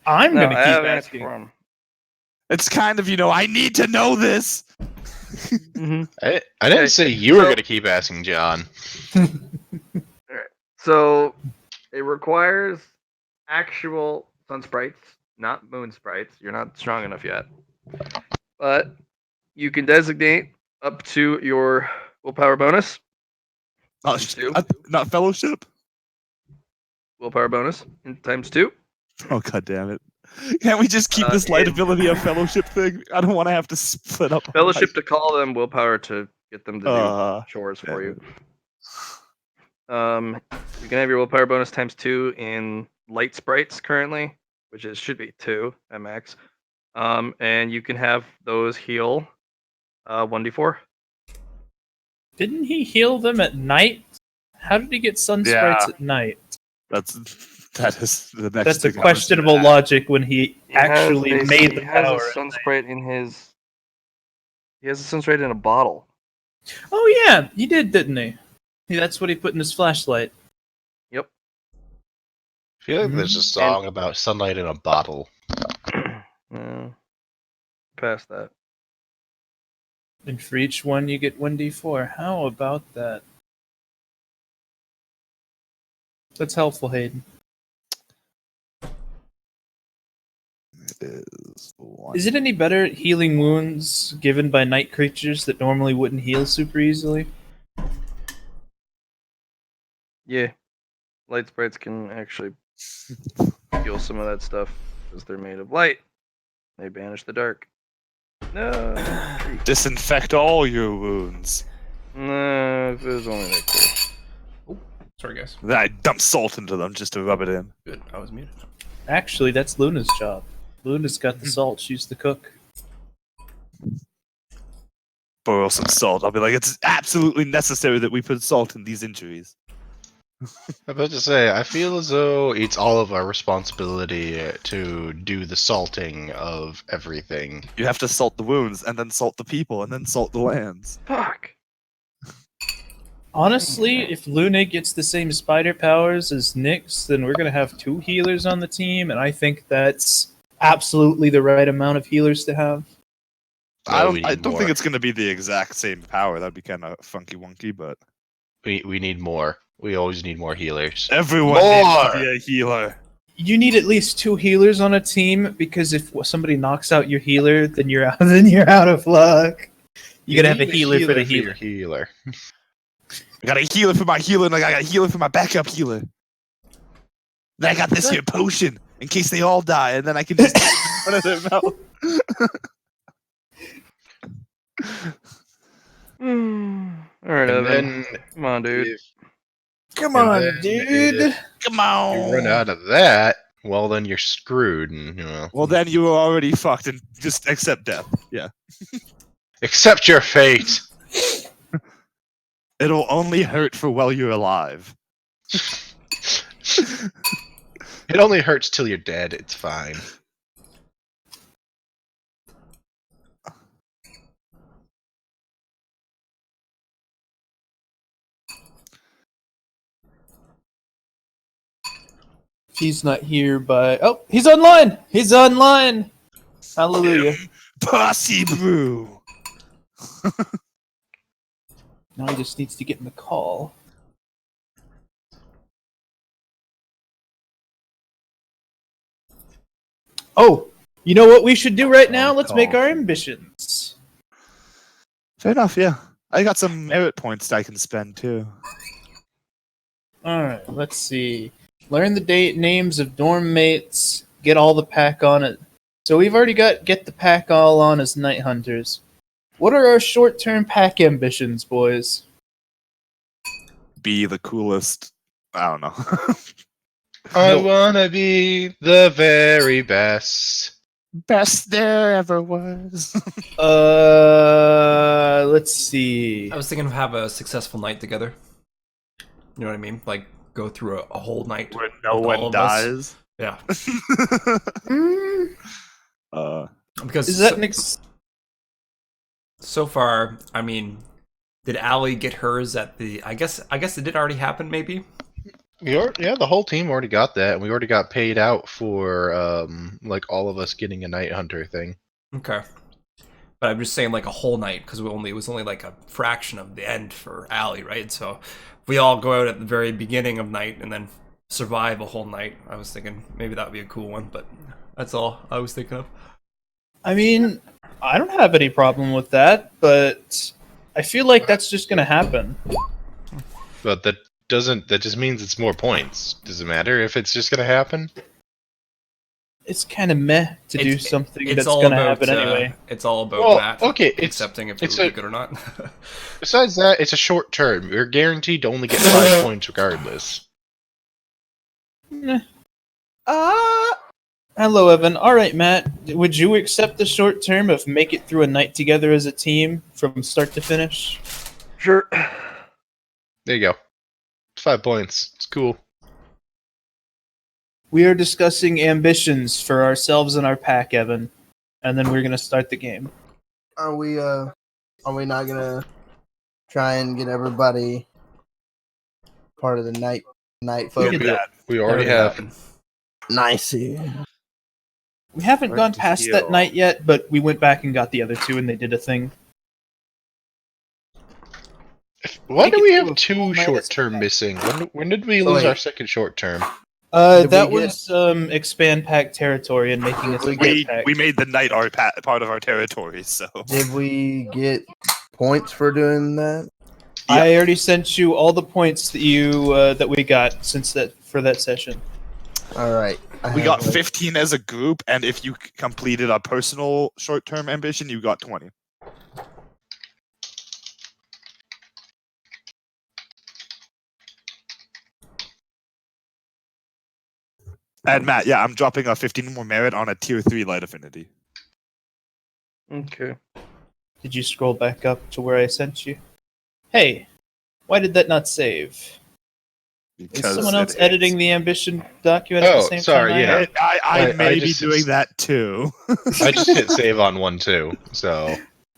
I'm No, gonna I keep have an answer asking. for him. It's kind of, I need to know this. Mm-hmm. I didn't Okay, say you were so- going to keep asking John. So it requires actual sun sprites, not moon sprites. You're not strong enough yet. But you can designate up to your willpower bonus. Not fellowship. Willpower bonus times 2. Oh god damn it! Can't we just keep this light ability a fellowship thing? I don't want to have to split up. Fellowship to call them, willpower to get them to do chores for you. You can have your willpower bonus times 2 in light sprites currently, which should be 2 at max. And you can have those heal 1d4. Didn't he heal them at night? How did he get sun sprites at night? That is the next. That's a thing questionable logic when he actually He made the has power. a sun sprite in his. He has a sun sprite in a bottle. Oh yeah, he did, didn't he? That's what he put in his flashlight. Yep. I feel like there's a song about sunlight in a bottle. Past that. And for each one, you get 1d4. How about that? That's helpful, Hayden. Is it any better at healing wounds given by night creatures that normally wouldn't heal super easily? Yeah. Light sprites can actually heal some of that stuff because they're made of light. They banish the dark. No. Disinfect all your wounds. No, it was only that cool. Sorry, guys. Then I dump salt into them just to rub it in. Good. I was muted. Actually, that's Luna's job. Luna's got the salt. She's the cook. Boil some salt. I'll be like, it's absolutely necessary that we put salt in these injuries. I'm about to say, I feel as though it's all of our responsibility to do the salting of everything. You have to salt the wounds, and then salt the people, and then salt the lands. Fuck. Honestly, if Luna gets the same spider powers as Nyx, then we're going to have 2 healers on the team, and I think that's absolutely the right amount of healers to have. I don't think it's going to be the exact same power. That'd be kind of funky wonky, but we need more. We always need more healers. Everyone needs to be a healer. You need at least 2 healers on a team, because if somebody knocks out your healer, then you're out. Then you're out of luck. You gotta have a healer for the healer. I got a healer for my healer, and I got a healer for my backup healer. Then I got this here potion in case they all die, and then I can just put it in their mouth. All right, Evan. Come on, dude. Come on, dude. Come on. If you run out of that, well, then you're screwed. And, Well, then you were already fucked, and just accept death. Yeah. Accept your fate. It'll only hurt for while you're alive. It only hurts till you're dead. It's fine. He's not here, but he's online. He's online. Hallelujah. Posse brew. Now he just needs to get in the call. Oh, you know what we should do right now? Let's make our ambitions. Fair enough, yeah. I got some merit points I can spend, too. Alright, let's see. Learn the names of dorm mates. Get all the pack on it. So we've already got get the pack all on as Night Hunters. What are our short-term pack ambitions, boys? Be the coolest. I don't know. I wanna be the very best. Best there ever was. Let's see. I was thinking of have a successful night together. You know what I mean? Like go through a whole night where no with all one of us. dies. Yeah. Mm. Because Is that so far, I mean, did Allie get hers at the? I guess it did already happen. Maybe. Yeah, the whole team already got that, and we already got paid out for like all of us getting a night hunter thing. Okay. But I'm just saying, like a whole night, because it was only like a fraction of the end for Allie, right? So if we all go out at the very beginning of night and then survive a whole night, I was thinking maybe that would be a cool one. But that's all I was thinking of. I mean, I don't have any problem with that, but I feel like that's just gonna happen. But that just means it's more points. Does it matter if it's just gonna happen? It's kind of meh to do It's- something it's that's all gonna about, happen anyway. It's all about Well, Matt okay, accepting if it it's would a- be good or not. Besides that, it's a short term. You're guaranteed to only get 5 points regardless. Meh. Hello, Evan. All right, Matt. Would you accept the short term of make it through a night together as a team from start to finish? Sure. There you go. It's 5 points. It's cool. We are discussing ambitions for ourselves and our pack, Evan, and then we're gonna start the game. Are we not gonna try and get everybody part of the night We folk? did that. We already That have. happened. Nice. We haven't Where gone to past that heal? night yet, but we went back and got the other two, and they did a thing. Why Make do it we to have a 2 full night short as term pack. missing? When did we So lose wait. our second short term? Did That we get- was expand pack territory and making us a We pack. we made the night our part of our territory, so Did we get points for doing that? I already sent you all the points that that we got since for that session. All right. we got 15 as a group, and if you completed a personal short-term ambition, you got 20. And Matt, yeah, I'm dropping a 15 more merit on a tier 3 light affinity. Okay. Did you scroll back up to where I sent you? Hey, why did that not save? Is Because someone it else is. editing the ambition document at the Oh, same sorry, time? I yeah. am? I I may be just- doing that too. I just hit save on one too. So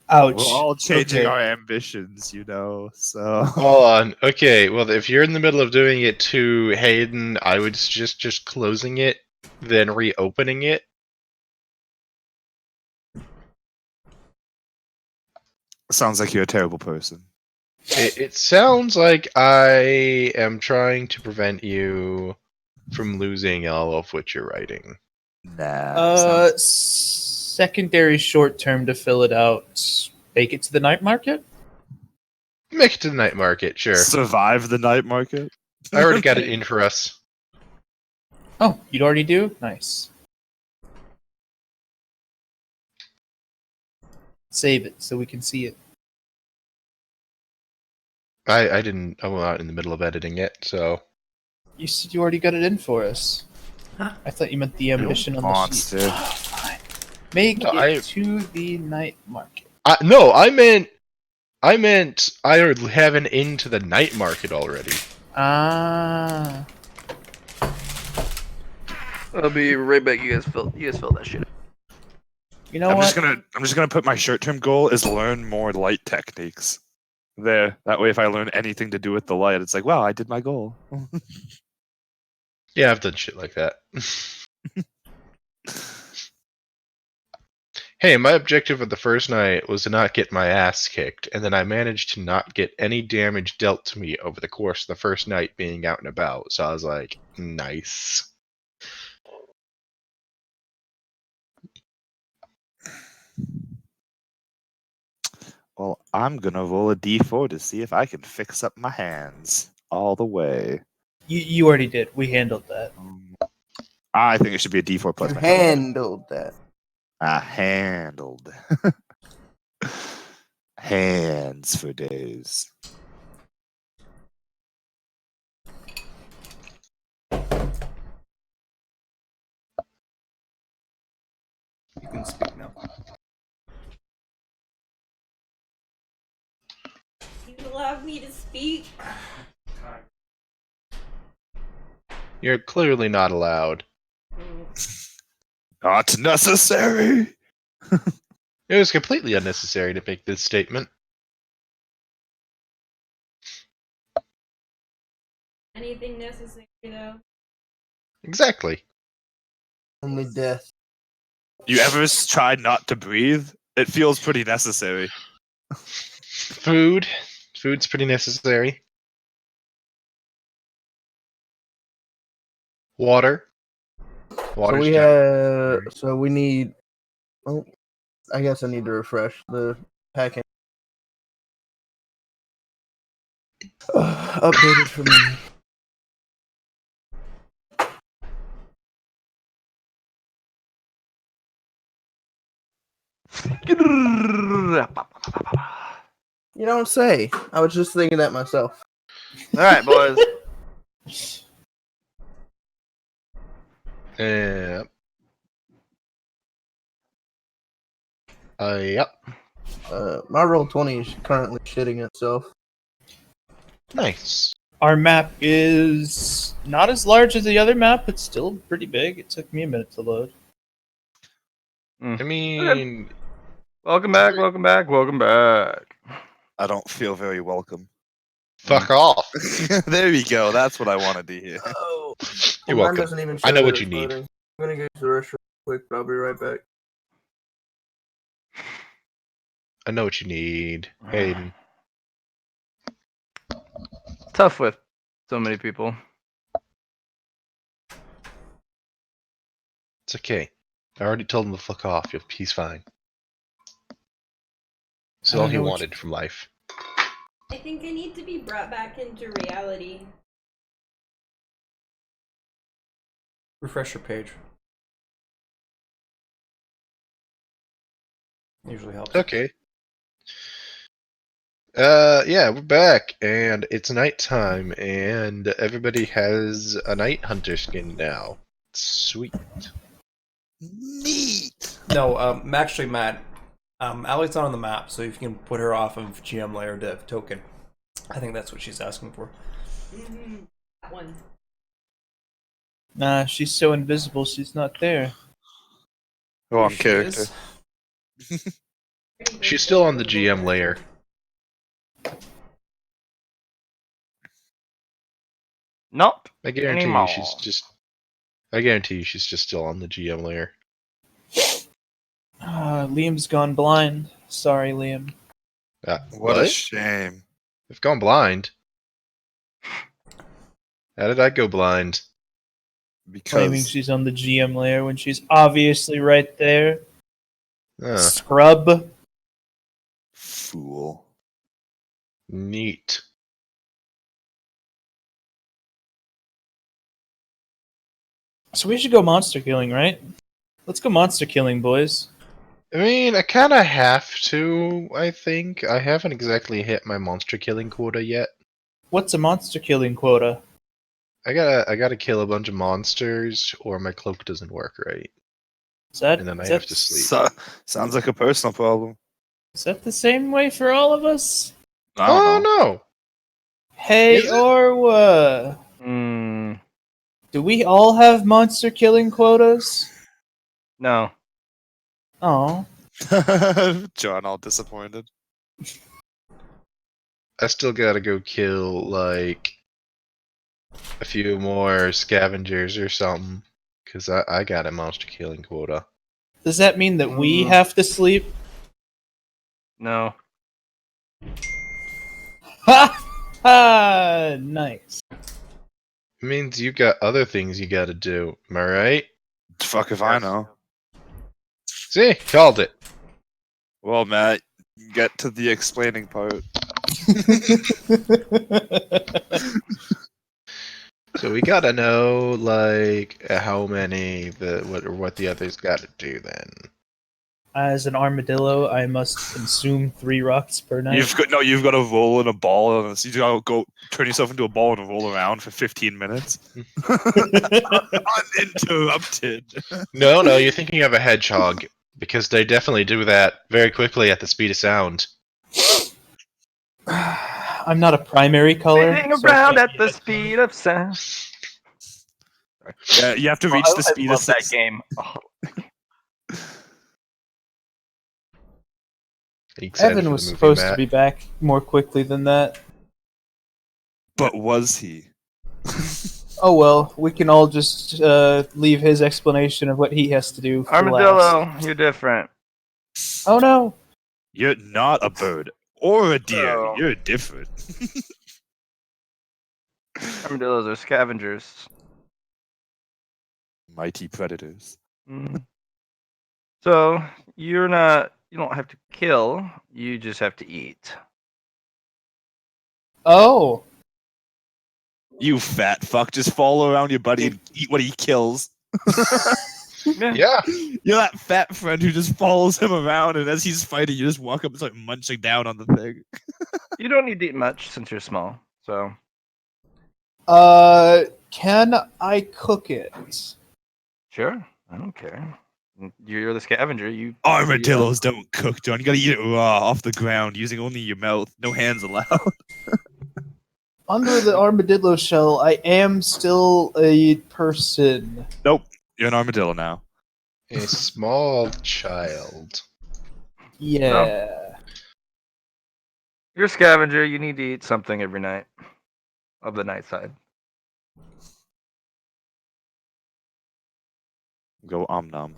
Ouch. We're all changing Okay. our ambitions, you know. So hold on. Okay, well if you're in the middle of doing it to Hayden, I would suggest just closing it, then reopening it. sounds like you're a terrible person. It sounds like I am trying to prevent you from losing all of what you're writing. Nah. Secondary short term to fill it out. Make it to the night market? Make it to the night market, sure. Survive the night market. I already got it in for us. Oh, you'd already do? Nice. Save it so we can see it. I didn't. I'm not in the middle of editing it, so You said you already got it in for us. Huh? I thought you meant the ambition on the Monster. sheet. Oh, fine. Make No, it to the night market. no. I meant I have an into the night market already. Ah. I'll be right back. You guys fill that shit. You know I'm what? just gonna put my short-term goal is learn more light techniques. There. That way, if I learn anything to do with the light, it's like, wow, I did my goal. Yeah, I've done shit like that. Hey, my objective of the first night was to not get my ass kicked, and then I managed to not get any damage dealt to me over the course of the first night being out and about. So I was like, nice. Well, I'm gonna roll a d4 to see if I can fix up my hands all the way. You already did. We handled that. I think it should be a d4 plus You my handled that. I handled. Hands for days. You can speak now. You allowed me to speak. You're clearly not allowed. Not necessary. It was completely unnecessary to make this statement. Anything necessary, though? Exactly. Only death. You ever tried not to breathe? It feels pretty necessary. Food. Food's pretty necessary. Water. So we generally- have. So we need. Oh, I guess I need to refresh the packing. Updated for me. You don't say. I was just thinking that myself. All right, boys. Yep. Yep. My roll 20 is currently shitting itself. Nice. Our map is not as large as the other map, but still pretty big. It took me a minute to load. I mean, Welcome back. Welcome back. Welcome back. I don't feel very welcome. fuck off. There we go. That's what I wanted to hear. Oh, You're mine welcome. doesn't even show I know that what it's you need. loading. I'm gonna go to the restroom real quick, but I'll be right back. I know what you need. Hayden. Tough with so many people. It's okay. I already told him to fuck off. He's fine. This is I all don't he know what wanted from life. I think I need to be brought back into reality. Refresh your page. Usually helps. Okay. Yeah, we're back, and it's nighttime, and everybody has a night hunter skin now. Sweet. Neat. No, actually, Matt, Allie's not on the map, so if you can put her off of GM layer dev token. I think that's what she's asking for. That one. Nah, she's so invisible, she's not there. Wrong She character. is. She's still on the GM layer. Nope. I guarantee you Anymore. I guarantee you she's just still on the GM layer. Liam's gone blind. Sorry, Liam. What a shame. I've gone blind. How did I go blind? Claiming Because she's on the GM layer when she's obviously right there. Ah, Scrub. fool. neat. So we should go monster killing, right? Let's go monster killing, boys. I mean, I kind of have to, I think. I haven't exactly hit my monster killing quota yet. What's a monster killing quota? I gotta kill a bunch of monsters, or my cloak doesn't work right. Is that, And then I is have that- to sleep. Sounds like a personal problem. Is that the same way for all of us? I don't Oh know. no! Hey, Is it? Orwa. Mm, Do we all have monster killing quotas? no. Oh. John, all disappointed. I still gotta go kill, like, a few more scavengers or something. Because I got a monster killing quota. Does that mean that we have to sleep? No. Ha! Ha! Nice. It means you got other things you gotta do. Am I right? Fuck if I Yes. know. See? Called it. Well, Matt, get to the explaining part. So we gotta know, like, how many what the others gotta do then. As an armadillo, I must consume 3 rocks per night. You've got to roll in a ball, and you gotta go turn yourself into a ball and roll around for 15 minutes. Uninterrupted. No, you're thinking of a hedgehog. Because they definitely do that very quickly at the speed of sound. I'm not a primary color. Spinning so I around can't at be the a speed of sound. Yeah, you have to reach the speed I of love that game. Oh, Are you excited for Evan the was movie, supposed Matt? to be back more quickly than that. But was he? Oh well, we can all just leave his explanation of what he has to do for last. Armadillo, you're different. Oh no! You're not a bird or a deer. Oh. You're different. Armadillos are scavengers. Mighty predators. Mm. So you don't have to kill, you just have to eat. Oh, You fat fuck, just follow around your buddy and eat what he kills. Yeah. You're that fat friend who just follows him around, and as he's fighting, you just walk up and start munching down on the thing. You don't need to eat much since you're small. So can I cook it? sure, I don't care. You're the scavenger. You Armadillos don't cook, John. You gotta eat it raw, off the ground, using only your mouth. No hands allowed. Under the armadillo shell, I am still a person. Nope. You're an armadillo now. A small child. Yeah. You're a scavenger. You need to eat something every night of the night side. Go nom.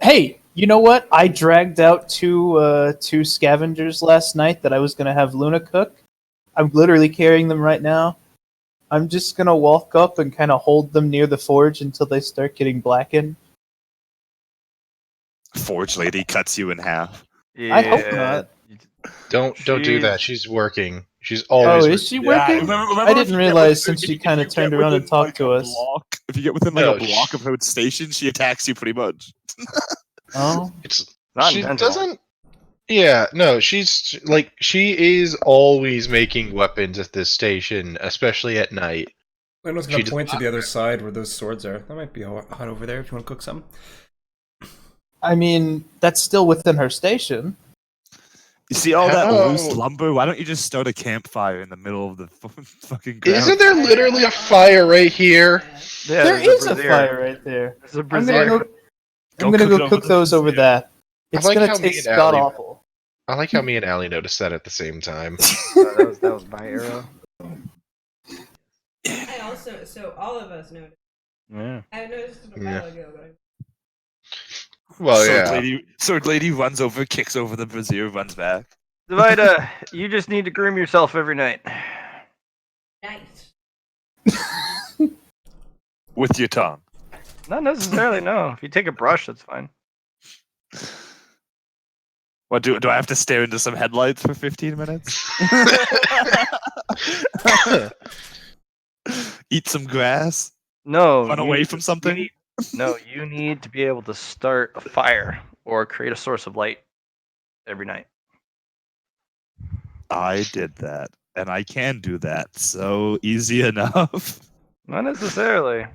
Hey, you know what? I dragged out two scavengers last night that I was gonna have Luna cook. I'm literally carrying them right now. I'm just gonna walk up and kind of hold them near the forge until they start getting blackened. Forge lady cuts you in half. Yeah. I hope not. Don't do She's- that. She's working. She's Oh, always. is she Yeah, working? remember I if didn't you get realize within- since she if kind you of turned get around and within, talked like, to a us. if you get within like No, a block of her station, she attacks you pretty much. Oh, It's Not she intentional. doesn't. Yeah, no, she's like she is always making weapons at this station, especially at night. Luna's She gonna does point to not- the other side where those swords are. That might be hot over there if you want to cook some. I mean, that's still within her station. You see all that How- loose lumber? Why don't you just start a campfire in the middle of the fucking ground? Isn't there literally a fire right here? Yeah, There there's is a brazier. fire right there. There's a I'm gonna brazier. go. I'm gonna go cook those over that. It's like gonna how me taste and god Allie- awful. I like how me and Allie noticed that at the same time. that was my arrow. I also, so all of us noticed. Yeah. I noticed it a Yeah. while ago, but Well, yeah. Sword lady runs over, kicks over the brazier, runs back. Divida, you just need to groom yourself every night. nice. With your tongue. Not necessarily, no. If you take a brush, that's fine. What do I have to stare into some headlights for 15 minutes? Eat some grass? No. Run you away need- from something? No, you need to be able to start a fire or create a source of light every night. I did that, and I can do that. So easy enough. Not necessarily.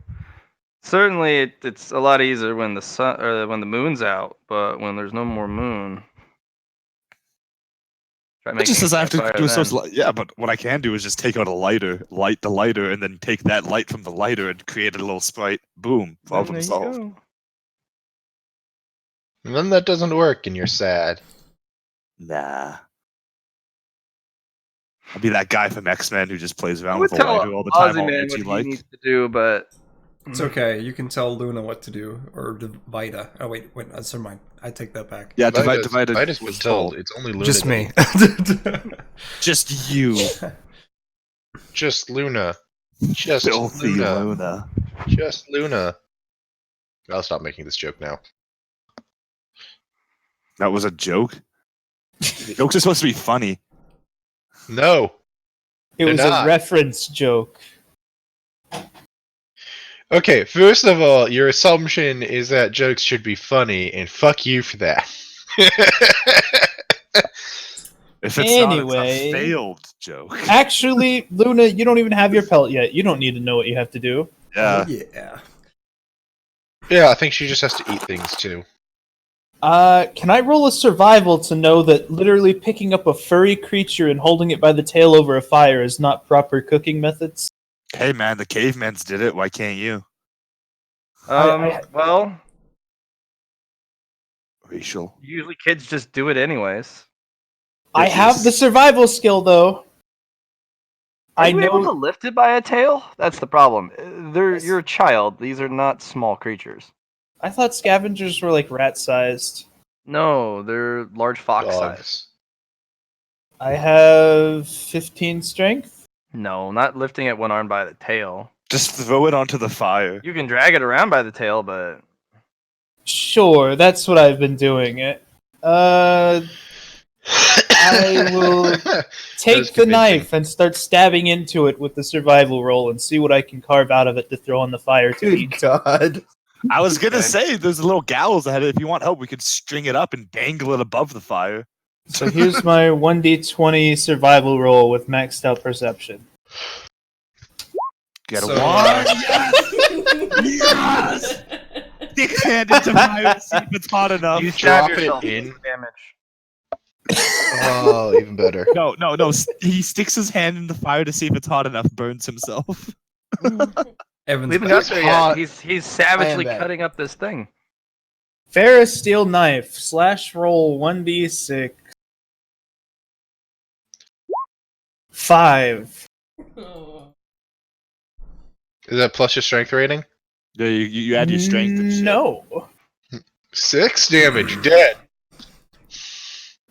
Certainly, it's a lot easier when the sun or when the moon's out, but when there's no more moon, try It making just says I have to fire do a source. then. Yeah, but what I can do is just take out a lighter, light the lighter, and then take that light from the lighter and create a little sprite. Boom, Then problem there you solved. go. And then that doesn't work, and you're sad. Nah. I'll be that guy from X-Men who just plays I around would with a tell lighter all the time, Ozzy all Man edgy what like. he needs to do, but It's okay. You can tell Luna what to do, or Vida. Oh wait, never mind. I take that back. Yeah, Divided divided was was told. told. It's only Luna. Just that me. needs- Just you, Just Luna. Just filthy Luna. Luna. Just Luna. I'll stop making this joke now. That was a joke. Jokes are supposed to be funny. No. It They're was not. a reference joke. Okay, first of all, your assumption is that jokes should be funny, and fuck you for that. If it's not, Anyway. it's a failed joke. Actually, Luna, you don't even have your pelt yet. You don't need to know what you have to do. Yeah. Oh, yeah. Yeah, I think she just has to eat things too. Can I roll a survival to know that literally picking up a furry creature and holding it by the tail over a fire is not proper cooking methods? Hey man, the cavemans did it. Why can't you? well, Racial. usually kids just do it anyways. I have the survival skill, though. Are I you able to know. lift it by a tail? That's the problem. You're a child. These are not small creatures. I thought scavengers were like rat-sized. No, they're large fox size. Dogs. I have 15 strength. No, not lifting it one arm by the tail. Just throw it onto the fire. You can drag it around by the tail, but Sure, that's what I've been doing. I will take the knife and start stabbing into it with the survival roll and see what I can carve out of it to throw on the fire to Good eat. God. I was gonna Okay. say there's a little gallows ahead. If you want help, we could string it up and dangle it above the fire. So here's my 1d20 survival roll with maxed out perception. Get a So, one. Yes! Stick his hand into fire and see if it's hot enough. you drop stab it yourself in. for damage. Oh, even better. No. He sticks his hand in the fire to see if it's hot enough. Burns himself. Evan's We haven't back. got there hot. yet. He's savagely back. cutting up this thing. Ferris steel knife slash roll 1d6. 5. Is that plus your strength rating? Yeah, you add your strength and shit. No. 6 damage, dead.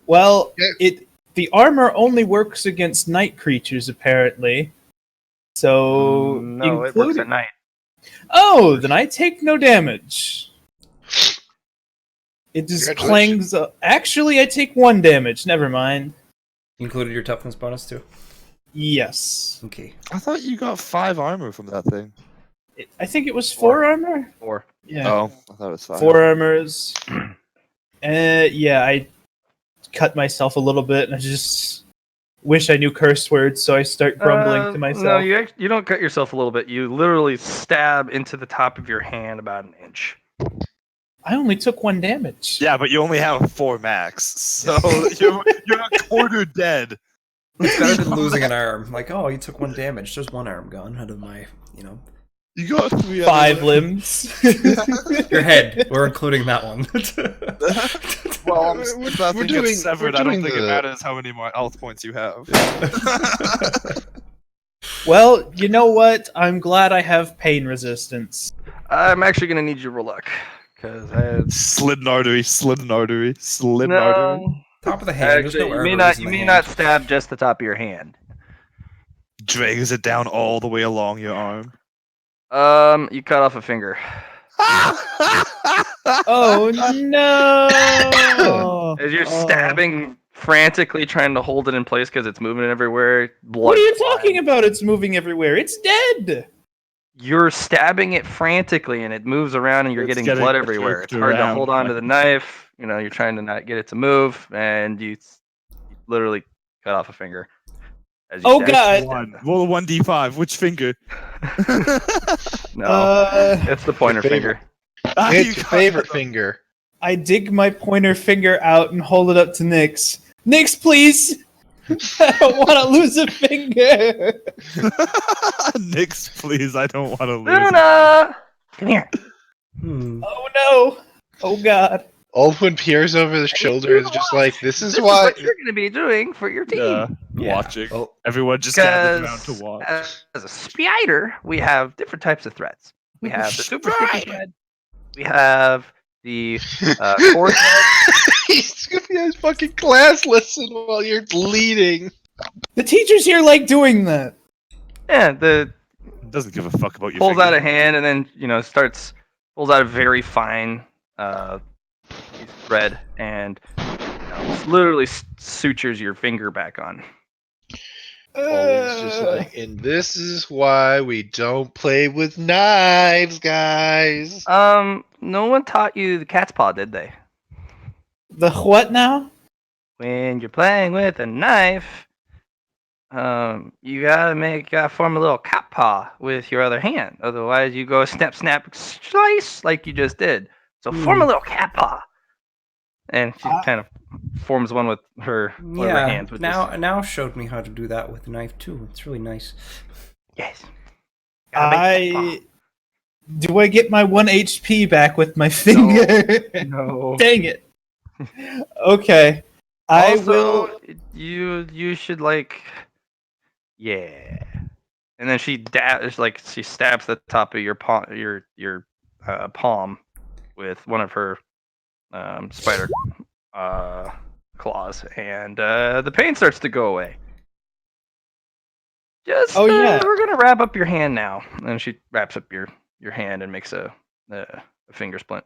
Well, Yeah. the armor only works against night creatures apparently. So No, it works including- at night. Oh, then I take no damage. It just Congratulations. clangs. Actually, I take 1 damage. Never mind. Included your toughness bonus too. Yes. Okay. I thought you got 5 armor from that thing. I think it was 4 armor. 4. Yeah. Oh, I thought it was 5. 4 armors. Yeah, I cut myself a little bit, and I just wish I knew curse words, so I start grumbling to myself. No, you don't cut yourself a little bit. You literally stab into the top of your hand about an inch. I only took 1 damage. Yeah, but you only have 4 max, so you're a quarter dead. It's better than losing an arm. Like, oh, you took 1 damage. There's 1 arm gone out of my, You got 3 5 limbs. your head. We're including that one. Well, We're if that thing doing- gets severed, we're I don't doing think it the- matters how many more health points you have. Well, you know what? I'm glad I have pain resistance. I'm actually gonna need you to roll luck because I had Slidden artery, slidden artery, slidden artery. no. Top of the hand. There's Actually, no you may arteries not. in You the may hand. not stab just the top of your hand. Drags it down all the way along your arm. You cut off a finger. Oh no! As you're stabbing frantically, trying to hold it in place because it's moving everywhere. Blood. What are you talking about? It's moving everywhere. It's dead. You're stabbing it frantically, and it moves around, and you're It's getting getting blood everywhere. jerked It's hard to around hold on to like- the knife. You're trying to not get it to move, and you literally cut off a finger. As you Oh, stab- God. Roll a 1d5. Which finger? No, it's the pointer Your finger. Ah, It's you your got favorite it. finger. I dig my pointer finger out and hold it up to Nyx. Nyx, please! I don't want to lose a finger! Nix, please. I don't want to lose. Luna, come here. Oh no! Oh god. Olfwin peers over the shoulder is just like, this is This is what... what you're going to be doing for your team. Yeah, Yeah. watching. Oh. Everyone just gathered around Because to watch. as a spider, we have different types of threats. We have the super sticky Spider. thread. We have the core thread. He's gonna be his fucking class lesson while you're bleeding. The teachers here like doing that. Yeah, the Doesn't give a fuck about your pulls finger. out a hand and then pulls out a very fine piece of thread and literally sutures your finger back on. Always just like, and this is why we don't play with knives, guys. No one taught you the cat's paw, did they? The what now? When you're playing with a knife, you gotta form a little cat paw with your other hand. Otherwise, you go snap, snap, slice like you just did. So form a little cat paw. And she kind of forms one with one of her Yeah. hands. Which Now showed me how to do that with a knife too. It's really nice. yes. Gotta make cat Do I get my 1 HP back with my finger? paw. No. Dang it. Okay. I Also, will. you should yeah. and then she stabs the top of your palm with one of her spider claws, and the pain starts to go away. Oh, yeah. We're gonna wrap up your hand now, and she wraps up your hand and makes a finger splint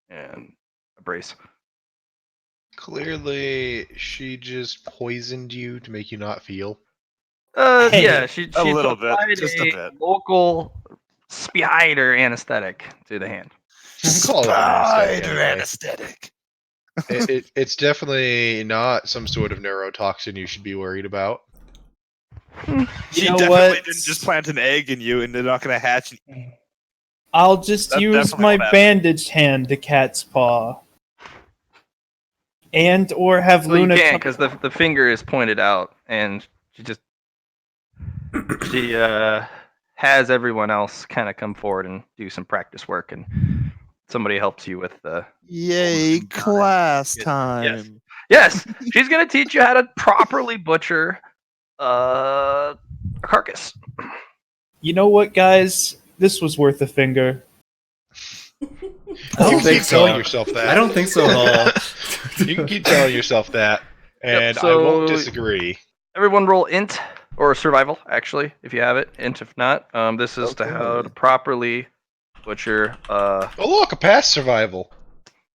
and a brace. Clearly, she just poisoned you to make you not feel. Hey, Yeah, she a little bit, applied just a bit. local spider anesthetic to the hand. Call it an anesthetic Spider anyway. anesthetic. It's definitely not some sort of neurotoxin you should be worried about. She know definitely what? didn't just plant an egg in you, and they're not gonna hatch. I'll just That's use definitely my what happened. bandaged hand to cat's paw. And or have Well, you Luna can't come- because the finger is pointed out, and she has everyone else kind of come forward and do some practice work, and somebody helps you with the. Yay, class Yes. time. Yes, she's gonna teach you how to properly butcher a carcass. You know what, guys? This was worth a finger. I You don't can think keep telling so. yourself that. I don't think so at all. You can keep telling yourself that, and I so- won't disagree. Everyone roll int or survival, actually, if you have it. Int if not. This is to Okay. how to properly butcher. Oh look, a past survival.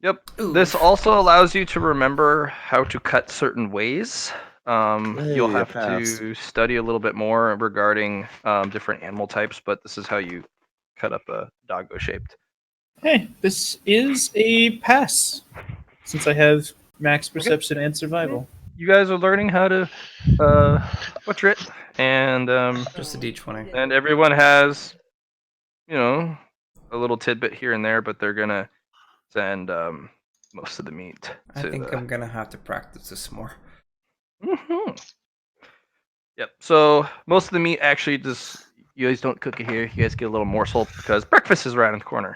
Yep. Ooh. This also allows you to remember how to cut certain ways. You'll Hey, a have pass. to study a little bit more regarding different animal types, but this is how you cut up a doggo shaped. Hey, this is a pass. Since I have max perception and survival. You guys are learning how to butcher it, and Just a D20. and everyone has, a little tidbit here and there, but they're gonna send most of the meat to I think the. I'm gonna have to practice this more. Mhm. Yep. So most of the meat actually just you guys don't cook it here. You guys get a little morsel because breakfast is right in the corner.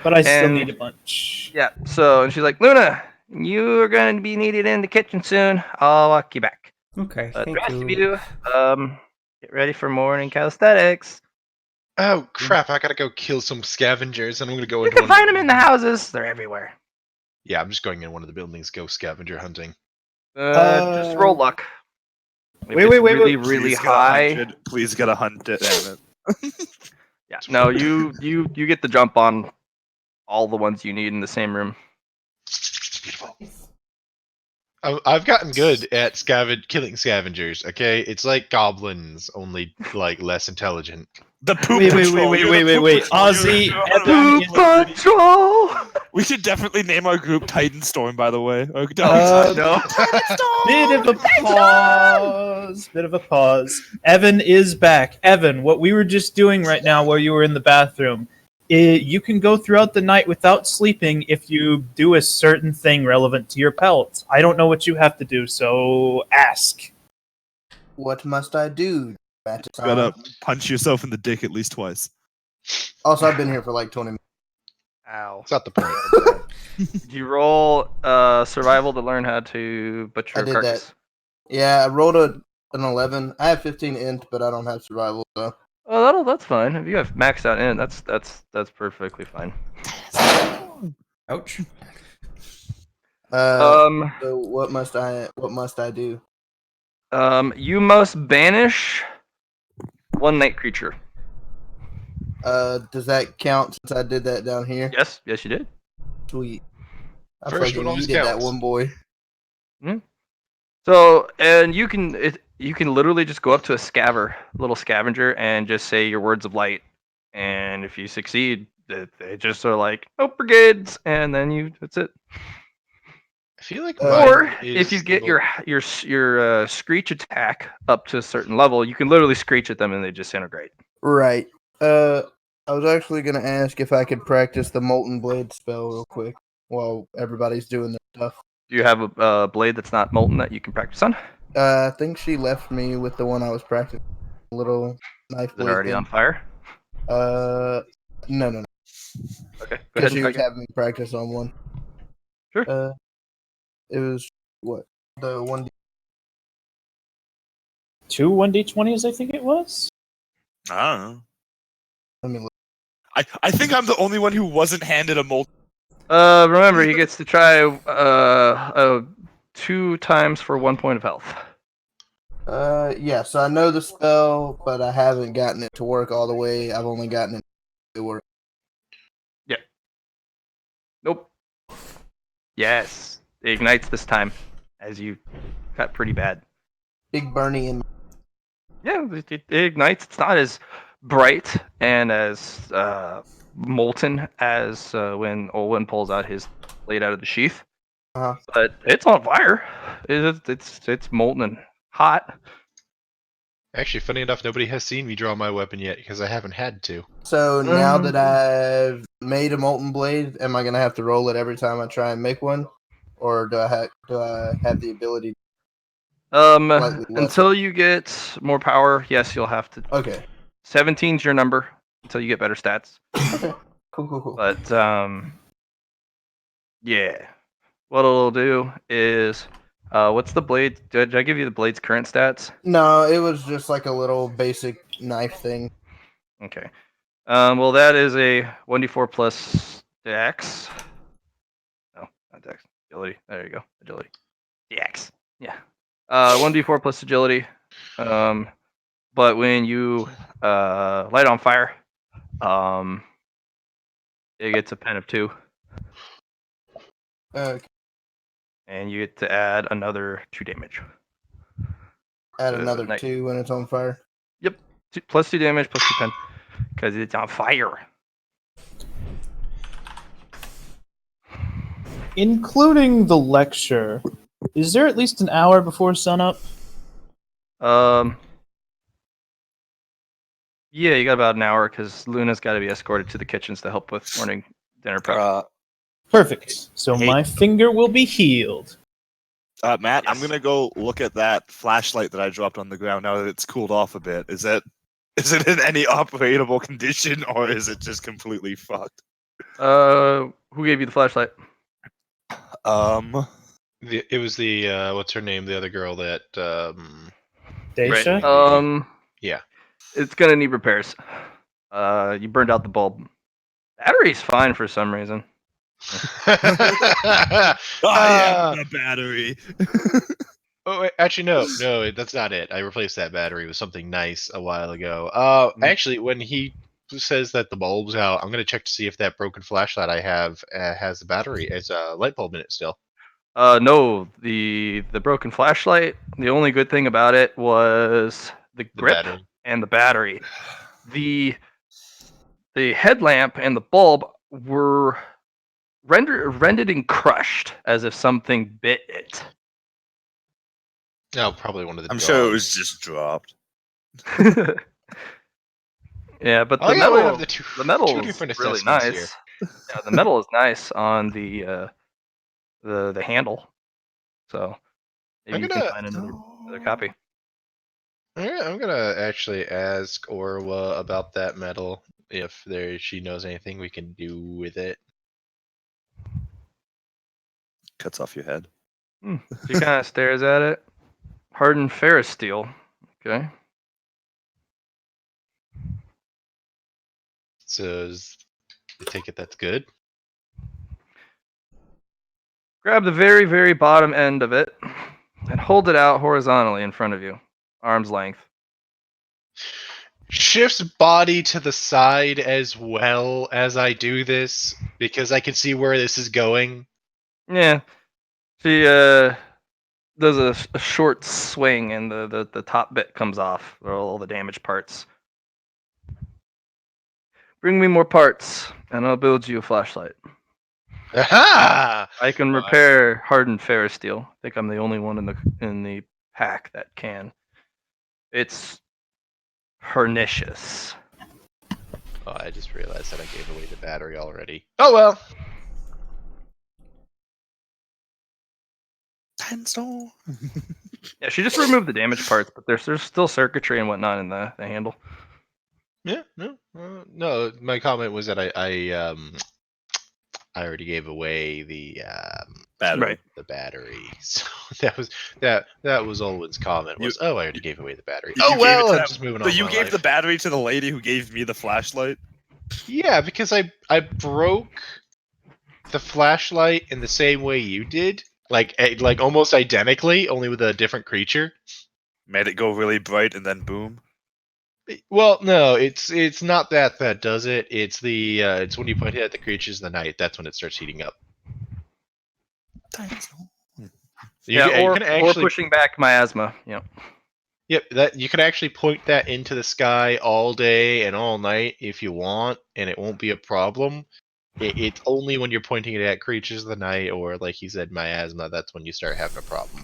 But I still And- need a bunch. Yeah. So and she's like, Luna, you are going to be needed in the kitchen soon. I'll walk you back. Okay, But the thank rest of you. you, get ready for morning calisthenics. Oh crap! I gotta go kill some scavengers, and I'm gonna go You into can one. find them in the houses. They're everywhere. Yeah, I'm just going in one of the buildings. Go scavenger hunting. Just roll luck. If Wait, it's wait, wait, really, wait. really Please get high. 100. Please get 100. Damn it. Yeah. No, you get the jump on all the ones you need in the same room. I've gotten good at killing scavengers. Okay, it's like goblins, only like less intelligent. The poop Wait, patrol. wait, You're wait, the wait, poop wait. patrol. Ozzy, You're Evan, the- Patrol. We should definitely name our group Titan Storm, by the way. No. Bit of a pause. Bit of a pause. Evan is back. Evan, what we were just doing right now while you were in the bathroom, you can go throughout the night without sleeping if you do a certain thing relevant to your pelt. I don't know what you have to do, so ask. What must I do? You gotta punch yourself in the dick at least twice. Also, I've been here for like 20 minutes. Ow. It's not the point. Did you roll survival to learn how to butcher I a did carcass? Yeah, I rolled an 11. I have 15 int, but I don't have survival. So Oh, that's fine. If you have maxed out in, that's perfectly fine. Ouch. so what must I do? You must banish one night creature. Does that count since I did that down here? Yes, you did. Sweet. I First fucking one always yeeted that counts. one boy. So, and you can literally just go up to a little scavenger, and just say your words of light. And if you succeed, they just are like, "Oh, brigades," and then that's it. I feel like Or mine if you is get the- your screech attack up to a certain level, you can literally screech at them and they disintegrate. Right. I was actually gonna ask if I could practice the molten blade spell real quick while everybody's doing their stuff. Do you have a blade that's not molten that you can practice on? I think she left me with the one I was practicing. Little knife Is it blade already thing. on fire? No. Okay, go ahead. Because she And was practice. having me practice on one. Sure. It was what the one 2 1d20s, I think it was. I don't know. Let me look. I think I'm the only one who wasn't handed a molten. Remember, he gets to try 2 times for 1 point of health. Yeah, so I know the spell, but I haven't gotten it to work all the way. I've only gotten it to work. Nope. Yes, it ignites this time, as you got pretty bad. Big Bernie and Yeah, it ignites. It's not as bright and as molten as when Olwen pulls out his blade out of the sheath, but it's on fire. It's molten and hot. Actually, funny enough, nobody has seen me draw my weapon yet because I haven't had to. So now that I've made a molten blade, am I gonna have to roll it every time I try and make one, or do I have the ability? Slightly less. Until you get more power, yes, you'll have to. Okay. 17's your number until you get better stats. Okay. Cool. But yeah, what it'll do is, what's the blade? Did I give you the blade's current stats? No, it was just like a little basic knife thing. Okay. Well, that is a 1d4 plus dex. No, not dex. Agility. There you go. Agility. Dex. Yeah. 1d4 plus agility. But when you light on fire, it gets a pen of 2. Okay. And you get to add another 2 damage. Add So, another 2 when it's on fire. Yep. Plus 2 damage, plus 2 pen. Because it's on fire. Including the lecture, is there at least an hour before sunup? Yeah, you got about an hour because Luna's got to be escorted to the kitchens to help with morning dinner prep. Perfect. So Hey. my finger will be healed. Matt, I'm Yes. gonna go look at that flashlight that I dropped on the ground now that it's cooled off a bit. Is it in any operable condition, or is it just completely fucked? Who gave you the flashlight? It was the what's her name? The other girl that Daisha? Yeah. It's gonna need repairs. You burned out the bulb. Battery's fine for some reason. I am the battery. Oh, wait, actually, no, that's not it. I replaced that battery with something nice a while ago. Actually, when he says that the bulb's out, I'm gonna check to see if that broken flashlight I have has the battery as a light bulb in it still. No, the broken flashlight. The only good thing about it was the grip battery. and the battery. The headlamp and the bulb were rendered and crushed as if something bit it. No, probably one of the. I'm sure it dogs. was just dropped. Yeah, but Oh, the yeah, we metal, have the two is different really assessments nice. here. Yeah, the metal is nice on the handle. So maybe you can find another copy. I'm gonna actually ask Orwa about that metal if she knows anything we can do with it. Cuts off your head. She kind of stares at it. Hardened ferrous steel. Okay. So I take it that's good. Grab the very, very bottom end of it and hold it out horizontally in front of you, arm's length. Shifts body to the side as well as I do this because I can see where this is going. Yeah. She does a short swing and the top bit comes off, all the damaged parts. Bring me more parts and I'll build you a flashlight. Aha! I can repair hardened ferrous steel. I think I'm the only one in the pack that can. It's pernicious. Oh, I just realized that I gave away the battery already. Oh well. Yeah, she just removed the damaged parts, but there's still circuitry and whatnot in the handle. Yeah, no. My comment was that I I already gave away the Battery. Right. the battery. So that was Olwen's comment was, I already gave away the battery. You Oh gave it well, to I'm them. just moving So on. you my gave life. the battery to the lady who gave me the flashlight? Yeah, because I broke the flashlight in the same way you did, like almost identically, only with a different creature. Made it go really bright and then boom. Well, no, it's not that does it. It's it's when you point it at the creatures in the night. That's when it starts heating up. You or can actually pushing back miasma. Yeah. Yep, that you can actually point that into the sky all day and all night if you want, and it won't be a problem. It's only when you're pointing it at creatures of the night or, like he said, miasma, that's when you start having a problem.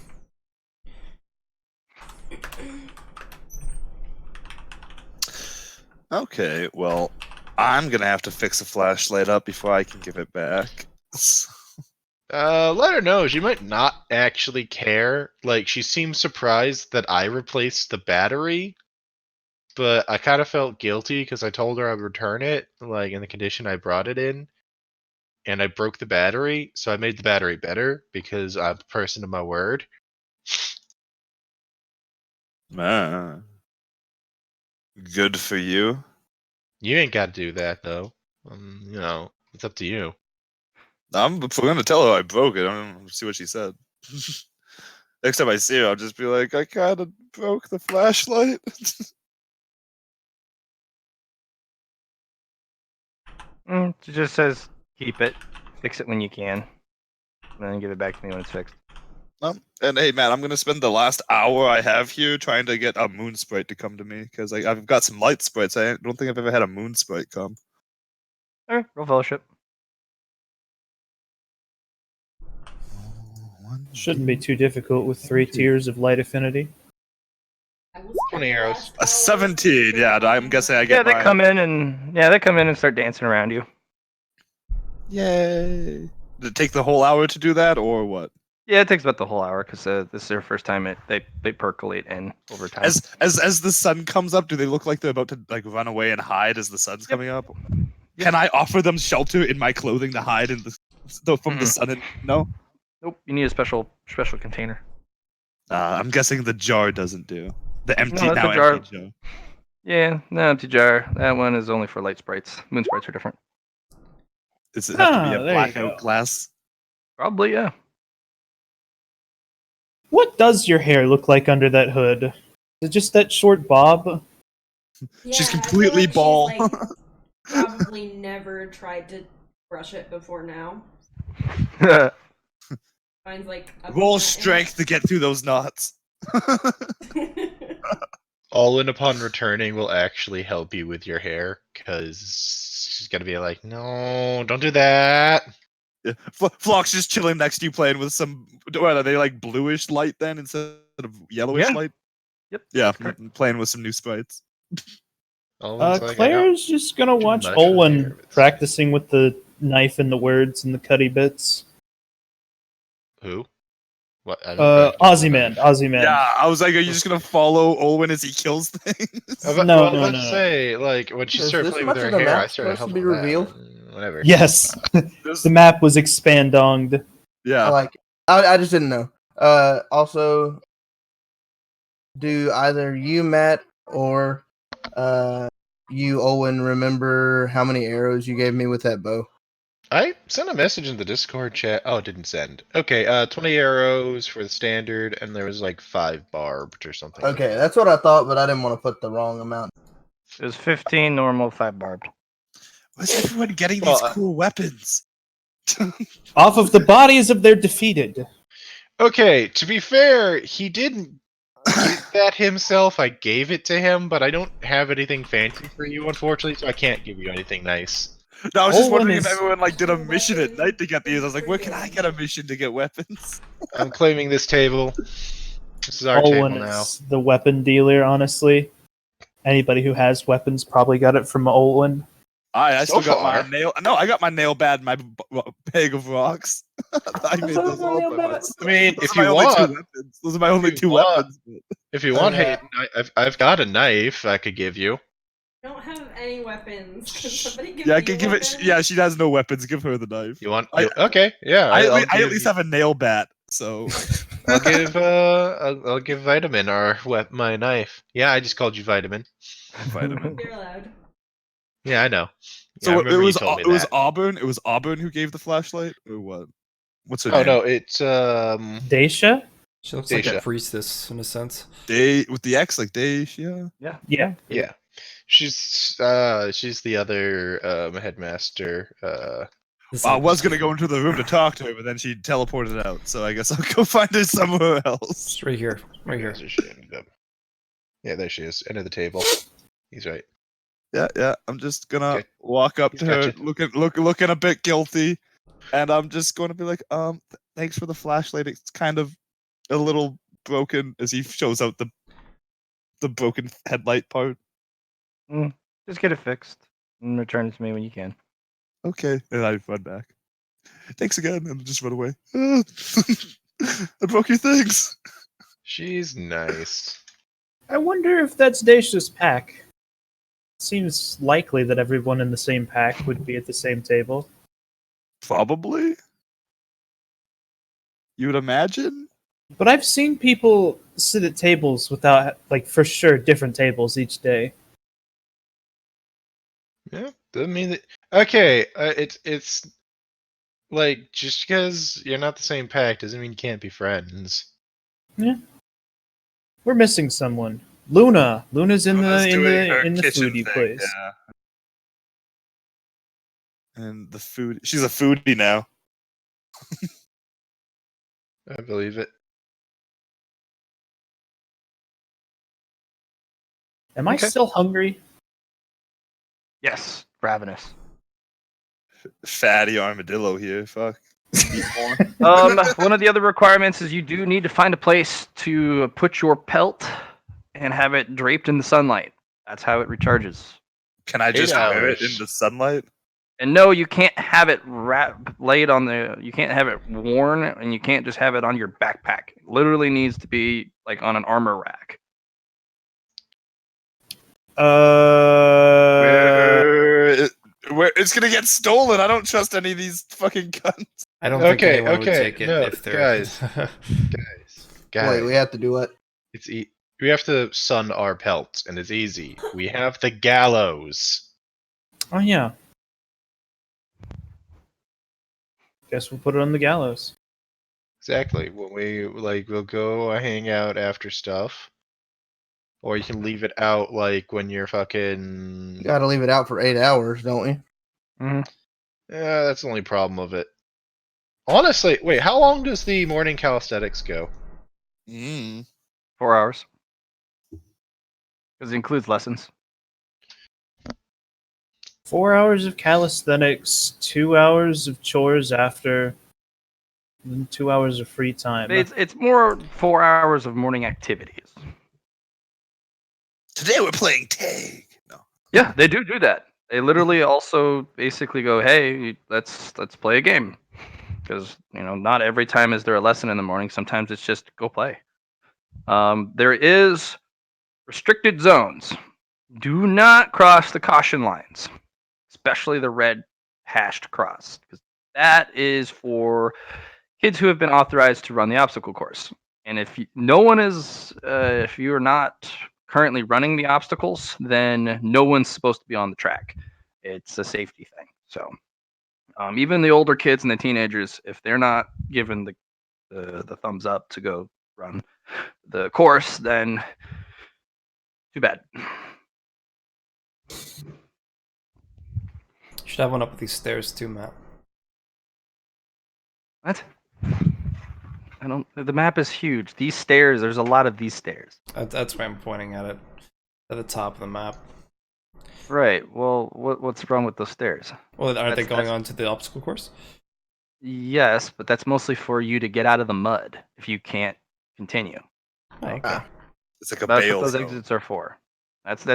Okay, well, I'm gonna have to fix the flashlight up before I can give it back. Let her know. She might not actually care. Like, she seemed surprised that I replaced the battery, but I kind of felt guilty because I told her I would return it, like, in the condition I brought it in, and I broke the battery, so I made the battery better because I'm a person of my word. Good for you. You ain't got to do that, though. It's up to you. I'm gonna tell her I broke it. I'm gonna see what she said. Next time I see her, I'll just be like, I kinda broke the flashlight. It just says keep it, fix it when you can, and then give it back to me when it's fixed. And hey, man, I'm gonna spend the last hour I have here trying to get a moon sprite to come to me because I've got some light sprites. I don't think I've ever had a moon sprite come. All right, roll fellowship. Shouldn't be too difficult with 3 tiers of light affinity. I was 20 arrows. A 17. Yeah, I'm guessing I Yeah, get they mine. come in and start dancing around you. Yay! Did it take the whole hour to do that, or what? Yeah, it takes about the whole hour because this is their first time they percolate in over time. As the sun comes up, do they look like they're about to like run away and hide as the sun's coming up? Can I offer them shelter in my clothing to hide in from the sun? No. Nope, you need a special container. I'm guessing the jar doesn't do. The empty No, now the jar. empty jar. Yeah, no empty jar. That one is only for light sprites. Moon sprites are different. Does it have to be a there you blackout go. glass? Probably, yeah. What does your hair look like under that hood? Is it just that short bob? Yeah, She's I feel completely like bald. She's, like, probably never tried to brush it before now. Finds like a Roll nut in strength to get through those knots. it. Olwen, upon returning, will actually help you with your hair because she's gonna be like, "No, don't do that." Yeah. Flock's just chilling next to you playing with some. What are they like bluish light then instead of yellowish Yeah. light? Yep. Yeah, correct. playing with some new sprites. Olwen's like, "I got Claire's just gonna too watch much with Olwen hair, but- practicing with the knife and the words and the cutty bits. Who? What? I don't Ozzyman. Yeah, I was like, are you just gonna follow Olwen as he kills things? No, let's say, like, when she Is started this playing with much her of the hair, I map started supposed to helping be with that, revealed? and whatever. Yes, the map was expandonged. I Yeah. like it. I just didn't know. Also, do either you, Matt, or you, Owen, remember how many arrows you gave me with that bow? I sent a message in the Discord chat. Oh, it didn't send. Okay, 20 arrows for the standard, and there was like 5 barbed or something. Okay, that's what I thought, but I didn't want to put the wrong amount. It was 15 normal, 5 barbed. Where's everyone getting Well, these cool weapons? Off of the bodies of their defeated. Okay, to be fair, he didn't get that himself. I gave it to him, but I don't have anything fancy for you, unfortunately, so I can't give you anything nice. No, I was just Olwen wondering is- if everyone like did a mission at night to get these. I was like, where can I get a mission to get weapons? I'm claiming this table. This is our table Olwen now. is the weapon dealer, honestly. Anybody who has weapons probably got it from Olwen. I So still got my far. nail. No, I got my nail bad in my bag of rocks. I made those all by myself. I mean, Those if are my you only two want, weapons. Those are my only you two want- weapons. if you want, yeah. hey, I've got a knife I could give you. I don't have any weapons. Can somebody give Yeah, me a give it. weapon? Yeah, she has no weapons. Give her the knife. You want? I- Okay, yeah. I I'll at give, least have a nail bat, so I'll give I'll give Vitamin my knife. Yeah, I just called you Vitamin. vitamin. You're allowed. Yeah, I know. Yeah, I So remember you told me it was that. Auburn. It was Auburn who gave the flashlight, or what? What's her Oh name? no, it's Daisha? She looks like a Daisha. priestess in a sense. Day with the X, like Daisha. Yeah. Yeah. She's the other headmaster. This I is- was gonna go into the room to talk to her, but then she teleported out. So I guess I'll go find her somewhere else. She's right here. Right here. Where she ended up. Yeah, there she is. End of the table. He's right. Yeah. I'm just gonna Okay. walk up He's to her, gotcha. looking a bit guilty, and I'm just going to be like, thanks for the flashlight. It's kind of a little broken, as he shows out the broken headlight part. Just get it fixed and return it to me when you can. Okay, and I run back. Thanks again, and just run away. I broke your things. She's nice. I wonder if that's Daisha's pack. Seems likely that everyone in the same pack would be at the same table. Probably. You would imagine? But I've seen people sit at tables without, like, for sure, different tables each day. Yeah, doesn't mean that. Okay, it's like just because you're not the same pack doesn't mean you can't be friends. We're missing someone. Luna. Luna's in Luna's the doing her in the kitchen foodie thing, place. yeah. And the food. She's a foodie now. I believe it. Am I Okay. still hungry? Yes, ravenous. Fatty armadillo here. Fuck. Eat more. One of the other requirements is you do need to find a place to put your pelt and have it draped in the sunlight. That's how it recharges. Can I just wear it in hours. the sunlight? And no, you can't have it laid on the. You can't have it worn, and you can't just have it on your backpack. It literally needs to be like on an armor rack. Where it's gonna get stolen. I don't trust any of these fucking guns. I don't think Okay, anyone would okay, take it no, if they're guys. Guys, Wait, we have to do what? it's we have to sun our pelts, and it's easy. We have the gallows. Oh yeah. Guess we'll put it on the gallows. Exactly. When we'll go hang out after stuff, or you can leave it out like when you're fucking. You gotta leave it out for 8 hours, don't we? Yeah, that's the only problem of it. Honestly, wait, how long does the morning calisthenics go? 4 hours. Because it includes lessons. 4 hours of calisthenics, 2 hours of chores after, and then 2 hours of free time. It's more 4 hours of morning activities. Today we're playing tag. No. Yeah, they do that. They literally also basically go, "Hey, let's play a game," because not every time is there a lesson in the morning. Sometimes it's just go play. There is restricted zones. Do not cross the caution lines, especially the red hashed cross, because that is for kids who have been authorized to run the obstacle course. And if if you are not currently running the obstacles, then no one's supposed to be on the track. It's a safety thing. So even the older kids and the teenagers, if they're not given the thumbs up to go run the course, then too bad. Should have one up with these stairs too, Matt. What? I don't. The map is huge. These stairs. There's a lot of these stairs. That's why I'm pointing at it. At the top of the map. Right. Well, what's wrong with those stairs? Well, aren't they That's- going that's- on to the obstacle course? Yes, but that's mostly for you to get out of the mud if you can't continue. Oh, okay. It's like a That's bail what those zone. exits are for. That's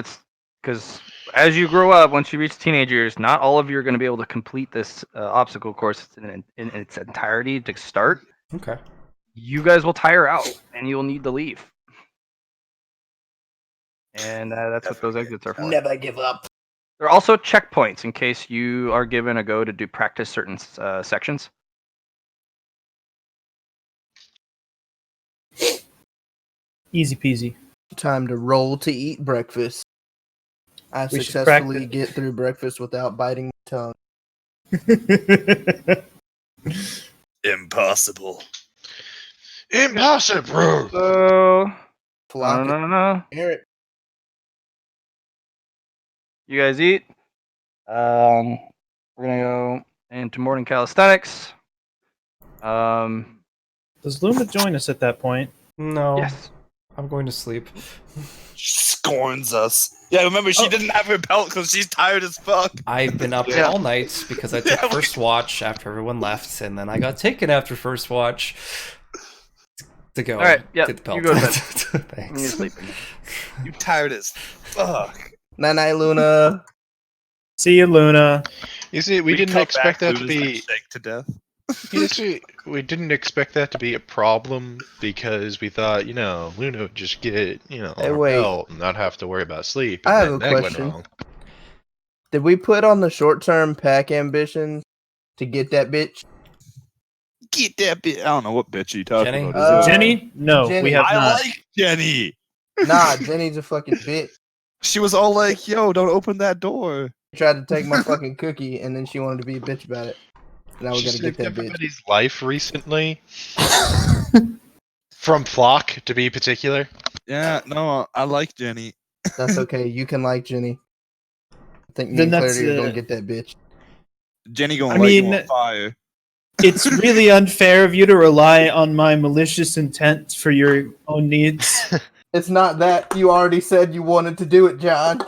because as you grow up, once you reach teenagers, not all of you are going to be able to complete this obstacle course in its entirety to start. Okay. You guys will tire out, and you'll need to leave. and that's what those exits are for. Never give up. There are also checkpoints in case you are given a go to do practice certain sections. Easy peasy. Time to roll to eat breakfast. I We should successfully practice. get through breakfast without biting my tongue. Impossible. Impossible. So, Flock it. no. Eric. You guys eat. We're gonna go into morning calisthenics. Does Luna join us at that point? No, Yes. I'm going to sleep. She scorns us. Yeah, remember, she didn't have her belt because she's tired as fuck. I've been up Yeah. all night because I took first watch after everyone left, and then I got taken after first watch to go. All right, yeah, get the belt. you go to bed. Thanks. You need to sleep. You tired as fuck. Night night, Luna. See you, Luna. You see, we didn't cut expect back that to Luna's be. shanked to death. You see, we didn't expect that to be a problem because we thought, Luna would just get, Hey, her wait. belt and not have to worry about sleep. I And have then a that question. went wrong. Did we put on the short-term pack ambition to get that bitch? Get that bitch. I don't know what bitch you talking Jenny? about. Is it? Jenny? No, Jenny. we have I not. like Jenny. Nah, Jenny's a fucking bitch. She was all like, "Yo, don't open that door." Tried to take my fucking cookie, and then she wanted to be a bitch about it. Now we She gotta get saved that bitch. everybody's life recently. From Flock, to be particular. Yeah, no, I like Jenny. That's okay. You can like Jenny. I think me Then and that's Clarity are gonna it. get that bitch. Jenny gonna I light you mean- on fire. It's really unfair of you to rely on my malicious intent for your own needs. It's not that. You already said you wanted to do it, John.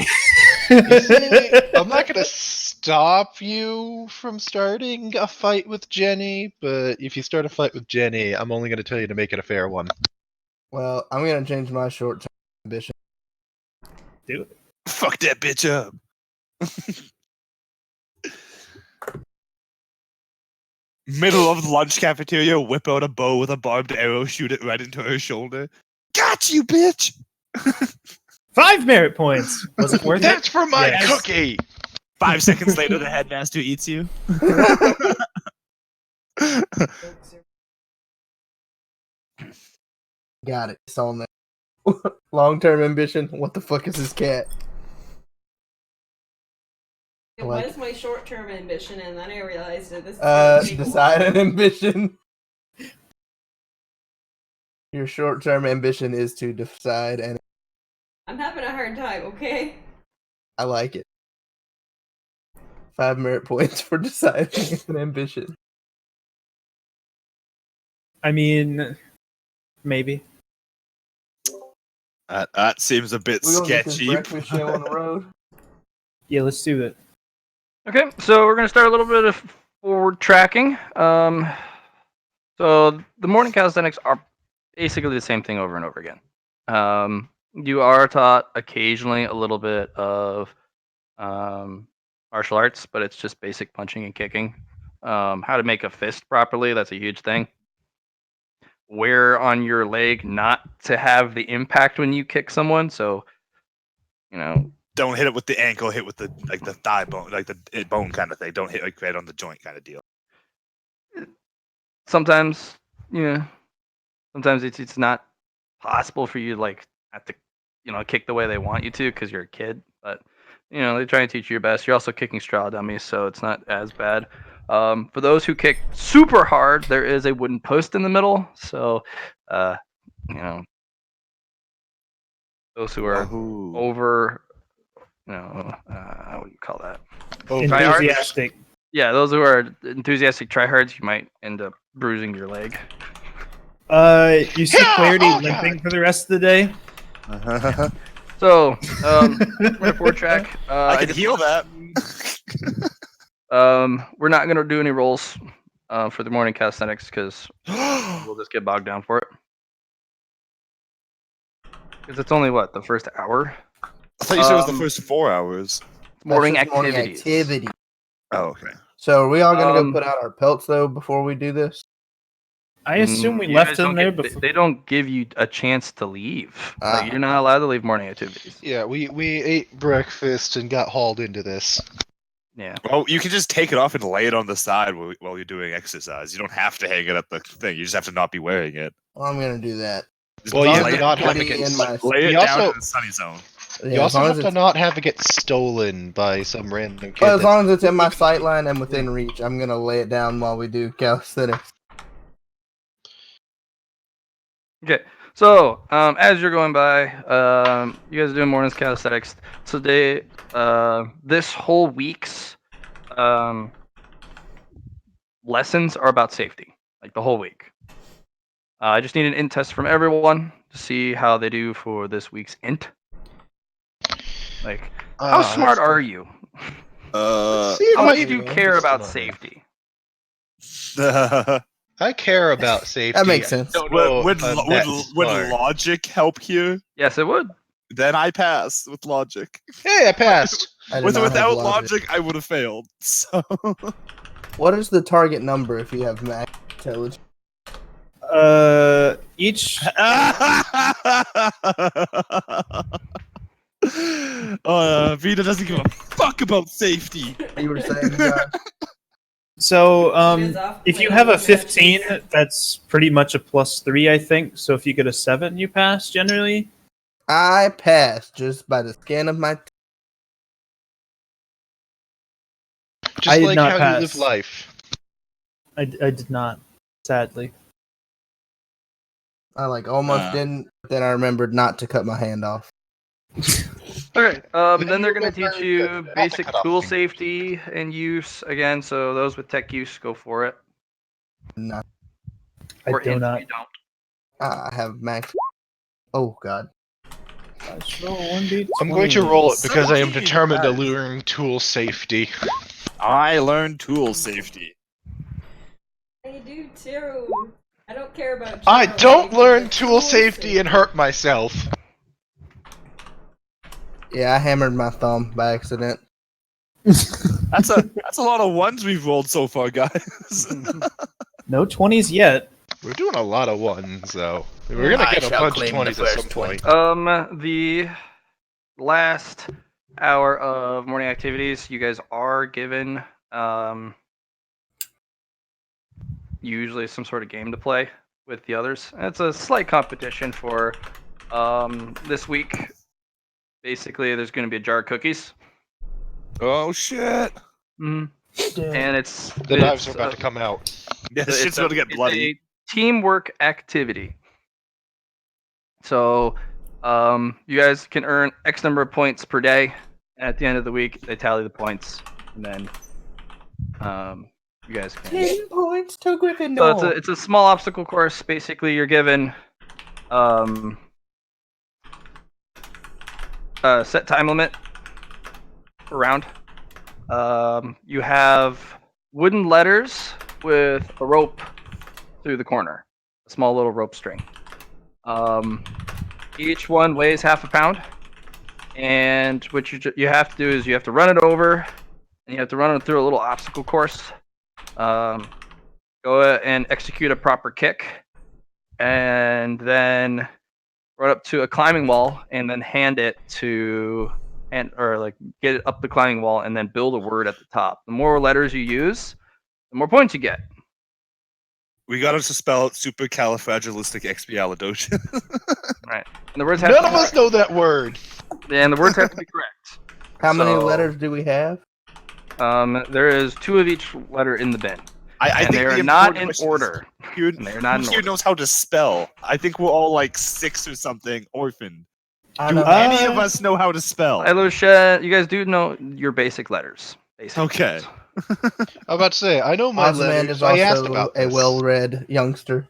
You see, I'm not gonna stop you from starting a fight with Jenny, but if you start a fight with Jenny, I'm only gonna tell you to make it a fair one. Well, I'm gonna change my short-term ambition. Fuck that bitch up. Middle of the lunch cafeteria, whip out a bow with a barbed arrow, shoot it right into her shoulder. Got you, bitch! 5 merit points. Was it worth it? That's for my Yes. cookie! 5 seconds later, the headmaster eats you. Got it. It's on there. Long-term ambition. What the fuck is this cat? It Like- was my short-term ambition, and then I realized that this is gonna take a Decide while. an ambition. Your short-term ambition is to decide, and I'm having a hard time. Okay. I like it. 5 merit points for deciding an ambition. I mean, maybe. That seems a bit We gonna get this sketchy. breakfast show on the road. Yeah, let's do it. Okay, so we're gonna start a little bit of forward tracking. So the morning calisthenics are basically the same thing over and over again. You are taught occasionally a little bit of martial arts, but it's just basic punching and kicking. How to make a fist properly, that's a huge thing. Where on your leg not to have the impact when you kick someone, so Don't hit it with the ankle, hit with the thigh bone, like the bone kind of thing. Don't hit like right on the joint kind of deal. sometimes sometimes it's not possible for you to like have to kick the way they want you to because you're a kid, but they try and teach you your best. You're also kicking straw dummies, so it's not as bad. For those who kick super hard, there is a wooden post in the middle, so those who are Wahoo. over what do you call that? Tryhards? Enthusiastic. Yeah, those who are enthusiastic tryhards, you might end up bruising your leg. You see Yeah, Clarity oh, limping God. for the rest of the day? So, we're gonna forward track. I can just- heal that. We're not gonna do any rolls for the morning calisthenics because we'll just get bogged down for it. Because it's only the first hour. I thought you said it was the Um, first 4 hours. Morning That's just activities. activity. Oh, okay. So are we all gonna Um, go put out our pelts though before we do this? I assume we You left guys them don't there get- before. They don't give you a chance to leave. Ah. You're not allowed to leave morning activities. Yeah, we ate breakfast and got hauled into this. Yeah. Well, you can just take it off and lay it on the side while you're doing exercise. You don't have to hang it at the thing. You just have to not be wearing it. Well, I'm gonna do that. Just Well, you lay have to it, not have Put it get. in my. lay it You down also- in the sunny zone. Yeah, You as also long have as to it's, not have it get stolen by some random kid. well, as that- long as it's in my sight line and within reach, I'm gonna lay it down while we do calisthenics. Okay. So, as you're going by, you guys are doing morning's calisthenics. So this whole week's lessons are about safety, like the whole week. I just need an int test from everyone to see how they do for this week's int. Like, how smart are you? See, How it much might do you be care about interesting. safety? I care about safety. That makes sense. I don't know would if I'm that would smart. logic help here? Yes, it would. Then I pass with logic. Hey, I passed. I did not have Without logic. logic, I would have failed. So What is the target number if you have max intelligence? Each Vita doesn't give a fuck about safety. You were saying, Josh? so Is off if you playing have a matches. 15, that's pretty much a +3, I think. So if you get a 7, you pass generally. I passed just by the skin of my. Just I did like not how pass. you live life. I did not, sadly. I like almost didn't. But then I remembered not to cut my hand off. Okay. Then they're you going to go teach very you good. Not to basic cut off tool things. safety and use again. So those with tech use, go for it. Not. I Or do int, not. you don't. I have max. Oh God. Let's roll 1d20. I'm going to roll it because I am 17, determined to guys. learn tool safety. I learned tool safety. I do too. I don't care about. I child don't safety, learn but tool safety and hurt myself. Yeah, I hammered my thumb by accident. That's a lot of ones we've rolled so far, guys. No 20s yet. We're doing a lot of ones, though. We're gonna get a bunch of 20s at some point. The last hour of morning activities, you guys are given usually some sort of game to play with the others. It's a slight competition for this week. Basically, there's going to be a jar of cookies, Oh shit! and it's The knives are it's, about to come out. Yeah, it's shit's a- about to get it's bloody. a teamwork activity. So, you guys can earn X number of points per day. At the end of the week, they tally the points, and then you guys can. 10 points to Gryffindor. So it's a small obstacle course. Basically, you're given a set time limit per round. You have wooden letters with a rope through the corner, a small little rope string. Each one weighs half a pound, and what you have to do is you have to run it over, and you have to run it through a little obstacle course. Go and execute a proper kick, and then run up to a climbing wall, and then hand it to, get it up the climbing wall, and then build a word at the top. The more letters you use, the more points you get. We got us to spell it supercalifragilisticexpialidocious. Right. And the words have None to of be us know that word. And the words have to be correct. How many So- letters do we have? There is 2 of each letter in the bin, I and think they the are not important in question is, order. Who And they are not in here order. knows how to spell? I think we're all like 6 or something orphaned. I Do know. any of us know how to spell? Hello, Shed. You guys do know your basic letters. Basic Okay. letters. I'm about to say, I know my Ozman letters. is I asked also about a this. well-read youngster.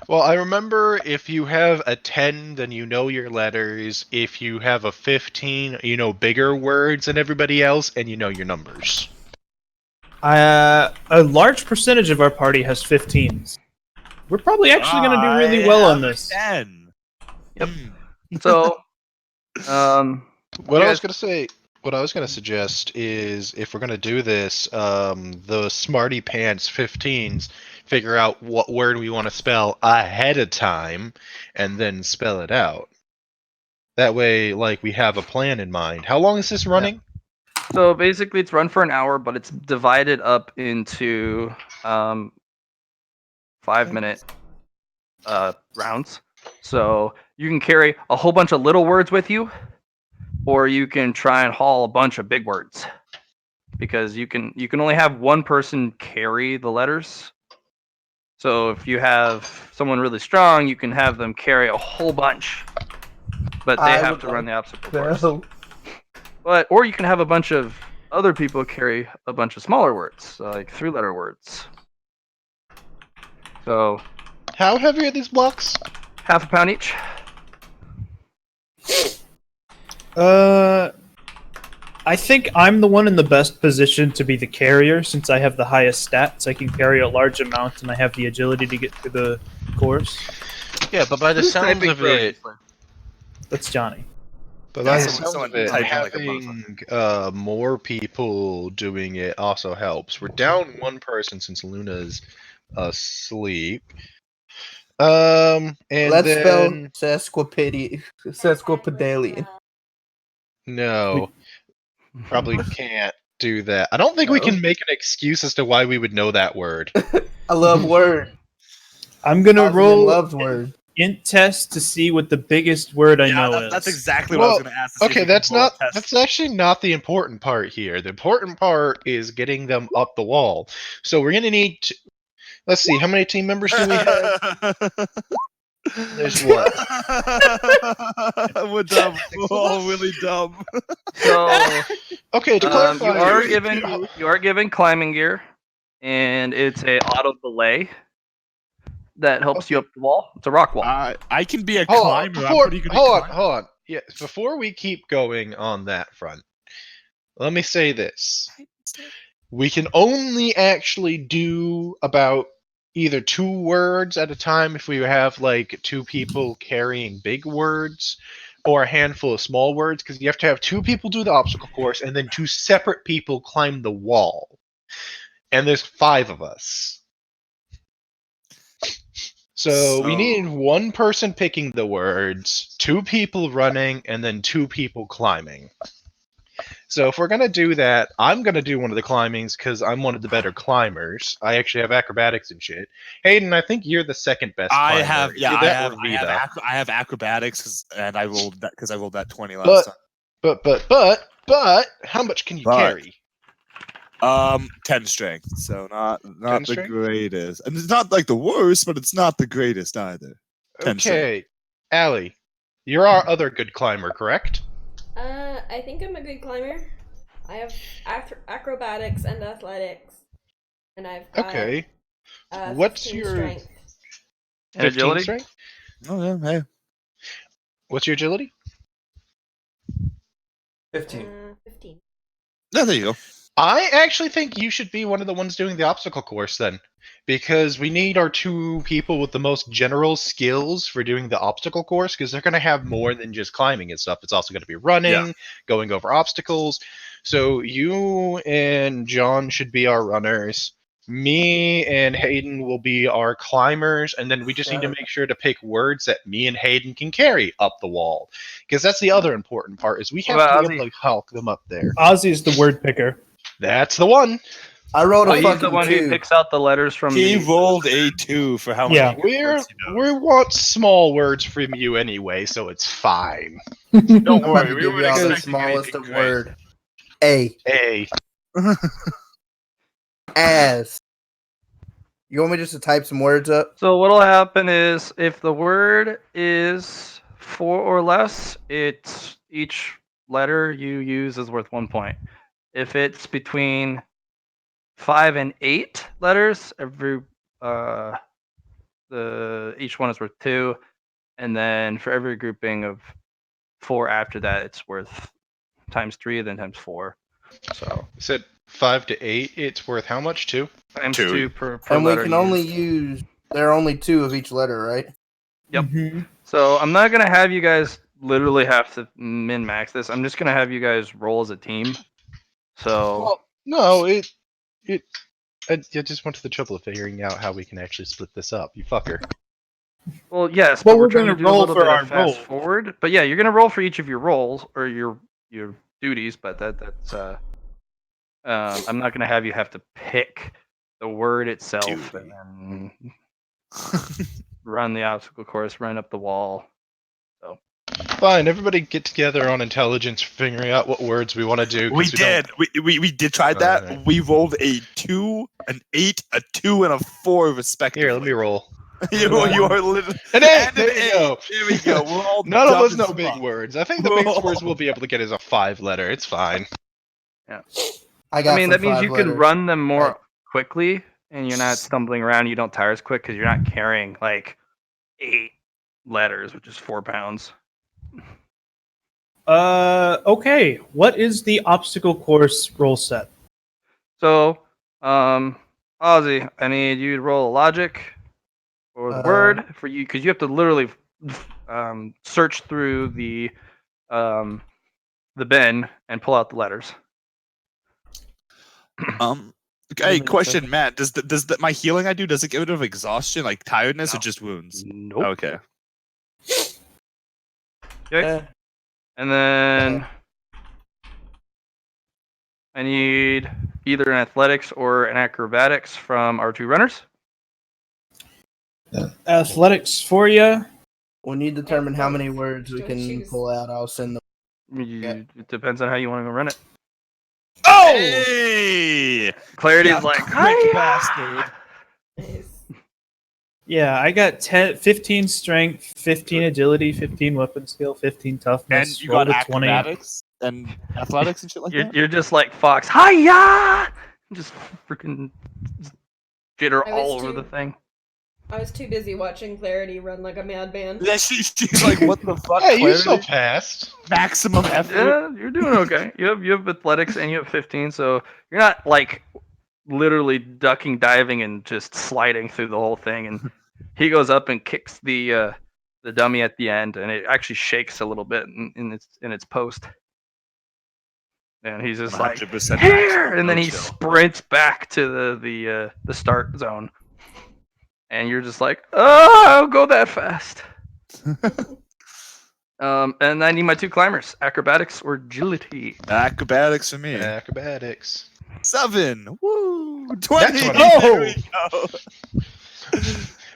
Well, I remember if you have a 10, then you know your letters. If you have a 15, you know bigger words than everybody else, and you know your numbers. A large percentage of our party has 15s. We're probably actually going to do really well on this. 10. Yep. So, What You I was guys- gonna suggest is if we're gonna do this, the Smarty Pants 15s. If figure out what word we want to spell ahead of time, and then spell it out. That way, like, we have a plan in mind. How long is this running? So basically, it's run for an hour, but it's divided up into 5-minute rounds. So you can carry a whole bunch of little words with you, or you can try and haul a bunch of big words. Because you can only have one person carry the letters. So if you have someone really strong, you can have them carry a whole bunch, but they I have would to run the obstacle course. So, Or you can have a bunch of other people carry a bunch of smaller words, like 3-letter words. So How heavy are these blocks? half a pound each. I think I'm the one in the best position to be the carrier since I have the highest stats. I can carry a large amount and I have the agility to get through the course. Yeah, but by the Who's sounds typing of frozen? it, That's Johnny. but by Yeah, the someone- sounds of someone it, typing like a having more people doing it also helps. We're down one person since Luna's asleep. And let's then spell sesquipedalian. no, probably can't do that. I don't think we No. can make an excuse as to why we would know that word. I love word. I'm gonna Ossian roll loves word. int test to see what the biggest word I know is. That's exactly what I was Well, going to ask. to see if okay, we can that's pull a not. test. That's actually not the important part here. The important part is getting them up the wall. So we're gonna need. Let's see, how many team members do we have? There's what? We're dumb. We're all really dumb. So Okay, to clarify, you are given climbing gear, and it's a auto belay that helps you up the wall. It's a rock wall. I can be a hold on, climber. I'm pretty good at hold climbing. on. Yeah, before we keep going on that front, let me say this: we can only actually do about either 2 words at a time if we have like 2 people carrying big words, or a handful of small words, because you have to have 2 people do the obstacle course and then 2 separate people climb the wall. And there's 5 of us. So we need 1 person picking the words, 2 people running, and then 2 people climbing. So if we're gonna do that, I'm gonna do one of the climbings because I'm one of the better climbers. I actually have acrobatics and shit. Hayden, I think you're the second best climber. I have Either that or Vita. I have acrobatics and I rolled that because I rolled that 20 last time. But how much can you carry? 10 strength. So not 10 the strength? greatest. And it's not like the worst, but it's not the greatest either. 10 Okay, Allie, you're our other good climber, correct? I think I'm a good climber. I have acrobatics and athletics, and I've got Okay. 15 What's your strength. And 15 agility? strength? Oh yeah, hey. What's your agility? 15. 15. No, there you go. I actually think you should be one of the ones doing the obstacle course then, because we need our 2 people with the most general skills for doing the obstacle course, because they're going to have more than just climbing and stuff. It's also going to be running, going over obstacles. So you and John should be our runners. Me and Hayden will be our climbers, and then we just need to make sure to pick words that me and Hayden can carry up the wall, because that's the other important part. Is we have What to about be able to hulk them up there. Ozzy's the word picker. That's the one. I rolled So a he's the fucking one who 2. picks out the letters from He the. rolled a 2 for how Yeah. many words he knows. We want small words from you anyway, so it's fine. Don't I'm about worry, to we give weren't y'all the expecting smallest anything of great. word. A. Hey, As. You want me just to type some words up? So what'll happen is if the word is 4 or less, it's each letter you use is worth 1 point. If it's between 5 and 8 letters, each one is worth 2, and then for every grouping of 4 after that, it's worth times 3, then times 4. So you said 5 to 8. It's worth how much too? times 2. 2 per And we letter can used. only use. There are only 2 of each letter, right? Yep. Mhm. So I'm not gonna have you guys literally have to min max this. I'm just gonna have you guys roll as a team. So Well, no, it I just went to the trouble of figuring out how we can actually split this up. You fucker. Well, yes, Well, but we're we're trying to gonna do a roll little for bit our of fast roll. forward. But yeah, you're gonna roll for each of your roles or your duties. But that's I'm not gonna have you have to pick the word itself Duty. and then run the obstacle course, run up the wall. Fine, everybody get together on intelligence, figuring out what words we want to do. 'cause We don't- did. We did try that. Alright. We rolled a 2, an 8, a 2, and a 4 respectively. Here, let me roll. you are literally An 8! and There an you 8. go. There we go. We're all None of dumb us as know big fuck. words. I think the biggest words we'll be able to get is a 5 letter. It's fine. I got. I mean, from that means 5 you can letters. run them more Right. quickly, and you're not stumbling around. You don't tire as quick because you're not carrying like 8 letters, which is 4 pounds. Okay. What is the obstacle course roll set? So, Ozzy, I need you to roll a logic or the word for you because you have to literally search through the bin and pull out the letters. Okay, question, Matt. Does my healing I do, does it get rid of exhaustion, like tiredness, or No. just wounds? Nope. Okay. Okay. And then I need either an athletics or an acrobatics from our 2 runners. Athletics for you. When you determine how many both. words we Don't can choose. pull out, I'll send them. It depends on how you want to run it. Oh! Hey! Clarity's Yeah, like, quick "Hiya!" bastard. Nice. Yeah, I got 15 strength, 15 agility, 15 weapon skill, 15 And toughness. you rolled got a 20. acrobatics and athletics and shit like that? You're just like Fox. Hiya! Just freaking jitter I was all over too- the thing. I was too busy watching Clarity run like a madman. Yeah, she's like, what the fuck? Hey, you still Clarity? passed. Maximum effort. Yeah, you're doing okay. You have athletics and you have 15, so you're not like literally ducking, diving, and just sliding through the whole thing. And he goes up and kicks the dummy at the end, and it actually shakes a little bit in its post. And he's just like, 100% here, and no then he chill. sprints back to the start zone. And you're just like, oh, I'll go that fast. And I need my 2 climbers, acrobatics or agility. Acrobatics for me. Acrobatics. 7. Woo! 20. That's what There we go.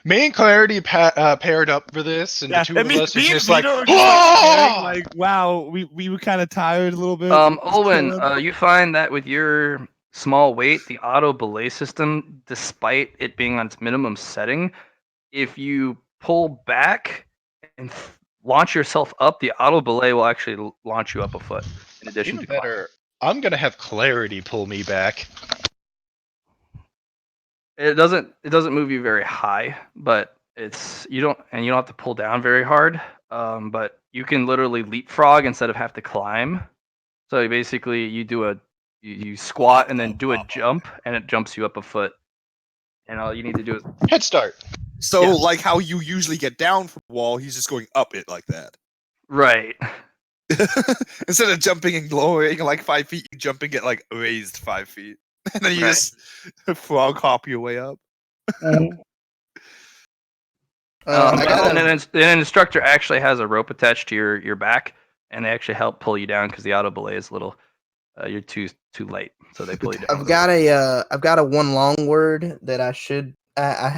Me and Clarity paired up for this, and Yeah, the 2 and of us are me and just like, Vito are just, like, staring, "Oh!" like, wow, we were kind of tired a little bit. Just Olwen, chilling. you find that with your small weight, the auto belay system, despite it being on its minimum setting, if you pull back and launch yourself up, the auto belay will actually launch you up a foot. In addition Even to climb. better, I'm gonna have Clarity pull me back. It doesn't move you very high, but you don't have to pull down very hard. But you can literally leapfrog instead of have to climb. So basically, you squat and then do a jump, and it jumps you up a foot. And all you need to do is Head start. So, yeah. like how you usually get down from the wall, he's just going up it like that. right. Instead of jumping and lowering like 5 feet, you jumping at like raised 5 feet. And then you Right. just frog hop your way up. I got An instructor actually has a rope attached to your back, and they actually help pull you down because the auto belay is a little. You're too light, so they pull you down. I've got a one long word that I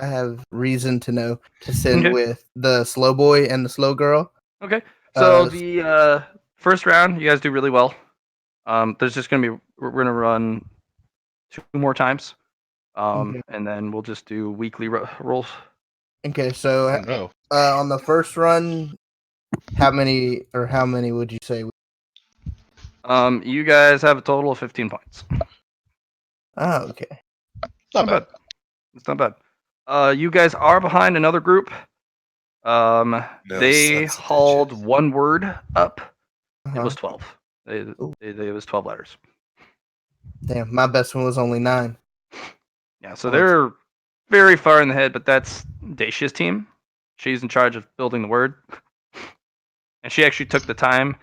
have reason to know to send Okay. with the slow boy and the slow girl. Okay. So Uh, the first round, you guys do really well. There's just gonna be we're gonna run 2 more times, Okay. and then we'll just do weekly rolls. Okay, so Oh no. on the first run, how many would you say? You guys have a total of 15 points. Oh, okay. Not bad. It's not bad. You guys are behind another group. They sons of hauled bitches. 1 word up. It Uh-huh. was 12. It was 12 letters. Damn, my best one was only 9. Yeah, so Oh, they're very far in the head, but that's Dacia's team. She's in charge of building the word. And she actually took the time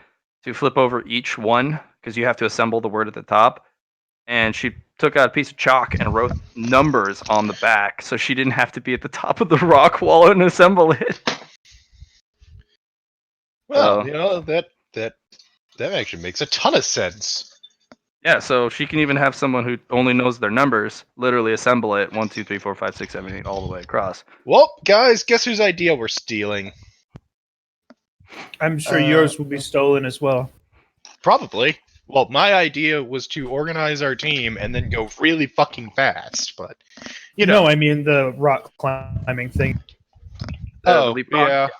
to flip over each one because you have to assemble the word at the top. and she took out a piece of chalk and wrote numbers on the back, so she didn't have to be at the top of the rock wall and assemble it. Well, So- that actually makes a ton of sense. Yeah, so she can even have someone who only knows their numbers literally assemble it 1, 2, 3, 4, 5, 6, 7, 8 all the way across. Well, guys, guess whose idea we're stealing? I'm sure yours will be stolen as well. Probably. Well, my idea was to organize our team and then go really fucking fast, but you know. No, I mean the rock climbing thing. Oh, leapfrog?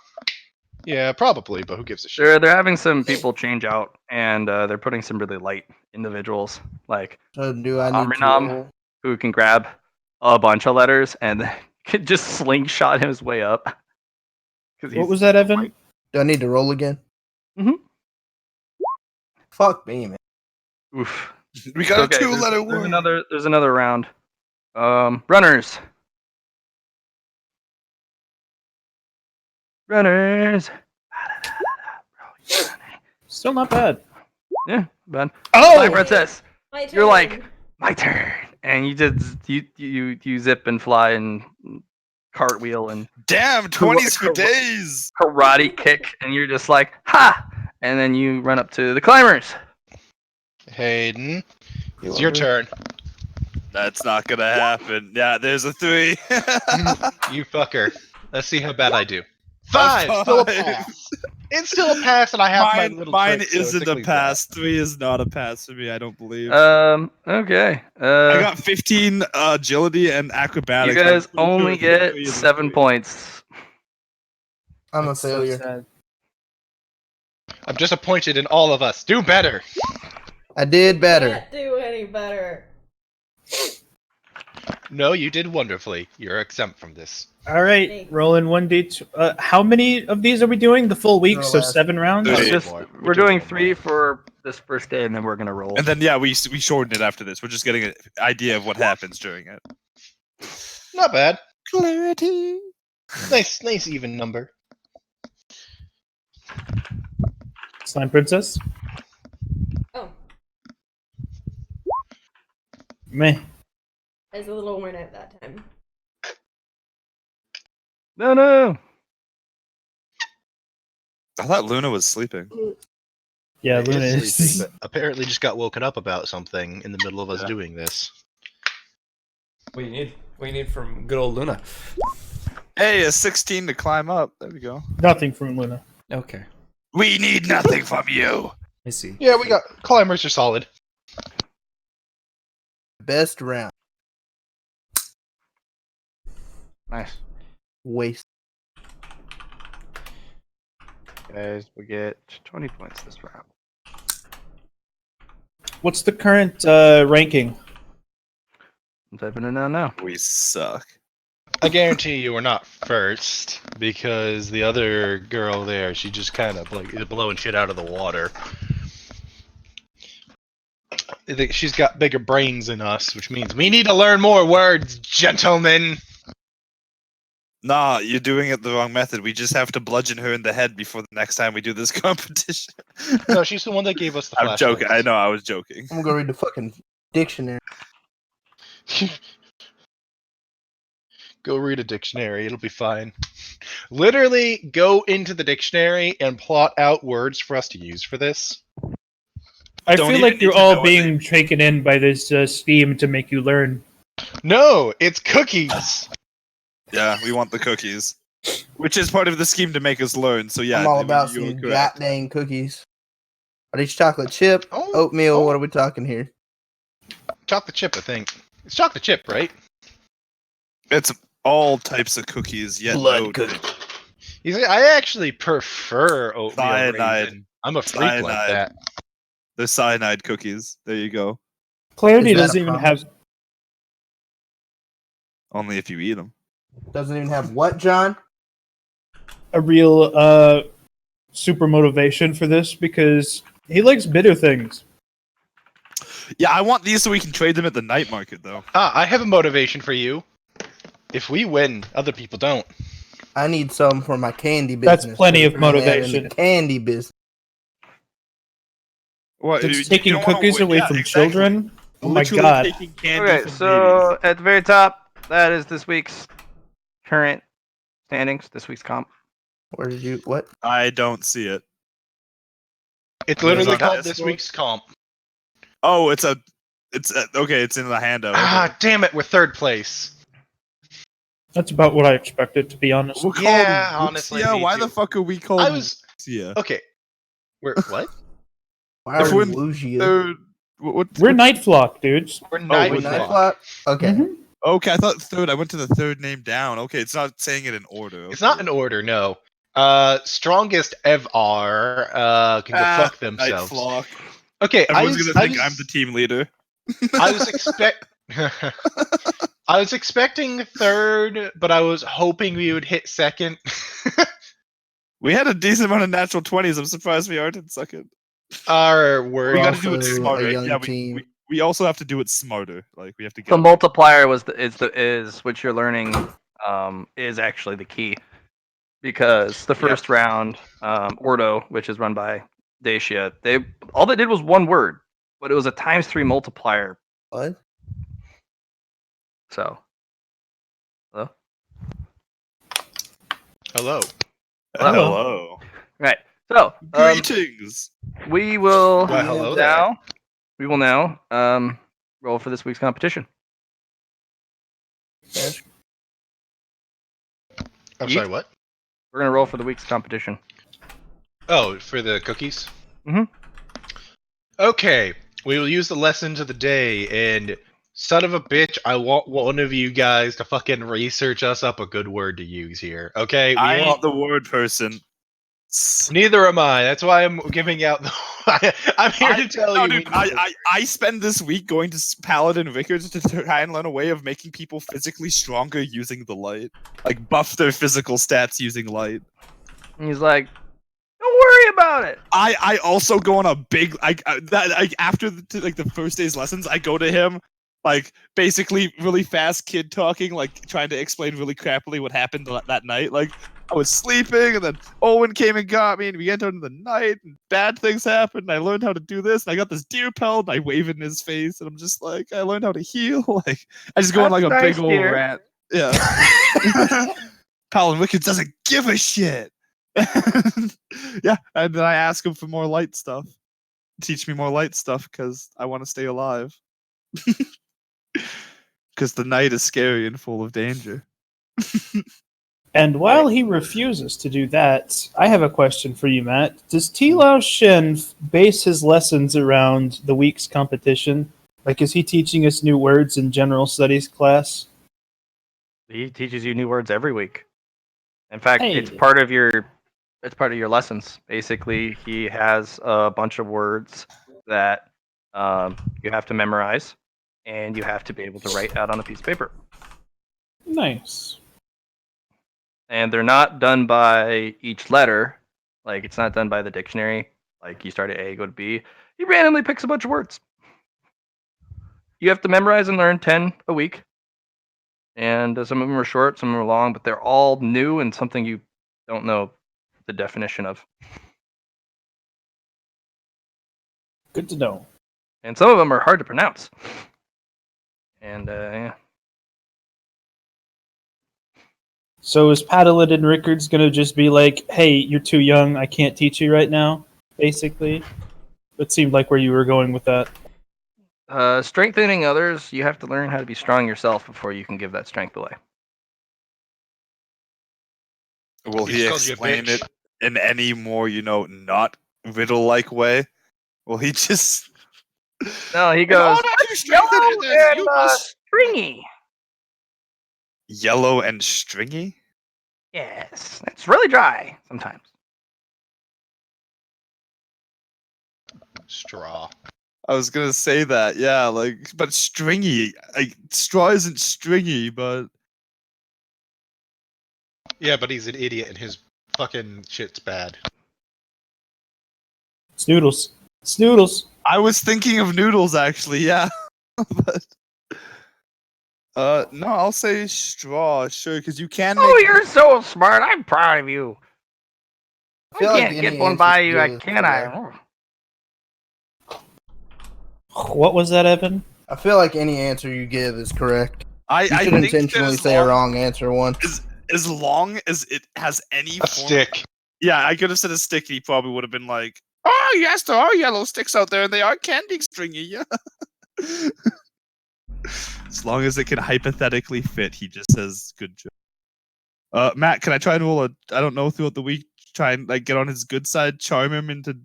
yeah, probably. But who gives a shit? They're having some people change out, and they're putting some really light individuals like So do I need to Amrinam, roll? who can grab a bunch of letters and then can just slingshot him his way up. 'Cause What he's- was that, Evan? Do I need to roll again? Mhm. Fuck me, man. Oof. We got Okay, a 2-letter word. There's another round. Runners. Runners. Still not bad. Yeah, bud. Oh! My princess. My turn. You're like, my turn, and you just you zip and fly and cartwheel and Damn, 20s for days. karate kick, and you're just like, ha! And then you run up to the climbers. Hayden, it's your turn. That's not gonna happen. Yeah, there's a 3. You fucker. Let's see how bad I do. 5, still a pass. It's still a pass, and I have my little mine trick, so it's isn't a clean pass. 3 is not a pass for me. I don't believe. Okay. I got 15 agility and You acrobatics. guys I'm pretty only sure get 3 is a 7 3. points. I'm a That's so failure. sad. I'm disappointed in all of us. Do better. I did better. Can't do any better. No, you did wonderfully. You're exempt from this. All right, Thanks. rolling 1d2. How many of these are we doing? The full week, No, so last- 7 rounds? Three. We're doing 3 for this first day, and then we're gonna roll. And then yeah, we shortened it after this. We're just getting an idea of what happens during it. Not bad. Clarity. Nice even number. Slime Princess? Oh, Meh. I was a little worn out that time. No. I thought Luna was sleeping. Yeah, It Luna is is. sleeping, but apparently just got woken up about something in the middle of us Yeah. doing this. What do you need? What do you need from good old Luna? Hey, a 16 to climb up. There we go. Nothing from Luna. Okay, We need nothing from you. I see. Yeah, we got climbers are solid. Best round. Nice. Waste. Guys, we get 20 points this round. What's the current ranking? I'm typing it down now. We suck. I guarantee you we're not first because the other girl there, she just kind of like is blowing shit out of the water. I think she's got bigger brains than us, which means we need to learn more words, gentlemen. Nah, you're doing it the wrong method. We just have to bludgeon her in the head before the next time we do this competition. No, she's the one that gave us the I'm joking. flashlights. I know, I was joking. I'm gonna go read the fucking dictionary. Go read a dictionary. It'll be fine. Literally, go into the dictionary and plot out words for us to use for this. I Don't feel even like you're need to know all what being taken in by this scheme to make you learn. No, it's cookies. Yeah, we want the cookies. Which is part of the scheme to make us learn, so yeah. I'm all you- about you were some correct. goddamn cookies. Are these chocolate chip, Oh, oatmeal? oh. What are we talking here? Chocolate chip, I think. It's chocolate chip, right? It's all types of cookies, yet Blood no cookies. You see, I actually prefer oatmeal Cyanide. raisin. I'm a freak like Cyanide. that. The cyanide cookies. There you go. Clarity Is that doesn't a even promise? have. Only if you eat them. Doesn't even have what, John? a real super motivation for this because he likes bitter things. Yeah, I want these so we can trade them at the night market, though. I have a motivation for you. If we win, other people don't. I need some for my candy business. That's plenty of I'm in the motivation. Candy business. What? It's taking cookies away from children. Oh my Literally God. taking candy Okay, from so at the very top, that is this week's current standings. This week's comp. Where did you what? babies. I don't see it. It's What is literally on called Discord? this week's comp. Oh, it's okay. It's in the handout. Okay. Ah, damn it, we're third place. That's about what I expected, to be honest. We're called Yeah, honestly, Wuxia? me Why too. the fuck are we called I was Wuxia? okay. We're what? Why are If we we're Wuxia? Third, We're Night Flock, dudes. We're we're night We're Night Night Flock. Flock? Okay. Mhm. Okay, I thought third. I went to the third name down. Okay, it's not saying it in order. It's okay. not in order, no. Strongest ever can go fuck Night themselves. Flock. Okay, Everyone's gonna think I'm the team leader. I was I was expecting third, but I was hoping we would hit second. We had a decent amount of natural 20s. I'm surprised we aren't in second. Our We word. gotta do it also a smarter. young Yeah, team. we also have to do it smarter. Like we have to get The multiplier is what you're learning is actually the key, because the first round, Ordo, which is run by Dacia, all they did was one word, but it was a ×3 multiplier. What? So, hello, Hello. Hello. right. So, Greetings. we will Why, hello there. now roll for this week's competition. I'm Yeet. sorry, what? We're gonna roll for the week's competition. Oh, for the cookies? Mhm. Okay, we will use the lessons of the day, and son of a bitch, I want one of you guys to fucking research us up a good word to use here. Okay? I ain't the word person. Neither am I. That's why I'm giving out the. I'm here to tell you. Dude, I spend this week going to Paladin Vickers to try and learn a way of making people physically stronger using the light. Like buff their physical stats using light. And he's like, "Don't worry about it." I also go on a big after the first day's lessons, I go to him like basically really fast kid talking, like trying to explain really crappily what happened that night. Like I was sleeping, and then Owen came and got me, and we entered into the night, and bad things happened. And I learned how to do this, and I got this deer pelt, and I wave it in his face, and I'm just like, I learned how to heal. Like I just go on like a That's big nice, old dear. rant. Yeah. Paladin Wicked doesn't give a shit. Yeah, and then I ask him for more light stuff. Teach me more light stuff because I want to stay alive. Because the night is scary and full of danger. And while he refuses to do that, I have a question for you, Matt. Does T. Lao Shen base his lessons around the week's competition? Like, is he teaching us new words in general studies class? He teaches you new words every week. In fact, Hey. it's part of your lessons. Basically, he has a bunch of words that you have to memorize, and you have to be able to write out on a piece of paper. Nice. And they're not done by each letter. Like, it's not done by the dictionary. Like, you start at A, go to B. He randomly picks a bunch of words. You have to memorize and learn 10 a week. And some of them are short, some of them are long, but they're all new and something you don't know the definition of. Good to know. And some of them are hard to pronounce. And, yeah. So is Paladin Rickards going to just be like, hey, you're too young, I can't teach you right now, basically? It seemed like where you were going with that. Strengthening others, you have to learn how to be strong yourself before you can give that strength away. Will He he just called you a explain bitch. it in any more, not riddle-like way? Will he just... No, he In goes, order to strengthen yellow others, and you must... stringy. Yellow and stringy? Yes, it's really dry sometimes. Straw. I was gonna say that, yeah, but stringy. Straw isn't stringy, but... Yeah, but he's an idiot and his fucking shit's bad. Snoodles. Snoodles. I was thinking of noodles, actually, yeah. But, no, I'll say straw, sure, because you can Oh, make... you're so smart. I'm proud of you. I feel I like can't any get one answer's by you, good can today. I? What was that, Evan? I feel like any answer you give is correct. I You should think that intentionally as say a long- wrong answer once. As long as it has any A form- stick. Yeah, I could have said a stick. And he probably would have been like, "Oh yes, there are yellow sticks out there, and they are candy stringy." Yeah. As long as it can hypothetically fit, he just says, "Good job." Matt, can I try and roll a? I don't know, throughout the week, try and like get on his good side, charm him into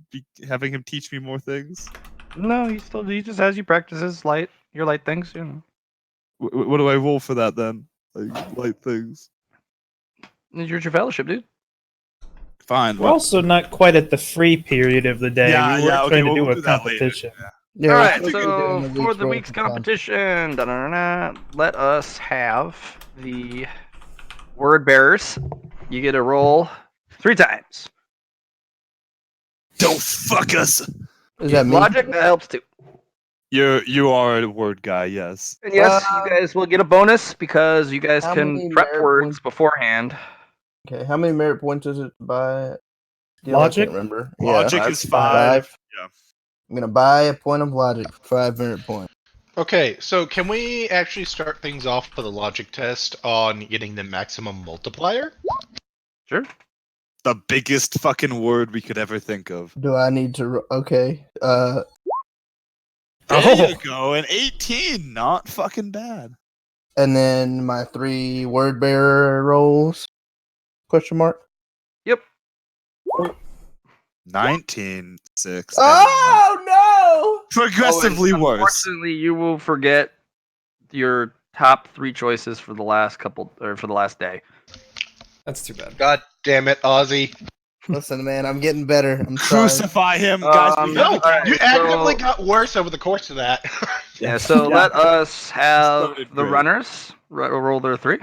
having him teach me more things. No, he just has you practice his your light things. You know, What do I roll for that then? Like light things. you're your fellowship, dude. Fine. We're also not quite at the free period of the day. Yeah, we were yeah, okay, trying to we'll do a do that later. competition. Yeah, All we're right, supposed to be so doing for the roll week's for fun. competition, let us have the word bearers. You get a roll 3 times. Don't fuck us. Is that me? Logic, that helps too. You are a word guy, yes. And yes, you guys will get a bonus because you guys how can many prep merit words points- beforehand. Okay, how many merit points is it by? Skill? Logic? I can't remember. Logic Yeah, is 5. Yeah. I'm gonna buy a point of logic for 5 merit points. Okay, so can we actually start things off for the logic test on getting the maximum multiplier? Sure. The biggest fucking word we could ever think of. Do I need to? Okay. There Oh. you go, an 18. Not fucking bad. And then my 3 word bearer rolls? Question mark. Yep. 19, 6. Oh Progressively worse. Unfortunately, you will forget your top 3 choices for the last for the last day. That's too bad. God damn it, Ozzy. no! Listen, man, I'm getting better. I'm sorry. Crucify him, guys. We No, gotta all right, You so- actively got worse over the course of that. Yeah, so Yeah. let us have Started the great. runners roll their 3.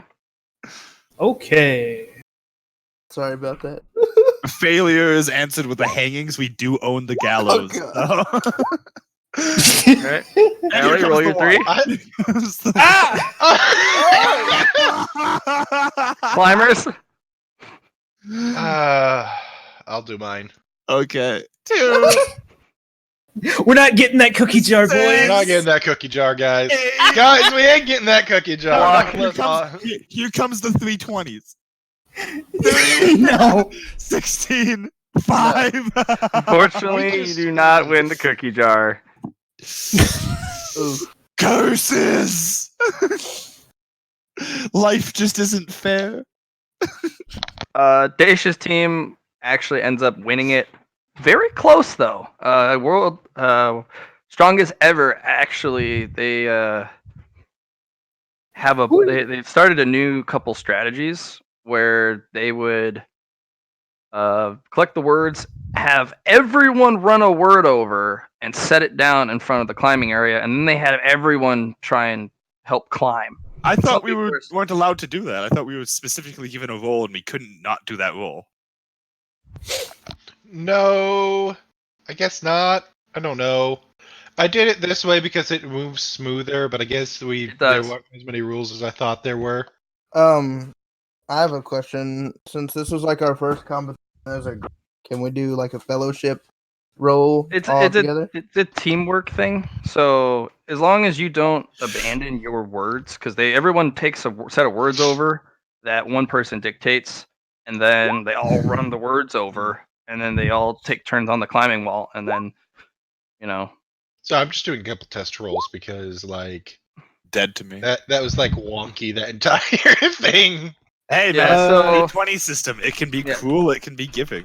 Okay. Sorry about that. Failure is answered with the hangings. We do own the gallows. God. so- Alright. And here Ellie, comes roll the your 3. Climbers. I'll do mine. Okay. 2. We're not getting that cookie jar, boys. We're not getting that cookie jar, guys. Guys, we ain't getting that cookie jar. Here comes the 320s. No. 16. 5. Unfortunately, you do not win the cookie jar. Curses. Life just isn't fair. Dacia's team actually ends up winning it. Very close though. World strongest ever. Actually, they have they started a new couple strategies where they would collect the words, have everyone run a word over and set it down in front of the climbing area, and then they had everyone try and help climb. I thought we Some people weren't allowed to do that. I thought we were specifically given a role and we couldn't not do that role. No, I guess not. I don't know. I did it this way because it moves smoother, but I guess there does. weren't as many rules as I thought there were. I have a question. Since this was like our first competition as a group, can we do like a fellowship roll all together? It's a teamwork thing. So as long as you don't abandon your words, because everyone takes a set of words over that one person dictates, and then they all run the words over, and then they all take turns on the climbing wall, and then So I'm just doing a couple test rolls because like Dead to me. that was like wonky, that entire thing. Hey Yeah, man, so- 20 system. It can be Yeah. cruel. It can be giving.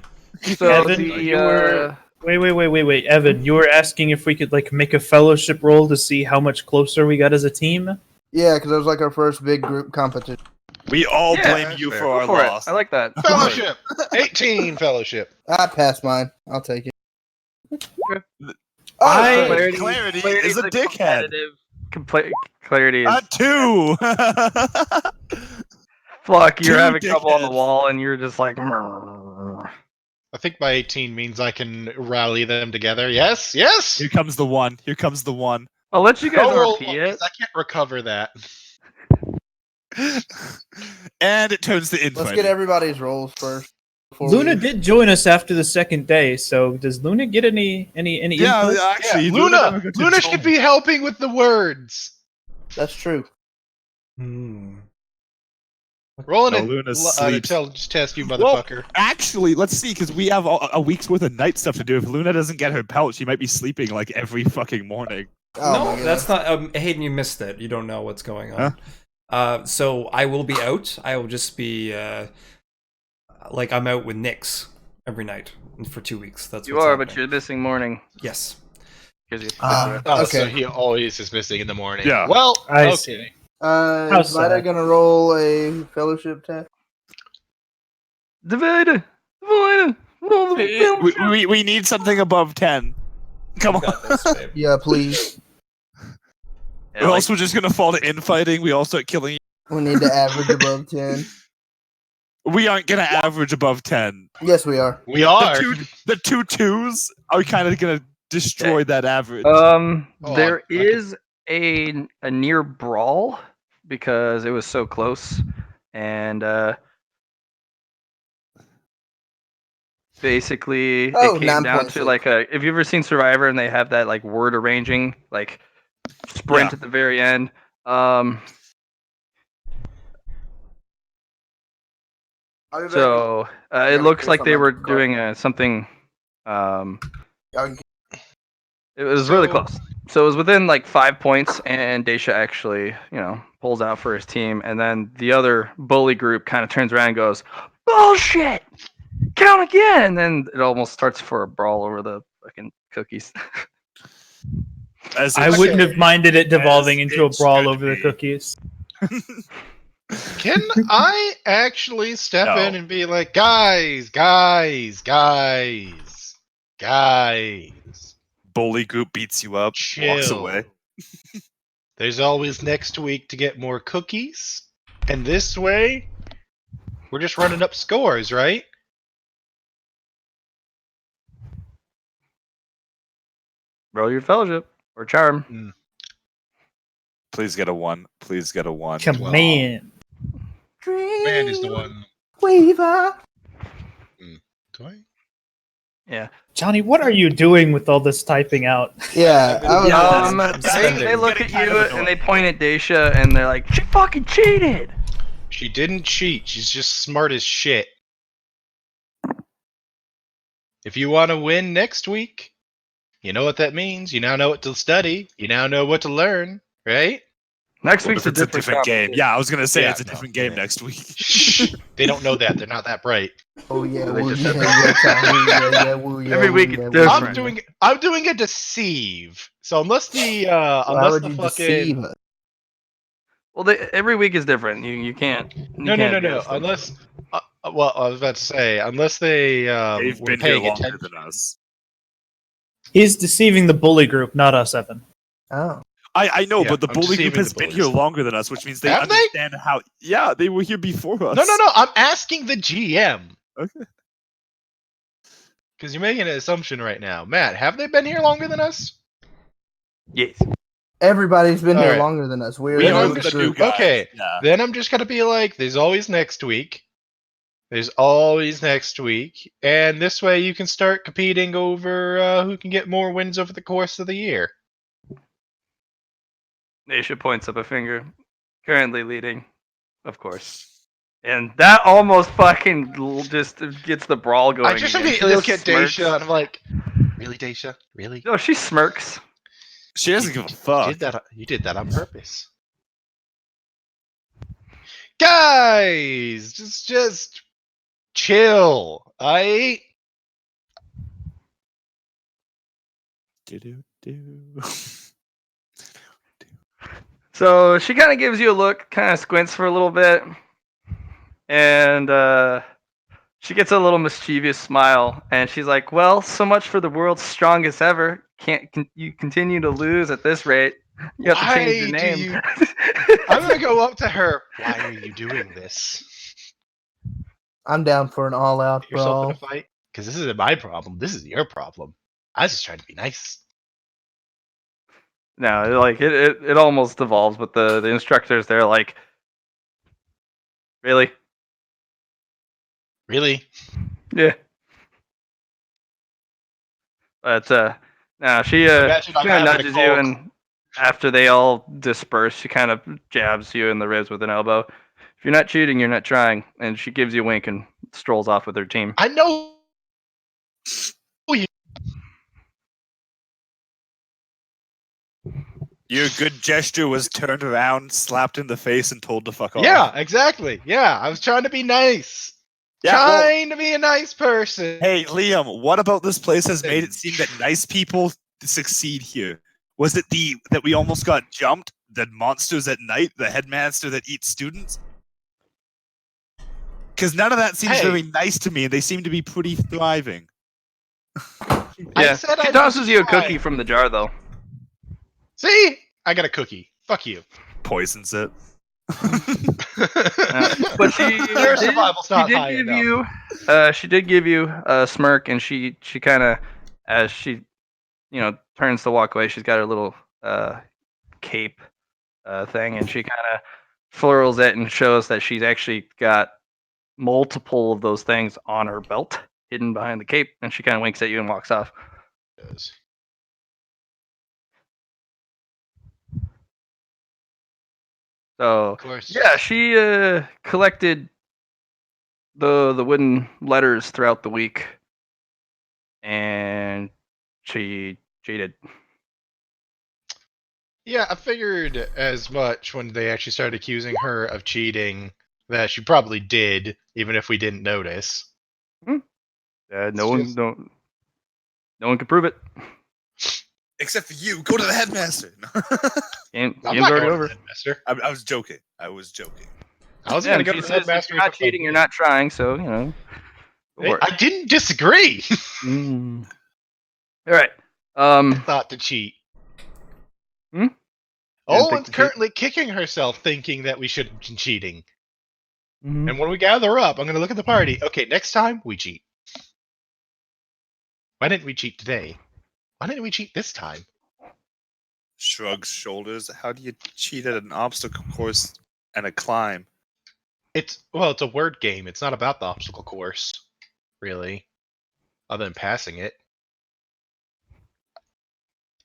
So Evan, you were- Wait, Evan, you were asking if we could like make a fellowship roll to see how much closer we got as a team? Yeah, because it was like our first big group competition. We all Yeah, blame that's you fair. for our Go for it. loss. I like that. Fellowship, 18 fellowship. I passed mine. I'll take it. Clarity is a dickhead. Clarity is 2. fuck. You're 2 having trouble on the dickheads. wall, and you're just like. "Mrrr." I think my 18 means I can rally them together. Yes, yes. Here comes the 1. Here comes the 1. I'll let you guys Go roll RP one, it. 'cause I can't recover that. And it turns to Let's infighting. get everybody's rolls first. before Luna we- did join us after the second day, so does Luna get any Yeah, input? actually, Yeah, Luna never Luna. got to Luna join. should be helping with the words. That's true. Hmm. Rolling No, an Luna sleeps. intelligence test, you Well, motherfucker. actually, let's see, because we have a week's worth of night stuff to do. If Luna doesn't get her pelt, she might be sleeping like every fucking morning. Oh no, my God. that's not. Hayden, you missed it. You don't know what's going on. So I will be out. I will just be like I'm out with Nyx every night for 2 weeks. That's You what's are, but happening. you're missing morning Yes. because you. Oh, so Okay. he always is missing in the morning. Yeah. Well, I okay. see. Is How's Vida that? gonna roll a fellowship test? Divider. We need something above 10. Come You on. got this, babe. Yeah, please. Or else we're just gonna fall to infighting. We all start killing. We need to average above 10. We aren't gonna average above 10. Yes, we are. We are. The two twos are kind of gonna destroy that average. Oh, There I could- is a near brawl because it was so close, and basically Oh, it came down 9.6. to like a. Have you ever seen Survivor and they have that like word arranging like sprint Yeah. at the very end? I'll be back. So it gotta looks fix like they something were to the car. doing something. Y'all can- It was really So- close. So it was within like 5 points, and Daisha actually, pulls out for his team, and then the other bully group kind of turns around and goes, "Bullshit! Count again!" And then it almost starts for a brawl over the fucking cookies. As I it wouldn't should. have minded it devolving As into a it brawl should over the be. cookies. Can I actually step No. in and be like, guys, Bully group beats you up, walks chill. away. There's always next week to get more cookies. And this way, we're just running up scores, right? Roll your fellowship or charm. Please get a 1. Please get a 1. Command. Man is the one. Weaver. Do I? Yeah. Johnny, what are you doing with all this typing out? Yeah, I was, They look at Getting kind you of and they point at Daisha and they're like, "She fucking cheated." She didn't cheat. She's just smart as shit. If you want to win next week, you know what that means. You now know what to study. You now know what to learn, right? Next Well, week's if it's a different game. competition. Yeah, I was gonna say Yeah, it's a no, different game yeah. next week. Shh. They don't know that. They're not that bright. oh yeah, They woo, just yeah, have- yeah, Tom, yeah, woo, yeah, Every woo, week yeah, it's woo, different. yeah. I'm doing a deceive. So unless the Why unless would the you fucking deceive us? Well, every week is different. You can't. no guess them. unless well I was about to say unless they They've were been here paying longer attention. than us. He's deceiving the bully group, not us, Evan. Oh, I know, Yeah, but the I'm bully group deceiving has the been bullies. here longer than us, which means they Have they? understand how. Yeah, they were here before us. No. I'm asking the GM Okay. because you're making an assumption right now. Matt, have they been here longer than us? Yes. everybody's been All here right. longer than us. We're We the are youngest the new group. guys. Okay. Yeah. Then I'm just gonna be like, there's always next week. There's always next week, and this way you can start competing over who can get more wins over the course of the year. Daisha points up a finger. Currently leading, of course. And that almost fucking just gets the brawl going. I just again. She immediately look at smirks. Daisha and I'm like, really, Daisha? Really? No, she smirks. She doesn't give a You fuck. did that on purpose. Guys, just chill. I Do-do-do. So she kind of gives you a look, kind of squints for a little bit, and she gets a little mischievous smile, and she's like, "Well, so much for the world's strongest ever. You continue to lose at this rate? You have to change your Why do name." you- I'm gonna go up to her. Why are you doing this? I'm down for an all-out Yourself in a brawl. fight? Because this isn't my problem. This is your problem. I was just trying to be nice. No, like it almost devolves, but the instructors they're like, "Really? Really? Yeah. But no, she Imagine I'm kind of having a nudges you, call. and after they all disperse, she kind of jabs you in the ribs with an elbow. If you're not cheating, you're not trying. And she gives you a wink and strolls off with her team. I know you. Your good gesture was turned around, slapped in the face, and told to fuck off. Yeah, exactly. Yeah, I was trying to be nice. Yeah, well, Trying to be a nice person. hey, Liam, what about this place has made it seem that nice people succeed here? Was it that we almost got jumped? The monsters at night? The headmaster that eats students? Because none of that seems Hey. very nice to me, and they seem to be pretty thriving. Yeah, said she I tosses was you a trying. cookie from the jar, though. See? I got a cookie. Fuck you. Poisons it. But she Their survival's not did high give enough. you she did give you a smirk, and she kind of, as she turns to walk away, she's got her little cape thing, and she kind of furls it and shows that she's actually got multiple of those things on her belt hidden behind the cape, and she kind of winks at you and walks off. So Of course. yeah, she collected the wooden letters throughout the week, and she cheated. Yeah, I figured as much when they actually started accusing her of cheating that she probably did, even if we didn't notice. No one can prove it. Except for you. Go to the headmaster. Game's I'm not already going over. to the headmaster. I was joking. I was joking. I was Yeah, going to and go she to the says, if headmaster. you're not cheating, you're not trying. So go for it. I didn't disagree. Mm. All right. I thought to cheat. Hmm? Owen's currently kicking herself thinking that we should have been cheating. And when we gather up, I'm going to look at the party. Okay, next time, we cheat. Why didn't we cheat today? Why didn't we cheat this time? Shrugs shoulders. How do you cheat at an obstacle course and a climb? It's a word game. It's not about the obstacle course, really, other than passing it.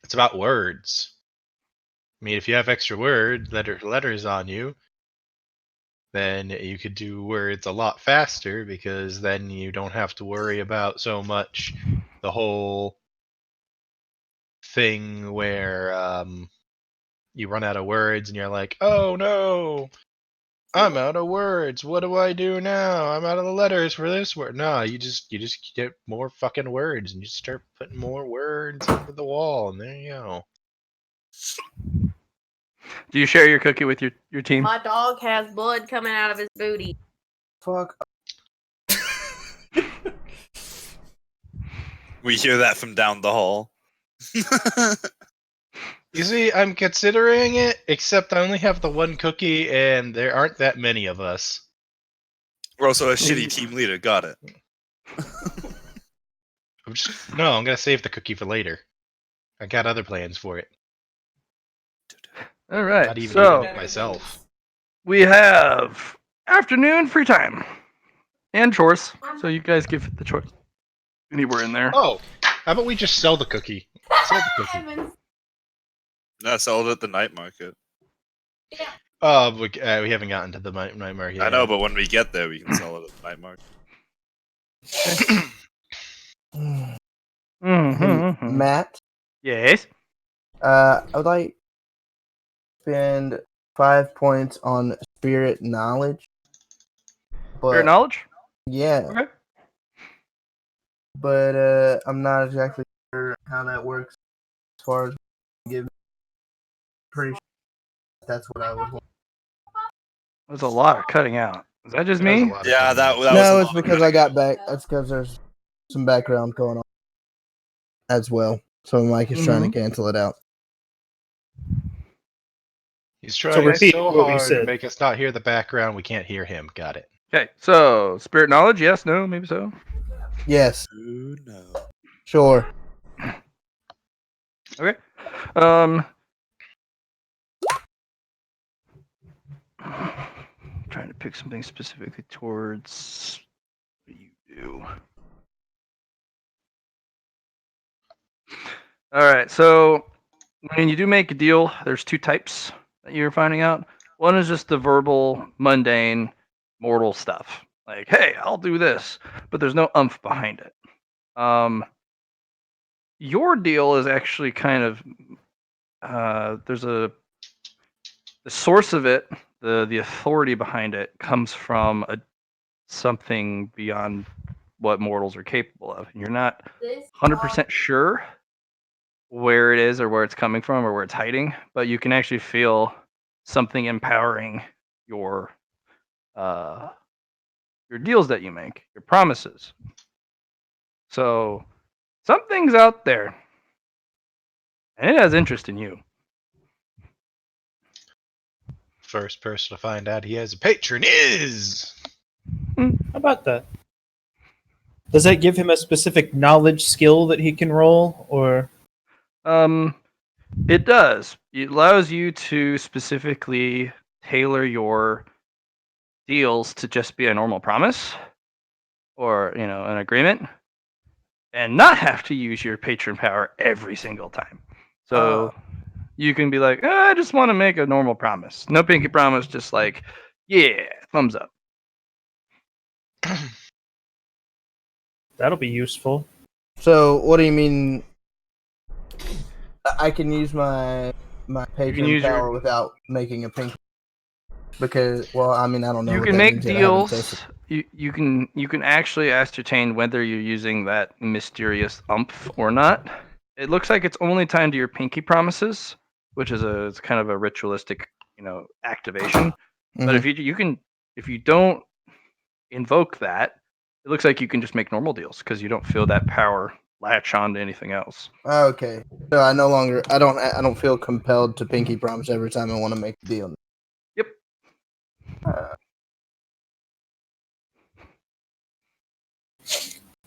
It's about words. I mean, if you have extra letters on you, then you could do words a lot faster because then you don't have to worry about so much the whole thing where you run out of words and you're like, oh no, I'm out of words. What do I do now? I'm out of the letters for this word. No, you just get more fucking words and you start putting more words into the wall, and there you go. Do you share your cookie with your team? My dog has blood coming out of his booty. Fuck. We hear that from down the hall. You see, I'm considering it, except I only have the one cookie, and there aren't that many of us. We're also a shitty team leader. Got it. I'm gonna save the cookie for later. I got other plans for it. All right. Not even So eating it myself. we have afternoon free time and chores. So you guys give the choice anywhere in there. Oh, how about we just sell the cookie? Sell the cookie. No, sold it at the night market. We haven't gotten to the night market. I know, but when we get there, we can sell it at the night market. Matt, Yes. I would like to spend 5 points on spirit knowledge. But, Spirit knowledge? Yeah. Okay. But I'm not exactly sure how that works as far as giving. Pretty sure that's what I was. There's a lot of cutting out. Is that just me? Yeah, that was. No, it's because I got back. That's because there's some background going on as well. So Mike is trying to cancel it out. He's trying repeat so what we hard to said. make us not hear the background. We can't hear him. Got it. Okay. So spirit knowledge? Yes. No. Maybe so. Yes. Oh, no. Sure. Okay. Trying to pick something specifically towards what you do. All right, so when you do make a deal, there's two types that you're finding out. One is just the verbal, mundane, mortal stuff, like "Hey, I'll do this," but there's no umph behind it. Your deal is actually kind of there's the source of it, the authority behind it comes from something beyond what mortals are capable of. And you're not 100% sure where it is or where it's coming from or where it's hiding, but you can actually feel something empowering your deals that you make, your promises. So something's out there, and it has interest in you. First person to find out he has a patron is. How about that? Does that give him a specific knowledge skill that he can roll, or? It does. It allows you to specifically tailor your deals to just be a normal promise or, an agreement and not have to use your patron power every single time. So you can be like, I just want to make a normal promise. No pinky promise, just like, yeah, thumbs up. That'll be useful. So, what do you mean? I can use my patron use your- power without making a pink. Because, well, I mean, I don't know. You what can that make means yet. I haven't deals. tested. You can actually ascertain whether you're using that mysterious umph or not. It looks like it's only tied to your pinky promises, which is it's kind of a ritualistic, activation. But if you don't invoke that, it looks like you can just make normal deals because you don't feel that power latch on to anything else. Okay, so I don't feel compelled to pinky promise every time I want to make a deal. Yep.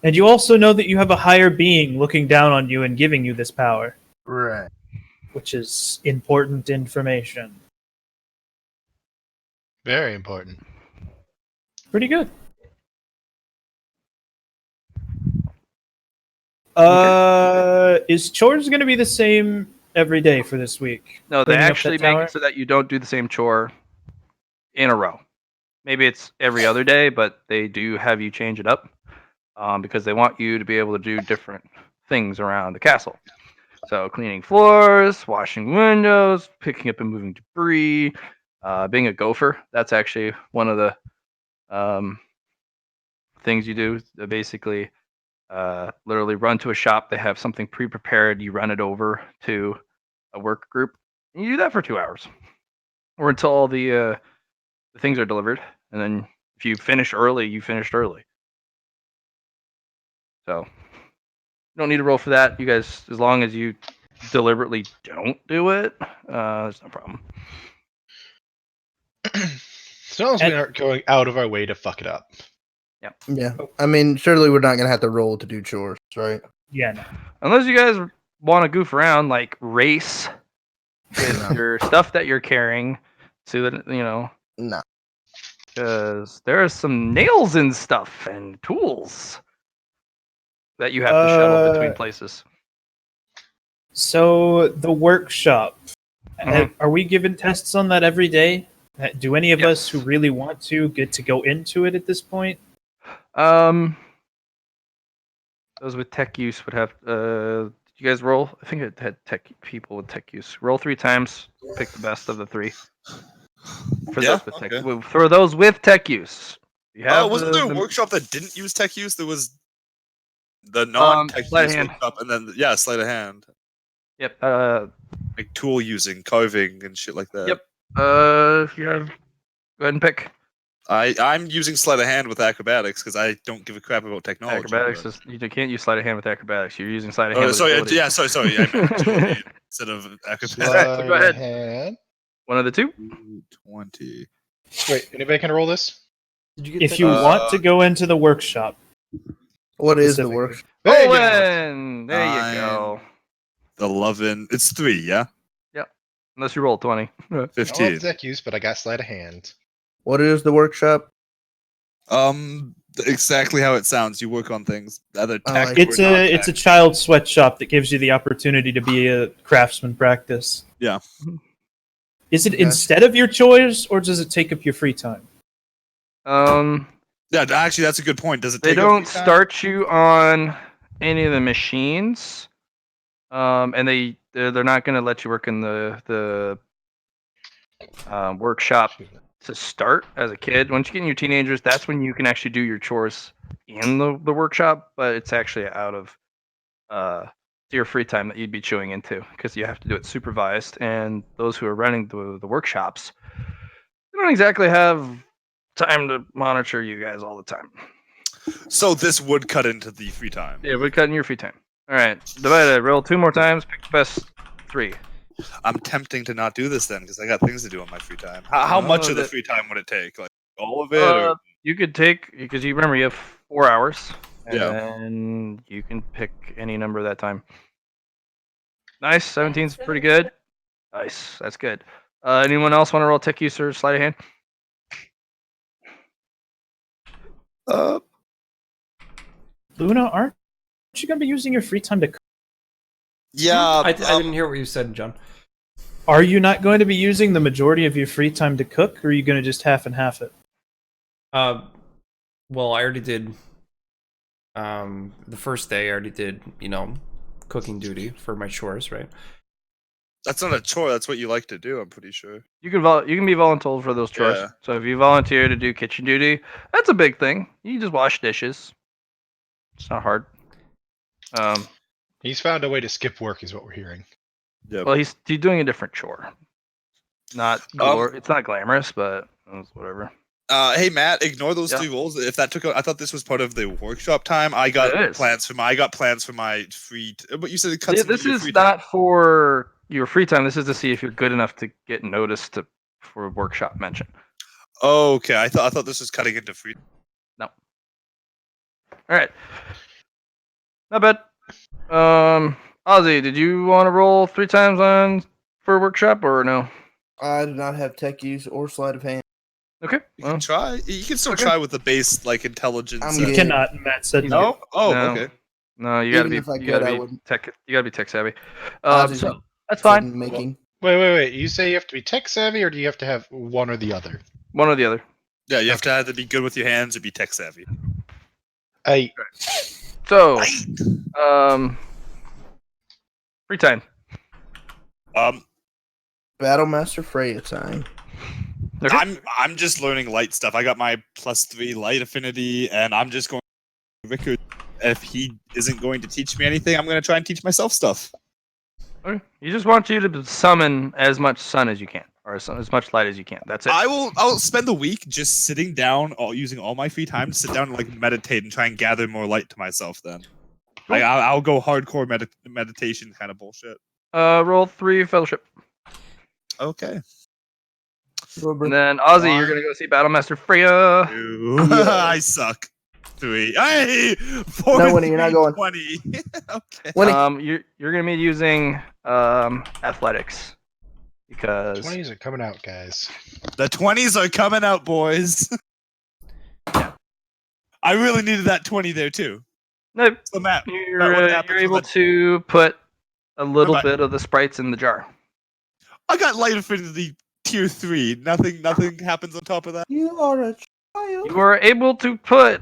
And you also know that you have a higher being looking down on you and giving you this power, Right. which is important information. Very important. Pretty good. Is chores going to be the same every day for this week? No, they Cleaning up actually that make tower? it so that you don't do the same chore in a row. Maybe it's every other day, but they do have you change it up because they want you to be able to do different things around the castle. So cleaning floors, washing windows, picking up and moving debris, being a gopher. That's actually one of the things you do. Basically, literally run to a shop. They have something pre-prepared. You run it over to a work group. And you do that for 2 hours, or until all the things are delivered. And then if you finish early, you finished early. So you don't need to roll for that. You guys, as long as you deliberately don't do it, there's no problem. As long as we aren't going out of our way to fuck it up. Yeah. I mean, surely we're not gonna have to roll to do chores, right? Yeah, no. Unless you guys want to goof around, like race with No. your stuff that you're carrying, so that No. because there are some nails and stuff and tools that you have to shuttle between places. So the workshop, Mhm. are we given tests on that every day? Do any of Yes. us who really want to get to go into it at this point? Those with tech use would have. Did you guys roll? I think it had tech people with tech use. Roll 3 times. Pick the best of the 3. For Yeah, those with tech, okay. for those with tech use, you have. Wasn't there a workshop that didn't use tech use? There was the non-tech sleight of use hand. workshop, and then sleight of hand, Yep. like tool using, carving, and shit like that. Yep. If you have, go ahead and pick. I'm using sleight of hand with acrobatics because I don't give a crap about technology. Acrobatics but- is you can't use sleight of hand with acrobatics. You're using sleight of hand. Oh, with sorry. agility. Yeah, sorry. I meant agility instead of acrobatics. Alright, go ahead. Hand. One of the two. 20. Wait, anybody can roll this? Did you get If you want to go into the workshop, what is the specifically. work? There you go. Owen, there you go. 11. It's 3, yeah? Unless you roll 20. I don't 15. have tech use, but I got sleight of hand. What is the workshop? Exactly how it sounds. You work on things. Either I tech like or It's a non-tech. child sweatshop that gives you the opportunity to be a craftsman practice. Yeah. Is it Okay. instead of your chores, or does it take up your free time? Yeah, actually, that's a good point. Does it They take up don't free time? start you on any of the machines, and they're not going to let you work in the workshop to start as a kid. Once you get in your teenagers, that's when you can actually do your chores in the workshop, but it's actually out of your free time that you'd be chewing into because you have to do it supervised. And those who are running the workshops, they don't exactly have time to monitor you guys all the time. So this would cut into the free time. Yeah, we're cutting your free time. All right, divide it. Roll 2 more times. Pick the best 3. I'm tempting to not do this then because I got things to do on my free time. How much of the free time would it take? Like all of it? Or? You could take because you remember you have 4 hours, Yeah. and you can pick any number of that time. Nice, 17's pretty good. Nice, that's good. Anyone else want to roll tech use or sleight of hand? Luna, aren't you going to be using your free time to cook? Yeah. I didn't hear what you said, John. Are you not going to be using the majority of your free time to cook, or are you going to just half and half it? Well, I already did. The first day, I already did. Cooking duty for my chores, right? That's not a chore. That's what you like to do. I'm pretty sure. You can be voluntold for those chores. Yeah. So if you volunteer to do kitchen duty, that's a big thing. You just wash dishes. It's not hard. He's found a way to skip work, is what we're hearing. Yeah. Well, he's doing a different chore. It's not glamorous, but it's whatever. Hey Matt, ignore those 3 rolls. If that took, I thought this was part of the workshop time. I got plans for my free. But you said it cuts. This is not for your free time. This is to see if you're good enough to get noticed for workshop mention. Oh, okay. I thought this was cutting into free. No. All right. Not bad. Ozzy, did you want to roll 3 times for workshop or no? I do not have tech use or sleight of hand. Okay. You can try. You can still try with the base intelligence. You cannot. Matt said no. Oh, no. okay. No, you gotta Even be. if I You could, I gotta be wouldn't. tech savvy. Ozzy's So that's fine. Making. Wait. You say you have to be tech savvy, or do you have to have one or the other? One or the other. Yeah, you have to either be good with your hands or be tech savvy. So, free time. Battlemaster Freya time. Okay. I'm just learning light stuff. I got my +3 light affinity, and I'm just going to Rickard. If he isn't going to teach me anything, I'm going to try and teach myself stuff. Okay. You just want you to summon as much sun as you can, or as much light as you can. That's it. I'll spend the week just sitting down, using all my free time to sit down and meditate and try and gather more light to myself. Then, Cool. I'll go hardcore meditation kind of bullshit. Roll 3 fellowship. Okay. And then Ozzy, you're gonna go see Battlemaster Freya. I suck. 3. Hey, 4. No, Winnie, you're not going. 20. Okay. Winnie. You're gonna be using athletics because 20s are coming out, guys. The 20s are coming out, boys. Yeah. I really needed that 20 there too. Nope. So Matt, You're able to put a little bit of the sprites in the jar. I got light affinity tier 3. Nothing happens on top of that. You are a child. You are able to put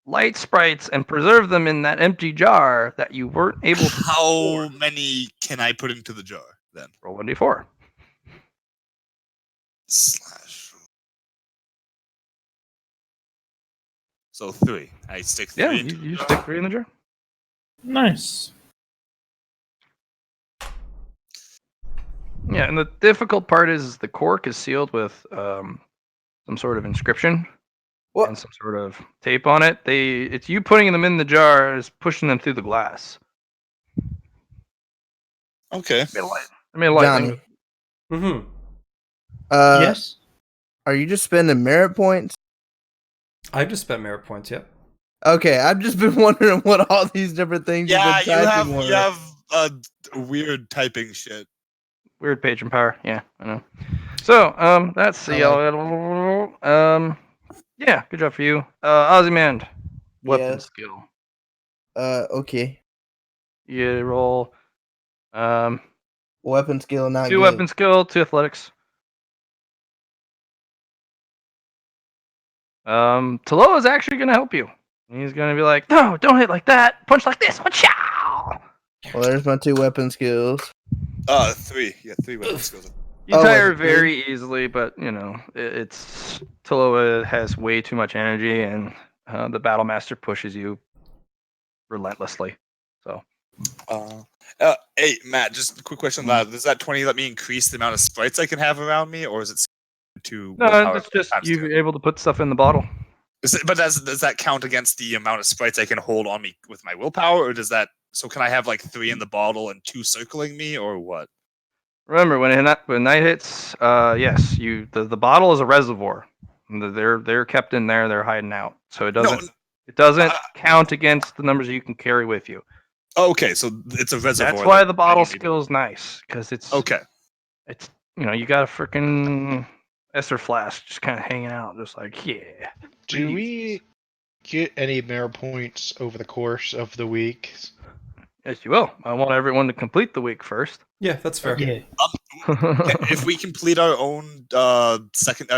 light sprites and preserve them in that empty jar that you weren't able to. How many can I put into the jar then? Roll 1d4. Slash. So 3. I stick 3. Yeah, into you the stick jar. 3 in the jar. Nice. Yeah, and the difficult part is the cork is sealed with some sort of inscription and some sort of tape on it. It's you putting them in the jar is pushing them through the glass. Okay. I made a light Johnny. thing. Mm-hmm. Yes. Are you just spending merit points? I just spent merit points. Yep. Okay, I've just been wondering what all these different things Yeah, you've been typing were. you have weird typing shit. Weird patron power. Yeah, I know. So, let's see. Yeah, good job for you. Ozyman, weapon Yeah. skill. Okay. You roll Weapon skill not 2 good. weapon skill, 2 athletics. Talo is actually going to help you. He's going to be like, no, don't hit like that. Punch like this. Wachow! Well, there's my 2 weapon skills. 3. Yeah, 3 weapon skills. You Oh, tire was it three? very easily, but you know it's Taloa has way too much energy, and the battle master pushes you relentlessly. So Hey, Matt, just a quick question. Does that 20 let me increase the amount of sprites I can have around me, or is it to no, willpower that's just times you 2? able to put stuff in the bottle. But does that count against the amount of sprites I can hold on me with my willpower, or does that? So can I have like 3 in the bottle and 2 circling me, or what? Remember when night hits, yes, the bottle is a reservoir. They're kept in there. They're hiding out, so it doesn't count against the numbers you can carry with you. Okay, so it's a reservoir. That's why the bottle I need. skill is nice because it's Okay. It's you got a freaking Esser flask just kind of hanging out, just like yeah. Do we get any mirror points over the course of the week? Yes, you will. I want everyone to complete the week first. Yeah, that's fair. Yeah. If we complete our own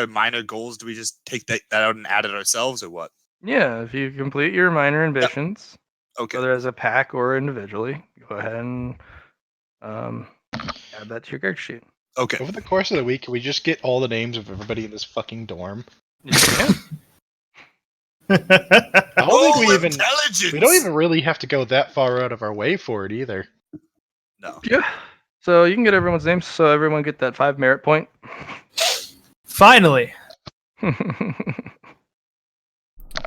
minor goals, do we just take that out and add it ourselves, or what? Yeah, if you complete your minor ambitions, Okay. whether as a pack or individually, go ahead and add that to your character sheet. Okay. Over the course of the week, can we just get all the names of everybody in this fucking dorm? Yeah. I don't think we intelligence. don't even really have to go that far out of our way for it either. No. Yeah. So you can get everyone's names, so everyone get that 5 merit point. Finally.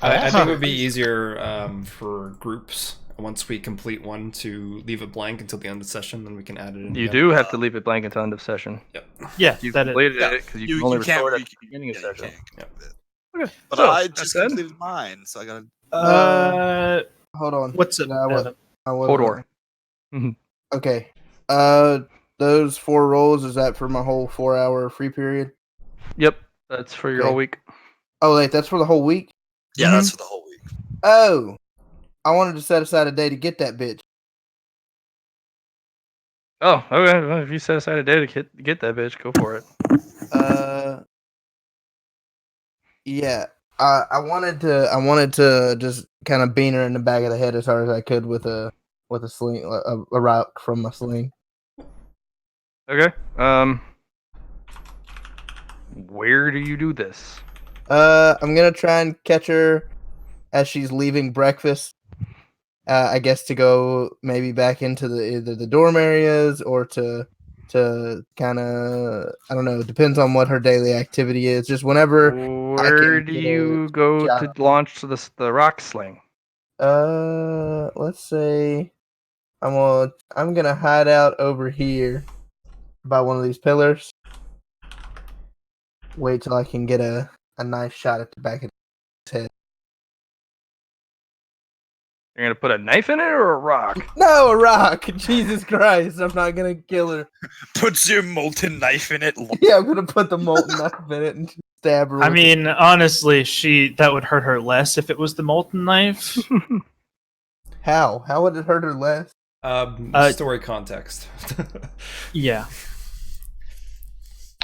I think it would be easier for groups once we complete one to leave it blank until the end of the session, then we can add it in. You do have to leave it blank until end of session. Yep. Yeah, You that is. completed it because you can only can't restore it re- at the beginning of yeah, you session. can't. Yep. Okay. But So, I that just said, completed mine, so I gotta. Hold on. What's it? No, Evan? Hodor. Okay. Those 4 rolls, is that for my whole 4-hour free period? Yep, that's for your Okay. whole week. Oh, wait, that's for the whole week? Yeah, that's for the whole week. Oh. I wanted to set aside a day to get that bitch. Oh, okay. Well, if you set aside a day to get that bitch, go for it. Yeah. I wanted to just kind of bean her in the back of the head as hard as I could with a sling, a rock from my sling. Okay. Where do you do this? I'm gonna try and catch her as she's leaving breakfast. I guess to go maybe back into either the dorm areas or to kind of, I don't know, depends on what her daily activity is. Just whenever. Where do you go to launch the rock sling? Let's say I'm gonna hide out over here by one of these pillars. Wait till I can get a nice shot at the back of his head. You're gonna put a knife in it or a rock? No, a rock! Jesus Christ, I'm not gonna kill her. Put your molten knife in it. Yeah, I'm gonna put the molten knife in it and stab her. I mean, honestly, that would hurt her less if it was the molten knife. How? How would it hurt her less? Story context. Yeah.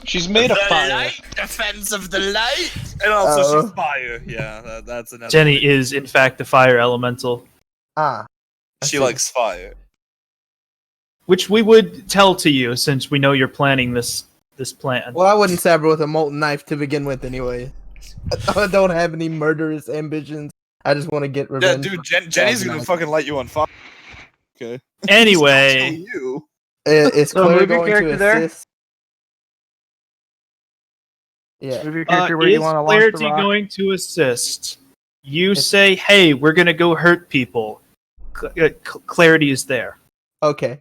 She's made of fire. Light defense of the light, and also she's fire. Yeah, that's another. Jenny is, in fact, the fire elemental. Ah. She likes fire. Which we would tell to you since we know you're planning this plan. Well, I wouldn't stab her with a molten knife to begin with anyway. I don't have any murderous ambitions. I just want to get revenge. Yeah, dude, Jenny's gonna fucking light you on fire. Okay. Anyway. You. Is So Claire move your going to character there? assist? Yeah. Move your character where you want to launch the Clarity rock. going to assist? You say, hey, we're going to go hurt people. Clarity is there. Okay.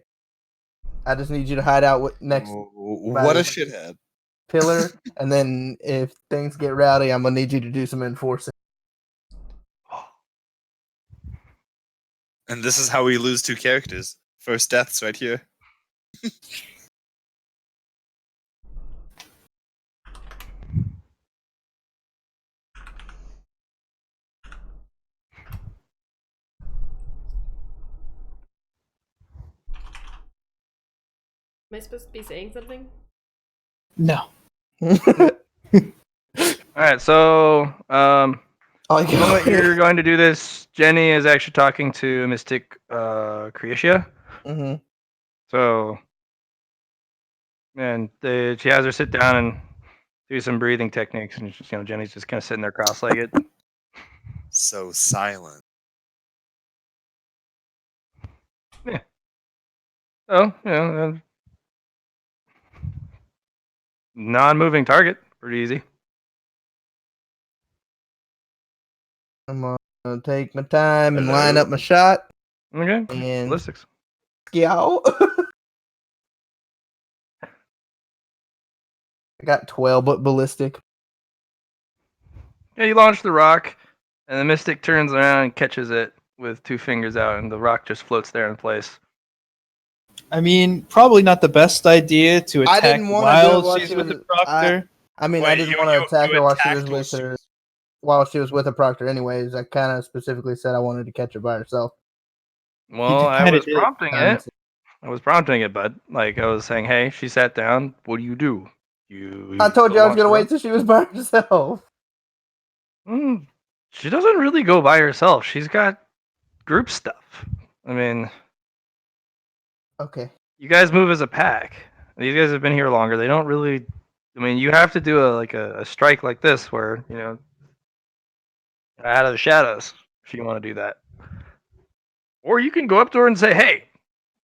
I just need you to hide out next What a shithead. pillar, and then if things get rowdy, I'm gonna need you to do some enforcing. And this is how we lose 2 characters. First deaths right here. Am I supposed to be saying something? No. All right, so Oh, the moment you're going to do this, Jenny is actually talking to Mystic Creatia. Mm-hmm. So, and she has her sit down and do some breathing techniques, and just, Jenny's just kind of sitting there cross-legged. So silent. So, non-moving target, pretty easy. I'm gonna take my time and line Hello? up my shot. Okay, And ballistics. scout. I got 12, but ballistic. Yeah, you launch the rock, and the Mystic turns around and catches it with 2 fingers out, and the rock just floats there in place. I mean, probably not the best idea to I attack didn't want to do it while while she's she with was. the proctor. I mean, I Wait, didn't you- want to you- attack you her while she attacked was while with she her. While she was with a proctor, anyways, I kind of specifically said I wanted to catch her by herself. Well, I kinda was did. prompting it. I was prompting it, bud. Like, I was saying, hey, she sat down. What do? I told you I was launch gonna the wait rock? till she was by herself. She doesn't really go by herself. She's got group stuff. I mean, Okay. you guys move as a pack. These guys have been here longer. They don't really. I mean, you have to do a strike like this where out of the shadows if you want to do that. Or you can go up to her and say, "Hey,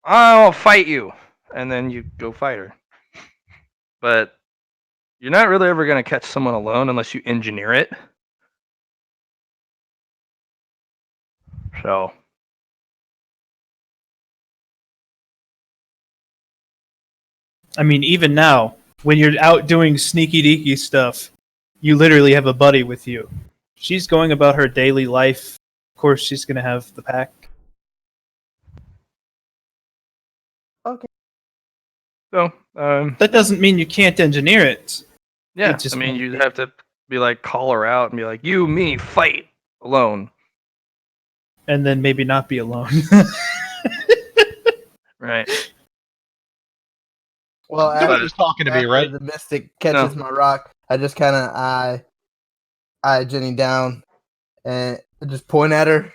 I'll fight you," and then you go fight her. But you're not really ever going to catch someone alone unless you engineer it. So, I mean, even now, when you're out doing sneaky deaky stuff, you literally have a buddy with you. She's going about her daily life. Of course, she's going to have the pack. so That doesn't mean you can't engineer it. yeah. It just I mean, won't you'd be. have to be like, call her out and be like, "You, me, fight alone." And then maybe not be alone. Right. Well, Nobody after, was talking to me, after right? the mystic catches my rock, I just kind of eye Jenny down and just point at her.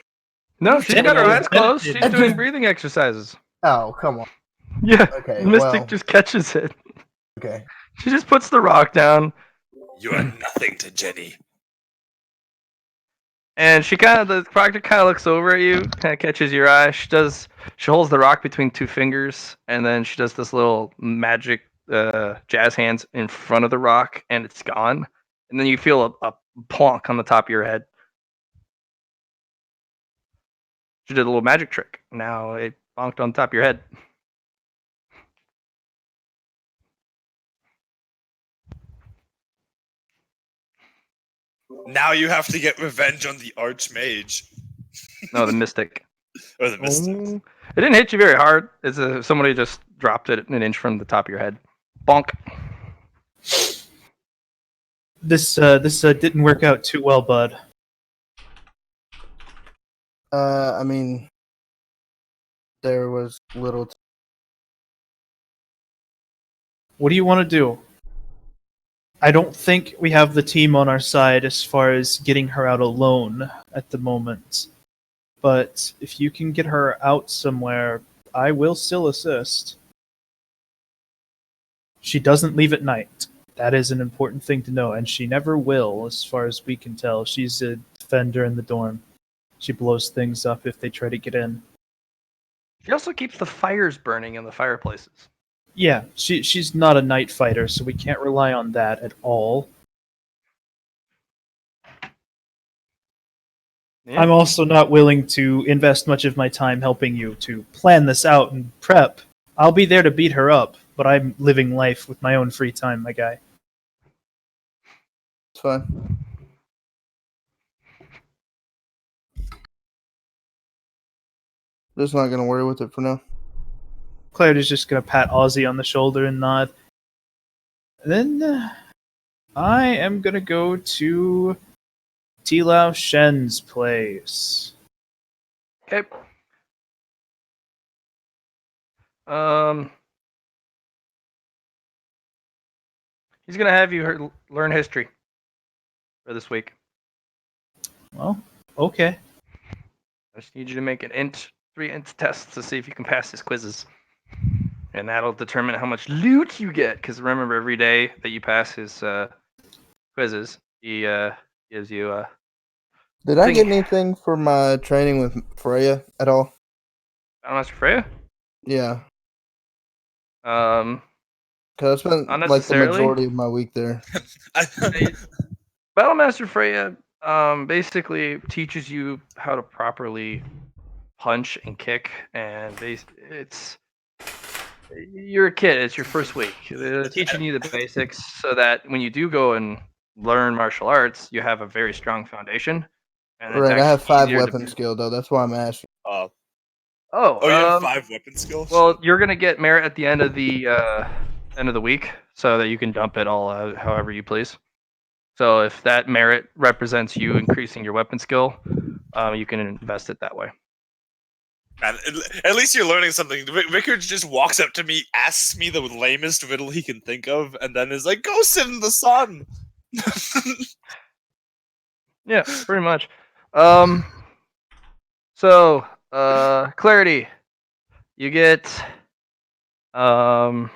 No, she's got her Jenny eyes is closed. She's meditating. doing breathing exercises. Oh, come on. Yeah. Okay, The Mystic well, just catches it. okay. She just puts the rock down, You are nothing to Jenny. and the proctor kind of looks over at you, kind of catches your eye. She holds the rock between 2 fingers, and then she does this little magic jazz hands in front of the rock, and it's gone. And then you feel a plonk on the top of your head. She did a little magic trick. Now it bonked on top of your head. Now you have to get revenge on the Archmage. No, the Mystic. Or the Mystic. It didn't hit you very hard. It's somebody just dropped it an inch from the top of your head. Bonk. This didn't work out too well, bud. I mean, there was little. What do you want to do? I don't think we have the team on our side as far as getting her out alone at the moment. But if you can get her out somewhere, I will still assist. She doesn't leave at night. That is an important thing to know, and she never will, as far as we can tell. She's a defender in the dorm. She blows things up if they try to get in. She also keeps the fires burning in the fireplaces. Yeah, she's not a night fighter, so we can't rely on that at all. Yeah. I'm also not willing to invest much of my time helping you to plan this out and prep. I'll be there to beat her up, but I'm living life with my own free time, my guy. It's fine. Just not gonna worry with it for now. Claire is just gonna pat Ozzy on the shoulder and nod. Then I am gonna go to Tilao Shen's place. Okay. He's gonna have you learn history for this week. Well, okay. I just need you to make an 3 int tests to see if you can pass his quizzes, and that'll determine how much loot you get. Because remember, every day that you pass his quizzes, he gives you a. Did I thing. get anything for my training with Freya at all? Master Freya. Yeah, Um, because I spent Not like the necessarily. majority of my week there. Battlemaster Freya basically teaches you how to properly punch and kick, and you're a kid. It's your first week. They're teaching you the basics so that when you do go and learn martial arts, you have a very strong foundation. And it's Right, I have actually 5 easier weapon skill though. That's why I'm asking. Oh, Oh, you have 5 weapon skills. well, you're gonna get merit at the end of the week, so that you can dump it all out however you please. So if that merit represents you increasing your weapon skill, you can invest it that way. Man, at least you're learning something. Rickard just walks up to me, asks me the lamest riddle he can think of, and then is like, "Go sit in the sun." Yeah, pretty much. So clarity, you get you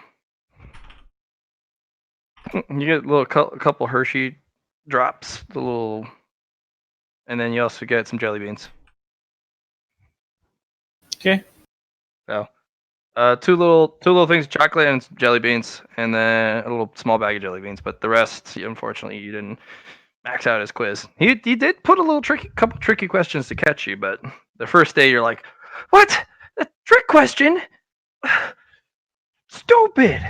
get a couple Hershey drops, and then you also get some jelly beans. Okay. So, two little things, chocolate and some jelly beans, and then a little small bag of jelly beans. But the rest, unfortunately, you didn't max out his quiz. He did put a couple tricky questions to catch you, but the first day you're like, "What? A trick question? Stupid!"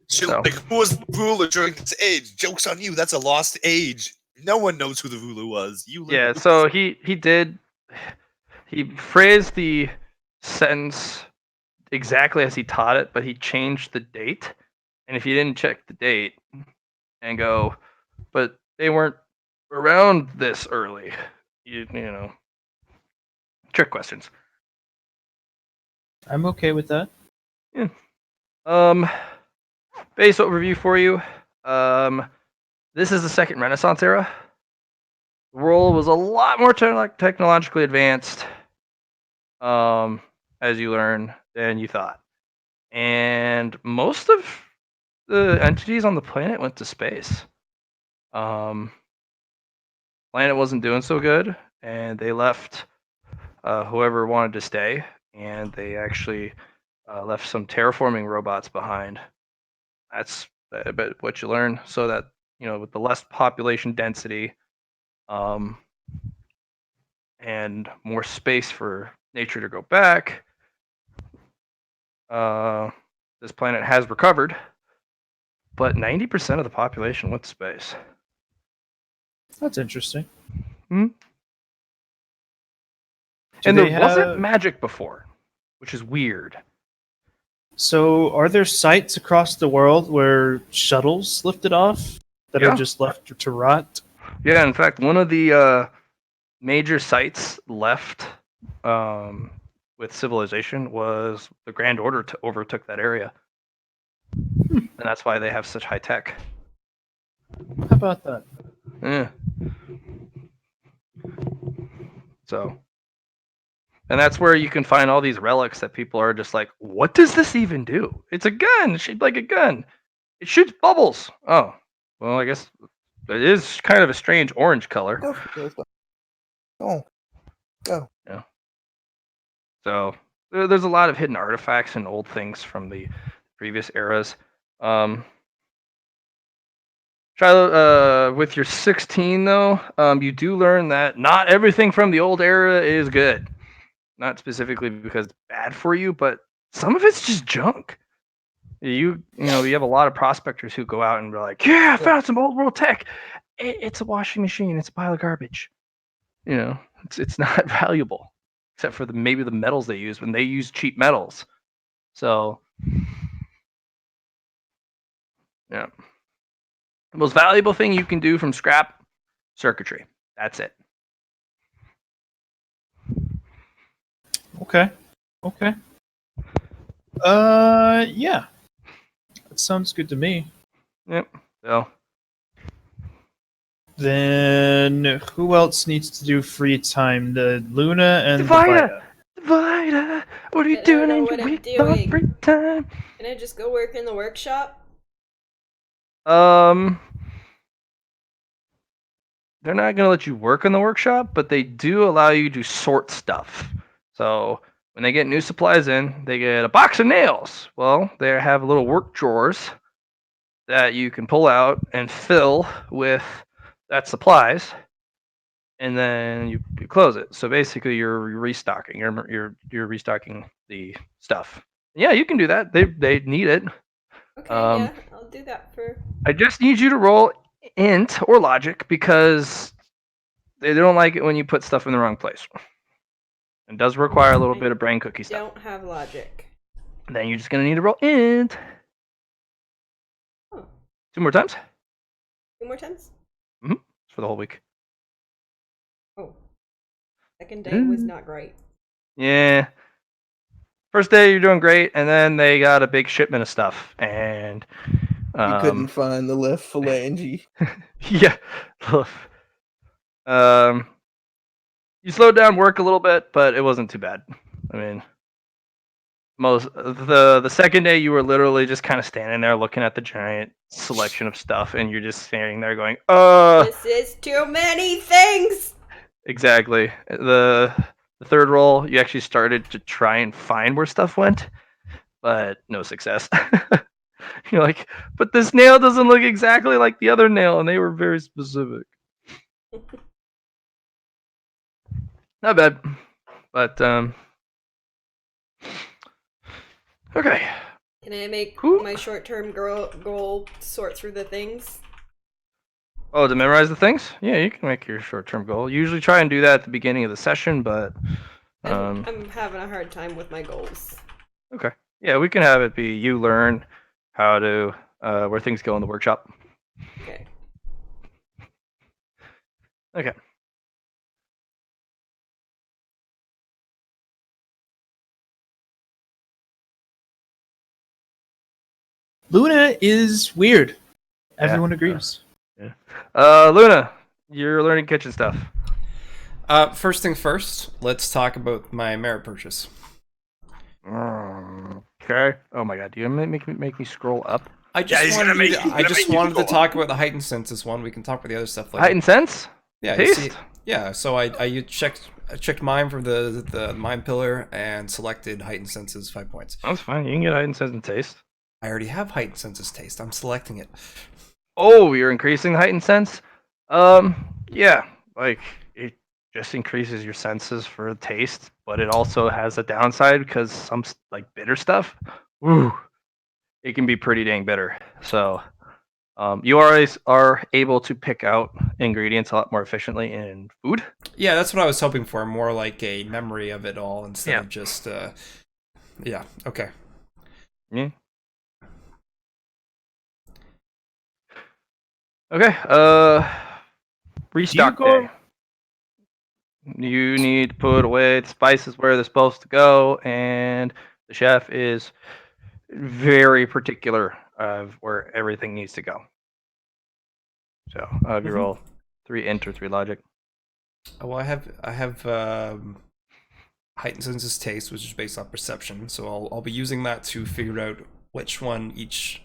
So. Like, who was the ruler during this age? Joke's on you. That's a lost age. No one knows who the ruler was. Yeah. So he phrased the sentence exactly as he taught it, but he changed the date. And if you didn't check the date and go, but they weren't around this early, you know, trick questions. I'm okay with that. Yeah. Base overview for you. This is the second Renaissance era. The world was a lot more technologically advanced, as you learn, than you thought. And most of the entities on the planet went to space. Planet wasn't doing so good, and they left whoever wanted to stay, and they actually left some terraforming robots behind. That's what you learn, so that with the less population density, and more space for nature to go back, this planet has recovered, but 90% of the population went to space. That's interesting. And there wasn't magic before, which is weird. So, are there sites across the world where shuttles lifted off that are just left to rot? Yeah, in fact, one of the major sites left with civilization was the Grand Order overtook that area. And that's why they have such high tech. How about that? Yeah. So, and that's where you can find all these relics that people are just like, what does this even do? It's a gun. It's shaped like a gun. It shoots bubbles. Oh, well, I guess it is kind of a strange orange color. Go. Yeah. So there's a lot of hidden artifacts and old things from the previous eras. Shiloh, with your 16 though, you do learn that not everything from the old era is good. Not specifically because it's bad for you, but some of it's just junk. You have a lot of prospectors who go out and be like, "Yeah, I found some old world tech. It's a washing machine. It's a pile of garbage. It's not valuable, except for maybe the metals they use when they use cheap metals." So, yeah. The most valuable thing you can do from scrap, circuitry. That's it. Okay. Yeah. That sounds good to me. Yep. So Then who else needs to do free time? The Luna and Divider! the Divider, what are you I don't doing know in what your I'm week-long doing. free time? Can I just go work in the workshop? They're not going to let you work in the workshop, but they do allow you to sort stuff. So when they get new supplies in, they get a box of nails. Well, they have little work drawers that you can pull out and fill with that supplies, and then you close it. So basically, you're restocking. You're restocking the stuff. Yeah, you can do that. They need it. Okay, Um, yeah, I'll do that for. I just need you to roll int or logic because they don't like it when you put stuff in the wrong place. It does require a little bit of brain cookie stuff. Don't have logic. Then you're just gonna need to roll int. Oh. 2 more times 2 more times? for the whole week. Oh. Second day was not great. Yeah. First day you're doing great, and then they got a big shipment of stuff, and You couldn't find the left phalange. yeah. You slowed down work a little bit, but it wasn't too bad. I mean, the second day you were literally just kind of standing there looking at the giant selection of stuff, and you're just standing there going, This is too many things! Exactly. The third roll, you actually started to try and find where stuff went, but no success. You're like, but this nail doesn't look exactly like the other nail, and they were very specific. Not bad, but okay. Can I make my short-term goal sort through the things? Oh, to memorize the things? Yeah, you can make your short-term goal. Usually try and do that at the beginning of the session, but I'm having a hard time with my goals. Okay. Yeah, we can have it be you learn how to where things go in the workshop. Okay. Okay. Luna is weird. Yeah. Everyone agrees. Luna, you're learning kitchen stuff. First thing first, let's talk about my merit purchase. Okay. Oh my god, do you make me scroll up? I just wanted to talk about the heightened senses one. We can talk about the other stuff later. Heightened sense? Yeah, Taste? you see, yeah. So I checked mine for the mind pillar and selected heightened senses 5 points. That's fine. You can get heightened sense and taste. I already have heightened senses taste. I'm selecting it. Oh, you're increasing the heightened sense? Yeah, like it just increases your senses for taste, but it also has a downside because some like bitter stuff, woo, it can be pretty dang bitter. So, you always are able to pick out ingredients a lot more efficiently in food. Yeah, that's what I was hoping for. More like a memory of it all instead of just. Yeah. Okay. Yeah. Okay. Restock day. You need to put away the spices where they're supposed to go, and the chef is very particular of where everything needs to go. So I'll have you roll 3 int or 3 logic. Well, I have heightened senses taste, which is based on perception. So I'll be using that to figure out which one each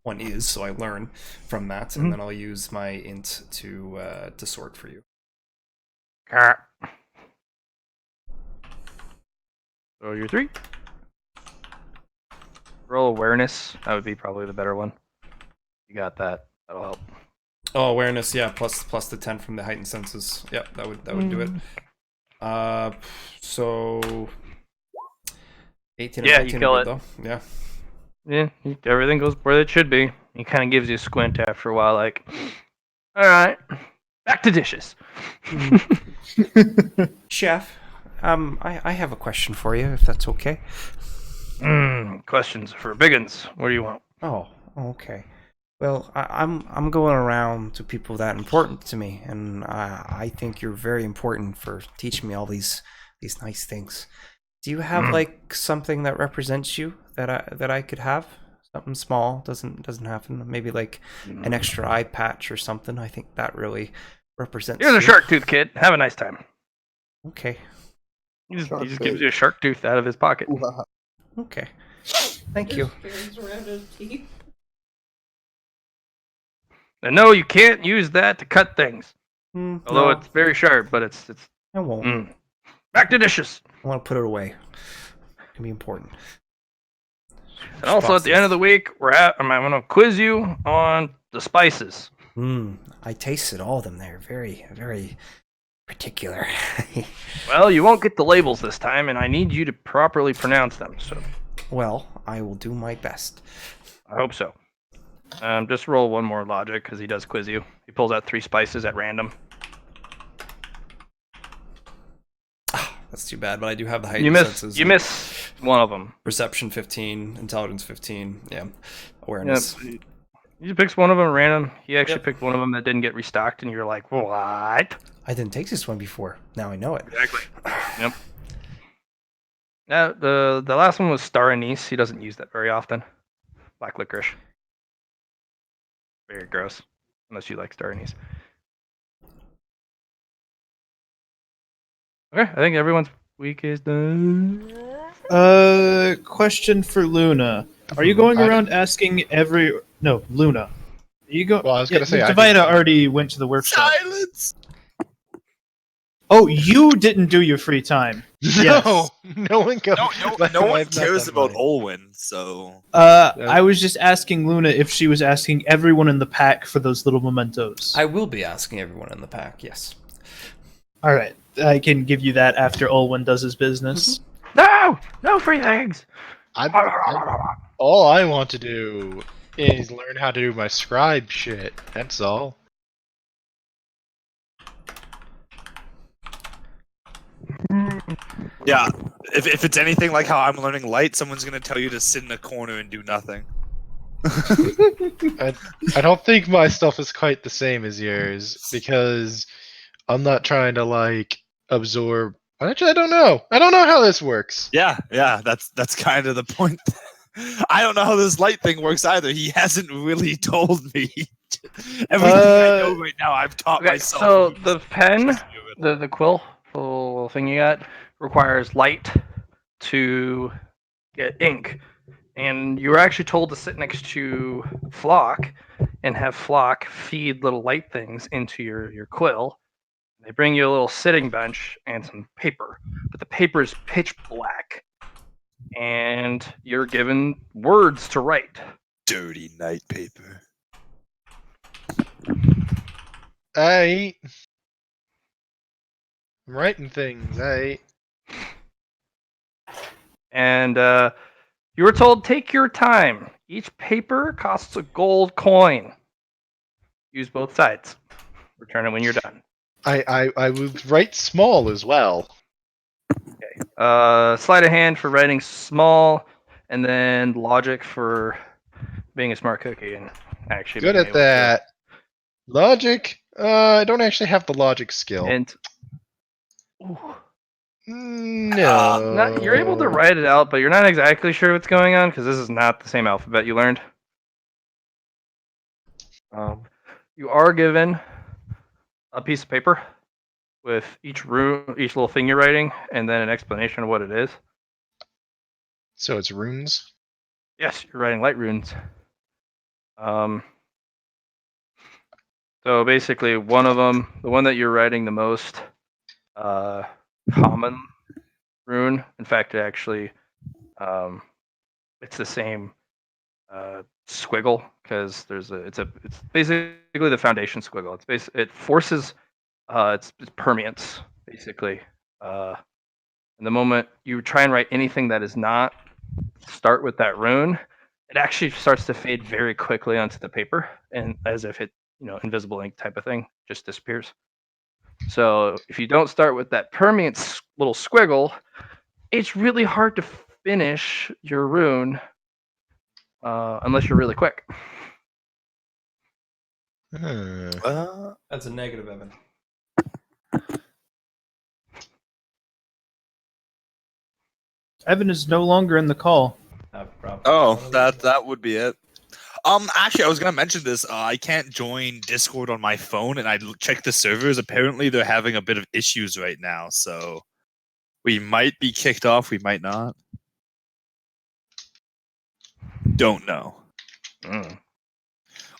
one is. So I learn from that, and then I'll use my int to sort for you. So you're 3. Roll awareness. That would be probably the better one. You got that. That'll help. Oh, awareness, yeah, plus the 10 from the heightened senses. Yep, that would do it. So 18 or 19 you kill it. though. Yeah. Yeah, everything goes where it should be. It kind of gives you a squint after a while, like, all right, back to dishes. Chef, I have a question for you, if that's okay. Questions for biggins. What do you want? Oh, okay. Well, I'm going around to people that important to me, and I think you're very important for teaching me all these nice things. Do you have like something that represents you that I could have? Something small doesn't happen. Maybe like an extra eye patch or something. I think that really represents. Here's a you. shark tooth, kid. Have a nice time. Okay. He just Shark gives tooth. you a shark tooth out of his pocket. Wow. Okay. Thank you. Hands around his teeth. And no, you can't use that to cut things. Although No, it's very sharp, but it's I won't. back to dishes. I want to put it away. It can be important. And also at the end of the week, I'm going to quiz you on the spices. I tasted all of them. They're very, very particular. Well, you won't get the labels this time, and I need you to properly pronounce them. So Well, I will do my best. I hope so. Just roll one more logic because he does quiz you. He pulls out 3 spices at random. That's too bad, but I do have the heightened senses. You miss one of them. Perception 15, intelligence 15. Yeah, awareness. Yep. He picks one of them at random. He actually picked one of them that didn't get restocked, and you're like, what? I didn't take this one before. Now I know it. Exactly. Yep. Now the last one was star anise. He doesn't use that very often. Black licorice. Very gross. Unless you like star anise. Okay, I think everyone's week is done. Question for Luna. Are you going around asking Luna. Are you go? Well, I was gonna say, I Divina already went to the workshop. Silence. Oh, you didn't do your free time. Yes. No one goes. No one cares about Olwen, so. I was just asking Luna if she was asking everyone in the pack for those little mementos. I will be asking everyone in the pack, yes. All right, I can give you that after Olwen does his business. No free things. All I want to do is learn how to do my scribe shit. That's all. Yeah, if it's anything like how I'm learning light, someone's gonna tell you to sit in a corner and do nothing. I don't think my stuff is quite the same as yours because I'm not trying to like absorb. Actually, I don't know. I don't know how this works. Yeah, that's kind of the point. I don't know how this light thing works either. He hasn't really told me. Everything I know right now, I've taught Okay, myself. so the pen, the quill little thing you got, requires light to get ink. And you were actually told to sit next to Flock and have Flock feed little light things into your quill. They bring you a little sitting bench and some paper, but the paper is pitch black. And you're given words to write. Dirty night paper. I'm writing things. And you were told, take your time. Each paper costs a gold coin. Use both sides. Return it when you're done. I would write small as well. Okay. Sleight of hand for writing small, and then logic for being a smart cookie and actually Good being at able that. Logic? I don't actually have the logic skill. And No. you're able to write it out, but you're not exactly sure what's going on because this is not the same alphabet you learned. You are given a piece of paper with each little thing you're writing, and then an explanation of what it is. So it's runes? Yes, you're writing light runes. So basically, one of them, the one that you're writing the most common rune. In fact, it actually, it's the same squiggle because it's basically the foundation squiggle. It forces it's permeates basically. And the moment you try and write anything that is not start with that rune, it actually starts to fade very quickly onto the paper, and as if it, invisible ink type of thing, just disappears. So if you don't start with that permeant little squiggle, it's really hard to finish your rune unless you're really quick. That's a negative, Evan. Evan is no longer in the call. Oh, that would be it. Actually, I was gonna mention this. I can't join Discord on my phone, and I checked the servers. Apparently, they're having a bit of issues right now, so we might be kicked off. We might not. Don't know. Mm.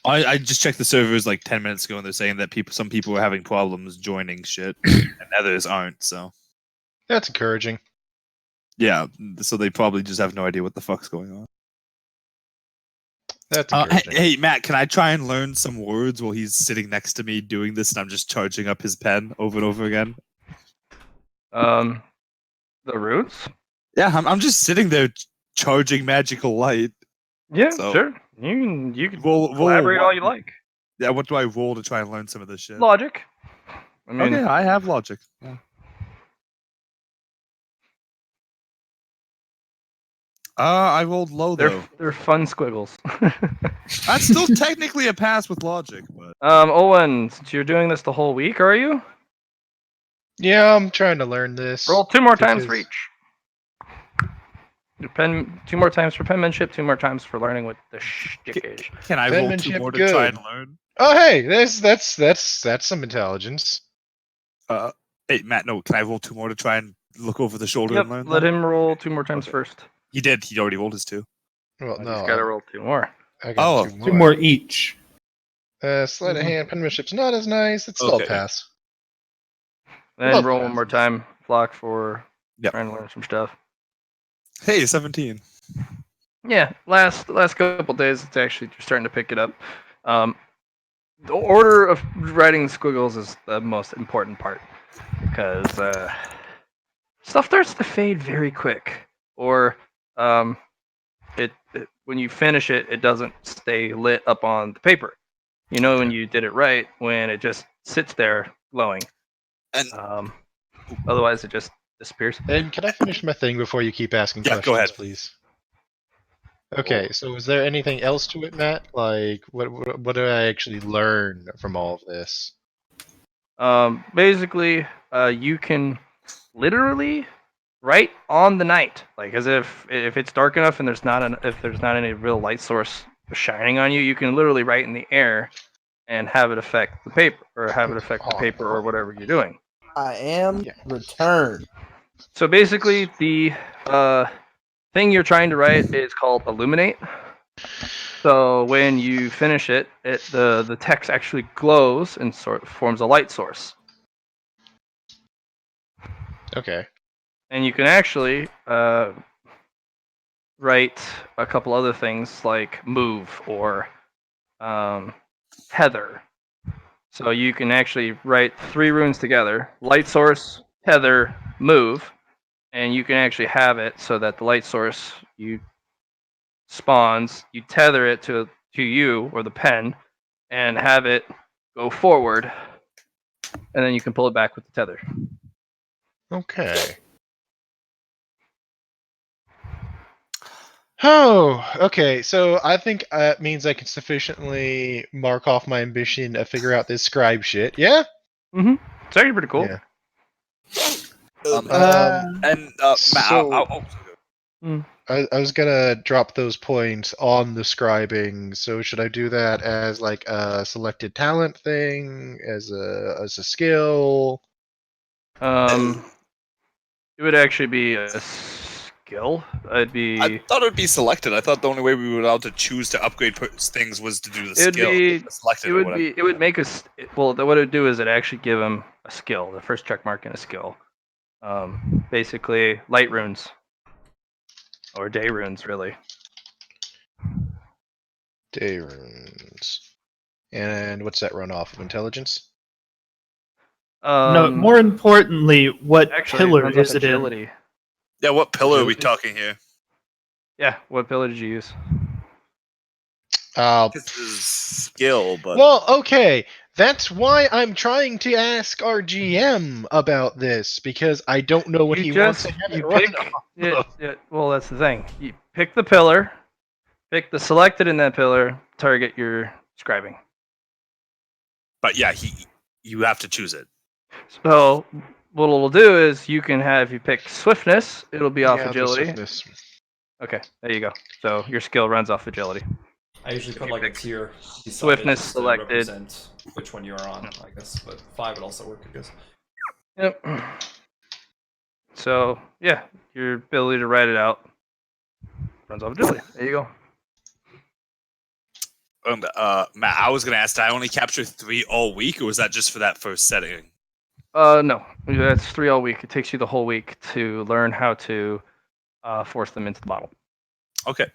I just checked the servers like 10 minutes ago, and they're saying that some people are having problems joining shit, and others aren't. So That's encouraging. yeah, so they probably just have no idea what the fuck's going on. That's encouraging. Hey, Matt, can I try and learn some words while he's sitting next to me doing this, and I'm just charging up his pen over and over again? The roots? Yeah, I'm just sitting there charging magical light. Yeah, So- sure. You can Roll collaborate all what- you like. Yeah, what do I roll to try and learn some of this shit? Logic. I mean, Okay, I have logic. Yeah. I rolled low though. they're fun squiggles. That's still technically a pass with logic, but Owen, since you're doing this the whole week, are you? Yeah, I'm trying to learn this. Roll 2 more times for because- each. 2 more times for penmanship, 2 more times for learning what the shtick is. can I roll 2 Penmanship more to try good. and learn? Oh, hey, that's some intelligence. Hey, Matt, no, can I roll 2 more to try and look over the shoulder Yep, and learn? let that? him roll 2 more times Okay. first. He did. He already rolled his 2. Well, He's no, got to roll 2 more. I got Oh, 2 2 more. more each. Sleight of hand penmanship's not as nice. It's still Okay. a pass. Then Love roll that. 1 more time. Flock for Yep. trying to learn some stuff. Hey, 17. Yeah, last couple days, it's actually starting to pick it up. The order of writing squiggles is the most important part because stuff starts to fade very quick, or it when you finish it, it doesn't stay lit up on the paper. You know when you did it right when it just sits there glowing. And Otherwise, it just disappears. And can I finish my thing before you keep asking Yeah, questions, go ahead. please? Okay, so is there anything else to it, Matt? Like, what do I actually learn from all of this? Basically, you can literally write on the night, like as if it's dark enough and there's not any real light source shining on you, you can literally write in the air and have it affect the paper, or whatever you're doing. I am Yeah. returned. So basically, the thing you're trying to write is called illuminate. So when you finish it, the text actually glows and sort of forms a light source. Okay. And you can actually write a couple other things like move or tether. So you can actually write 3 runes together: light source, tether, move, and you can actually have it so that the light source spawns, you tether it to you or the pen, and have it go forward, and then you can pull it back with the tether. Okay. Oh, okay. So I think that means I can sufficiently mark off my ambition to figure out this scribe shit. Yeah. It's actually pretty cool. Yeah. And Matt, so- oh, I was gonna drop those points on the scribing. So should I do that as like a selected talent thing, as a skill? It would actually be a skill. It'd be. I thought it would be selected. I thought the only way we were allowed to choose to upgrade things was to do the It'd skill. be- Selected It or would whatever. be. It would make us. Well, what it would do is it actually give him a skill, the first check mark in a skill. Basically, light runes or day runes, really. Day runes. And what's that run off of intelligence? No, more importantly, what actually, pillar runs off is it in? agility. Yeah, what pillar are we Agility? talking here? Yeah, what pillar did you use? This is skill, but Well, okay. That's why I'm trying to ask our GM about this, because I don't know what he wants to have it run off. Well, that's the thing. You pick the pillar, pick the selected in that pillar, target your scribing. yeah, you have to choose it. So what it'll do is you can have, if you pick swiftness, it'll be off Yeah, I'll do agility. swiftness. Okay, there you go. So your skill runs off agility. I usually If put you like a pick tier beside it swiftness just to selected. represent which one you're on, I guess. But 5 would also work, I guess. Yep. So yeah, your ability to write it out runs off agility. There you go. Matt, I was gonna ask, did I only capture 3 all week, or was that just for that first setting? No, that's 3 all week. It takes you the whole week to learn how to force them into the bottle. Okay.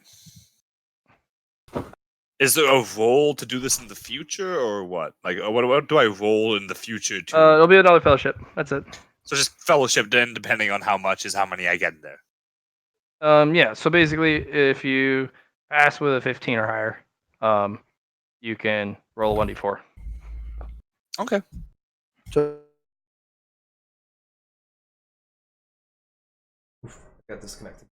Is there a role to do this in the future, or what? Like, what do I roll in the future to? It'll be another fellowship. That's it. So just fellowship, then depending on how much is how many I get in there. Yeah. So basically, if you pass with a 15 or higher, you can roll a 1d4. Okay. So Got disconnected.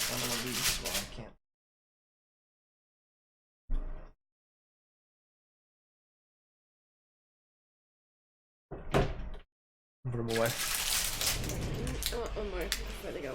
I'm gonna lose. Well, I can't. Put him away. One more. Where'd they go?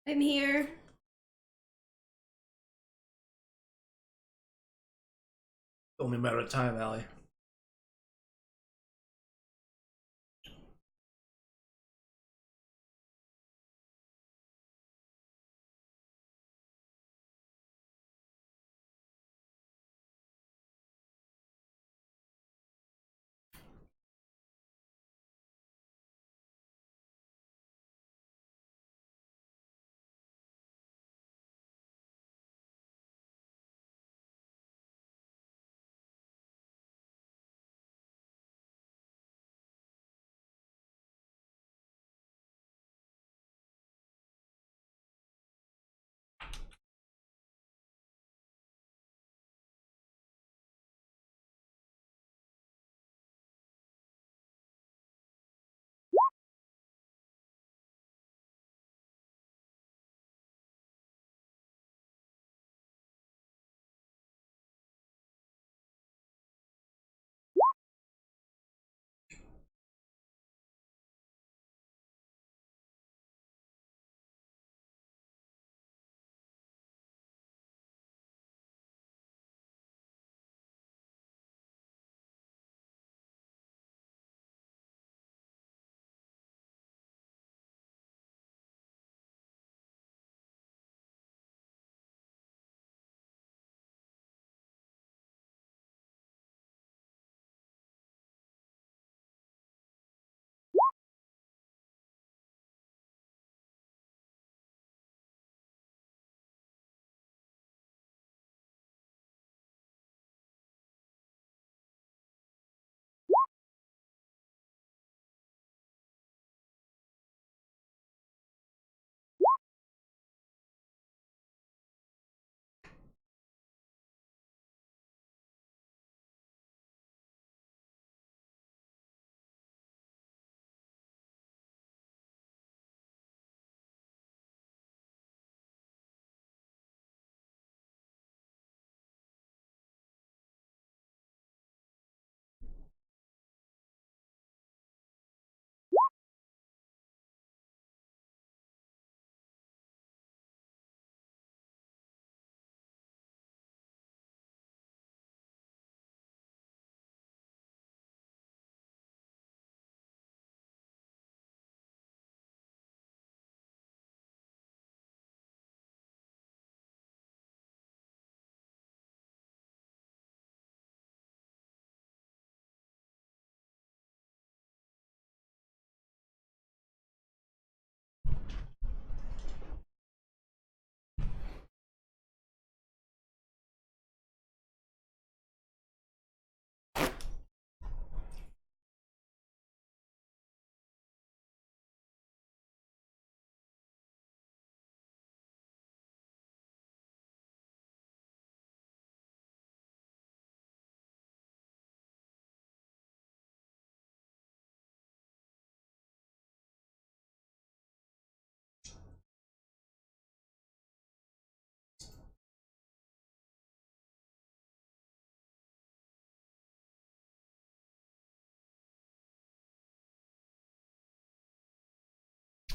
I'm here. Only a matter of time, Allie.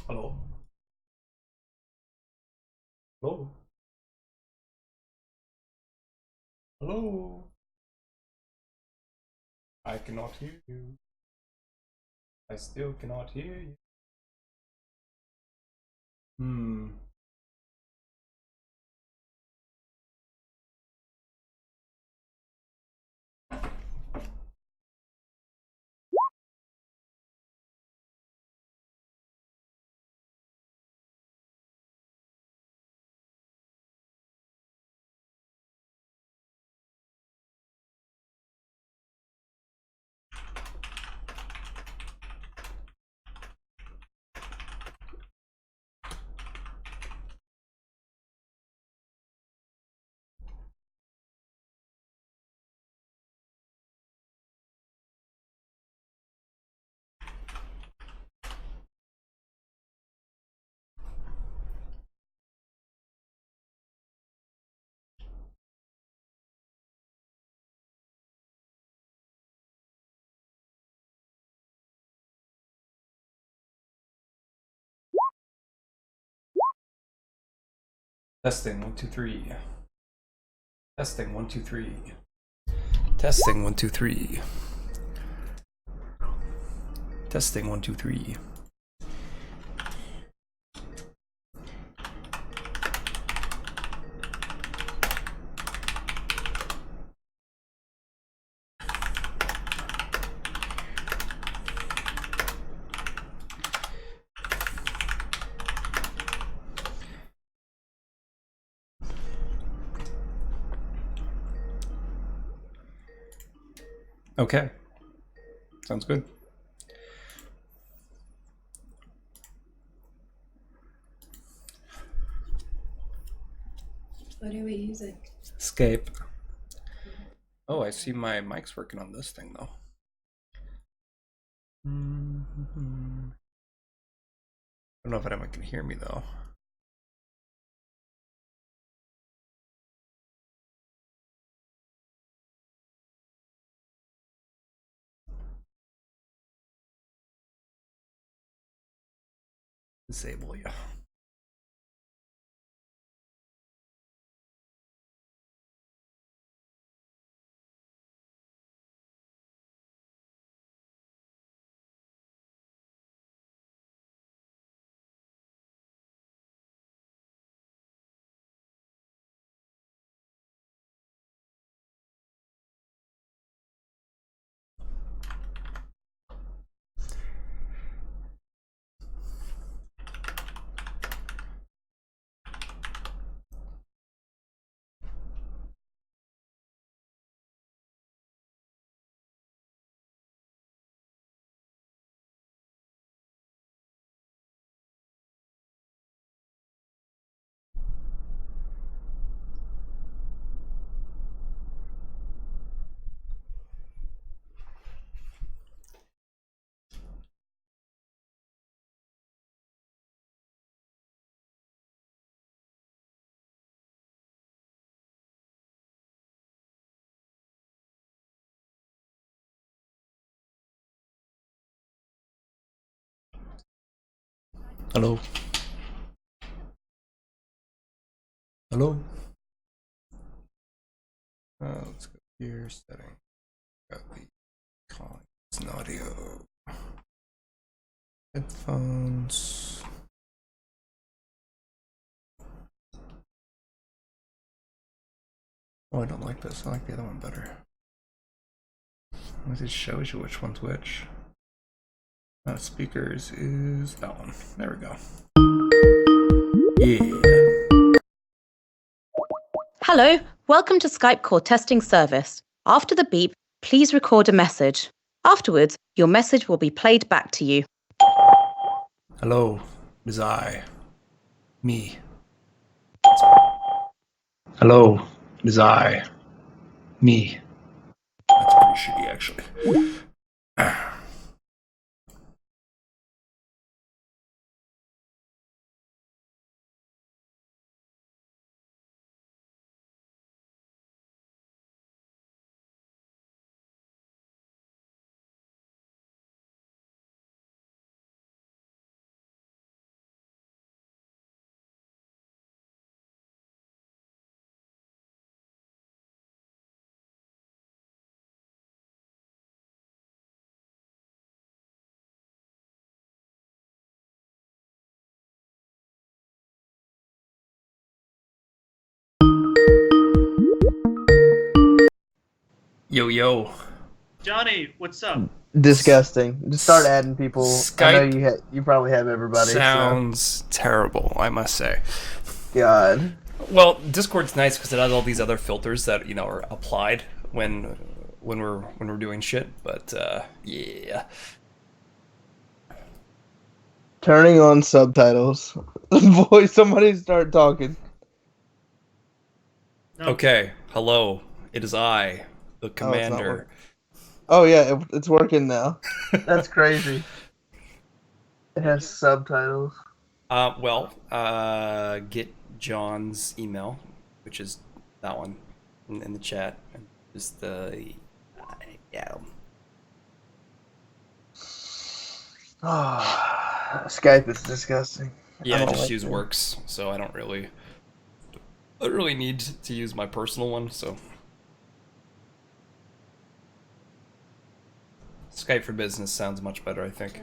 Hello? Hello? Hello? I cannot hear you. I still cannot hear you. Hmm. Testing 1 2 3. Testing 1 2 3. Testing 1 2 3. Testing 1 2 3. Okay. Sounds good. What are we using? Escape. Oh, I see my mic's working on this thing though. I don't know if anyone can hear me though. Disable you. Hello. Hello. Let's go here. Setting. Got the calling. It's an audio. Headphones. Oh, I don't like this. I like the other one better. It just shows you which one's which. Speakers is that one. There we go. Yeah. Hello, welcome to Skype call testing service. After the beep, please record a message. Afterwards, your message will be played back to you. Hello, it is I. Me. Hello, it is I. Me. That's pretty shitty, actually. Yo, yo. Johnny, what's up? Disgusting. Just start adding people. I know Skype you probably have everybody. Sounds terrible, I must say. So. God. Well, Discord's nice because it has all these other filters that are applied when we're doing shit. But yeah. Turning on subtitles. Boy, somebody start talking. Okay. Hello. It is I, the commander. Oh yeah, it's working now. That's crazy. It has subtitles. Get John's email, which is that one in the chat, and just the yeah. Skype is disgusting. Yeah, I just use Works, so I don't really I don't really need to use my personal one, so. Skype for Business sounds much better, I think.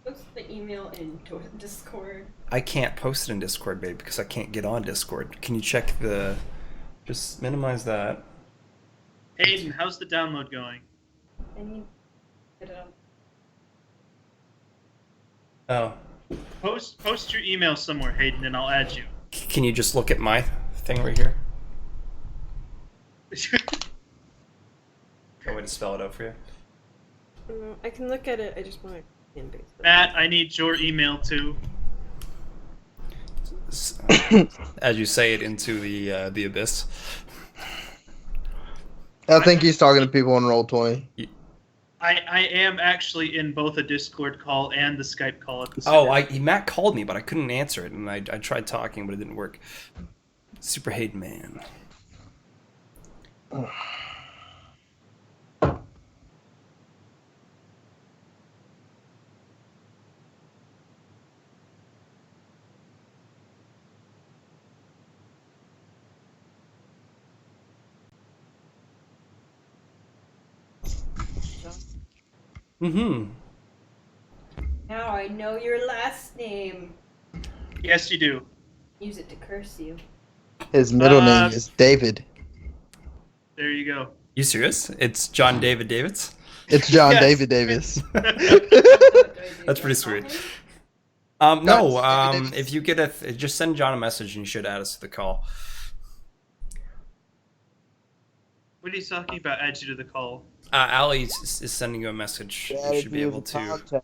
Post the email in Discord. I can't post it in Discord, babe, because I can't get on Discord. Can you check the... Just minimize that. Hayden, how's the download going? I need to get it up. Oh. Post your email somewhere, Hayden, and I'll add you. Can you just look at my thing right here? Want me to spell it out for you? I can look at it. I just want to in base. Matt, I need your email too. As you say it into the abyss. I think he's talking to people on Roll20. I am actually in both a Discord call and the Skype call at the same time. Matt called me, but I couldn't answer it, and I tried talking, but it didn't work. Super Hayden Man. Mm-hmm. Now I know your last name. Yes, you do. Use it to curse you. His middle name is David. There you go. You serious? It's John David Davids? It's John Yes. David Davis. That's pretty sweet. If you get just send John a message and you should add us to the call. What are you talking about? Add you to the call. Allie is sending you a message. Yeah, You should be you able as a to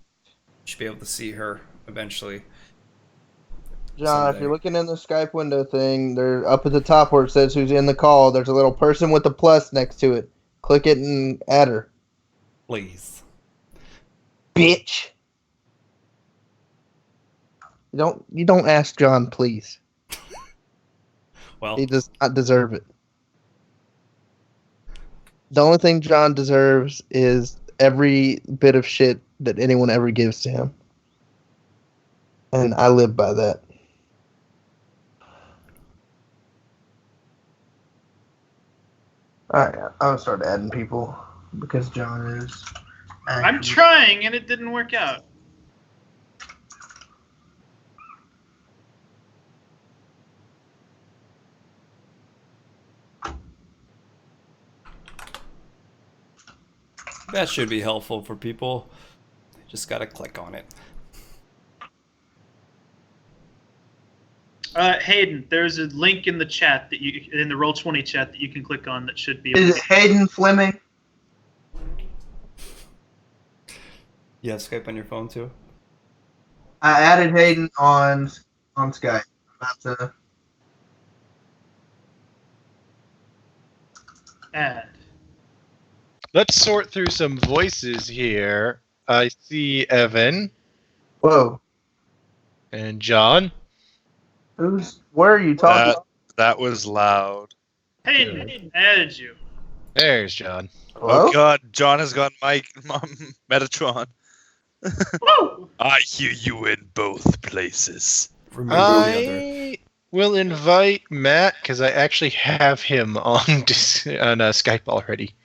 contact. see her eventually. John, if you're looking in the Skype window thing, they're up at the top where it says who's in the call. There's a little person with a plus next to it. Click it and add her. Please. Bitch. You don't ask John, please. Well, He does not deserve it. The only thing John deserves is every bit of shit that anyone ever gives to him. And I live by that. Alright, I'm gonna start adding people because John is. I'm trying, and it didn't work out. that should be helpful for people. Just gotta click on it. Hayden, there's a link in the chat that in the Roll20 chat that you can click on that should be. Is it Hayden Fleming? You have Skype on your phone too? I added Hayden on Skype. I'm about to. Add. Let's sort through some voices here. I see Evan. Whoa. And John. Where are you talking? That was loud. Hayden, added you. There's John. Oh God, John has got Metatron. Woo! I hear you in both places. I will invite Matt because I actually have him on Skype already.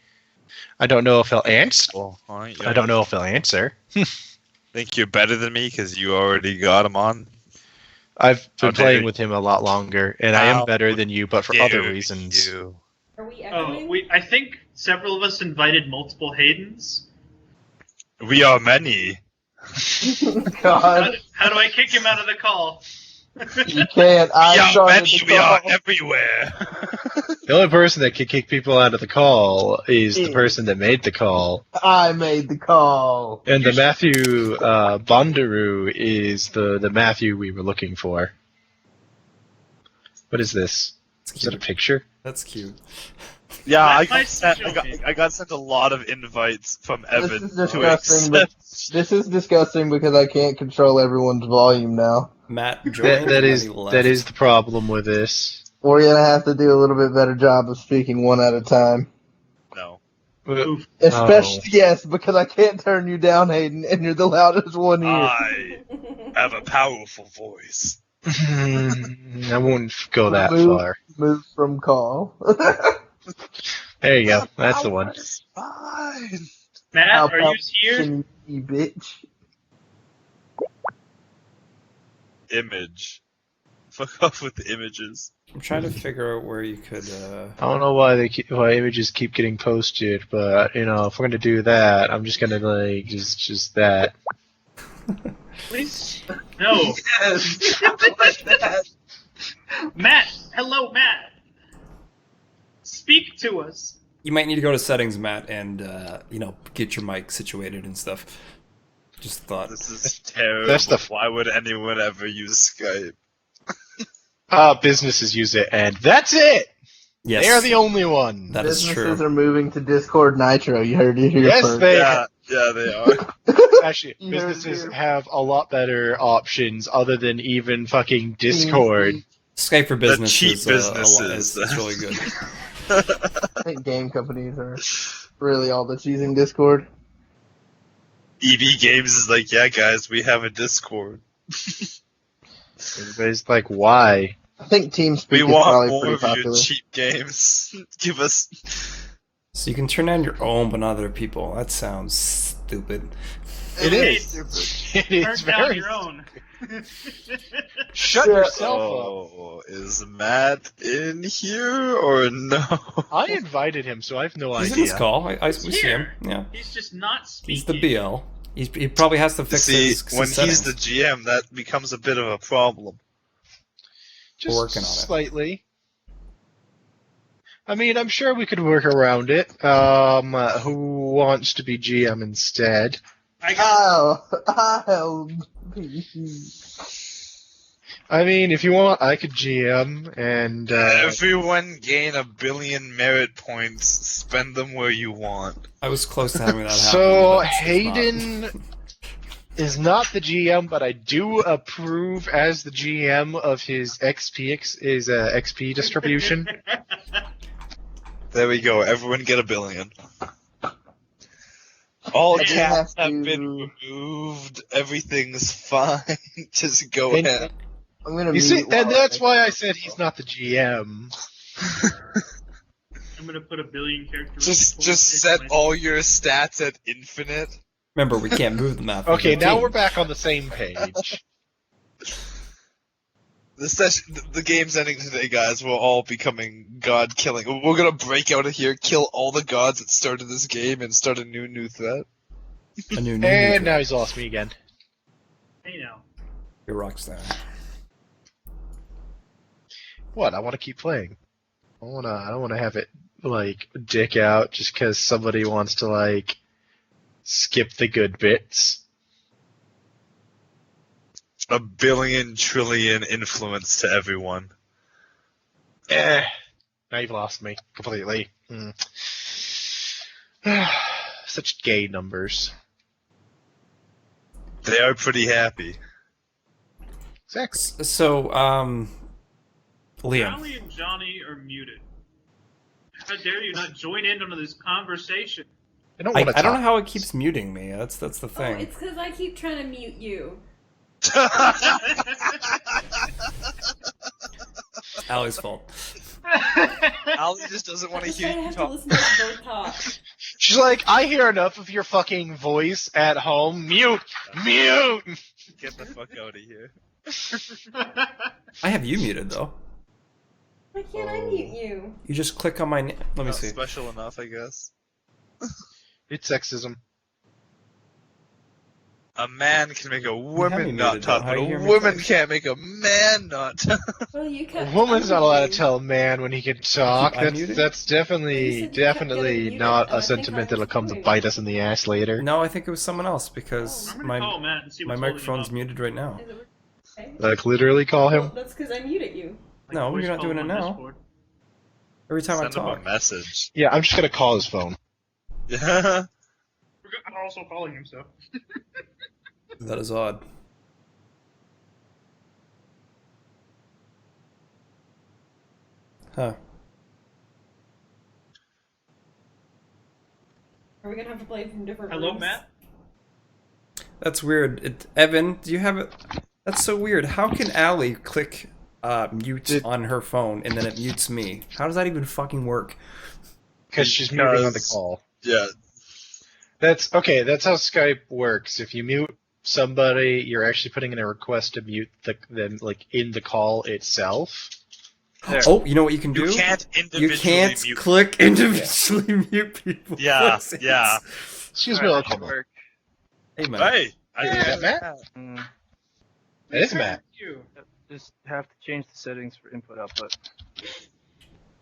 I don't know if he'll answer. I don't know if he'll answer. Think you're better than me because you already got him on? I've been playing with him a lot longer, and I am better than you, but for other dare reasons. you. Are we echoing? I think several of us invited multiple Haydens. We are many. God. How do I kick him out of the call? You can't. We are many. We are everywhere. The only person that can kick people out of the call is the person that made the call. I made the call. And the Matthew Bondaroo is the Matthew we were looking for. What is this? Is that a picture? That's cute. Yeah, I Nice got, to sent, show me. I got sent a lot of invites from Evan. This is disgusting. This is disgusting because I can't control everyone's volume now. Matt joined. That is the problem with this. We're gonna have to do a little bit better job of speaking one at a time. No. Especially yes, because I can't turn you down, Hayden, and you're the loudest one here. I have a powerful voice. I won't go that Remove- far. Move from call. There you go. That's the one. It's fine. Matt, How are you here? can you bitch? Image. Fuck off with the images. I'm trying to figure out where you could. I don't know why why images keep getting posted, but if we're gonna do that, I'm just gonna just that. Please? No. Matt! Hello, Matt! Speak to us! You might need to go to settings, Matt, and get your mic situated and stuff. Just thought. This is terrible. That's the Why would anyone ever use Skype? Businesses use it, and that's it. Yes, They're the only one. that is true. Businesses are moving to Discord Nitro. You heard it here Yes, first. they Yeah, they are. actually You heard it businesses here. have a lot better options other than even fucking Discord. Skype for business cheap is, businesses. is really good. I think game companies are really all that's using Discord. EB Games is like, yeah, guys, we have a Discord. Everybody's like, why? I think TeamSpeak We is want probably more pretty of your popular. cheap games. Give us. So you can turn on your own, but not other people. That sounds stupid. It Okay, is. It is Turn down very. your own. Shut Yeah. yourself up. Oh, is Matt in here or no? I invited him, so I have no He's idea. in this call. we see him. Here. Yeah, He's just not speaking. he's the BL. He probably has to fix See, his when settings. he's the GM, that becomes a bit of a problem. Just We're working on it. slightly. I mean, I'm sure we could work around it. Who wants to be GM instead? I got I'll be. I mean, if you want, I could GM and. Everyone gain 1 billion merit points. Spend them where you want. I was close to having that happen. So but it's not. Hayden is not the GM, but I do approve as the GM of his XP distribution. There we go. Everyone get 1 billion. All I do caps have have to- been removed. Everything's fine. Just go And- ahead. I'm gonna. You see, mute and while that's why I said he's not the GM. I'm gonna put 1 billion characteristics. Just set all your stats at infinite. Remember, we can't move the map. Okay, now team. we're back on the same page. The game's ending today, guys. We're all becoming god killing. We're gonna break out of here, kill all the gods that started this game, and start a new threat. A new And now he's lost me again. Hey now. Your rockstar. What? I want to keep playing. I don't wanna have it dick out just because somebody wants to skip the good bits. 1 billion trillion influence to everyone. Now you've lost me completely. Such gay numbers. They are pretty happy. Exactly. So, Liam. Allie and Johnny are muted. How dare you not join in on this conversation? I don't I want to don't know how it keeps muting me. That's the Oh, thing. it's because I keep trying to mute you. Allie's fault. Ali just doesn't want to I hear you have to talk. listen to us both talk. She's like, I hear enough of your fucking voice at home. Mute! Mute! Get the fuck out of here. I have you muted though. Why can't I mute you? You just click on my name. Let me Not see. special enough, I guess. It's sexism. A man can make a have me woman not muted, talk, though. How but do a you hear me woman talk? can't make a man not talk. Well, you A kept. woman's not allowed to unmuting. tell a man when he can talk. keep unmuting? That's You definitely said you kept getting definitely muted, not and I a think sentiment I that'll was come to doing bite us in the ass later. No, I think it was someone else because I'm gonna call my Matt and see my what's holding him microphone's up. muted right now. Is it okay? Like literally call Well, him. that's because I muted you. Like No, voice you're not call doing on it now. Discord. Every time Send I him a talk. message. Yeah, I'm just gonna call his phone. Yeah. I'm also calling him so. That is odd. Huh. Are we gonna have to play from different Hello, rooms? Matt. That's weird. Evan, do you have it? That's so weird. How can Allie click mute on her phone and then it mutes me? How does that even fucking work? Because she's muting on the call. Yeah. That's okay. That's how Skype works. If you mute somebody, you're actually putting in a request to mute them, like in the call itself. There. Oh, you know what you can do? You can't individually You can't mute. click individually mute people. Yeah, What's it? yeah. Excuse me, Alright, I'll that come should on. work. Hey, man. Hey, Is that Matt? Mm, That is Matt. just have to change the settings for input output.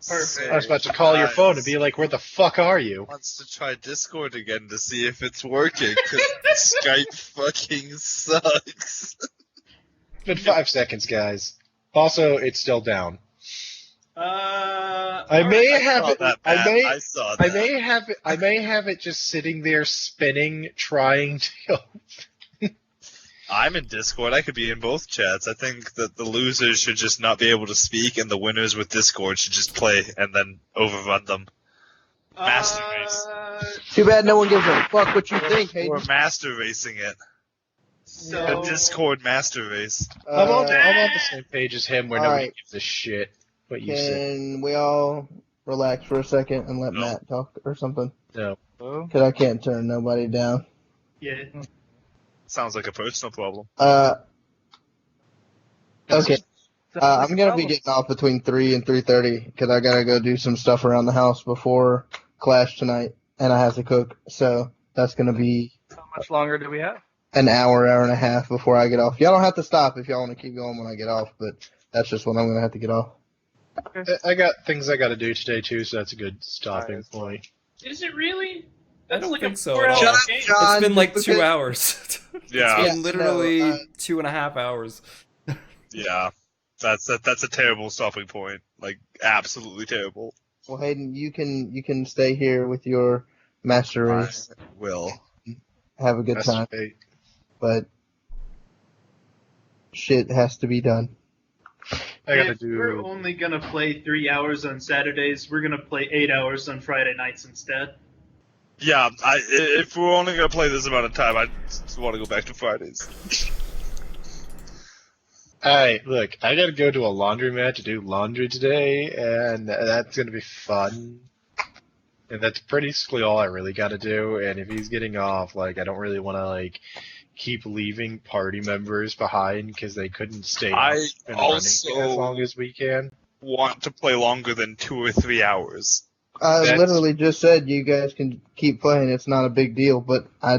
Perfect. I was about to call your phone and be like, "Where the fuck are you?" Wants to try Discord again to see if it's working, because Skype fucking sucks. It's been 5 seconds, guys. Also, it's still down. I may have it. I saw that. I may have it just sitting there spinning, trying to. I'm in Discord. I could be in both chats. I think that the losers should just not be able to speak, and the winners with Discord should just play and then overrun them. Master race. Too bad no one gives a fuck what you think, Hayden. We're master racing it. So The Discord master race. I'm on the same page as him, where nobody alright. gives a shit what you say. Can we all relax for a second and let No. Matt talk or something? No. Because I can't turn nobody down. yeah. Sounds like a personal problem. Okay. I'm gonna be getting off between 3 and 3:30 because I gotta go do some stuff around the house before Clash tonight, and I have to cook. So that's gonna be How much longer do we have? an hour and a half before I get off. Y'all don't have to stop if y'all want to keep going when I get off, but that's just when I'm gonna have to get off. I got things I got to do today too, so that's a good stopping point. Is it really? I That's don't like think a so 4 at hour all. game. It's been like because- 2 hours. Yeah, It's Yeah, been literally no, 2.5 hours. yeah. That's a terrible stopping point. Like, absolutely terrible. Well, Hayden, you can stay here with your master race. Will. Have a good time, Masturbate. but shit has to be done. I got to If we're do. only gonna play 3 hours on Saturdays, we're gonna play 8 hours on Friday nights instead. Yeah, if we're only gonna play this amount of time, I just want to go back to Fridays. Alright, look, I gotta go to a laundromat to do laundry today, and that's gonna be fun. And that's basically all I really gotta do, and if he's getting off, like, I don't really wanna, like, keep leaving party members behind because they couldn't stay I up and running also- as long as we can. Want to play longer than 2 or 3 hours. I That's- literally just said you guys can keep playing. It's not a big deal, but I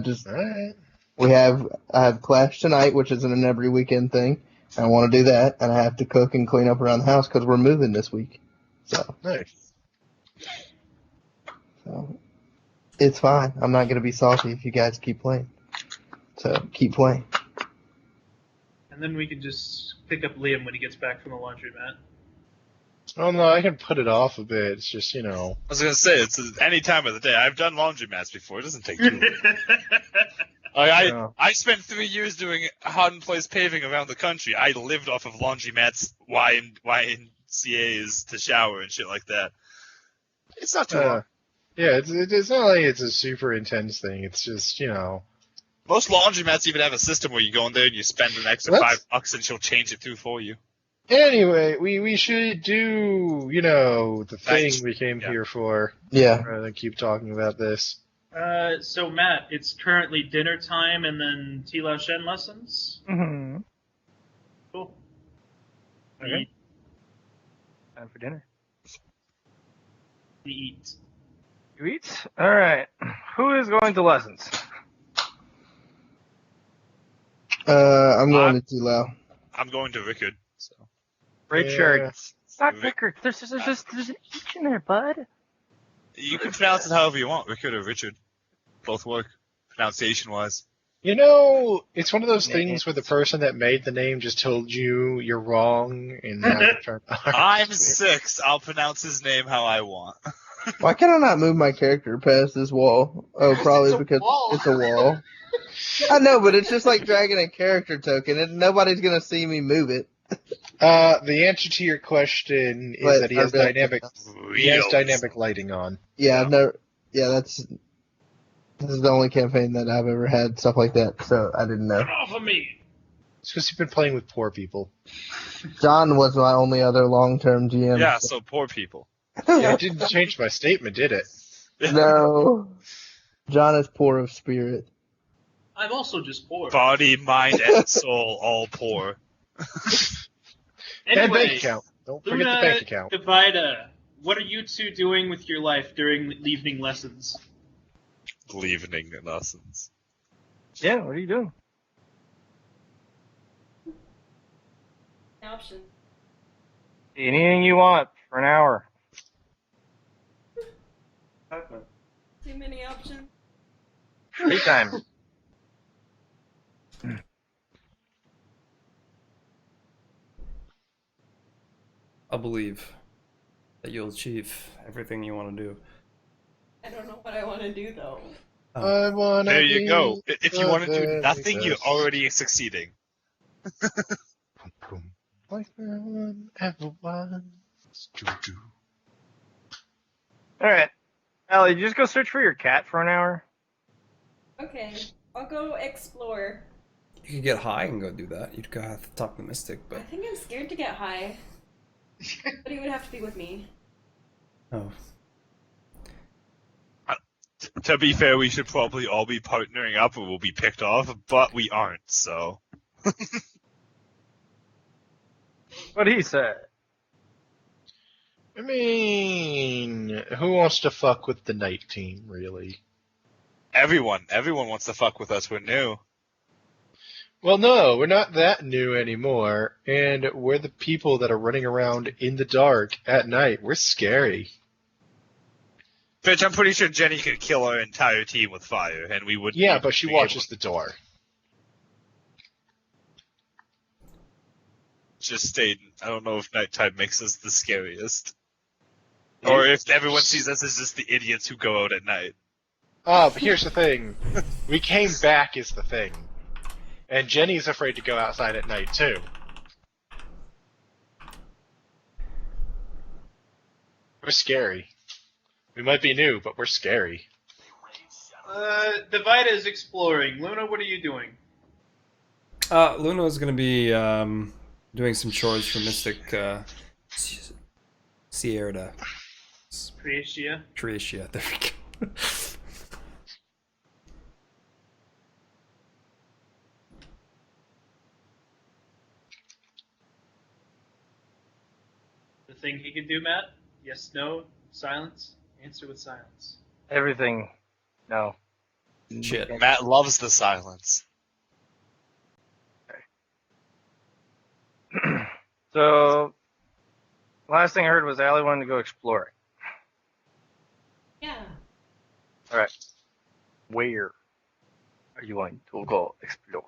have Clash tonight, which isn't an every weekend thing. I want to do that, and I have to cook and clean up around the house because we're moving this week. So it's fine. I'm not gonna be salty if you guys keep playing. So keep playing. And then we can just pick up Liam when he gets back from the laundromat. Oh no, I can put it off a bit. It's just, you know. I was gonna say, it's any time of the day. I've done laundromats before. It doesn't take too long. I spent 3 years doing hard in place paving around the country. I lived off of laundromats, YMCA's to shower and shit like that. It's not too long. Yeah, it's not like it's a super intense thing. It's just, you know. Most laundromats even have a system where you go in there and you spend an extra $5 and she'll change it through for you. Anyway, we should do, you know, the thing we came here for. Yeah. Rather than keep talking about this. So Matt, it's currently dinner time and then Tila Shen lessons. Mm-hmm. Cool. Okay. Time for dinner. We eat. You eat? Alright. Who is going to lessons? I'm going to Tilo. I'm going to Rickard. So. Richard. Yeah. It's not Rickard. There's an H in there, bud. You can pronounce it however you want, Rickard or Richard. Both work, pronunciation-wise. You know, it's one of those things where the person that made the name just told you you're wrong, and now you're trying to I'm 6. I'll pronounce his name how I want. Why can I not move my character past this wall? Oh, probably because it's a wall. I know, but it's just like dragging a character token, and nobody's gonna see me move it. The answer to your question is that he has dynamic lighting on. Yeah, I've never. Yeah, this is the only campaign that I've ever had stuff like that, so I didn't know. Get off of me! It's because you've been playing with poor people. John was my only other long-term GM. Yeah, so poor people. Yeah, it didn't change my statement, did it? No. John is poor of spirit. I'm also just poor. Body, mind, and soul, all poor. And bank Anyway, account. Don't forget Luna, the bank account. Divida, what are you two doing with your life during evening lessons? Evening lessons. Yeah, what are you doing? Option. Anything you want for an hour. Too many options. Free time. I believe that you'll achieve everything you want to do. I don't know what I want to do though. I wanna There you go. be If you want to do the nothing, very you're best. already succeeding. Boom, like no one ever was. Doo-doo. All right, Allie, just go search for your cat for an hour. Okay, I'll go explore. You could get high and go do that. You'd go have to talk to Mystic, I but think I'm scared to get high. But he would have to be with me. oh, To be fair, we should probably all be partnering up or we'll be picked off, but we aren't, so. What he said. I mean, who wants to fuck with the night team, really? Everyone wants to fuck with us. We're new. Well, no, we're not that new anymore, and we're the people that are running around in the dark at night. We're scary. Bitch, I'm pretty sure Jenny could kill our entire team with fire, and we wouldn't. Yeah, even but she be able watches the door. to just stay. I don't know if nighttime makes us the scariest. Or if everyone sees us as just the idiots who go out at night. But here's the thing. We came back is the thing. And Jenny's afraid to go outside at night, too. We're scary. We might be new, but we're scary. Divida is exploring. Luna, what are you doing? Luna is gonna be doing some chores for Mystic Sierra. Creatia. There we go. The thing he can do, Matt? Yes, no, silence. Answer with silence. Everything. No. Shit. Matt loves the silence. So, last thing I heard was Allie wanted to go exploring. Yeah. All right. Where are you going to go exploring?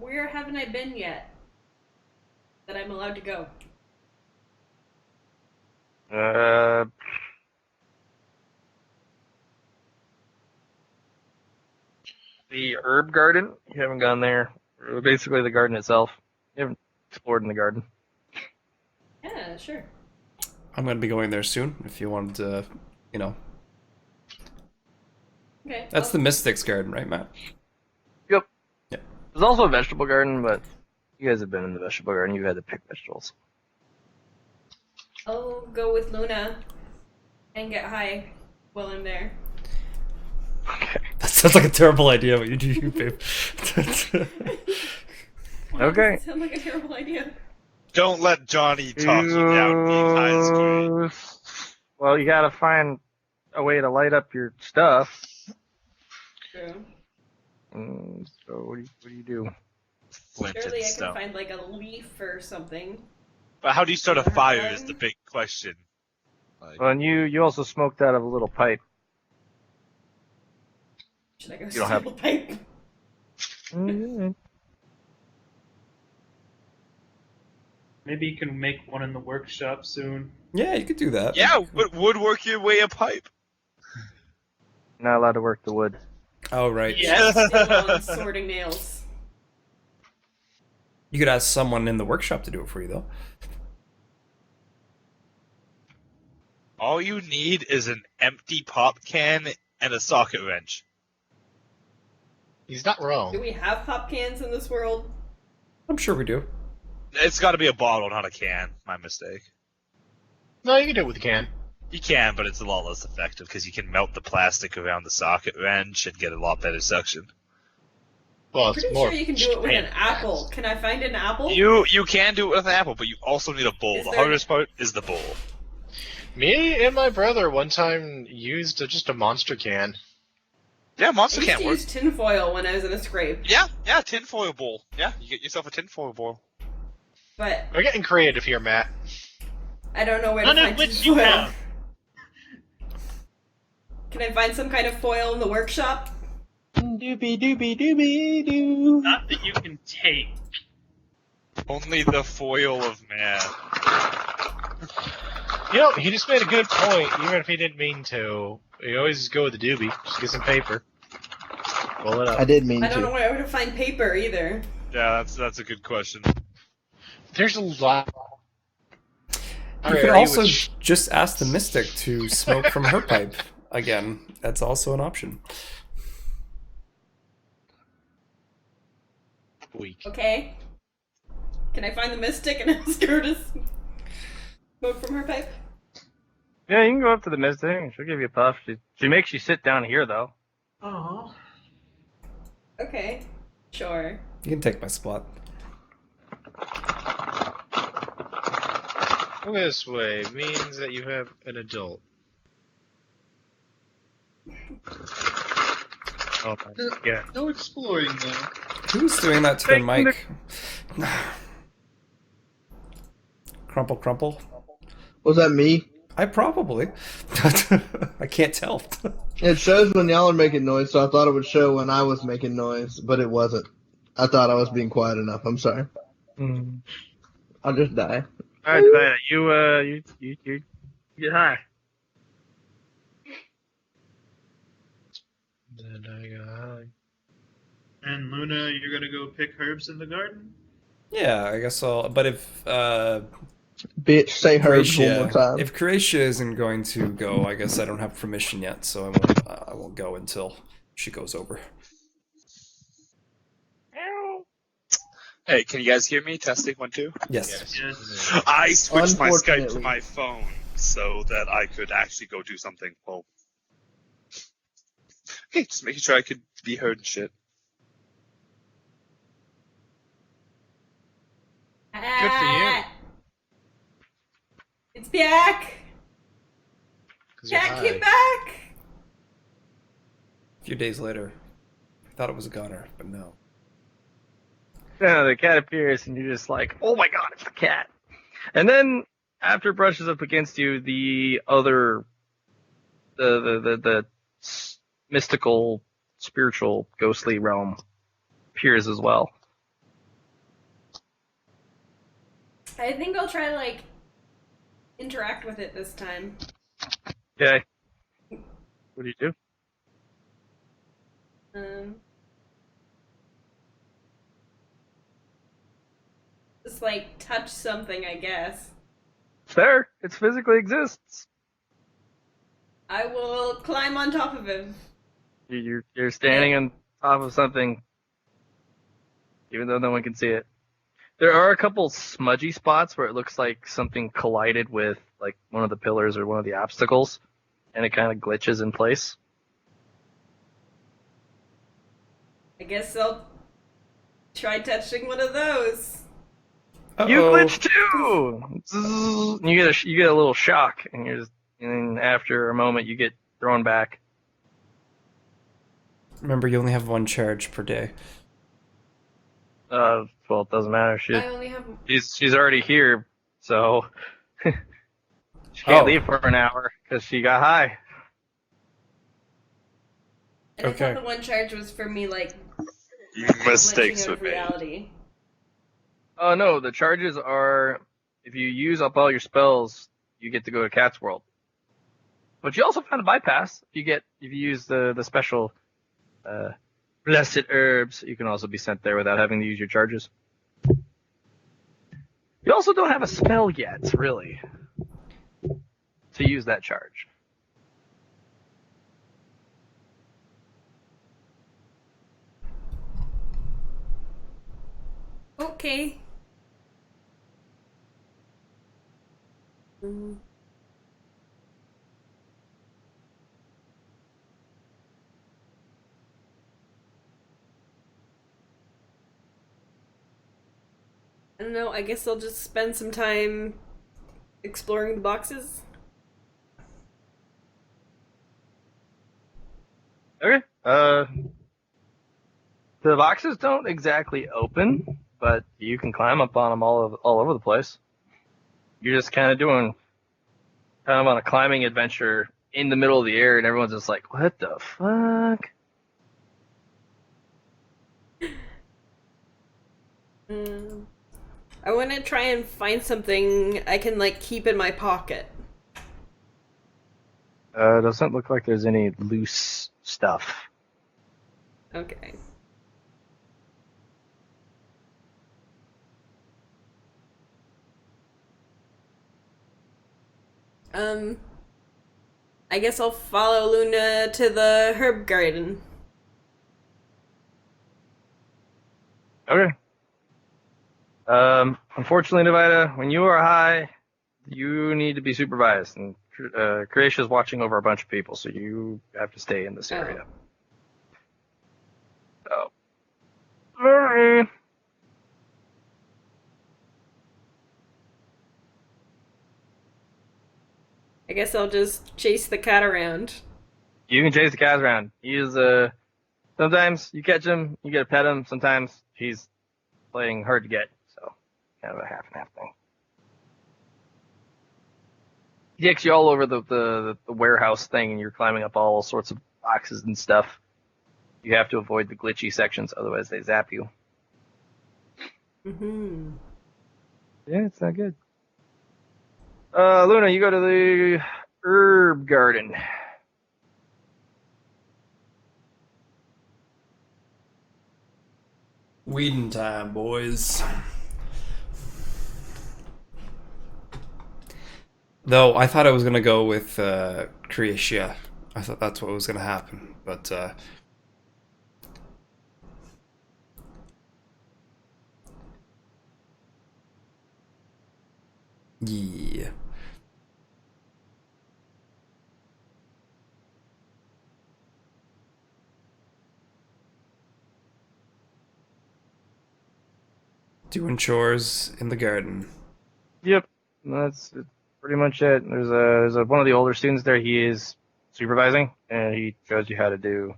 Where haven't I been yet? That I'm allowed to go. The herb garden. You haven't gone there. Or basically, the garden itself. You haven't explored in the garden. Yeah, sure. I'm gonna be going there soon. If you wanted to, you know. Okay. That's the Mystic's garden, right, Matt? Yep. Yeah. There's also a vegetable garden, but you guys have been in the vegetable garden. You had to pick vegetables. I'll go with Luna and get high while I'm there. Okay. That sounds like a terrible idea, but you do you, babe. Why Okay. does it sound like a terrible idea. Don't let Johnny talk you down being high as screen. Well, you gotta find a way to light up your stuff. True. So what do you do? Flint Surely and I can stone. find like a leaf or something. But how do you start a fire is the big question. Like, Well, and you also smoked out of a little pipe. Should I go don't have- steal a pipe? Maybe you can make one in the workshop soon. Yeah, you could do that. yeah, woodwork your way a pipe. Not allowed to work the wood. Oh, right. Yes. Still on sorting nails. You could ask someone in the workshop to do it for you, though. All you need is an empty pop can and a socket wrench. He's not wrong. Do we have pop cans in this world? I'm sure we do. It's got to be a bottle, not a can. My mistake. No, you can do it with a can. You can, but it's a lot less effective because you can melt the plastic around the socket wrench and get a lot better suction. Well, it's Pretty more. sure you can do it with an apple. Can I find an apple? You can do it with an apple, but you also need a bowl. Is The there- hardest part is the bowl. Me and my brother one time used just a monster can. Yeah, I monster used can to work. use tinfoil when I was in a scrape, Yeah, tinfoil bowl. Yeah, you get yourself a tinfoil bowl. but We're getting creative here, Matt. I don't know where None to of find which you tinfoil. have. Can I find some kind of foil in the workshop? Doobie doobie doobie doo. Not that you can take. Only the foil of man. You know, he just made a good point, even if he didn't mean to. You always go with the doobie. Just get some paper. Roll it up. I did mean I don't know to. where to find paper either. Yeah, that's a good question. There's a lot. You could also just ask the mystic to smoke from her pipe. Again, that's also an option. Weak. Okay. Can I find the mystic and ask her to smoke from her pipe? Yeah, you can go up to the mystic. She'll give you a puff. She makes you sit down here, though. Oh. Okay. Sure. You can take my spot. This way means that you have an adult. Oh, yeah. No exploring though. Who's doing that to their mic? Crumple, crumple. Was that me? I probably. I can't tell. It shows when y'all are making noise, so I thought it would show when I was making noise, but it wasn't. I thought I was being quiet enough. I'm sorry. I'll just die. All right, Diana, you get high. Then I got And Luna, you're gonna go pick herbs in the garden? Yeah, I guess I'll. But if Bitch, say herbs one more time. if Croatia isn't going to go, I guess I don't have permission yet, so I won't go until she goes over. Hey, can you guys hear me? Testing 1 2. Yes. Yes. I switched my Skype to Unfortunately. my phone so that I could actually go do something. Well, okay, just making sure I could be heard and shit. Good for you. It's back. 'Cause you're Cat came high. back. A few days later, I thought it was a goner, but no. Yeah, the cat appears, and you're just like, "Oh my god, it's the cat!" And then after it brushes up against you, the other, the mystical, spiritual, ghostly realm appears as well. I think I'll try to interact with it this time. Okay. What do you do? Just touch something, I guess. It's there. It physically exists. I will climb on top of him. You're standing on top of something, even though no one can see it. There are a couple smudgy spots where it looks like something collided with one of the pillars or one of the obstacles, and it kind of glitches in place. I guess I'll try touching one of those. You Uh-oh. glitch too. Zzz, and you get a little shock, and and then after a moment you get thrown back. Remember, you only have one charge per day. Well, it doesn't matter. I only have. She's already here, so she can't Oh. leave for an hour because she got high. And I Okay. thought the one charge was for me, Mistakes glitching were of made. reality. Oh no, the charges are if you use up all your spells, you get to go to Cat's World. But you also found a bypass. If you use the special blessed herbs, you can also be sent there without having to use your charges. You also don't have a spell yet, really, to use that charge. Okay. I don't know, I guess I'll just spend some time exploring the boxes. Okay. The boxes don't exactly open, but you can climb up on them all over the place. You're just kind of on a climbing adventure in the middle of the air, and everyone's just like, "What the fuck?" I want to try and find something I can like keep in my pocket. Doesn't look like there's any loose stuff. Okay. I guess I'll follow Luna to the herb garden. Okay. Unfortunately, Nevada, when you are high, you need to be supervised, and Croatia's watching over a bunch of people, so you have to stay in this area. So, alright. I guess I'll just chase the cat around. You can chase the cat around. He is sometimes you catch him, you get to pet him. Sometimes he's playing hard to get, so kind of a half and half thing. He takes you all over the warehouse thing, and you're climbing up all sorts of boxes and stuff. You have to avoid the glitchy sections, otherwise they zap you. Mm-hmm. Yeah, it's not good. Luna, you go to the herb garden. Weeding time, boys. Though I thought I was gonna go with Croatia. I thought that's what was gonna happen, but yeah. Doing chores in the garden. Yep, that's pretty much it. There's one of the older students there. He is supervising, and he shows you how to do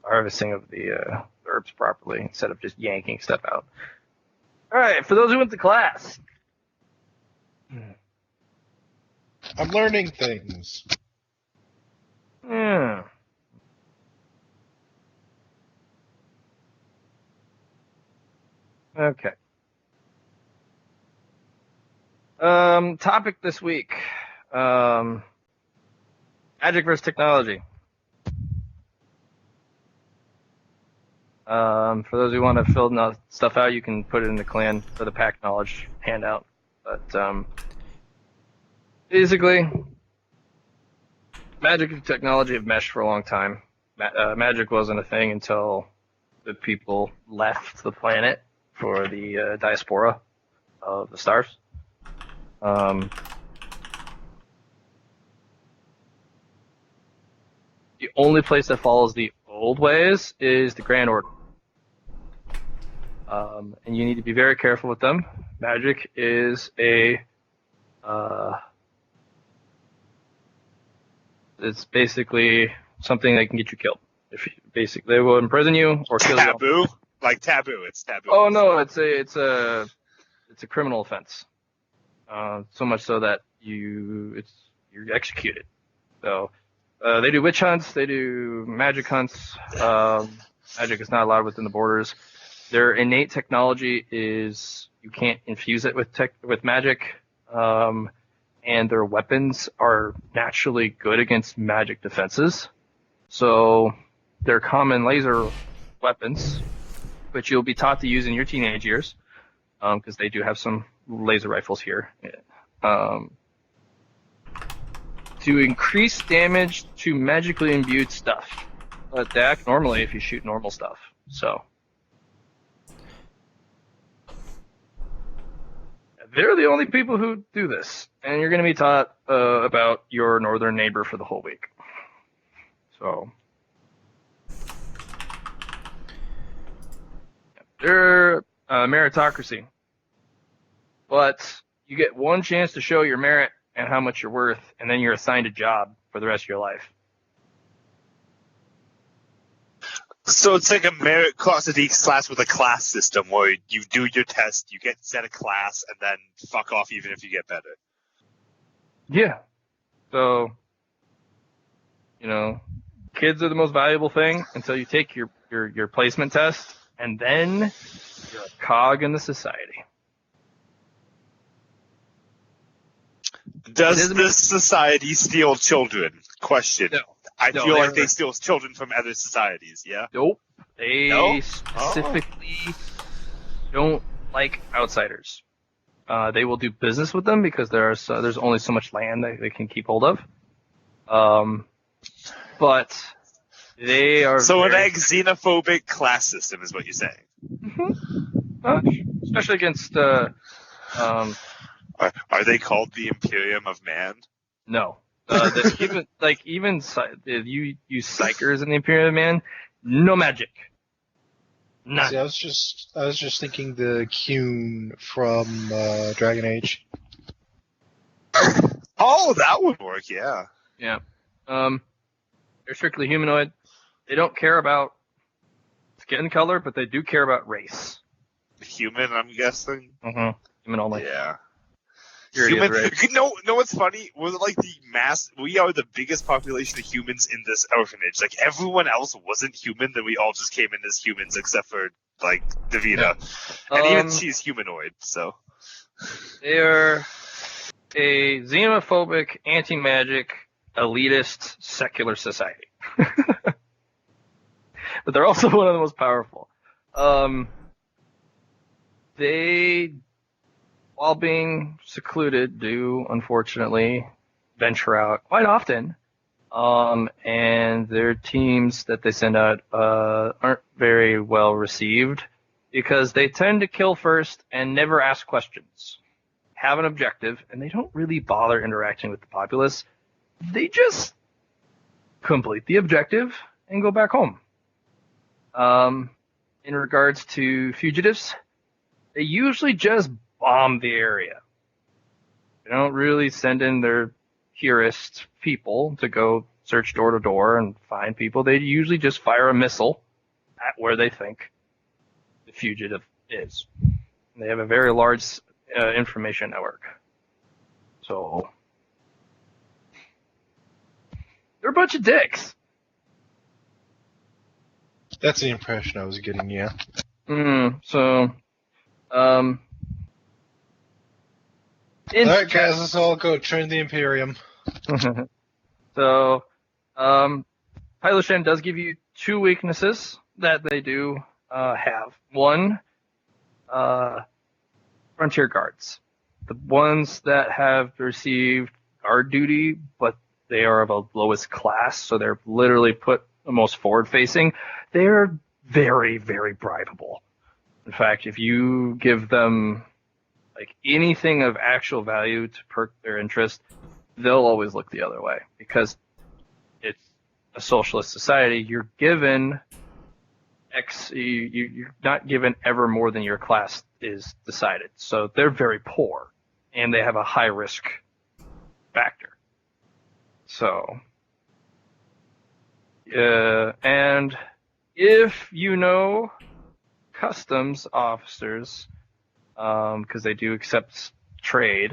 harvesting of the herbs properly instead of just yanking stuff out. All right, for those who went to class. I'm learning things. Hmm. Okay. Topic this week. Magic versus technology. For those who want to fill stuff out, you can put it in the clan for the pack knowledge handout. But basically, magic and technology have meshed for a long time. Magic wasn't a thing until the people left the planet for the diaspora of the stars. The only place that follows the old ways is the Grand Order. And you need to be very careful with them. Magic is it's basically something that can get you killed. They will imprison you or kill you. Taboo? Like taboo. It's taboo. Oh no, it's a criminal offense. So much so that you're executed. So they do witch hunts, they do magic hunts. Magic is not allowed within the borders. Their innate technology is you can't infuse it with magic, and their weapons are naturally good against magic defenses. So they're common laser weapons, which you'll be taught to use in your teenage years, because they do have some laser rifles here. To increase damage to magically imbued stuff, but they act normally if you shoot normal stuff. So they're the only people who do this, and you're going to be taught about your northern neighbor for the whole week. So they're meritocracy, but you get one chance to show your merit and how much you're worth, and then you're assigned a job for the rest of your life. So it's like a meritocracy class with a class system where you do your test, you get set a class, and then fuck off even if you get better. Yeah. So, kids are the most valuable thing until you take your placement test, and then you're a cog in the society. Does this society steal children? Question. No. I feel like they steal children from other societies, yeah? Nope. They No? specifically don't like outsiders. They will do business with them because there's only so much land they can keep hold of. But they are an xenophobic class system is what you're saying. especially against Are they called the Imperium of Man? no. Even if you use psychers in the Imperium of Man, no magic. None. See, I was just thinking the Kuhn from Dragon Age. Oh, that would work, yeah. Yeah. They're strictly humanoid. They don't care about skin color, but they do care about race. Human, I'm guessing? Mm-hmm. Human only. Yeah. Human. Know what's funny? We're like we are the biggest population of humans in this orphanage. Like, everyone else wasn't human, then we all just came in as humans, except for, like, Davina. Yeah. And even she's humanoid, so. They are a xenophobic, anti-magic, elitist, secular society. But they're also one of the most powerful. They, while being secluded, do, unfortunately, venture out quite often. And their teams that they send out aren't very well received because they tend to kill first and never ask questions. Have an objective, and they don't really bother interacting with the populace. They just complete the objective and go back home. In regards to fugitives, they usually just bomb the area. They don't really send in their purist people to go search door to door and find people. They usually just fire a missile at where they think the fugitive is. And they have a very large information network. So they're a bunch of dicks. That's the impression I was getting, yeah. Alright, guys, let's all go train the Imperium. So, Piloshan does give you two weaknesses that they do have. One, frontier guards. The ones that have received guard duty, but they are of a lowest class, so they're literally put the most forward-facing. They're very, very bribable. In fact, if you give them like anything of actual value to perk their interest, they'll always look the other way because it's a socialist society. You're given you're not given ever more than your class is decided. So they're very poor and they have a high risk factor. So, and if you know customs officers, because they do accept trade,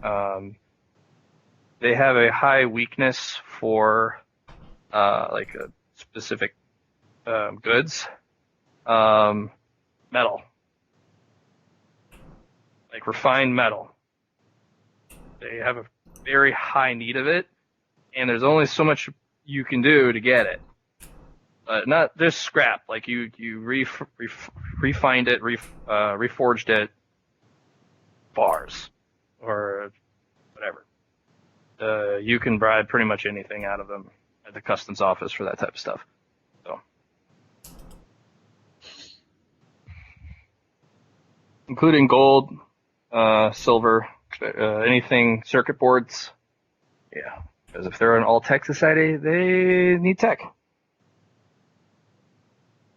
they have a high weakness for like a specific goods, metal, like refined metal. They have a very high need of it, and there's only so much you can do to get it. Not just scrap, like you refined it, reforged it, bars, or whatever. You can bribe pretty much anything out of them at the customs office for that type of stuff. So, including gold, silver, anything circuit boards. Yeah, because if they're an all-tech society, they need tech.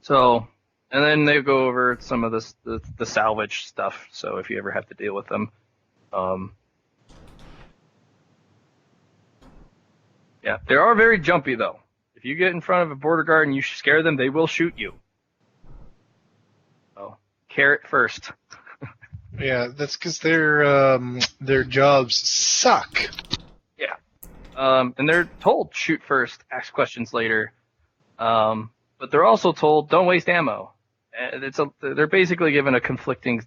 So, and then they go over some of this, the salvage stuff. So if you ever have to deal with them, yeah, they are very jumpy though. If you get in front of a border guard and you scare them, they will shoot you. So, carrot first. Yeah, that's because their jobs suck. Yeah. And they're told shoot first, ask questions later. But they're also told don't waste ammo. And they're basically given a conflicting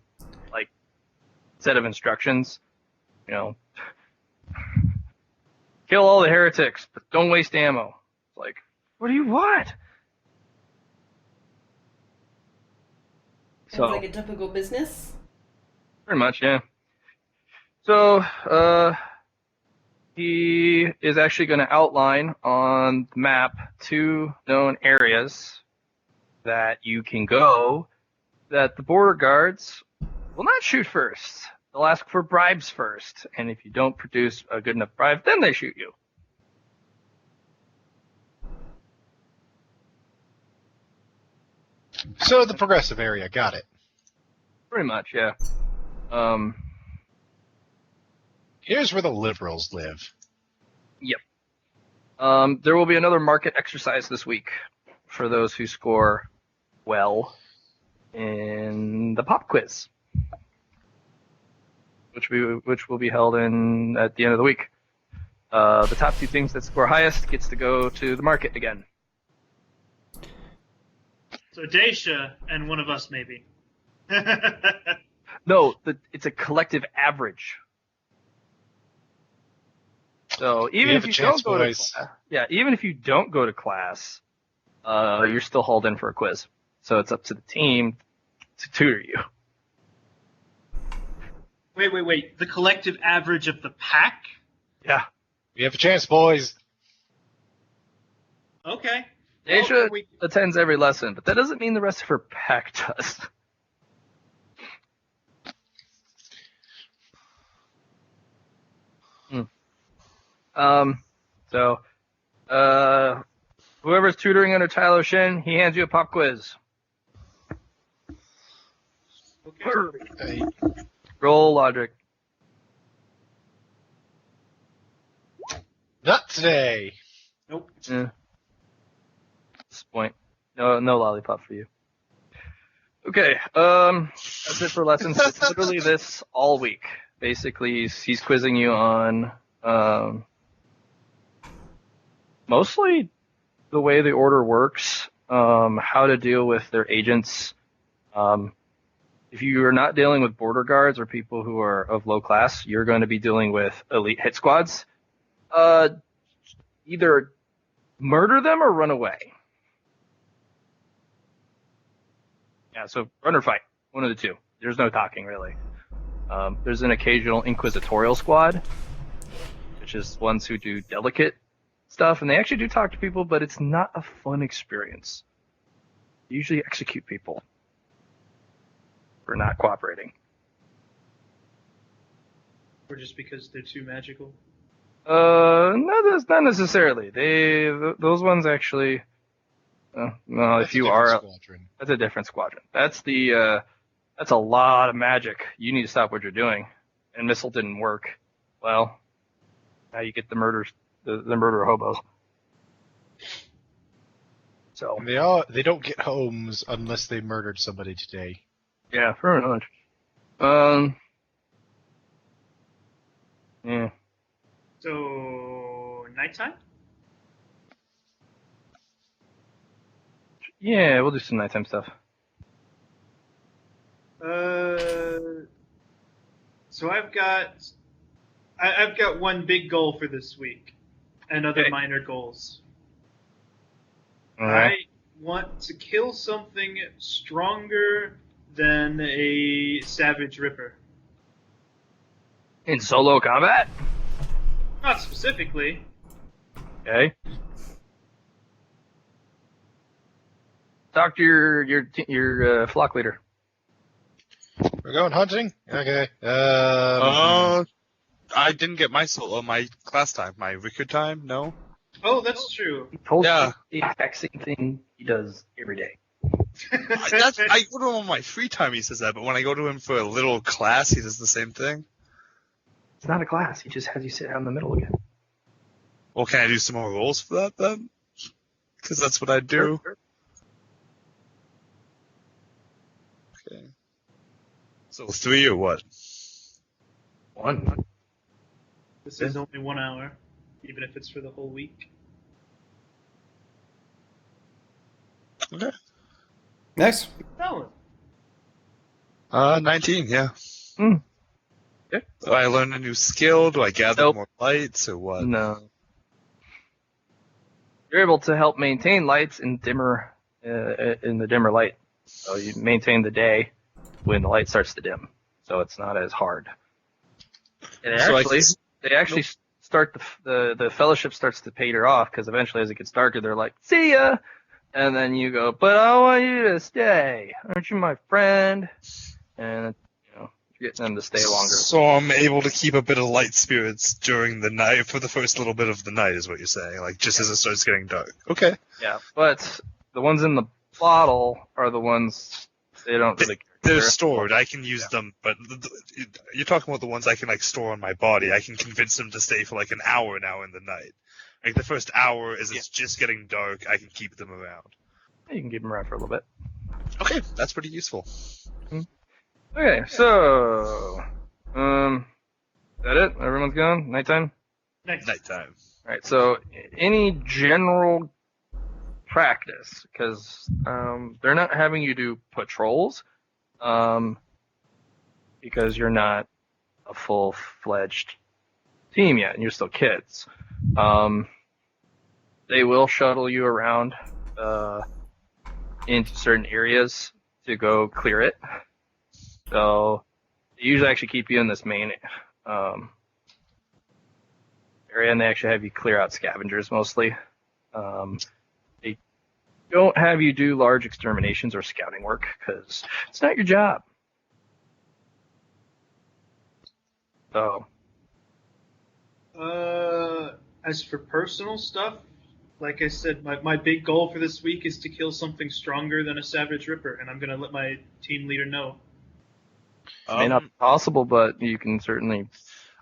like set of instructions. You know, kill all the heretics, but don't waste ammo. It's like, what do you want? Sounds like a typical business. Pretty much, yeah. So, he is actually going to outline on the map 2 known areas that you can go that the border guards will not shoot first. They'll ask for bribes first, and if you don't produce a good enough bribe, then they shoot you. So the progressive area, got it. Pretty much, yeah. Here's where the liberals live. Yep. There will be another market exercise this week for those who score well in the pop quiz, which will be held at the end of the week. The top 2 things that score highest gets to go to the market again. So Daisha and one of us maybe. No, it's a collective average. So even if you don't go to class, even if you don't go to class, you're still hauled in for a quiz. So it's up to the team to tutor you. Wait. The collective average of the pack? Yeah. We have a chance, boys. Okay. Asia attends every lesson, but that doesn't mean the rest of her pack does. So, whoever's tutoring under Tyler Shin, he hands you a pop quiz. Okay. Roll logic. Not today. Nope. Yeah. At this point, no lollipop for you. Okay. That's it for lessons. It's literally this all week. Basically, he's quizzing you on mostly the way the order works, how to deal with their agents. If you are not dealing with border guards or people who are of low class, you're going to be dealing with elite hit squads. Either murder them or run away. Yeah, so run or fight. One of the two. There's no talking, really. There's an occasional inquisitorial squad, which is ones who do delicate stuff, and they actually do talk to people, but it's not a fun experience. They usually execute people for not cooperating. Or just because they're too magical? No, that's not necessarily. Those ones actually. No, if you are, squadron. That's a different squadron. That's a lot of magic. You need to stop what you're doing. And missile didn't work. Well, now you get the murders, the murder hobos. So And they don't get homes unless they murdered somebody today. yeah, pretty much. Yeah. So, nighttime? Yeah, we'll do some nighttime stuff. So I've got one big goal for this week, and other Okay. minor goals. All right. I want to kill something stronger than a Savage Ripper. In solo combat. Not specifically. Okay. Talk to your flock leader. We're going hunting? Okay. I didn't get my my class time, my record time. No. Oh, that's true. He told Yeah. you the exact same thing he does every day. I go to him on my free time. He says that, but when I go to him for a little class, he does the same thing. It's not a class. He just has you sit out in the middle again. Well, can I do some more rolls for that then? Because that's what I do. Sure. Okay. So 3 or what? 1. This is only 1 hour, even if it's for the whole week. Okay. Next. Solid. 19. Yeah. Okay. Do I learn a new skill? Do I gather Nope. more lights or what? No. You're able to help maintain lights in dimmer, in the dimmer light. So you maintain the day when the light starts to dim. So it's not as hard. And So I actually, can- they actually start the fellowship starts to peter off because eventually, as it gets darker, they're like, "See ya," and then you go, "But I want you to stay. Aren't you my friend?" And you're getting them to stay longer. So I'm able to keep a bit of light spirits during the night for the first little bit of the night, is what you're saying? Like just as it starts getting dark. Okay. Yeah, but the ones in the bottle are the ones they don't really care. They're stored. I can use them, but you're talking about the ones I can like store on my body. I can convince them to stay for like an hour now in the night. Like the first hour, as it's just getting dark, I can keep them around. You can keep them around for a little bit. Okay, that's pretty useful. Okay, so is that it? Everyone's gone? Nighttime? Nighttime. Alright, so any general practice, because they're not having you do patrols, because you're not a full-fledged team yet, and you're still kids. They will shuttle you around into certain areas to go clear it. So they usually actually keep you in this main area, and they actually have you clear out scavengers mostly. They don't have you do large exterminations or scouting work because it's not your job. So, As for personal stuff, like I said, my big goal for this week is to kill something stronger than a Savage Ripper, and I'm gonna let my team leader know. may not be possible, but you can certainly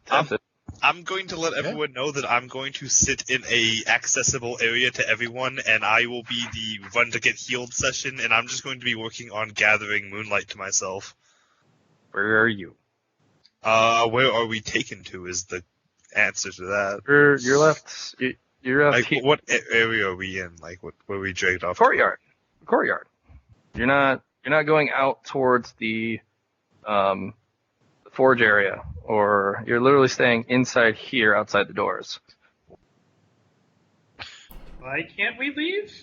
attempt it. I'm going to let everyone know that I'm going to sit in a accessible area to everyone, and I will be the run to get healed session, and I'm just going to be working on gathering moonlight to myself. Where are you? Where are we taken to is the answer to that. You're left. You're left Like, here. what area are we in? Like, what were we dragged off? Courtyard. You're not going out towards the forge area, or you're literally staying inside here, outside the doors. Why can't we leave?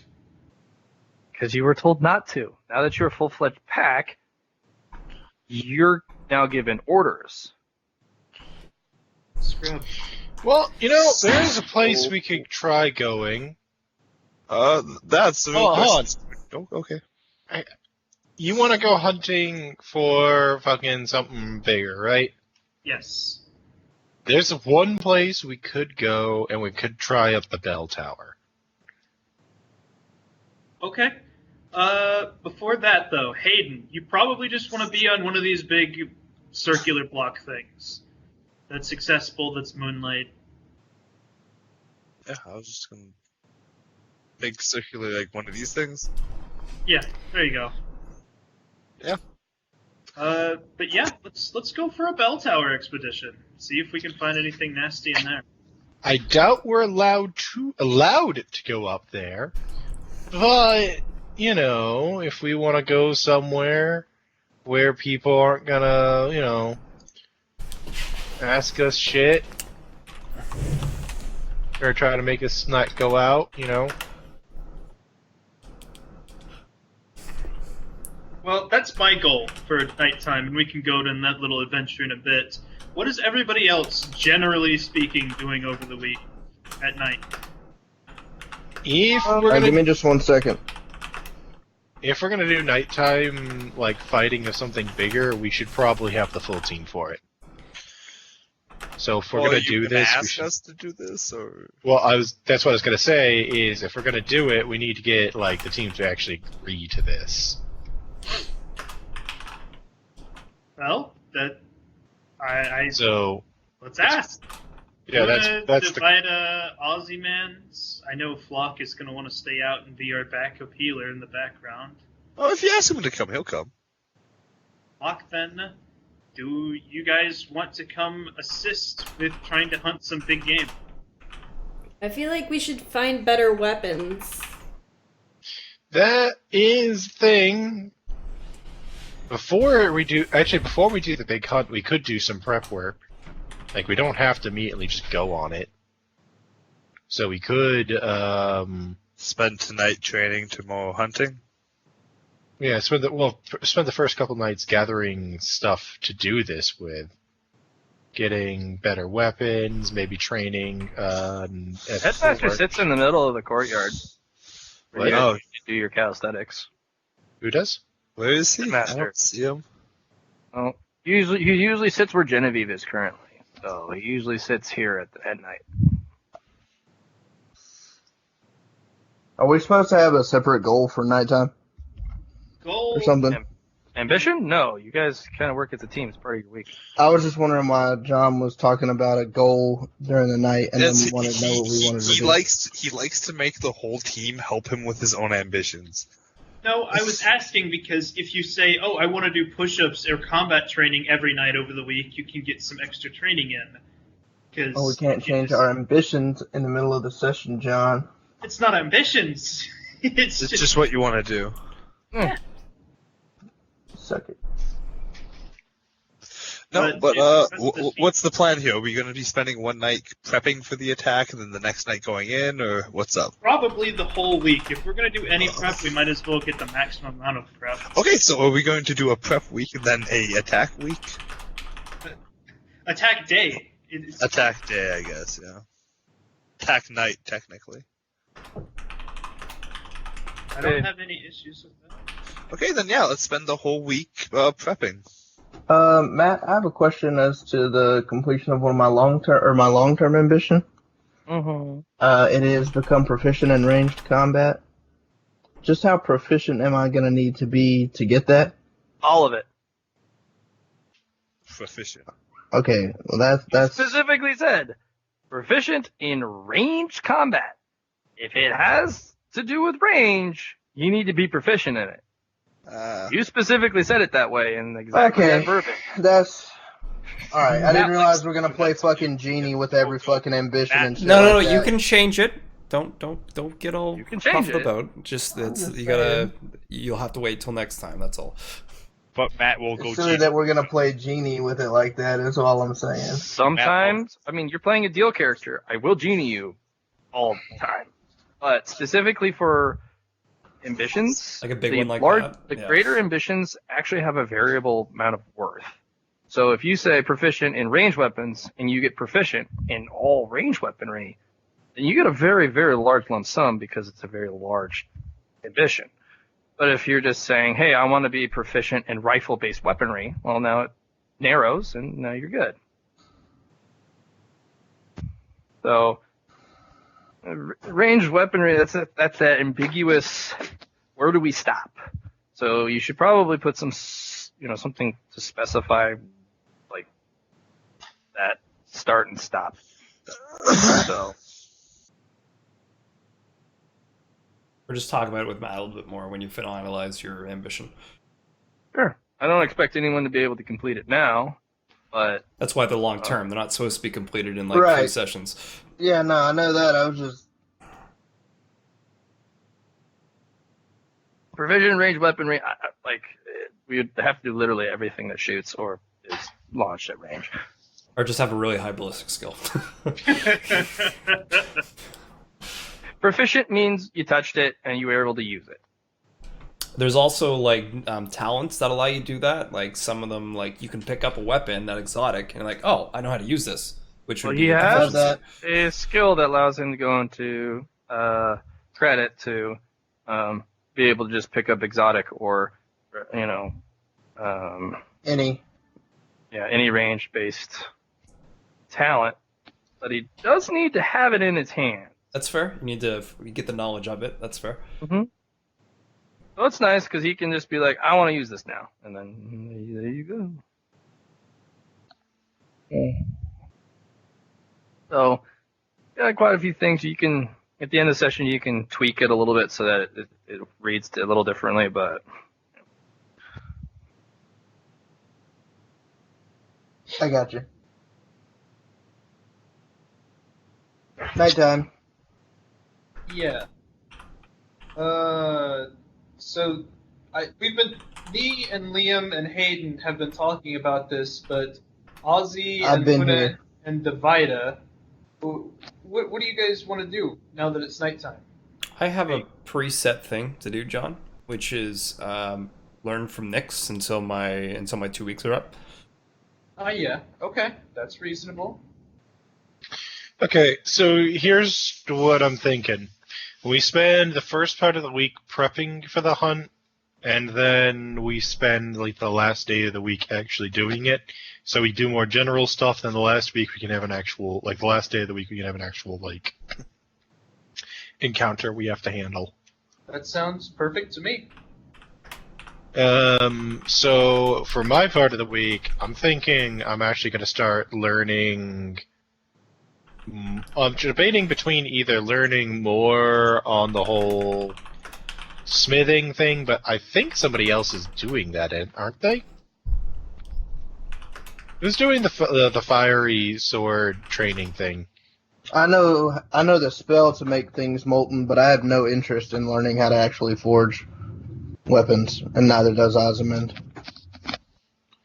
Because you were told not to. Now that you're a full-fledged pack, you're now given orders. Scrub. Well, there is a place we could try going. That's the real hold question. Oh, okay. You want to go hunting for fucking something bigger, right? Yes. There's one place we could go, and we could try up the bell tower. Okay. Before that, though, Hayden, you probably just want to be on one of these big circular block things. That's accessible, that's moonlight. Yeah, I was just gonna make circular like one of these things. Yeah, there you go. Yeah. But yeah, let's go for a bell tower expedition. See if we can find anything nasty in there. I doubt we're allowed to go up there, but if we want to go somewhere where people aren't gonna, ask us shit or try to make us not go out, Well, that's my goal for nighttime, and we can go to that little adventure in a bit. What is everybody else, generally speaking, doing over the week at night? If we're gonna, give me just 1 second. if we're gonna do nighttime like fighting of something bigger, we should probably have the full team for it. So if we're gonna do this, we ask should. us to do this, or Well, that's what I was gonna say. Is if we're gonna do it, we need to get like the team to actually agree to this. Well, I So let's ask. yeah, that's the. divide Aussie Man's. I know Flock is going to want to stay out and be our backup healer in the background. oh, if you ask him to come, he'll come. Flock, then, do you guys want to come assist with trying to hunt some big game? I feel like we should find better weapons. That is thing. Before we do the big hunt, we could do some prep work. Like, we don't have to immediately just go on it. So we could, Spend tonight training, tomorrow hunting. yeah, spend the first couple nights gathering stuff to do this with. Getting better weapons, maybe training, Headmaster sits in the middle of the courtyard. What? You Oh, do your calisthenics. Who does? where is he? I Master. don't see him. Well, he usually sits where Genevieve is currently. So he usually sits here at night. Are we supposed to have a separate goal for nighttime Goal. or something? Ambition? No, you guys kind of work as a team. It's part of your week. I was just wondering why John was talking about a goal during the night and Yes, then wanted to know what we wanted to he do. likes to make the whole team help him with his own ambitions. No, I was asking because if you say, "Oh, I want to do push-ups or combat training every night over the week," you can get some extra training in. Because Oh, we can't change our ambitions in the middle of the session, John. It's not ambitions. It's It's just what you want to do. Suck it. No, But but it's- what's the plan here? Are we going to be spending one night prepping for the attack and then the next night going in, or what's up? probably the whole week. If we're gonna do any prep, we might as well get the maximum amount of prep. Okay, so are we going to do a prep week and then a attack week? Attack day. It's, Attack day, I guess, yeah. Attack night, technically. I don't have any issues with that. Okay, then yeah, let's spend the whole week prepping. Matt, I have a question as to the completion of one of my long-term ambition. Mm-hmm. It is become proficient in ranged combat. Just how proficient am I gonna need to be to get that? All of it. Proficient. Okay, well that's Specifically said, proficient in ranged combat. If it has to do with range, you need to be proficient in it. You specifically said it that way in exactly that okay. verbiage. That's all right. I didn't Now- realize we're gonna play fucking genie with every fucking ambition and shit. No, like you that. can change it. Don't get all You can change puffed it. about. Just that's just you'll have to wait till next time. That's all. But Matt will go It's silly that we're gonna play genie with it like that. Is all I'm saying. Sometimes, I mean, you're playing a deal character. I will genie you all the time. But specifically for ambitions, Like a big the one like large, that? the Yeah. greater ambitions actually have a variable amount of worth. So if you say proficient in ranged weapons and you get proficient in all ranged weaponry, then you get a very, very large lump sum because it's a very large ambition. But if you're just saying, hey, I want to be proficient in rifle-based weaponry, well, now it narrows and now you're good. So ranged weaponry, that's that ambiguous, where do we stop? So you should probably put something to specify like that start and stop. So Or just talk about it with Matt a little bit more when you finalize your ambition. sure. I don't expect anyone to be able to complete it now, but That's why they're long term. They're not supposed to be completed in like 3 Right. sessions. Yeah, no, I know that. I was just provision in ranged weaponry, we would have to do literally everything that shoots or is launched at range. Or just have a really high ballistic skill. Proficient means you touched it and you were able to use it. There's also like talents that allow you to do that. Like some of them, like you can pick up a weapon that exotic and you're like, oh, I know how to use this. Which would Well, be he a has proficiency. a skill that allows him to go into credit to be able to just pick up exotic or, Any. any range-based talent, but he does need to have it in his hand. That's fair. You need to get the knowledge of it. That's fair. Mm-hmm. So it's nice because he can just be like, I want to use this now, and then there you go. So, yeah, quite a few things you can. At the end of the session, you can tweak it a little bit so that it reads a little differently, but. I got you. Nighttime. Yeah. So me and Liam and Hayden have been talking about this, but Ozzy I've and been Luna here. and Davida, what do you guys want to do now that it's nighttime? I have a preset thing to do, John, which is learn from Nyx until my 2 weeks are up. Yeah. Okay. That's reasonable. Okay, so here's what I'm thinking. We spend the first part of the week prepping for the hunt, and then we spend like the last day of the week actually doing it. So we do more general stuff, then the last week we can have an actual, like the last day of the week we can have an actual, like, encounter we have to handle. That sounds perfect to me. So for my part of the week, I'm thinking I'm actually going to start learning. I'm debating between either learning more on the whole smithing thing, but I think somebody else is doing that, aren't they? Who's doing the fiery sword training thing? I know the spell to make things molten, but I have no interest in learning how to actually forge weapons, and neither does Osmond.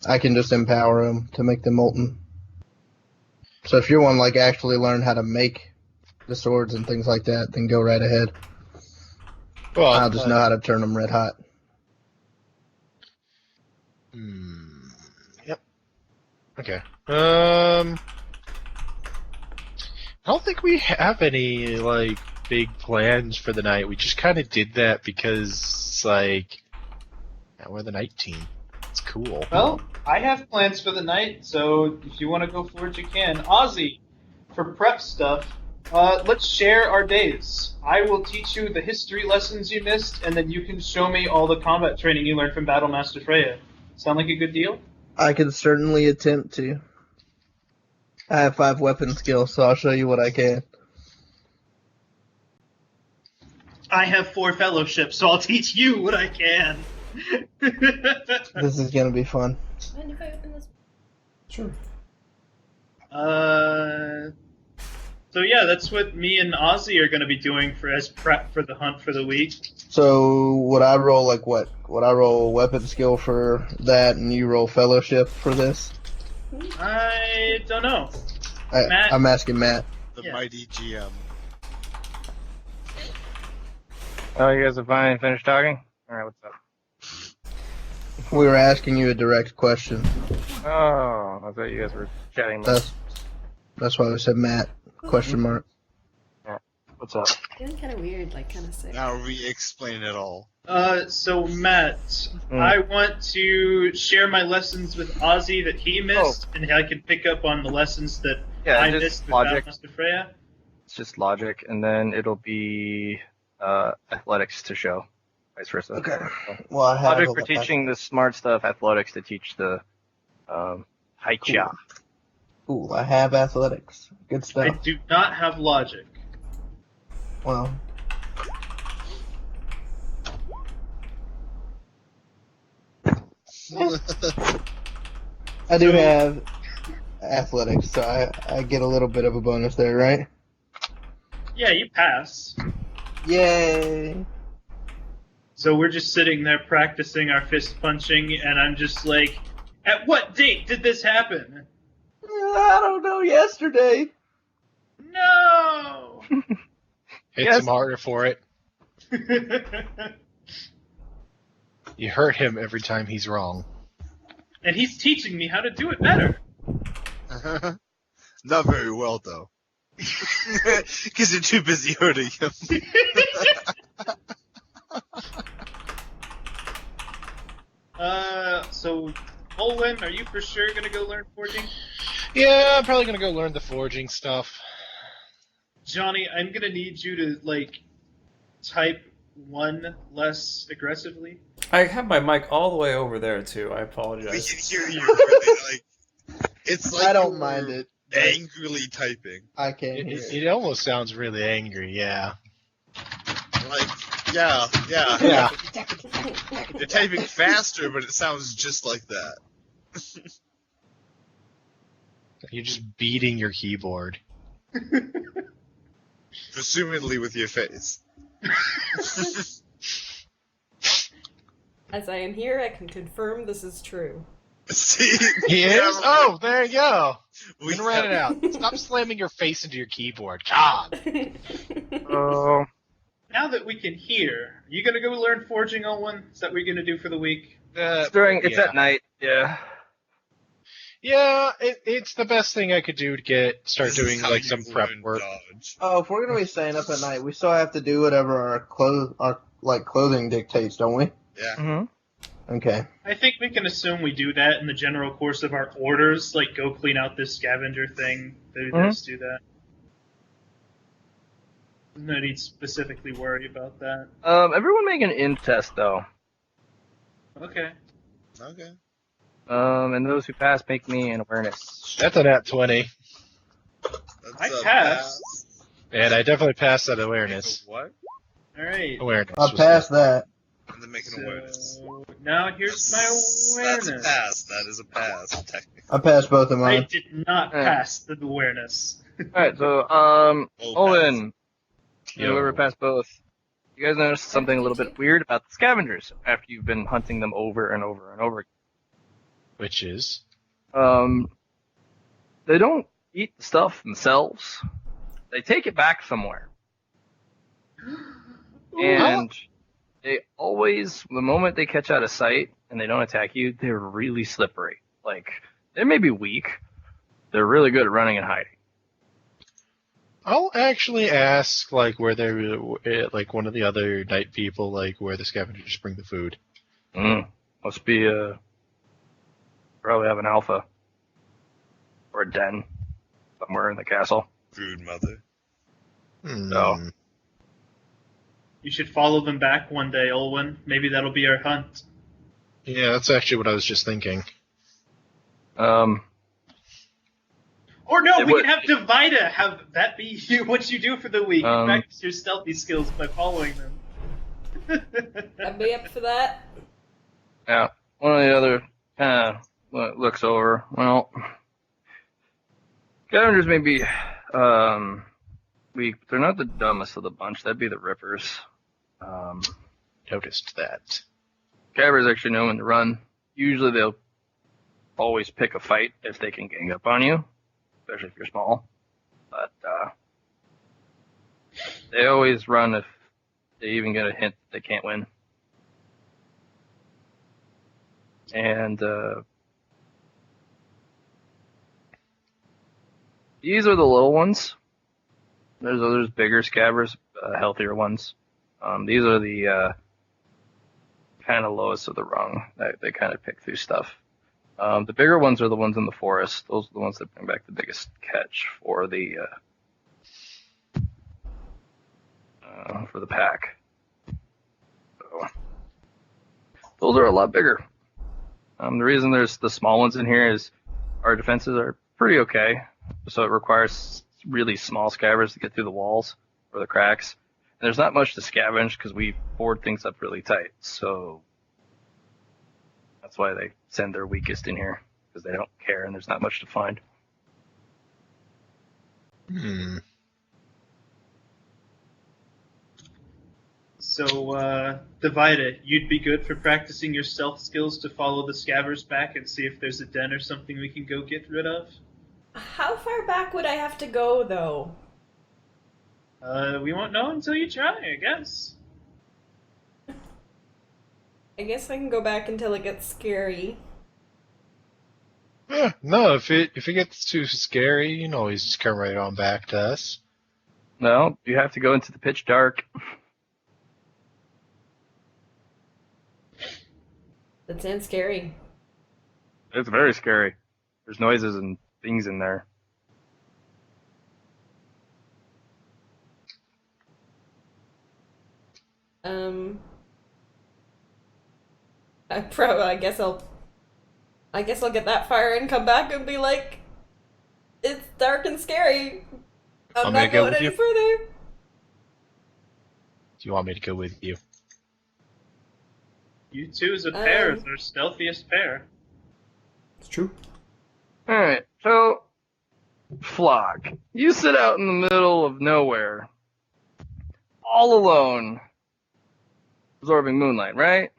I can just empower them to make them molten. So if you want to like actually learn how to make the swords and things like that, then go right ahead. Well, I'll just know how to turn them red hot. Yep. Okay. I don't think we have any like big plans for the night. We just kind of did that because like we're the night team. It's cool. Well, I have plans for the night, so if you want to go forward, you can. Ozzy, for prep stuff, let's share our days. I will teach you the history lessons you missed, and then you can show me all the combat training you learned from Battlemaster Freya. Sound like a good deal? I can certainly attempt to. I have 5 weapon skills, so I'll show you what I can. I have 4 fellowships, so I'll teach you what I can. This is gonna be fun. Mind if I open this? Sure. So yeah, that's what me and Ozzy are going to be doing as prep for the hunt for the week. So would I roll like what? Would I roll weapon skill for that, and you roll fellowship for this? I don't know. Matt? I'm asking Matt. The mighty GM. Oh, you guys have finally finished talking? Alright, what's up? We were asking you a direct question. Oh, I thought you guys were chatting. That's why we said Matt. Question mark. What's up? Feeling kind of weird, like kind of sick. Now re-explain it all. So Matt, I want to share my lessons with Ozzy that he missed, and I can pick up on the lessons that I missed with Battlemaster Freya. It's just logic, and then it'll be athletics to show, vice versa. Okay. So, Well, I have logic for teaching the smart stuff, athletics to teach the haicha. Ooh, I have athletics. Good stuff. I do not have logic. Well. I do have athletics, so I get a little bit of a bonus there, right? Yeah, you pass. Yay! So we're just sitting there practicing our fist punching, and I'm just like, at what date did this happen? I don't know, yesterday. No! Hit some harder for it. You hurt him every time he's wrong. And he's teaching me how to do it better. Not very well, though. Because you're too busy hurting him. So, Olwen, are you for sure gonna go learn forging? Yeah, I'm probably gonna go learn the forging stuff. Johnny, I'm gonna need you to type 1 less aggressively. I have my mic all the way over there too. I We apologize. can hear you. Really, it's like I don't you mind were it. angrily typing. I can't hear it. It almost sounds really angry, yeah. Like, yeah. Yeah. You're typing faster, but it sounds just like that. You're just beating your keyboard. Presumably with your face. As I am here, I can confirm this is true. See? He is? Oh, there you go. We We ran it out. Stop slamming your face into your keyboard. God. Oh, Now that we can hear, are you gonna go learn forging, Olwen? Is that what you're gonna do for the week? it's yeah. at night. Yeah. Yeah, it's the best thing I could do to start This is doing how like you some prep learn work. dodge. Oh, if we're gonna be staying up at night, we still have to do whatever our clothing dictates, don't we? Yeah. Mm-hmm. Okay. I think we can assume we do that in the general course of our orders, like go clean out this scavenger thing, do this, do that. No need to specifically worry about that. Everyone make an int test though. Okay. Okay. And those who pass make me an awareness. That's a nat 20. That's I a passed. pass. And I definitely passed that awareness. What? Alright. Awareness. I was passed that. And then make an awareness. So now here's my That's a awareness. pass. That is a pass, technically. I passed both of I mine. did not Yeah. pass the awareness. Alright, so, Oh, Owen, Yo. whoever passed both, you guys noticed something a little bit weird about the scavengers after you've been hunting them over and over and over. Which is? They don't eat the stuff themselves. They take it back somewhere. And they always, the moment they catch out of sight and they don't attack you, they're really slippery. Like, they may be weak. They're really good at running and hiding. I'll actually ask, like, where they're, like, one of the other night people, like, where the scavengers bring the food. Must be, probably have an alpha. Or a den. Somewhere in the castle. Brood mother. No. You should follow them back one day, Olwen. Maybe that'll be our hunt. Yeah, that's actually what I was just thinking. Or no, It we would- can have Divida have that be what you do for the week. Practice your stealthy skills by following them. I'd be up for that. Yeah. One of the other kind of looks over. Well, scavengers may be weak. They're not the dumbest of the bunch. That'd be the rippers. Noticed that. Scabbers actually know when to run. Usually they'll always pick a fight if they can gang up on you, especially if you're small. But they always run if they even get a hint they can't win. And these are the little ones. There's others bigger scabbers, healthier ones. These are the kind of lowest of the rung. They kind of pick through stuff. The bigger ones are the ones in the forest. Those are the ones that bring back the biggest catch for the pack. So, those are a lot bigger. The reason there's the small ones in here is our defenses are pretty okay, so it requires really small scabbers to get through the walls or the cracks. And there's not much to scavenge because we board things up really tight, so that's why they send their weakest in here, because they don't care and there's not much to find. So, Divida, you'd be good for practicing your stealth skills to follow the scabbers back and see if there's a den or something we can go get rid of? How far back would I have to go, though? We won't know until you try, I guess. I guess I can go back until it gets scary. No, if it gets too scary, you can always just come right on back to us. No, you have to go into the pitch dark. That sounds scary. It's very scary. There's noises and things in there. I guess I'll get that fire and come back and be like, it's dark and scary. I'm Want me to not go going with any you? further. Do you want me to go with you? You two as a pair is our stealthiest pair. It's true. Alright, so Flock, you sit out in the middle of nowhere, all alone, absorbing moonlight, right?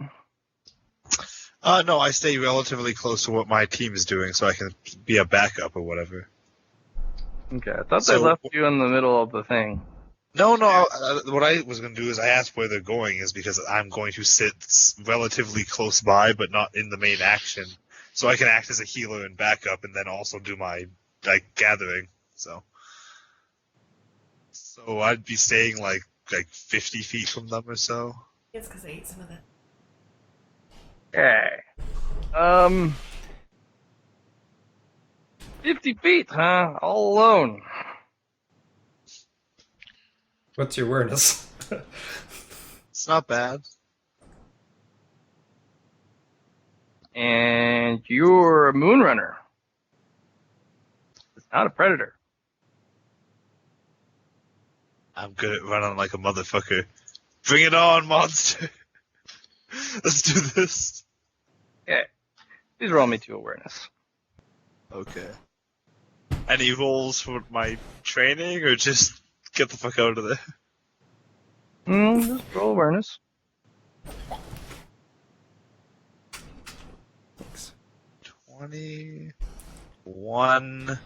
No, I stay relatively close to what my team is doing, so I can be a backup or whatever. Okay, I thought So- they left you in the middle of the thing. No, what I was going to do is I asked where they're going is because I'm going to sit relatively close by, but not in the main action, so I can act as a healer and backup, and then also do my gathering. So I'd be staying like 50 feet from them or so. It's because I ate some of that. Okay. 50 feet, huh? All alone. What's your awareness? It's not bad. And you're a moonrunner. It's not a predator. I'm good at running like a motherfucker. Bring it on, monster! Let's do this. Okay. Please roll me to awareness. Okay. Any rolls for my training, or just get the fuck out of there? Just roll awareness. Thanks. 21,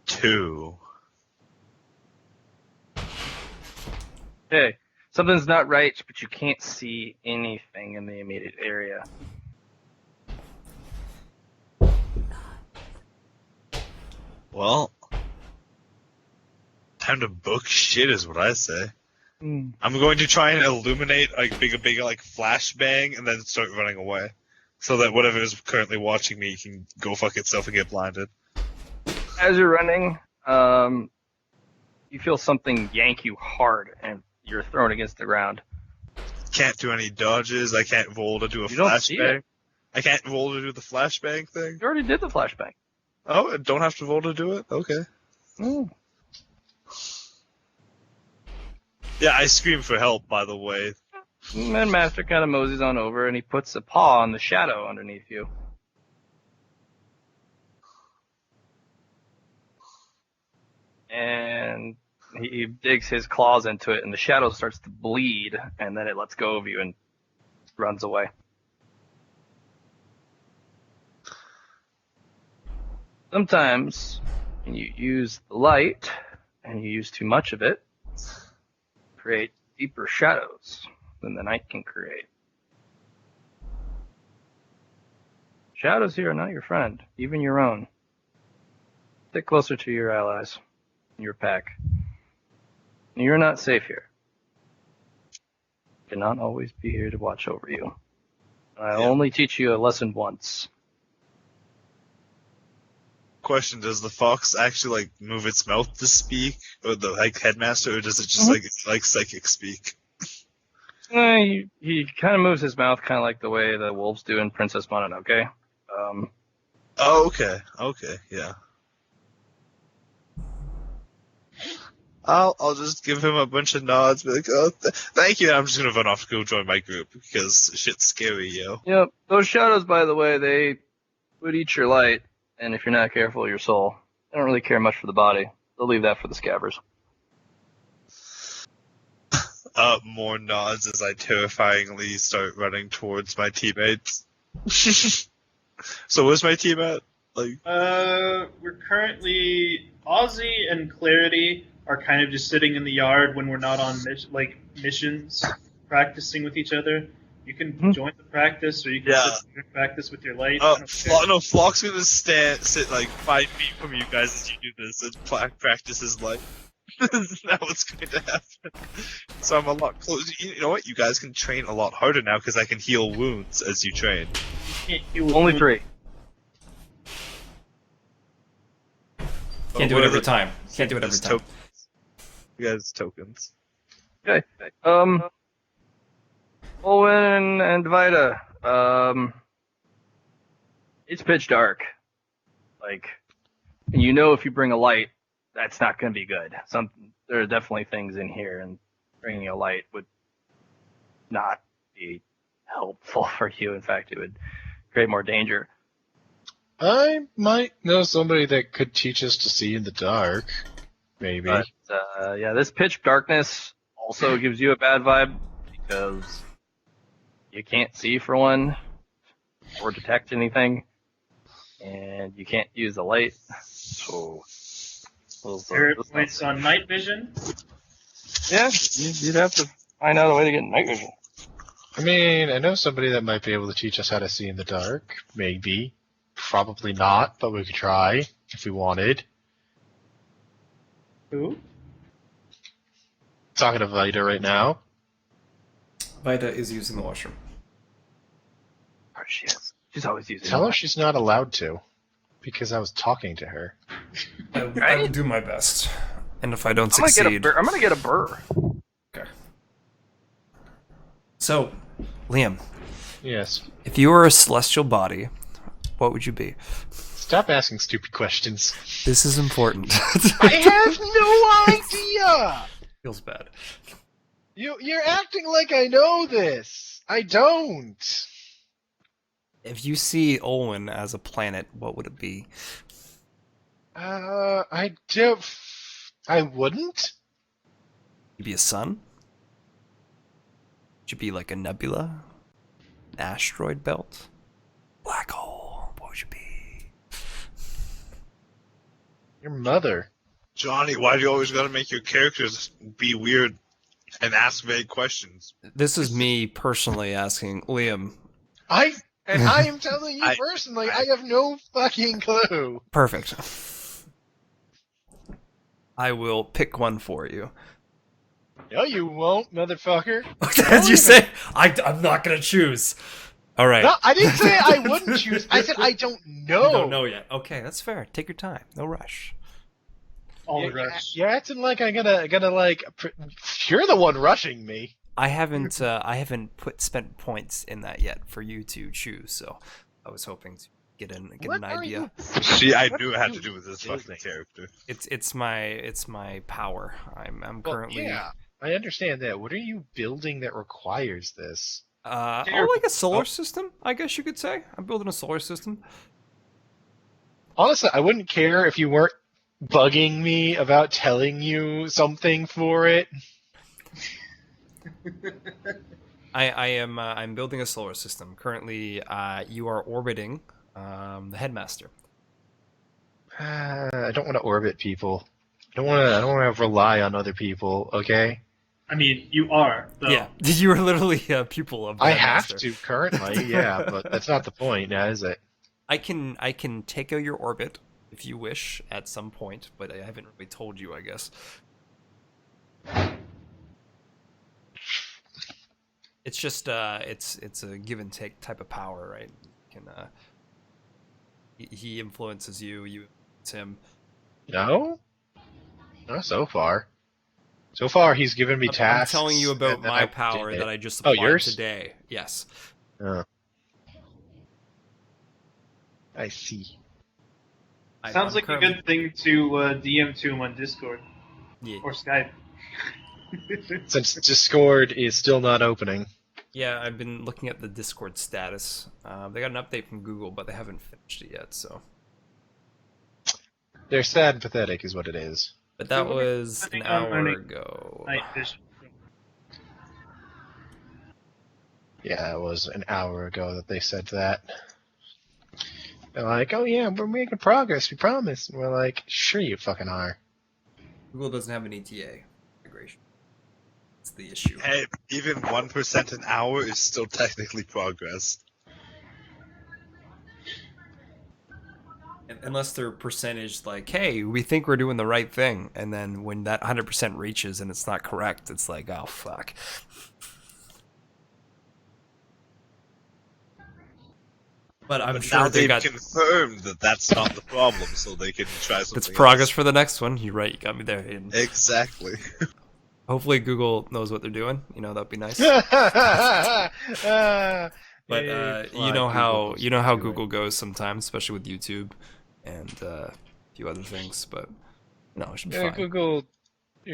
2. Okay. Something's not right, but you can't see anything in the immediate area. Well, time to book shit is what I say. I'm going to try and illuminate a big flashbang and then start running away. So that whatever is currently watching me can go fuck itself and get blinded. As you're running, you feel something yank you hard, and you're thrown against the ground. Can't do any dodges, I can't roll to do a You don't see flashbang. it. I can't roll to do the flashbang thing? You already did the flashbang. Oh, I don't have to roll to do it? Okay. Yeah, I scream for help, by the way. And Master kind of moseys on over, and he puts a paw on the shadow underneath you. And he digs his claws into it, and the shadow starts to bleed, and then it lets go of you and runs away. Sometimes, when you use the light, and you use too much of it, create deeper shadows than the night can create. Shadows here are not your friend, even your own. Stick closer to your allies, your pack. You're not safe here. I cannot always be here to watch over you. I'll only teach you a lesson once. Question, does the fox actually move its mouth to speak, or the headmaster, or does it just like psychic speak? He kind of moves his mouth kind of like the way the wolves do in Princess Mononoke. Oh, okay, yeah. I'll just give him a bunch of nods, be like, oh, thank you, and I'm just gonna run off to go join my group, because shit's scary, yo. Yep, those shadows, by the way, they would eat your light, and if you're not careful, your soul. They don't really care much for the body. They'll leave that for the scabbers. More nods as I terrifyingly start running towards my teammates. So where's my team at? We're currently Ozzy and Clarity are kind of just sitting in the yard when we're not on missions, practicing with each other. You can join the practice, or you can sit there and practice with your light. No, Flock's gonna sit 5 feet from you guys as you do this and practice his light. That's what's going to happen. So I'm a lot closer. You know what? You guys can train a lot harder now because I can heal wounds as you train. You can't heal Only wounds. 3. Can't do what it is every time. Can't do it every Just time. You guys tokens. Okay. Owen and Vita. It's pitch dark. Like, you know, if you bring a light, that's not going to be good. There are definitely things in here, and bringing a light would not be helpful for you. In fact, it would create more danger. I might know somebody that could teach us to see in the dark. Maybe. But yeah, this pitch darkness also gives you a bad vibe because you can't see for one or detect anything, and you can't use the light. So Spirit points on night vision. yeah, you'd have to find out a way to get night vision. I mean, I know somebody that might be able to teach us how to see in the dark. Maybe. Probably not, but we could try if we wanted. Who? Talking to Vita right now. Vita is using the washroom. Of course she is. She's always using Tell her it. she's not allowed to. Because I was talking to her. I will do my best. And if I don't I'm succeed... gonna get a burr. Okay. So, Liam, Yes. if you were a celestial body, what would you be? Stop asking stupid questions. This is important. I have no idea! Feels bad. You're acting like I know this. I don't. If you see Olwen as a planet, what would it be? I wouldn't. You'd be a sun? Would you be like a nebula? An asteroid belt? Black hole? What would you be? Your mother. Johnny, why do you always gotta make your characters be weird and ask vague questions? This is me personally asking Liam. I am telling you personally, I have no fucking clue. Perfect. I will pick one for you. No, you won't, motherfucker. As you say, I'm not gonna choose. All right. No, I didn't say I wouldn't choose. I said I don't know. You don't know yet. Okay, that's fair. Take your time. No rush. You're acting like I'm gonna like. You're the one rushing me. I haven't spent points in that yet for you to choose, so I was hoping to get an idea. See, I knew it had to do with this fucking character. It's my power. I'm currently. Yeah, I understand that. What are you building that requires this? Like a solar system, I guess you could say. I'm building a solar system. Honestly, I wouldn't care if you weren't bugging me about telling you something for it. I'm building a solar system. Currently, you are orbiting the headmaster. I don't want to orbit people. I don't want to rely on other people. Okay. I mean, you are. Though. Yeah, you are literally a pupil of the I headmaster. have to currently, yeah, but that's not the point, now is it? I can take out your orbit if you wish at some point, but I haven't really told you, I guess. It's just it's a give and take type of power, right? You can he influences you, you influence him. No, not so far. So far, he's given me tasks. I'm telling you about my power that I just applied yours? today. Yes. Oh. I see. Sounds like a good thing to DM to him on Discord. Yeah. Or Skype. Since Discord is still not opening. Yeah, I've been looking at the Discord status. They got an update from Google, but they haven't finished it yet, so. They're sad and pathetic is what it is. But that was an hour ago. Night vision. Yeah, it was an hour ago that they said that. They're like, oh yeah, we're making progress, we promise. And we're like, sure you fucking are. Google doesn't have an ETA integration. That's the issue. Hey, even 1% an hour is still technically progress. Unless they're percentage like, hey, we think we're doing the right thing, and then when that 100% reaches and it's not correct, it's like, oh fuck. But I'm But sure now they they've got. confirmed that that's not the problem, so they can try something It's progress else. for the next one. You're right. You got me there, Hayden. Exactly. Hopefully, Google knows what they're doing. That'd be nice. But you know how Google goes sometimes, especially with YouTube and a few other things. But no, it should be fine.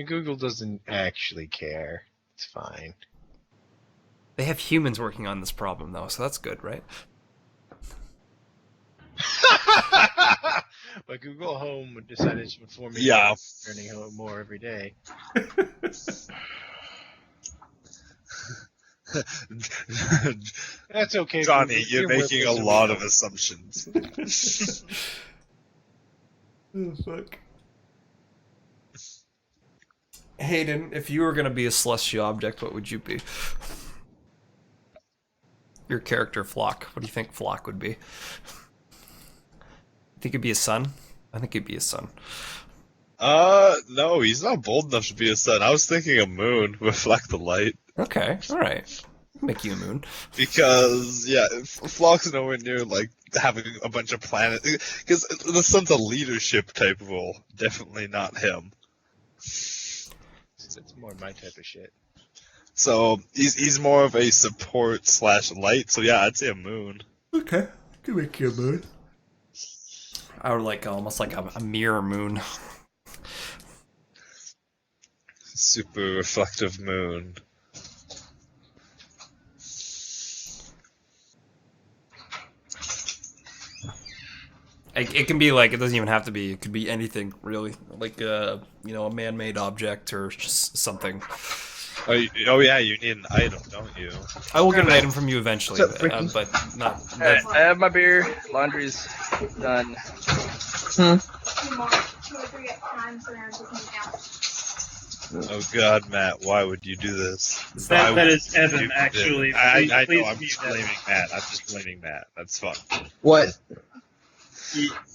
Google doesn't actually care. It's fine. They have humans working on this problem though, so that's good, right? But Google Home decided to inform me Yeah. turning home more every day. That's okay. Johnny, Google. you're making a worthless and lot we of know. assumptions. Oh, fuck. Hayden, if you were gonna be a celestial object, what would you be? Your character, Flock. What do you think Flock would be? Think it'd be a sun? I think it'd be a sun. No, he's not bold enough to be a sun. I was thinking a moon, reflect the light. Okay, alright. Make you a moon. Because, yeah, Flock's nowhere near, like, having a bunch of planets. Because the sun's a leadership type role. Definitely not him. It's more my type of shit. So, he's more of a support / light, so yeah, I'd say a moon. Okay, can make you a moon. Or like almost like a mirror moon. Super reflective moon. It can be like, it doesn't even have to be, it could be anything really, like a man-made object or just something. Oh yeah, you need an item, don't you? I will get an item from you eventually, What's up, Ricky? but not. Alright, I have my beer. Laundry's done. Oh god, Matt, why would you do this? That is Evan, actually. I know, Please I'm mute just that. blaming Matt. I'm just blaming Matt. That's fun. What?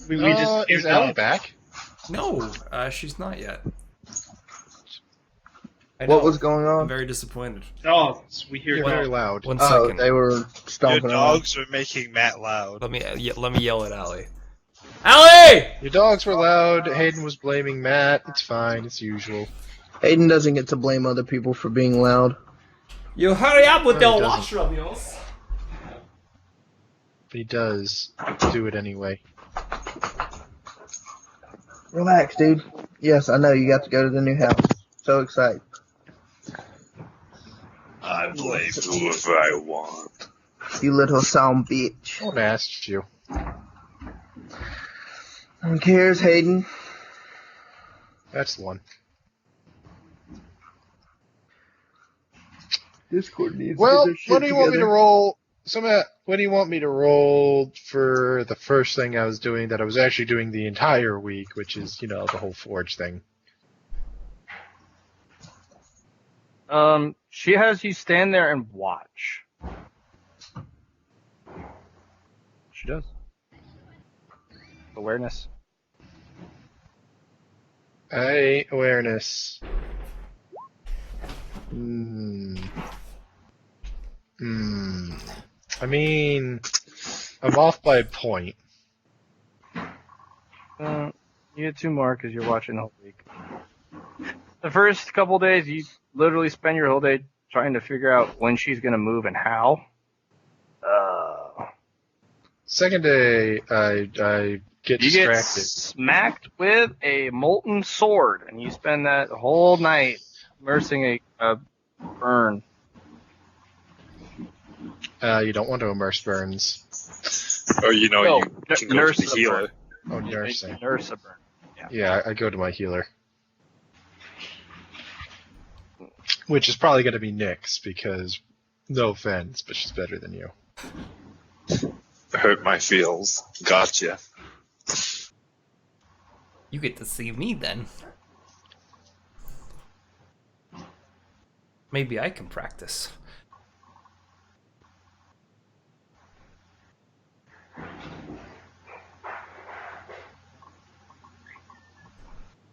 We just is scared Allie off. back? No, she's not yet. I What know, was going I'm on? very disappointed. Dogs. We hear You're dogs. very loud. One Oh, second. they were Your stomping around. dogs are making Matt loud. Let me yell at Allie. Allie! Your dogs were loud. Hayden was blaming Matt. It's fine. It's usual. Hayden doesn't get to blame other people for being loud. You hurry up with No, your he doesn't. wash of yours. But he does do it anyway. Relax, dude. Yes, I know you got to go to the new house. So excited. I blame whoever I want. You little son bitch. No one asked you. Who cares, Hayden? That's the one. Discord needs Well, to get their what shit do you want me to together. roll? What do you want me to roll for the first thing I was doing that I was actually doing the entire week, which is, the whole forge thing? She has you stand there and watch. She does. Awareness. Awareness. I mean, I'm off by a point. You get 2 more because you're watching the whole week. The first couple days, you literally spend your whole day trying to figure out when she's gonna move and how. Second day, I get You get distracted. smacked with a molten sword, and you spend that whole night immersing a burn. You don't want to immerse burns. Or No, you can go nurse to the a healer. Oh, You nursing. nurse a burn. Yeah, I go to my healer. Which is probably going to be Nyx, because, no offense, but she's better than you. Hurt my feels. Gotcha. You get to see me then. Maybe I can practice.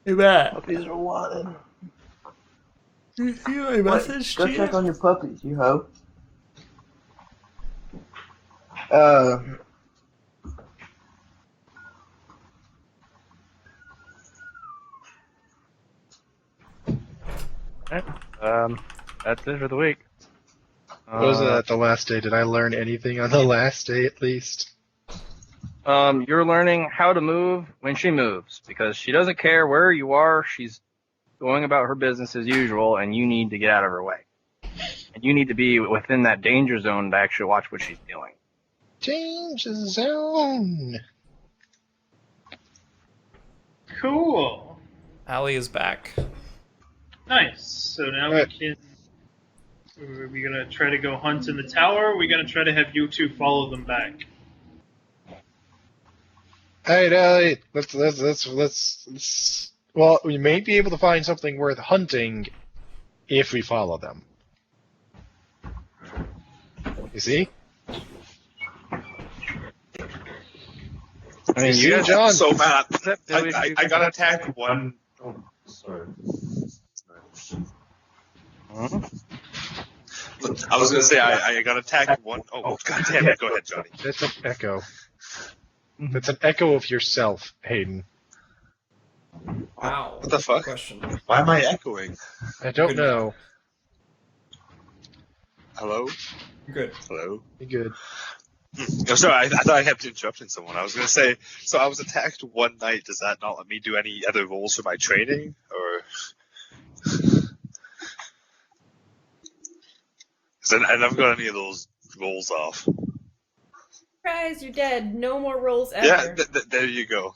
Hey Matt. Puppies are wanted. You see my message, Go Gia? check on your puppies, you hoe. That's it for the week. What was it the last day? Did I learn anything on the last day at least? You're learning how to move when she moves because she doesn't care where you are. She's going about her business as usual, and you need to get out of her way. And you need to be within that danger zone to actually watch what she's doing. Danger zone. Cool. Allie is back. Nice. So now we can. Are we gonna try to go hunt in the tower? Or are we gonna try to have you two follow them back? Hey, let's. Well, we may be able to find something worth hunting if we follow them. You see? I mean, See, you guys John. So bad. Billy, I got attacked one. Oh, sorry. Hmm? I was gonna say I got attacked one. Oh, god damn it! Go ahead, Johnny. That's an echo. That's an echo of yourself, Hayden. Wow. What the fuck? Question. Why am I echoing? I don't Good. know. Hello? Good. Hello? You're good. Oh, sorry, I thought I kept interrupting someone. I was gonna say, so I was attacked one night. Does that not let me do any other roles for my training, or? 'Cause I never got any of those roles off. Surprise, you're dead. No more rolls ever. Yeah, there you go.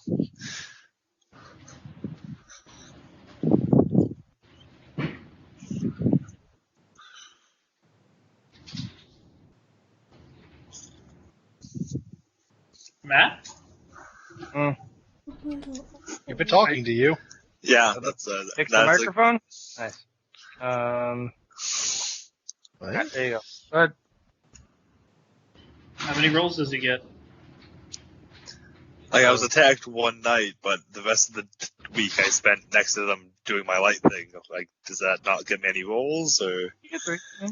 Matt? You've been talking to you. Yeah, that's Fix the that's microphone. Nice. What? There you go. Go ahead. How many rolls does he get? like I was attacked one night, but the rest of the week I spent next to them doing my light thing. Like, does that not give me any rolls, or? You get 3. Yeah.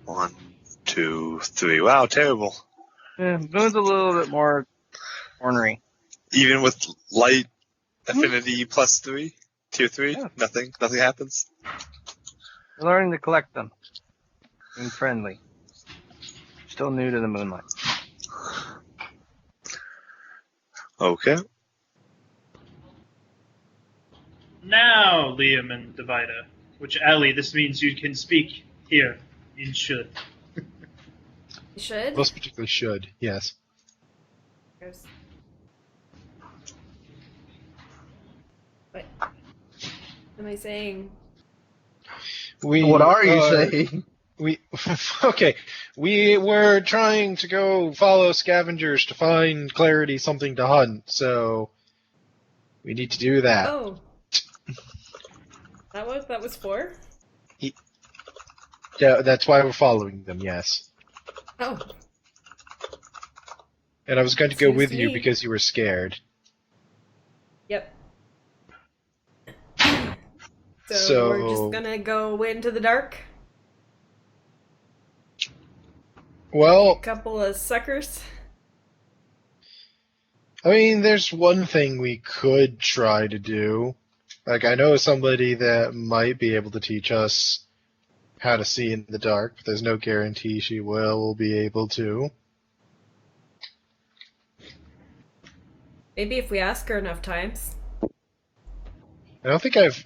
One, 2, 3. Wow, terrible. Yeah, Boone's a little bit more ornery. Even with light affinity plus 3, tier 3, Yeah. nothing happens. You're learning to collect them. Being friendly. Still new to the moonlight. Okay. Now, Liam and Divida. Which, Ali, this means you can speak here. You should. You should? Most particularly should, yes. Gross. What am I saying? What are you saying? We okay. We were trying to go follow scavengers to find Clarity something to hunt, so we need to do that. Oh. That was for? Yeah, that's why we're following them. Yes. Oh. And I was going to go Seems with to you me. because you were scared. Yep. So So- we're just gonna go into the dark? Well, Couple of suckers? I mean, there's one thing we could try to do. Like, I know somebody that might be able to teach us how to see in the dark, but there's no guarantee she will be able to. Maybe if we ask her enough times. I don't think I've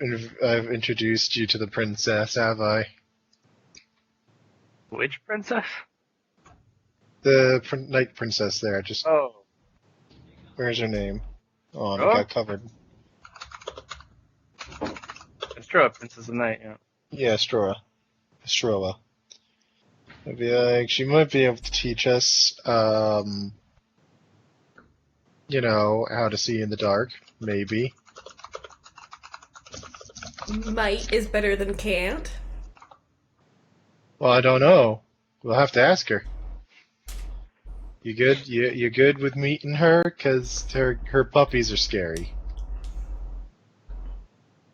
introduced you to the princess, have I? Which princess? The night princess there. Just Oh. where's her name? Oh, and Oh. I got covered. It's true, Princess of Night, yeah. Yeah, Stroa. I'd be like, she might be able to teach us, you know, how to see in the dark, maybe. Might is better than can't. Well, I don't know. We'll have to ask her. You good? You good with meeting her? 'Cause her puppies are scary.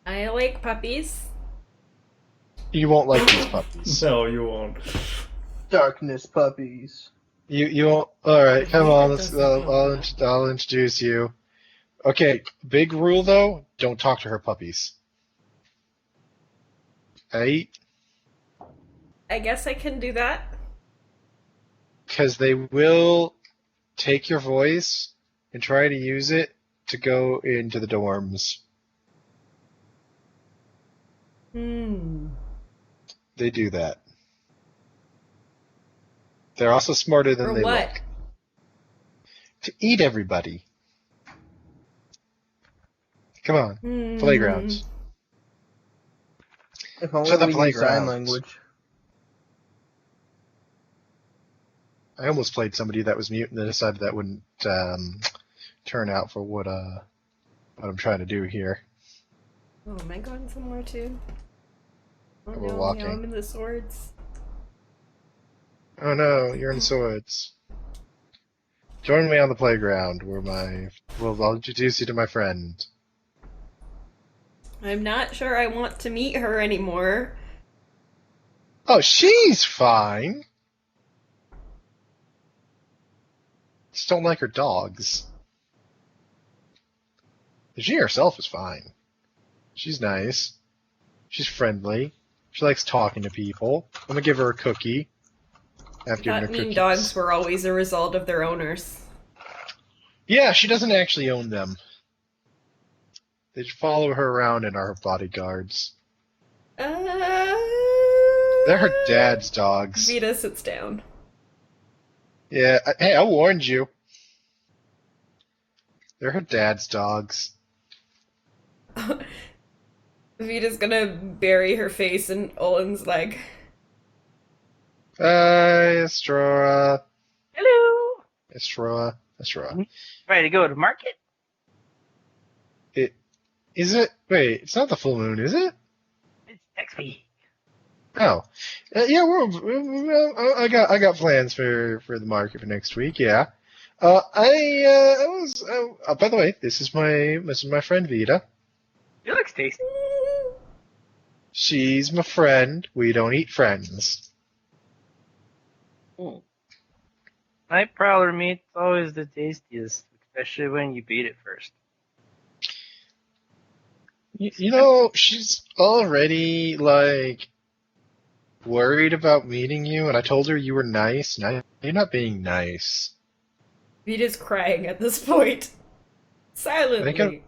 I like puppies. You won't like these puppies. No, you won't. Darkness puppies. You all right? Come on, let's. Doesn't know that. I'll introduce you. Okay, big rule though: don't talk to her puppies. Right? I guess I can do that. Because they will take your voice and try to use it to go into the dorms. They do that. They're also smarter than For they what? look. To eat everybody. Come on, playgrounds. If only To the we use sign playgrounds. language. I almost played somebody that was mute and then decided that wouldn't turn out for what I'm trying to do here. Oh, am I going somewhere too? Oh We're no, walking. now I'm in the swords. Oh no, you're in swords. Join me on the playground where I'll introduce you to my friend. I'm not sure I want to meet her anymore. Oh, she's fine. Just don't like her dogs. She herself is fine. She's nice. She's friendly. She likes talking to people. I'm gonna give her a cookie. I've given her That mean cookies. dogs were always a result of their owners. Yeah, she doesn't actually own them. They just follow her around and are her bodyguards. They're her dad's dogs. Vita sits down. Yeah, hey, I warned you. They're her dad's dogs. Vita's gonna bury her face in Olin's leg. Hi, Estrora. Hello. Estrora. Ready to go to market? Is it? Wait, it's not the full moon, is it? It's next week. Oh, yeah. I got plans for the market for next week. Yeah. I was. By the way, this is my friend Vita. It looks tasty. She's my friend. We don't eat friends. Night prowler meat's always the tastiest, especially when you beat it first. You know, she's already like worried about meeting you, and I told her you were nice. Now you're not being nice. Vita's crying at this point. Silently.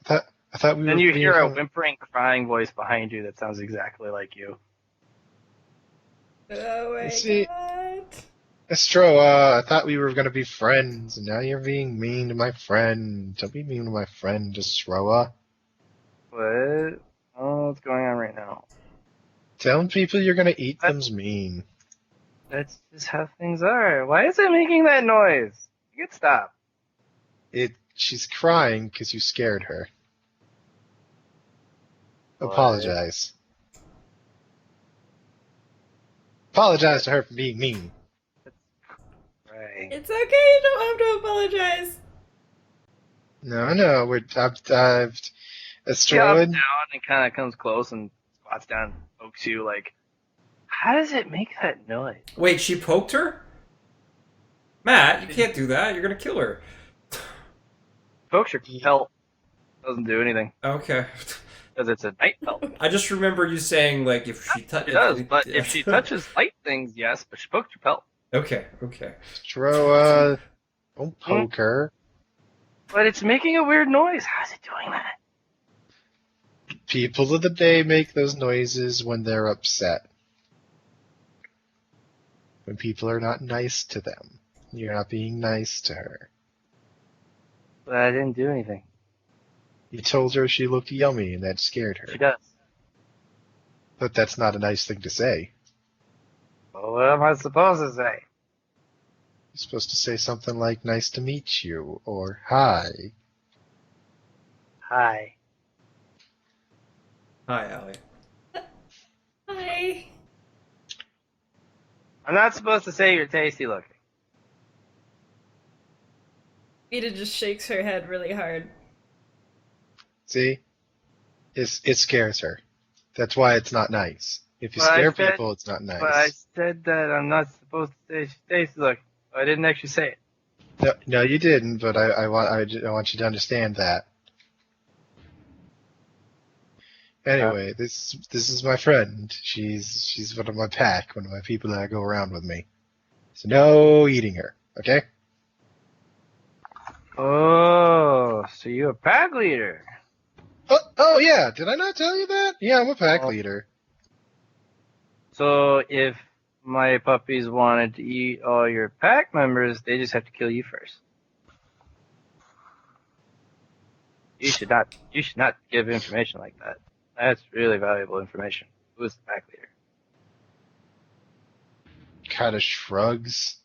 I thought we were. Then you being hear a fun. whimpering, crying voice behind you that sounds exactly like you. Oh my See- god. Estro, I thought we were gonna be friends, and now you're being mean to my friend. Don't be mean to my friend, Estroa. What? Oh, what's going on right now? Telling people you're gonna eat them's mean. That's just how things are. Why is it making that noise? You can stop. She's crying because you scared her. What? Apologize. Apologize to her for being mean. Right. It's okay, you don't have to apologize. No, I've She hops Estroa. down and kind of comes close and squats down and pokes you like, how does it make that noise? Wait, she poked her? Matt, you can't do that. You're gonna kill her. Pokes your pelt. Doesn't do anything. Okay. Because it's a night pelt. I just remember you saying like if she touches. It does, but if she touches light things, yes, but she poked your pelt. Okay. Estroa, don't poke her. But it's making a weird noise. How's it doing that? People of the day make those noises when they're upset. When people are not nice to them. You're not being nice to her. But I didn't do anything. You told her she looked yummy and that scared her. She does. But that's not a nice thing to say. Well, what am I supposed to say? You're supposed to say something like nice to meet you or hi. Hi. Hi, Allie. Hi. I'm not supposed to say you're tasty looking. Vita just shakes her head really hard. See? It scares her. That's why it's not nice. If you But I scare said- people, it's not But I nice. said that I'm not supposed to say Stacy. Look, I didn't actually say it. No, you didn't. But I want you to understand that. Anyway, this is my friend. She's one of my pack, one of my people that go around with me. So no eating her, okay? Oh, so you're a pack leader. Oh yeah, did I not tell you that? Yeah, I'm a pack Oh. leader. So if my puppies wanted to eat all your pack members, they just have to kill you first. You should not give information like that. That's really valuable information. Who's the pack leader? Kind of shrugs.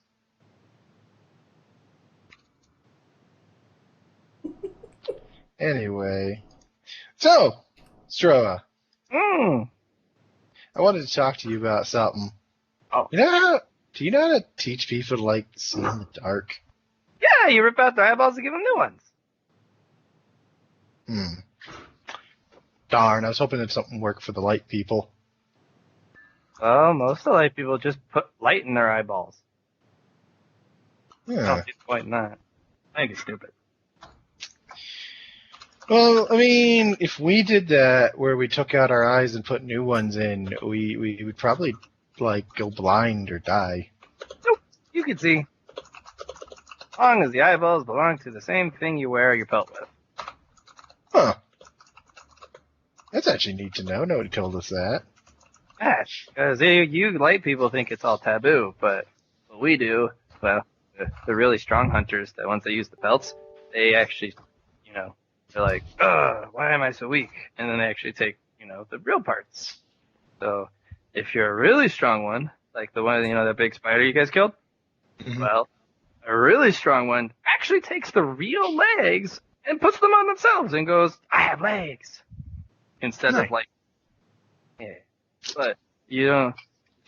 Anyway, so Stroa, Hmm. I wanted to talk to you about something. Oh. Do you know how to teach people to like see in the dark? Yeah, you rip out their eyeballs and give them new ones. Darn, I was hoping that something worked for the light people. Well, most of the light people just put light in their eyeballs. I Yeah. don't see the point in that. I think it's stupid. Well, I mean, if we did that, where we took out our eyes and put new ones in, we would probably like go blind or die. Nope, you can see. As long as the eyeballs belong to the same thing you wear your belt with. Huh. That's actually neat to know. Nobody told us that. Yeah, because you light people think it's all taboo, but what we do, well, the really strong hunters, the ones that use the belts, they actually, they're like, ugh, why am I so weak? And then they actually take, the real parts. So if you're a really strong one, like the one, that big spider you guys killed, well, a really strong one actually takes the real legs and puts them on themselves and goes, I have legs. Instead of like, yeah. But you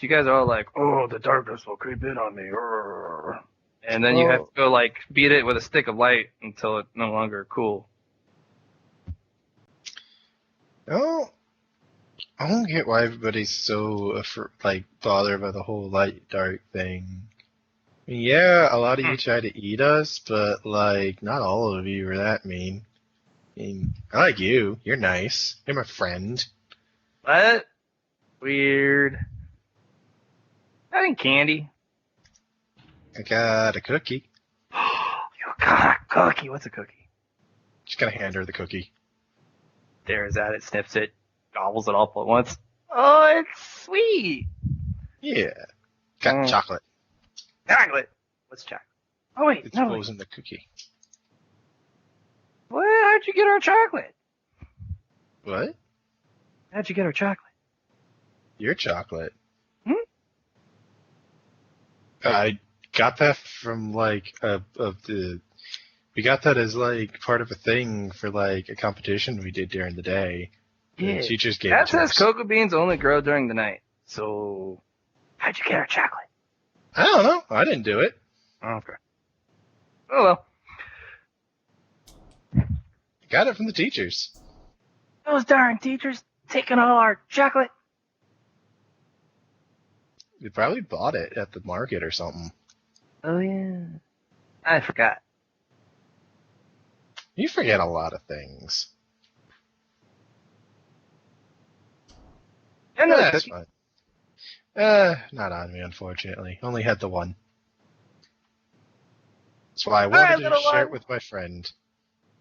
guys are all like, oh, the darkness will creep in on me. And then you have to go like beat it with a stick of light until it's no longer cool. Oh, I don't get why everybody's so bothered by the whole light dark thing. I mean, yeah, a lot of you try to eat us, but like not all of you are that mean. I mean, I like you. You're nice. You're my friend. What? Weird. Having candy. I got a cookie. You got a cookie. What's a cookie? Just gotta hand her the cookie. Stares at it, sniffs it, gobbles it all at once. Oh, it's sweet. Yeah. Got chocolate. Chocolate. What's chocolate? Oh wait, It's no. frozen the cookie. Well, how'd you get our chocolate? What? How'd you get our chocolate? Your chocolate. I got that from we got that as like part of a thing for like a competition we did during the day. Yeah. The teachers gave That it to says us. cocoa beans only grow during the night. So, how'd you get our chocolate? I don't know. I didn't do it. Okay. Oh well. Got it from the teachers. Those darn teachers taking all our chocolate. We probably bought it at the market or something. Oh yeah. I forgot. You forget a lot of things. Another That's cookie. fine. Not on me, unfortunately. Only had the one. That's why I wanted to little share it one. with my friend.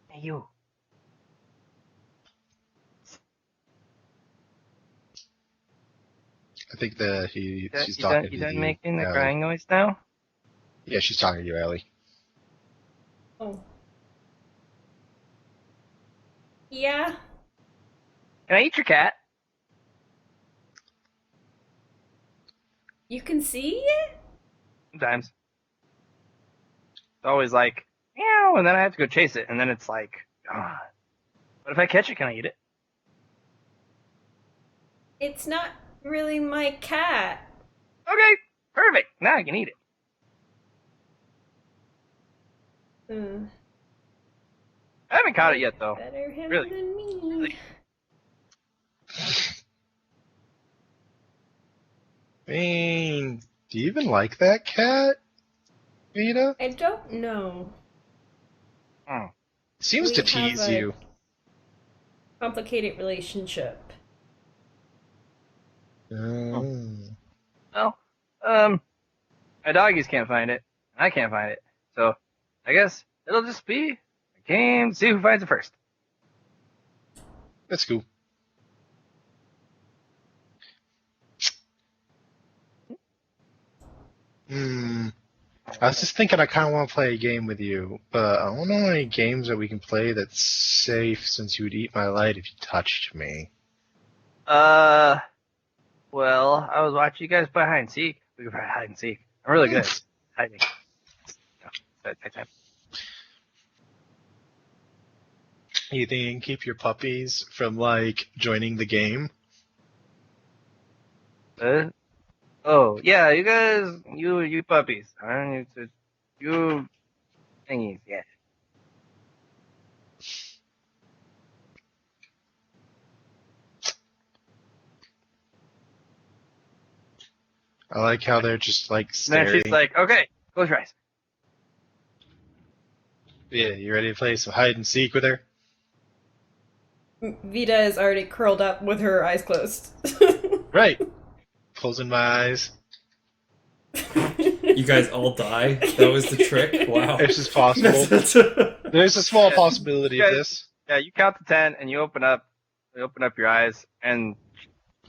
Hey, you. I think that she's You talking done, to you done you. making the Allie. crying noise now? Yeah, she's talking to you, Allie. Oh. Yeah. Can I eat your cat? You can see it? Sometimes. It's always like, meow, and then I have to go chase it, and then it's like, ah. But if I catch it, can I eat it? It's not really my cat. Okay, perfect. Now I can eat it. I haven't caught it yet, though. Better him Really? than me. I mean, do you even like that cat, Vita? I don't know. Seems We to have tease a you. complicated relationship. Oh. Well, my doggies can't find it, and I can't find it. So I guess it'll just be a game. See who finds it first. That's cool. I was just thinking I kind of want to play a game with you, but I don't know any games that we can play that's safe since you would eat my light if you touched me. Well, I was watching you guys play hide and seek. We can play hide and seek. I'm really good at hiding. You think you can keep your puppies from, like, joining the game? Oh yeah, you guys, you puppies, huh? You thingies, yeah. I like how they're just, like, And then staring. she's like, okay, close your eyes. Yeah, you ready to play some hide and seek with her? Vita is already curled up with her eyes closed. Right. Closing my eyes. You guys all die? That was the trick? Wow. This is possible. There's a small possibility of this. Yeah, you count to 10 and you open up your eyes, and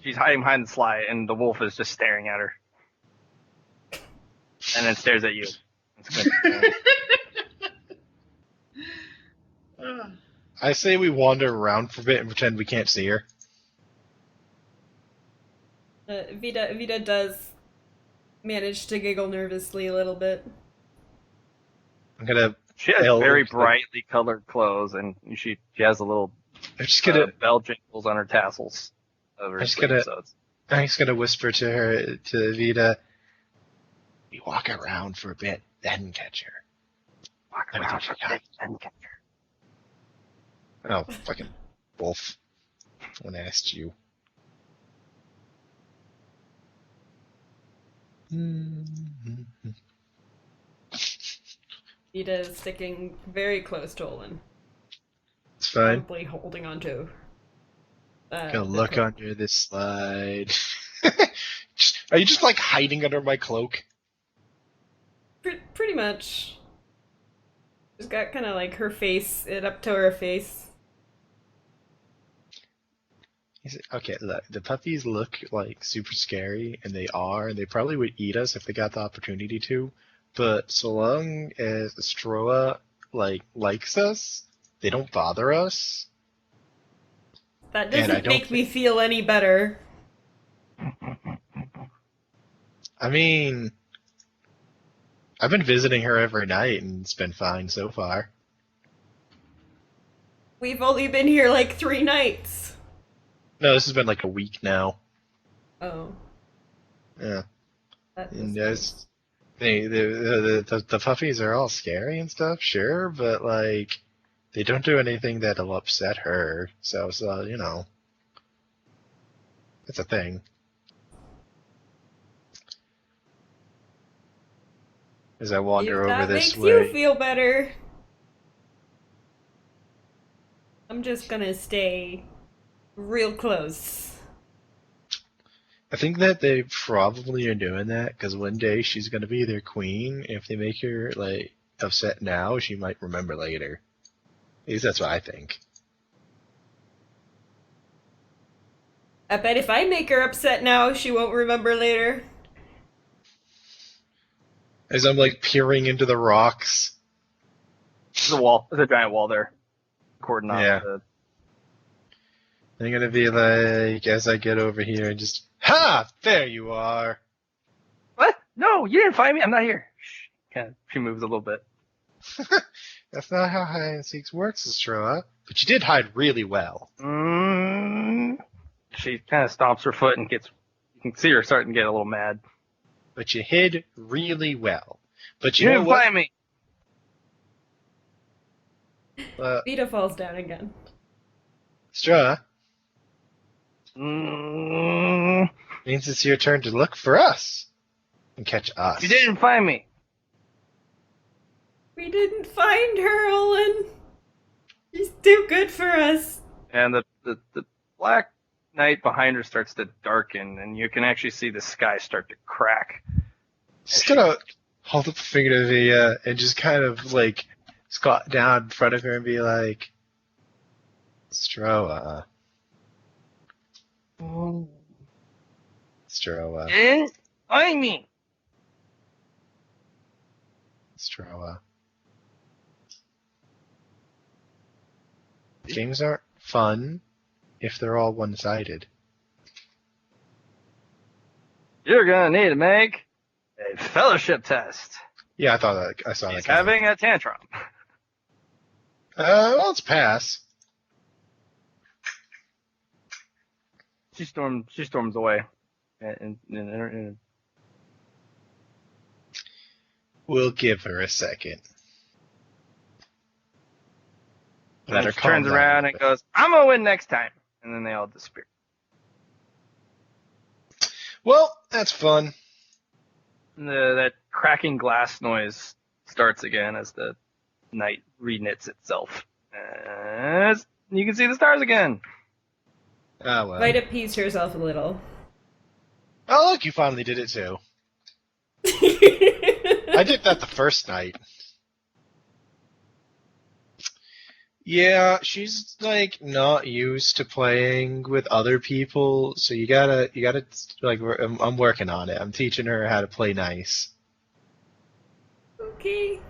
she's hiding behind the slide, and the wolf is just staring at her, and then stares at you. It's good. I say we wander around for a bit and pretend we can't see her. Vita does manage to giggle nervously a little bit. I'm gonna. She has very brightly colored clothes, and she has a little I'm just gonna. bell jingles on her tassels of her I'm just sleeve, gonna. so it's I'm just gonna whisper to her, to Vita. We walk around for a bit, then catch her. walk around for a bit and catch her. Oh, fucking wolf! When I asked you. Vita is sticking very close to Olin. It's fine. Probably holding onto. Gonna look under this slide. Are you just like hiding under my cloak? Pretty much. She's got kind of like her face, it up to her face. Okay, look, the puppies look like super scary, and they probably would eat us if they got the opportunity to. But so long as Astroa likes us, they don't bother us. That doesn't make me feel any better. I mean, I've been visiting her every night, and it's been fine so far. We've only been here like 3 nights. No, this has been like a week now. Oh. Yeah. And the puppies are all scary and stuff, sure, but like they don't do anything that'll upset her. So you know, it's a thing. As I wander over this way. That makes you feel better. I'm just gonna stay real close. I think that they probably are doing that because one day she's gonna be their queen. If they make her like upset now, she might remember later. At least that's what I think. I bet if I make her upset now, she won't remember later. As I'm like peering into the rocks. There's a wall. There's a giant wall there. Cordon off. Yeah. I'm gonna be like, as I get over here and just, ha! There you are. What? No, you didn't find me. I'm not here. She moves a little bit. That's not how hide and seek works, Astroa. But you did hide really well. She kind of stomps her foot and gets. You can see her starting to get a little mad. But you hid really well. But you didn't find me. Vita falls down again. Astroa. Means it's your turn to look for us and catch us. You didn't find me. We didn't find her, Olin. She's too good for us. And the black night behind her starts to darken, and you can actually see the sky start to crack. Just gonna hold up a finger to Via and just kind of like squat down in front of her and be like, Stroa. Stroa. Didn't find me. Stroa. Games aren't fun if they're all one-sided. You're gonna need to make a fellowship test. Yeah, I saw He's that. having a tantrum. Well, it's pass. She storms away. And We'll give her a second. Let her she calm turns down around a and bit. goes, "I'm gonna win next time." And then they all disappear. Well, that's fun. And that cracking glass noise starts again as the night reknits itself. As you can see the stars again. Ah, well. Might appease herself a little. Oh, look, you finally did it too. I did that the first night. Yeah, she's like not used to playing with other people, so you gotta like I'm working on it. I'm teaching her how to play nice. Okay.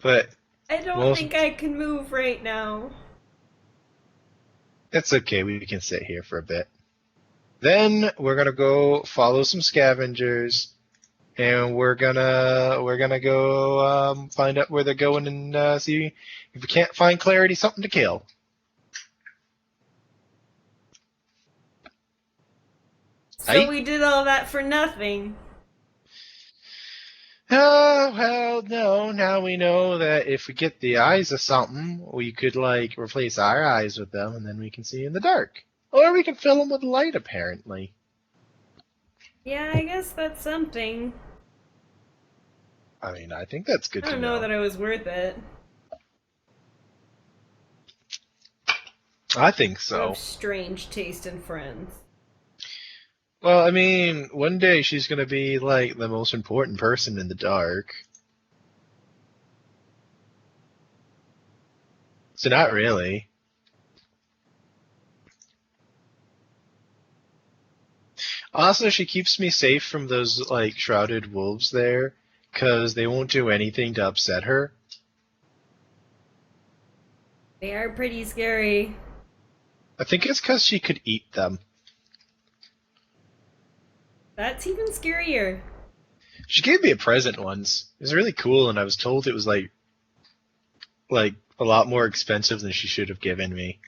But I don't Well- think I can move right now. it's okay. We can sit here for a bit. Then we're gonna go follow some scavengers, and we're gonna go find out where they're going and see if we can't find Clarity something to kill. So Aye. we did all that for nothing. Oh, well, no. Now we know that if we get the eyes of something, we could, like, replace our eyes with them, and then we can see in the dark. Or we can fill them with light, apparently. Yeah, I guess that's something. I mean, I think that's good I to don't know that it was worth it. I think I so. have strange taste in friends. Well, I mean, one day she's gonna be, like, the most important person in the dark. So not really. Also, she keeps me safe from those, like, shrouded wolves there, because they won't do anything to upset her. They are pretty scary. I think it's because she could eat them. That's even scarier. She gave me a present once. It was really cool, and I was told it was, like a lot more expensive than she should have given me.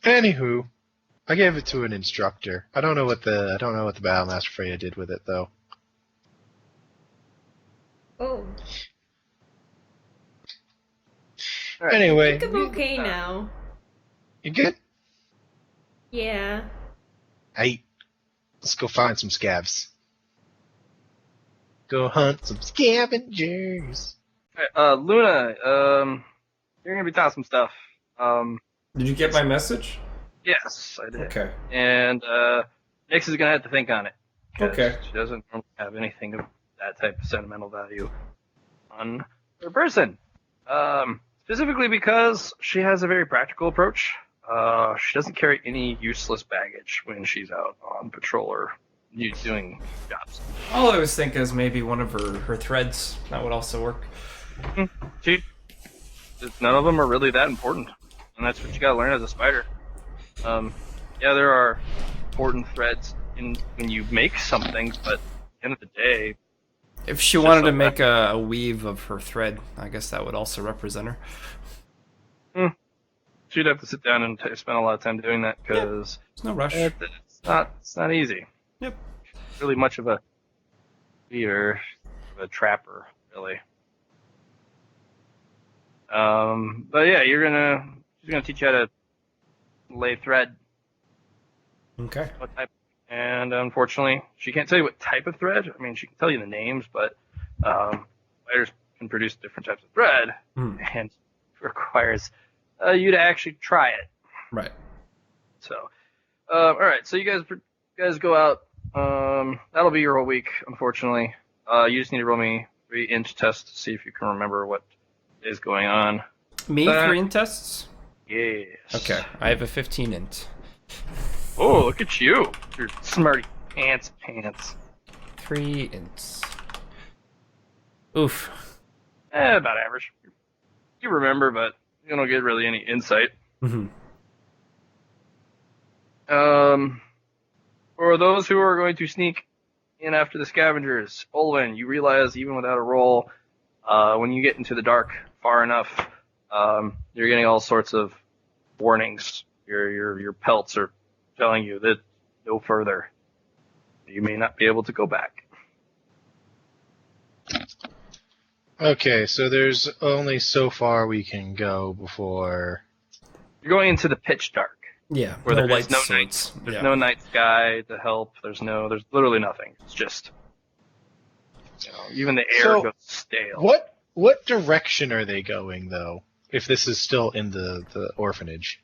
Anywho, I gave it to an instructor. I don't know what the Battlemaster Freya did with it though. Oh. Alright. I Anyway, think I'm okay now. you good? Yeah. Hey, let's go find some scavs. Go hunt some scavengers. Alright, Luna, you're gonna be talking some stuff. Did you get my message? Yes, I did. Okay. And Nyx is gonna have to think on it. 'Cause Okay. She doesn't normally have anything of that type of sentimental value on her person. Specifically because she has a very practical approach. She doesn't carry any useless baggage when she's out on patrol or doing jobs. All I was thinking is maybe one of her threads. That would also work. None of them are really that important, and that's what you gotta learn as a spider. Yeah, there are important threads when you make something, but at the end of the day, If she wanted to make a weave of her thread, I guess that would also represent her. she'd have to sit down and spend a lot of time doing that because There's no rush. it's not easy. Yep. Really much of a leader, of a trapper, really. But yeah, she's gonna teach you how to lay thread. Okay. What type? And unfortunately, she can't tell you what type of thread. I mean, she can tell you the names, but spiders can produce different types of thread, and it requires you to actually try it. Right. So, all right. So you guys go out. That'll be your whole week, unfortunately. You just need to roll me 3 int test to see if you can remember what is going on. Me 3 int tests? Yes. Okay, I have a 15 int. Oh, look at you. You're smarty pants. 3 ints. Oof. About average. You remember, but you don't get really any insight. For those who are going to sneak in after the scavengers, Olwen, you realize even without a roll, when you get into the dark far enough, you're getting all sorts of warnings. Your pelts are telling you that no further. You may not be able to go back. Okay, so there's only so far we can go before... You're going into the pitch dark. Yeah, where no there light is no sorts. night. There's no night sky to help. There's literally nothing. It's just, even the air goes stale. What direction are they going, though, if this is still in the orphanage?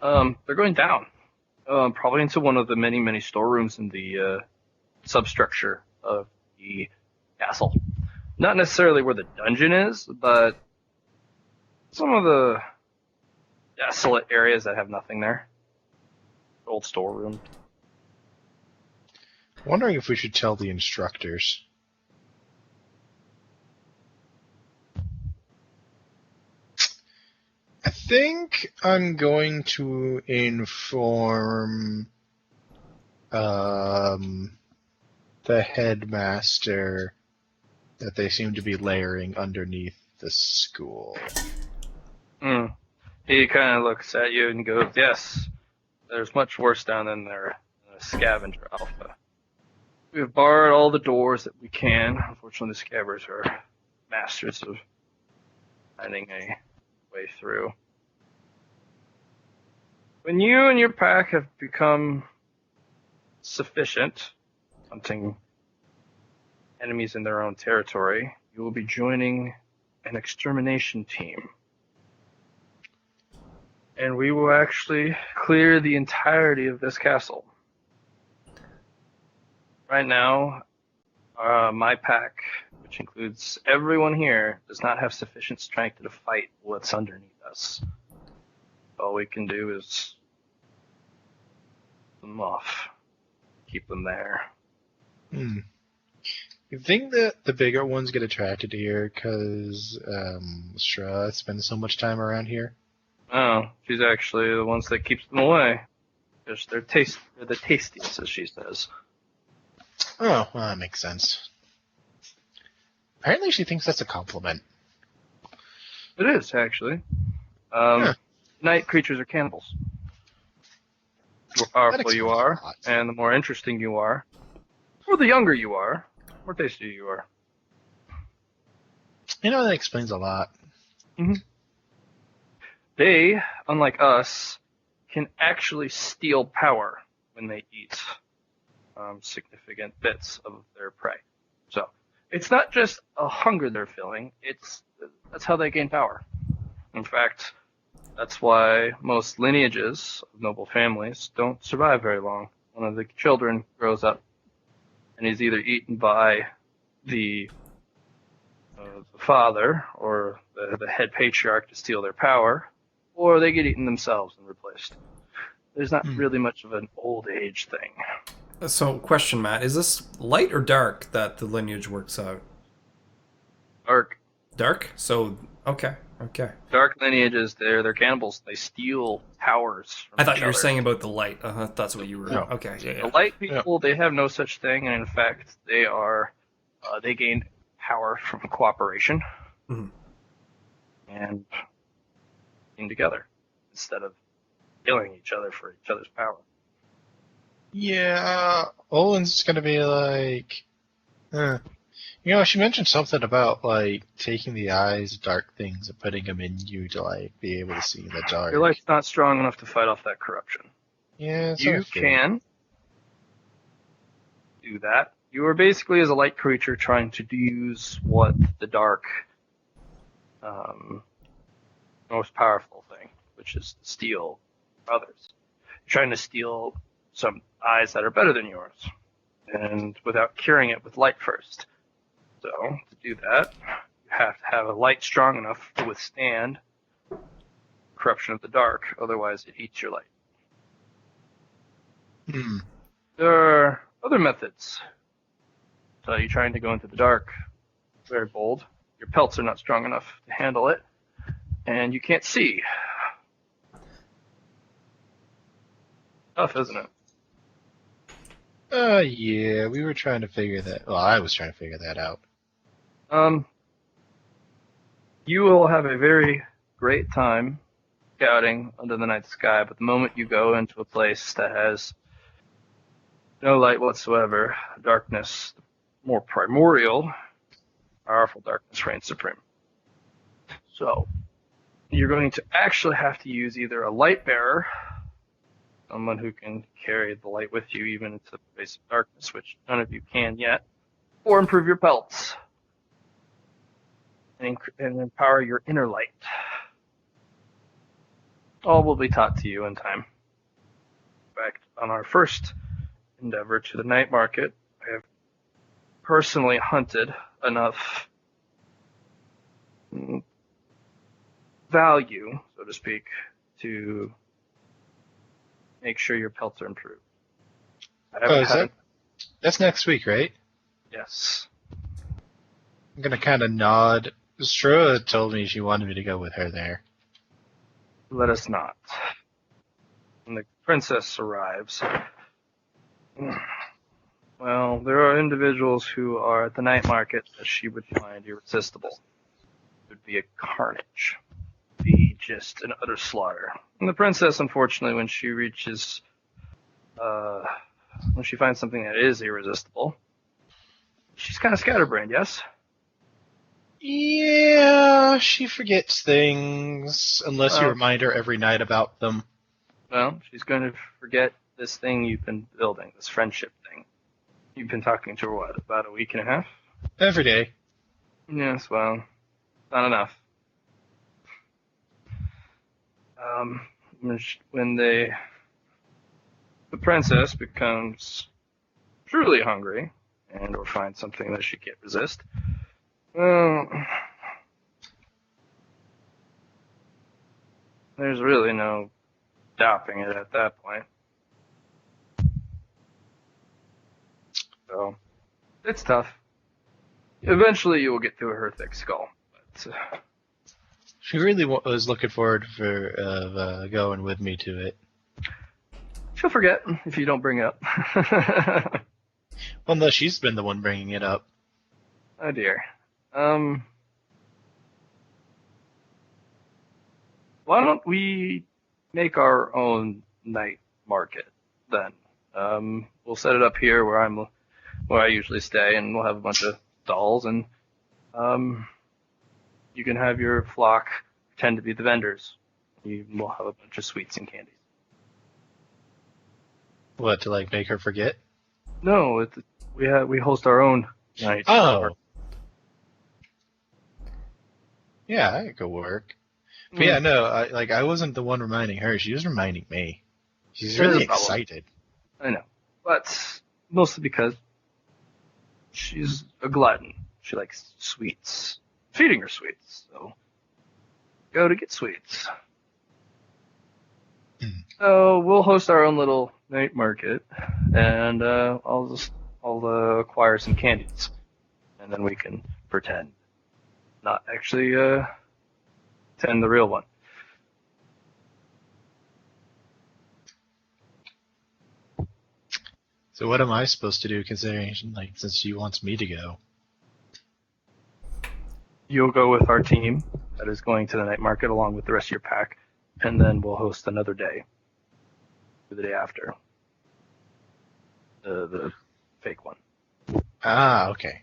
They're going down. Probably into one of the many, many storerooms in the substructure of the castle. Not necessarily where the dungeon is, but some of the desolate areas that have nothing there. Old storeroom. Wondering if we should tell the instructors. I think I'm going to inform the headmaster that they seem to be layering underneath the school. He kind of looks at you and goes, yes, there's much worse down in there than a scavenger alpha. We've barred all the doors that we can. Unfortunately, the scavengers are masters of finding a way through. When you and your pack have become sufficient, hunting enemies in their own territory, you will be joining an extermination team. And we will actually clear the entirety of this castle. Right now, my pack, which includes everyone here, does not have sufficient strength to fight what's underneath us. All we can do is keep them off, keep them there. You think that the bigger ones get attracted here because Stra spends so much time around here? Oh, she's actually the ones that keeps them away. Because they're the tastiest, as she says. Oh, well, that makes sense. Apparently she thinks that's a compliment. It is, actually. Night creatures are cannibals. The more powerful you are, and the more interesting you are, or the younger you are, the more tasty you are. That explains a lot. They, unlike us, can actually steal power when they eat significant bits of their prey. So, it's not just a hunger they're feeling, that's how they gain power. In fact, that's why most lineages of noble families don't survive very long. One of the children grows up and is either eaten by the father or the head patriarch to steal their power, or they get eaten themselves and replaced. There's not really much of an old age thing. So, question, Matt, is this light or dark that the lineage works out? Dark. Dark? So, okay. Dark lineages, they're cannibals. They steal powers from I thought each you were other. saying about the light. That's what you were... No. Okay, yeah. The light people, they have no such thing, and in fact, they gain power from cooperation and being together instead of killing each other for each other's power. Yeah, Olin's gonna be like, You know, she mentioned something about like taking the eyes of dark things and putting them in you to like be able to see in the dark. Your light's not strong enough to fight off that corruption. Yeah, that's what I You figured. can do that. You are basically, as a light creature, trying to use what the dark most powerful thing, which is to steal others. You're trying to steal some eyes that are better than yours, and without curing it with light first. So, to do that, you have to have a light strong enough to withstand corruption of the dark, otherwise it eats your light. Hmm. There are other methods. So you're trying to go into the dark, very bold. Your pelts are not strong enough to handle it, and you can't see. Tough, isn't it? Yeah, we were trying to figure that. Well, I was trying to figure that out. You will have a very great time scouting under the night sky, but the moment you go into a place that has no light whatsoever, darkness, more primordial, powerful darkness reigns supreme. So, you're going to actually have to use either a light bearer, someone who can carry the light with you even into the face of darkness, which none of you can yet, or improve your pelts and empower your inner light. All will be taught to you in time. In fact, on our first endeavor to the night market, I have personally hunted enough value, so to speak, to make sure your pelts are improved. That's next week, right? Yes. I'm gonna kind of nod. Strua told me she wanted me to go with her there. Let us not. When the princess arrives, well, there are individuals who are at the night market that she would find irresistible. It would be a carnage. It would be just an utter slaughter. And the princess, unfortunately, when she reaches, when she finds something that is irresistible, she's kind of scatterbrained, yes? Yeah, she forgets things unless you remind her every night about them. Well, she's going to forget this thing you've been building, this friendship thing. You've been talking to her, what, about a week and a half? Every day. Yes, well, not enough. When the princess becomes truly hungry and or finds something that she can't resist, well, there's really no stopping it at that point. So, it's tough. Eventually you will get through her thick skull. But, she really was looking forward for going with me to it. She'll forget if you don't bring it up. Well, no, she's been the one bringing it up. Oh dear. Why don't we make our own night market then? We'll set it up here where I usually stay, and we'll have a bunch of stalls, and you can have your flock pretend to be the vendors. We'll have a bunch of sweets and candies. What, to like make her forget? No, we host our own night. Oh. Yeah, that could work. But yeah, no, I wasn't the one reminding her. She was reminding me. She's really excited. I know, but mostly because she's a glutton. She likes sweets. Feeding her sweets, so go to get sweets. So we'll host our own little night market, and I'll acquire some candies, and then we can pretend, not actually attend the real one. So what am I supposed to do, considering since she wants me to go? You'll go with our team that is going to the night market along with the rest of your pack, and then we'll host another day, the day after, the fake one. Ah, okay.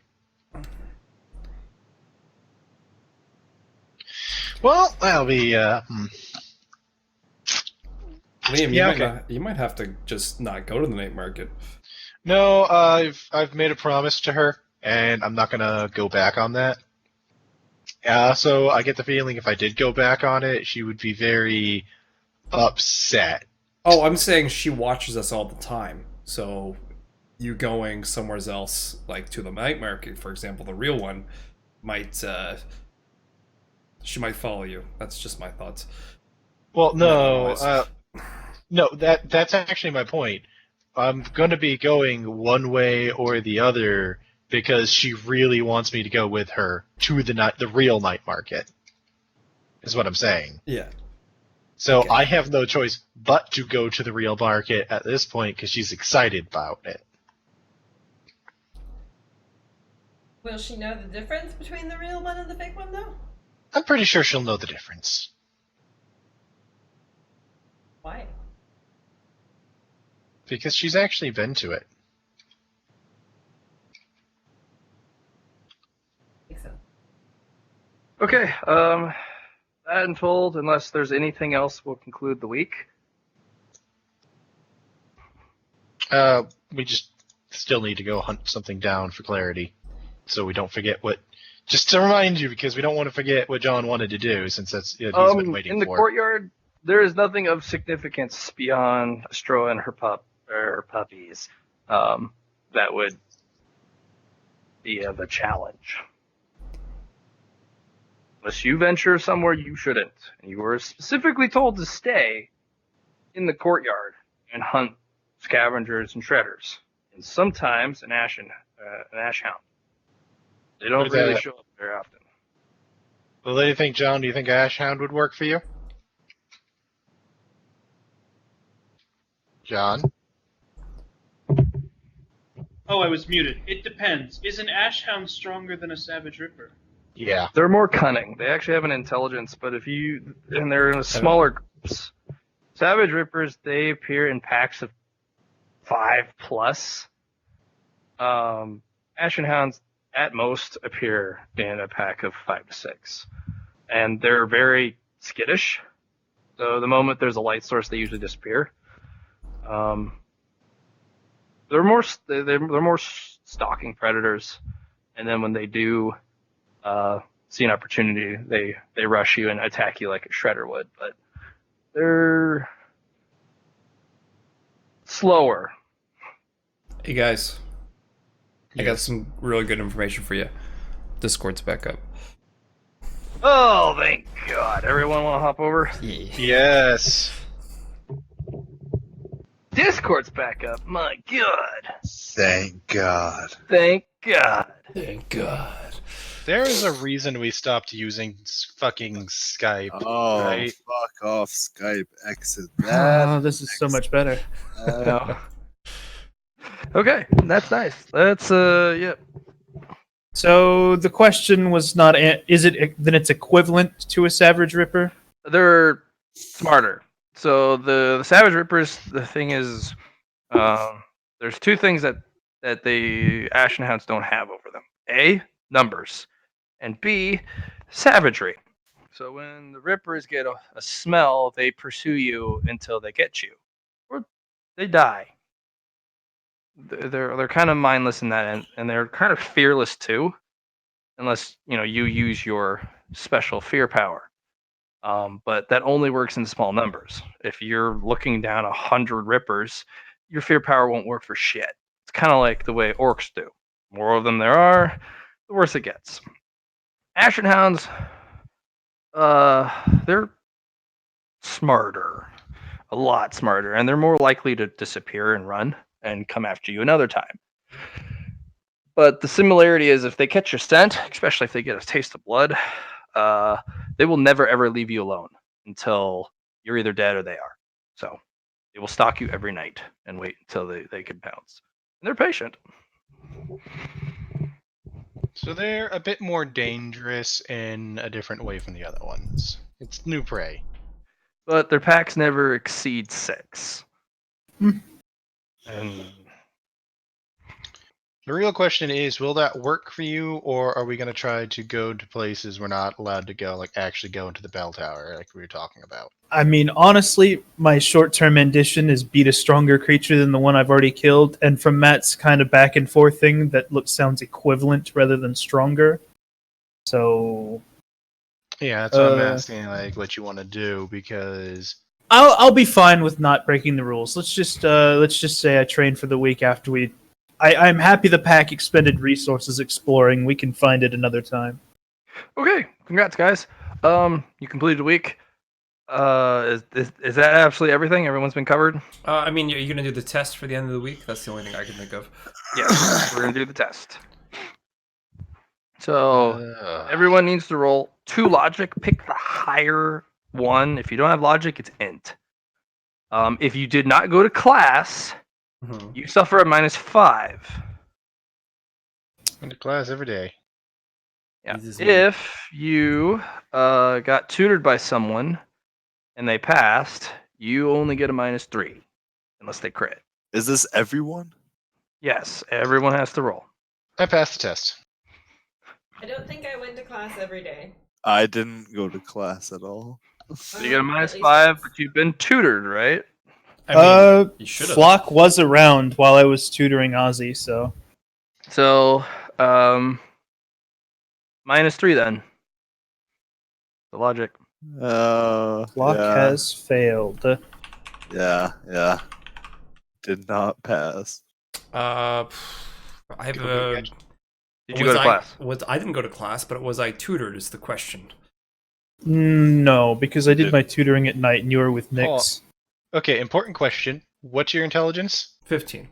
Well, that'll be. Liam, Yeah, okay. you might have to just not go to the night market. No, I've made a promise to her, and I'm not gonna go back on that. So I get the feeling if I did go back on it, she would be very upset. Oh, I'm saying she watches us all the time. So you going somewhere else, like to the night market, for example, the real one, might she might follow you. That's just my thoughts. Well, no, Otherwise- no, that's actually my point. I'm gonna be going one way or the other because she really wants me to go with her to the real night market. Is what I'm saying. Yeah. So Okay. I have no choice but to go to the real market at this point because she's excited about it. Will she know the difference between the real one and the fake one, though? I'm pretty sure she'll know the difference. Why? Because she's actually been to it. Makes sense. Okay. That and told, unless there's anything else, we'll conclude the week. We just still need to go hunt something down for clarity, so we don't forget what. Just to remind you, because we don't want to forget what John wanted to do, since that's he's been waiting in the for. courtyard, there is nothing of significance beyond Astroa and her puppies. That would be of a challenge. Unless you venture somewhere you shouldn't, and you were specifically told to stay in the courtyard and hunt scavengers and shredders, and sometimes an ash hound. They don't What is really that? show up very often. Well, do you think, John? Do you think Ashhound would work for you? John? Oh, I was muted. It depends. Is an Ashhound stronger than a Savage Ripper? Yeah. They're more cunning. They actually have an intelligence, but and they're in smaller groups. Savage Rippers, they appear in packs of 5+. Ashen Hounds, at most, appear in a pack of 5 to 6. And they're very skittish. So the moment there's a light source, they usually disappear. They're more stalking predators, and then when they do see an opportunity, they rush you and attack you like a shredder would. But they're slower. Hey guys, I got Yes. some really good information for you. Discord's back up. Oh, thank God! Everyone want to hop over? Yeah. Yes. Discord's back up. My God! Thank God. Thank God! Thank God. There is a reason we stopped using fucking Skype. Oh, Right? fuck off, Skype. Exit that. Oh, this is so much better. No. Okay, that's nice. That's yeah. So the question was not: is it then it's equivalent to a Savage Ripper? They're smarter. So the Savage Rippers, the thing is, there's two things that the Ashen Hounds don't have over them: A, numbers, and B, savagery. So when the Rippers get a smell, they pursue you until they get you, or they die. They're kind of mindless in that, and they're kind of fearless too, unless you use your special fear power. But that only works in small numbers. If you're looking down 100 Rippers, your fear power won't work for shit. It's kind of like the way orcs do. The more of them there are, the worse it gets. Ashen Hounds, they're smarter, a lot smarter, and they're more likely to disappear and run and come after you another time. But the similarity is if they catch your scent, especially if they get a taste of blood, they will never ever leave you alone until you're either dead or they are. So they will stalk you every night and wait until they can pounce. And they're patient. So they're a bit more dangerous in a different way from the other ones. It's new prey. But their packs never exceed 6. And The real question is, will that work for you, or are we going to try to go to places we're not allowed to go, like actually go into the bell tower, like we were talking about? I mean, honestly, my short-term ambition is beat a stronger creature than the one I've already killed, and from Matt's kind of back and forth thing, that sounds equivalent rather than stronger. So Yeah, that's what I'm asking, like what you want to do, because I'll be fine with not breaking the rules. Let's just say I train for the week after we. I'm happy the pack expended resources exploring. We can find it another time. Okay, congrats, guys. You completed a week. Is that absolutely everything? Everyone's been covered? I mean, are you going to do the test for the end of the week? That's the only thing I can think of. Yes, we're going to do the test. So everyone needs to roll 2 logic. Pick the higher one. If you don't have logic, it's int. If you did not go to class, you suffer a -5. into class every day. Yeah. If you got tutored by someone and they passed, you only get a -3 unless they crit. Is this everyone? Yes, everyone has to roll. I passed the test. I don't think I went to class every day. I didn't go to class at all. So you get a -5, but you've been tutored, right? I mean, you should have. Flock was around while I was tutoring Ozzy, so. So, -3 then. The logic. Flock yeah. has failed. Yeah. Did not pass. I have a. Did you go to class? I didn't go to class, but was I tutored? Is the question. No, because I did my tutoring at night, and you were with Nyx. Okay, important question. What's your intelligence? 15.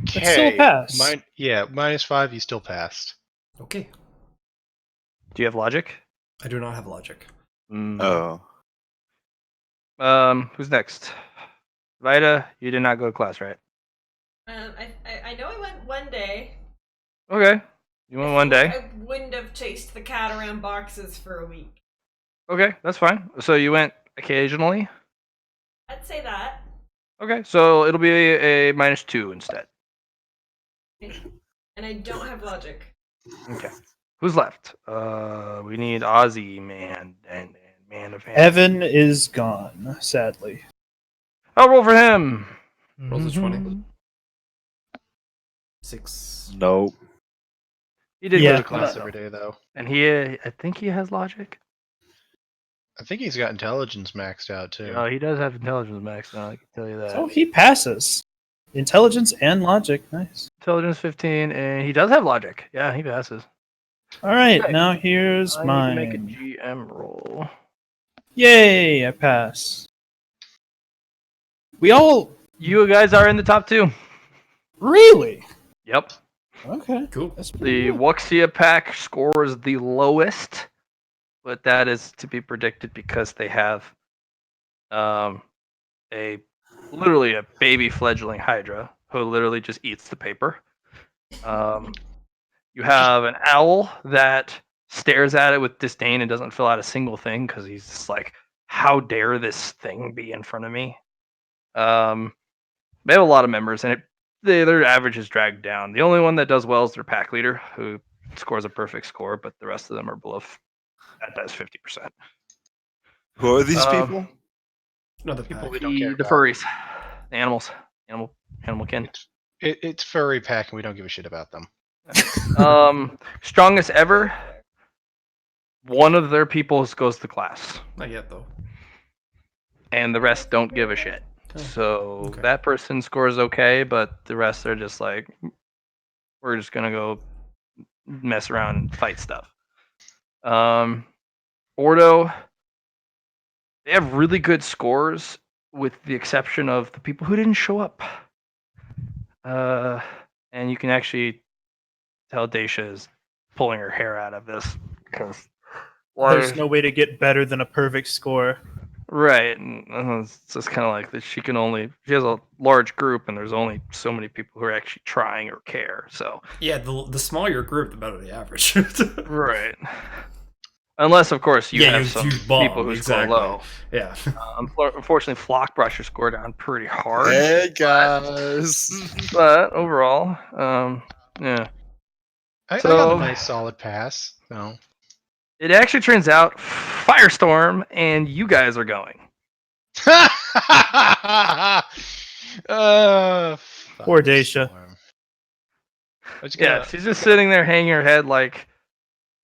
That's still a pass. -5. You still passed. Okay. Do you have logic? I do not have logic. Oh. Who's next? Vida, you did not go to class, right? I know I went one day. Okay. You went one day. I wouldn't have chased the cat around boxes for a week. Okay, that's fine. So you went occasionally? I'd say that. Okay, so it'll be a -2 instead. And I don't have logic. Okay. Who's left? We need Ozzy, man, and man of hand. Evan is gone, sadly. I'll roll for him. Rolls a 20. 6. Nope. He did Go go to to class class, every day, though. and I think he has logic. I think he's got intelligence maxed out, too. Oh, he does have intelligence max now. I can tell you that. So he passes. Intelligence and logic, nice. Intelligence 15, and he does have logic. Yeah, he passes. All right, Okay. now here's I mine. need to make a GM roll. Yay, I pass. We all You guys are in the top 2. really. Yep. Okay, Cool. that's pretty The good. Wuxia pack scores the lowest, but that is to be predicted because they have literally a baby fledgling Hydra who literally just eats the paper. You have an owl that stares at it with disdain and doesn't fill out a single thing because he's just like, how dare this thing be in front of me? They have a lot of members, and their average is dragged down. The only one that does well is their pack leader, who scores a perfect score, but the rest of them are below. That does 50%. Who are these people? No, the people we don't care The about. furries, the animal kin. It's furry pack, and we don't give a shit about them. Strongest ever. One of their people goes to class, Not yet, though. and the rest don't give a shit. So Okay. that person scores okay, but the rest are just like, we're just gonna go mess around and fight stuff. Ordo, they have really good scores, with the exception of the people who didn't show up. And you can actually tell Daisha is pulling her hair out of this because There's no way to get better than a perfect score. right, and it's just kind of like that. She has a large group, and there's only so many people who are actually trying or care. So Yeah, the smaller your group, the better the average. right. Unless, of course, you Yeah, have you some bomb, people who exactly. score low. Yeah. Unfortunately, Flock brought your score down pretty hard. Hey guys. But overall, yeah. I got So a nice solid pass. So. it actually turns out Firestorm and you guys are going. Poor Daisha. Yeah, she's just sitting there hanging her head like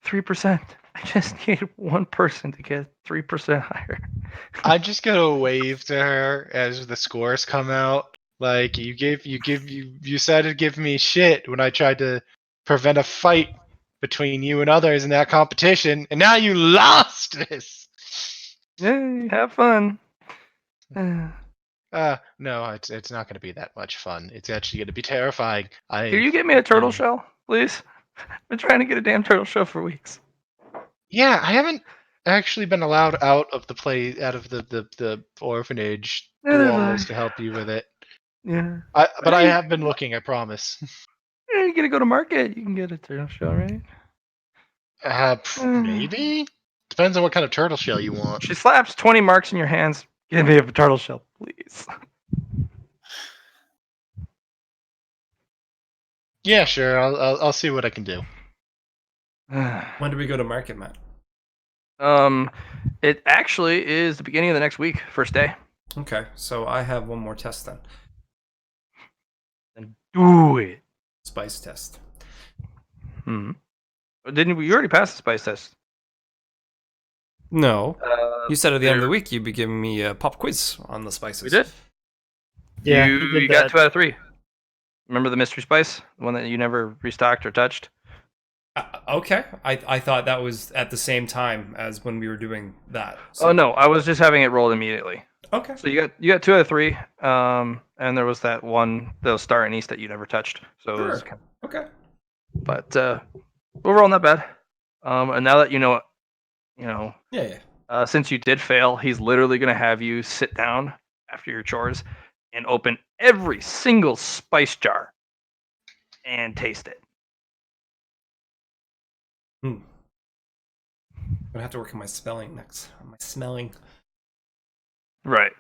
3%. I just need one person to get 3% higher. I just gotta wave to her as the scores come out. Like you decided to give me shit when I tried to prevent a fight between you and others in that competition, and now you lost this. Yay, have fun. No, it's not gonna be that much fun. It's actually gonna be terrifying. Can you get me a turtle shell, please? I've been trying to get a damn turtle shell for weeks. Yeah, I haven't actually been allowed out of the orphanage Neither have walls I. to help you with it. Yeah. But I have been looking, I promise. Yeah, you gotta go to market. You can get a turtle shell, right? Maybe? Depends on what kind of turtle shell you want. She slaps 20 marks in your hands. Give me a turtle shell, please. Yeah, sure. I'll see what I can do. When do we go to market, Matt? It actually is the beginning of the next week, first day. Okay, so I have one more test then. Then do it. Spice test. Didn't we? You already passed the spice test. No. You said at the end of the week you'd be giving me a pop quiz on the spices. We did. Yeah, you got 2 out of 3. Remember the mystery spice, the one that you never restocked or touched? Okay, I thought that was at the same time as when we were doing that. So. Oh no, I was just having it rolled immediately. Okay. So you got 2 out of 3, and there was that one, the star anise that you never touched. So Sure. it was okay. But overall, not bad. And now that you know, Yeah. Since you did fail, he's literally gonna have you sit down after your chores and open every single spice jar and taste it. I'm gonna have to work on my spelling next. On my smelling. Right.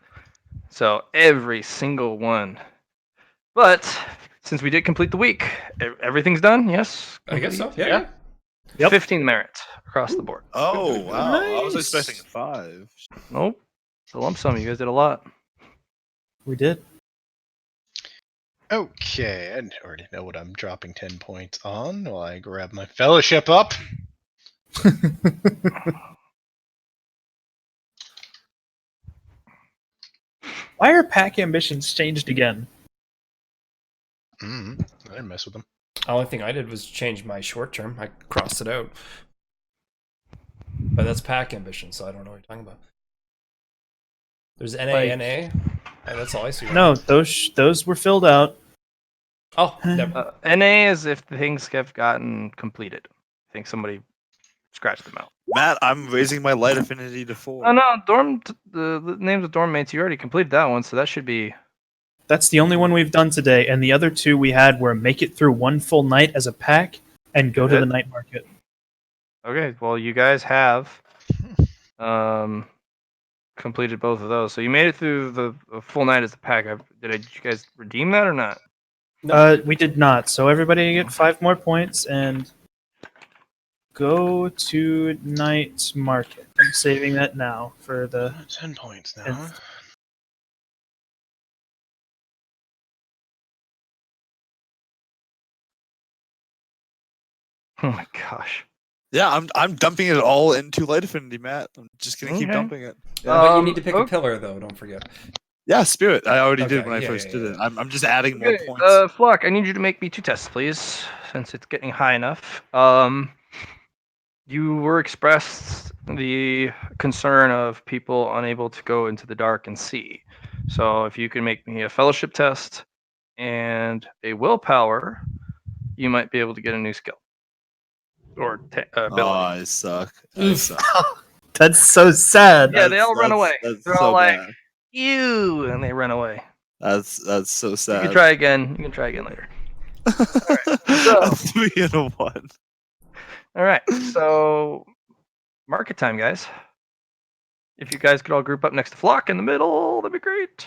So every single one. But since we did complete the week, everything's done. Yes. I guess so. Complete? Yeah. Yep. 15 merit across the board. Oh wow! I was Nice. expecting a 5. Nope. It's a lump sum. You guys did a lot. We did. Okay, I already know what I'm dropping 10 points on while I grab my fellowship up. Why are pack ambitions changed again? I didn't mess with them. The only thing I did was change my short term. I crossed it out. But that's pack ambition, so I don't know what you're talking about. There's NA. That's all I see. Right No, those were filled out. Oh, never. NA is if the things have gotten completed. I think somebody scratched them out. Matt, I'm raising my light affinity to 4. Oh no, the names of dorm mates, you already completed that one, so that should be. That's the only one we've done today, and the other 2 we had were make it through one full night as a pack and go to the night market. Okay, well you guys have completed both of those, so you made it through the full night as a pack. Did you guys redeem that or not? We did not. So everybody get 5 more points and go to night market. I'm saving that now for the 10 points now. Oh my gosh. Yeah, I'm dumping it all into light affinity, Matt. I'm just gonna keep Okay. dumping it. But you need to pick a pillar, though. Don't forget. Yeah, spirit. I already did Okay, when I yeah, first yeah, did yeah. it. I'm just adding more Okay, points. Flock, I need you to make me 2 tests, please, since it's getting high enough. You were expressed the concern of people unable to go into the dark and see. So if you can make me a fellowship test and a willpower, you might be able to get a new skill or ability. Oh, I suck. I suck. That's so sad. Yeah, they all run away. That's They're so all like, bad. "Ew," and they run away. That's so sad. You can try again. You can try again later. A 3 and a 1. All right. So market time, guys. If you guys could all group up next to Flock in the middle, that'd be great.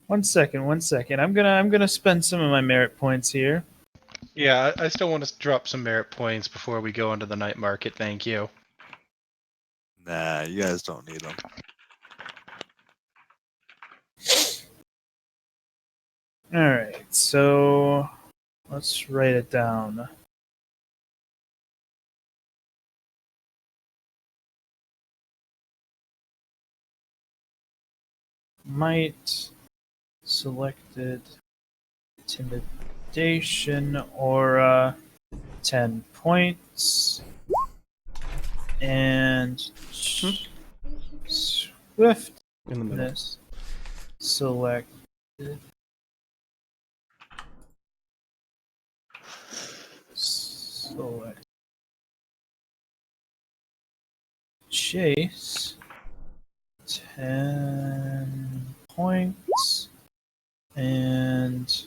1 second, 1 second. I'm gonna spend some of my merit points here. Yeah, I still want to drop some merit points before we go into the night market. Thank you. Nah, you guys don't need them. Alright, so let's write it down. Might, selected, intimidation, aura, 10 points, and swiftness, In the middle. selected, select, chase, 10 points, and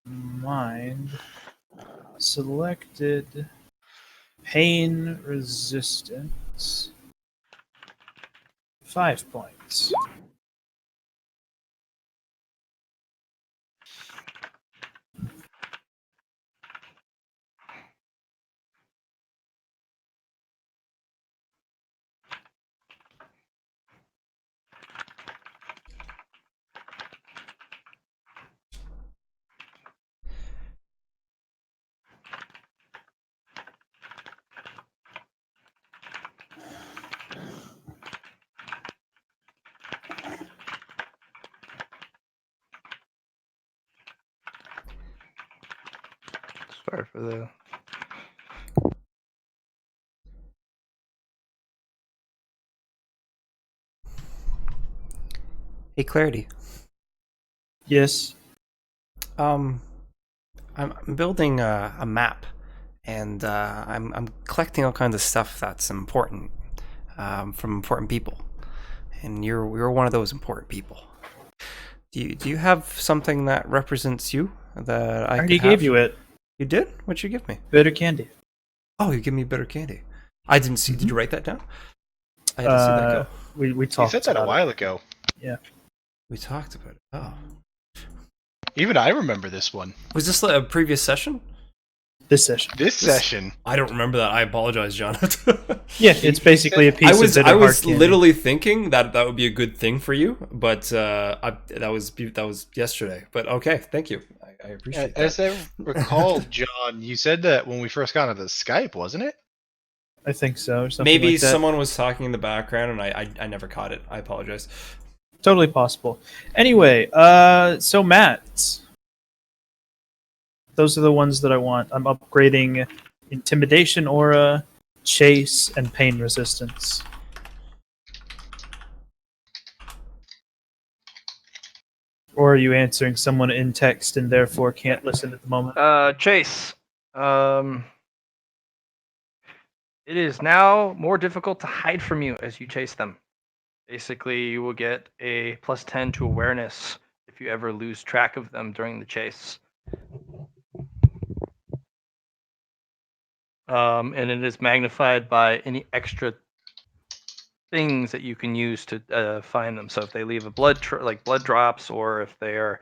mind, selected, pain resistance, 5 points. Sorry for the. Hey, Clarity. Yes. I'm building a map, and I'm collecting all kinds of stuff that's important from important people, and you're one of those important people. Do you have something that represents you that I already could have? gave you it. You did? What'd you give me? Bitter candy. Oh, you give me bitter candy. I didn't see. Did you write that down? I had to see that go. We You talked said that a about while ago. Yeah. We talked about it. Oh, Even I remember this one. was this a previous session? This session. This session. I don't remember that. I apologize, John. Yeah, it's basically a piece of bitter I was heart candy. literally thinking that would be a good thing for you, but that was yesterday. But okay, thank you. I appreciate that. As I recall, John, you said that when we first got into Skype, wasn't it? I think so. Or something Maybe like that. someone was talking in the background, and I never caught it. I apologize. Totally possible. Anyway, so Matt, those are the ones that I want. I'm upgrading intimidation aura, chase, and pain resistance. Or are you answering someone in text and therefore can't listen at the moment? Chase. It is now more difficult to hide from you as you chase them. Basically, you will get a +10 to awareness if you ever lose track of them during the chase. And it is magnified by any extra things that you can use to find them. So if they leave a blood drops, or if they are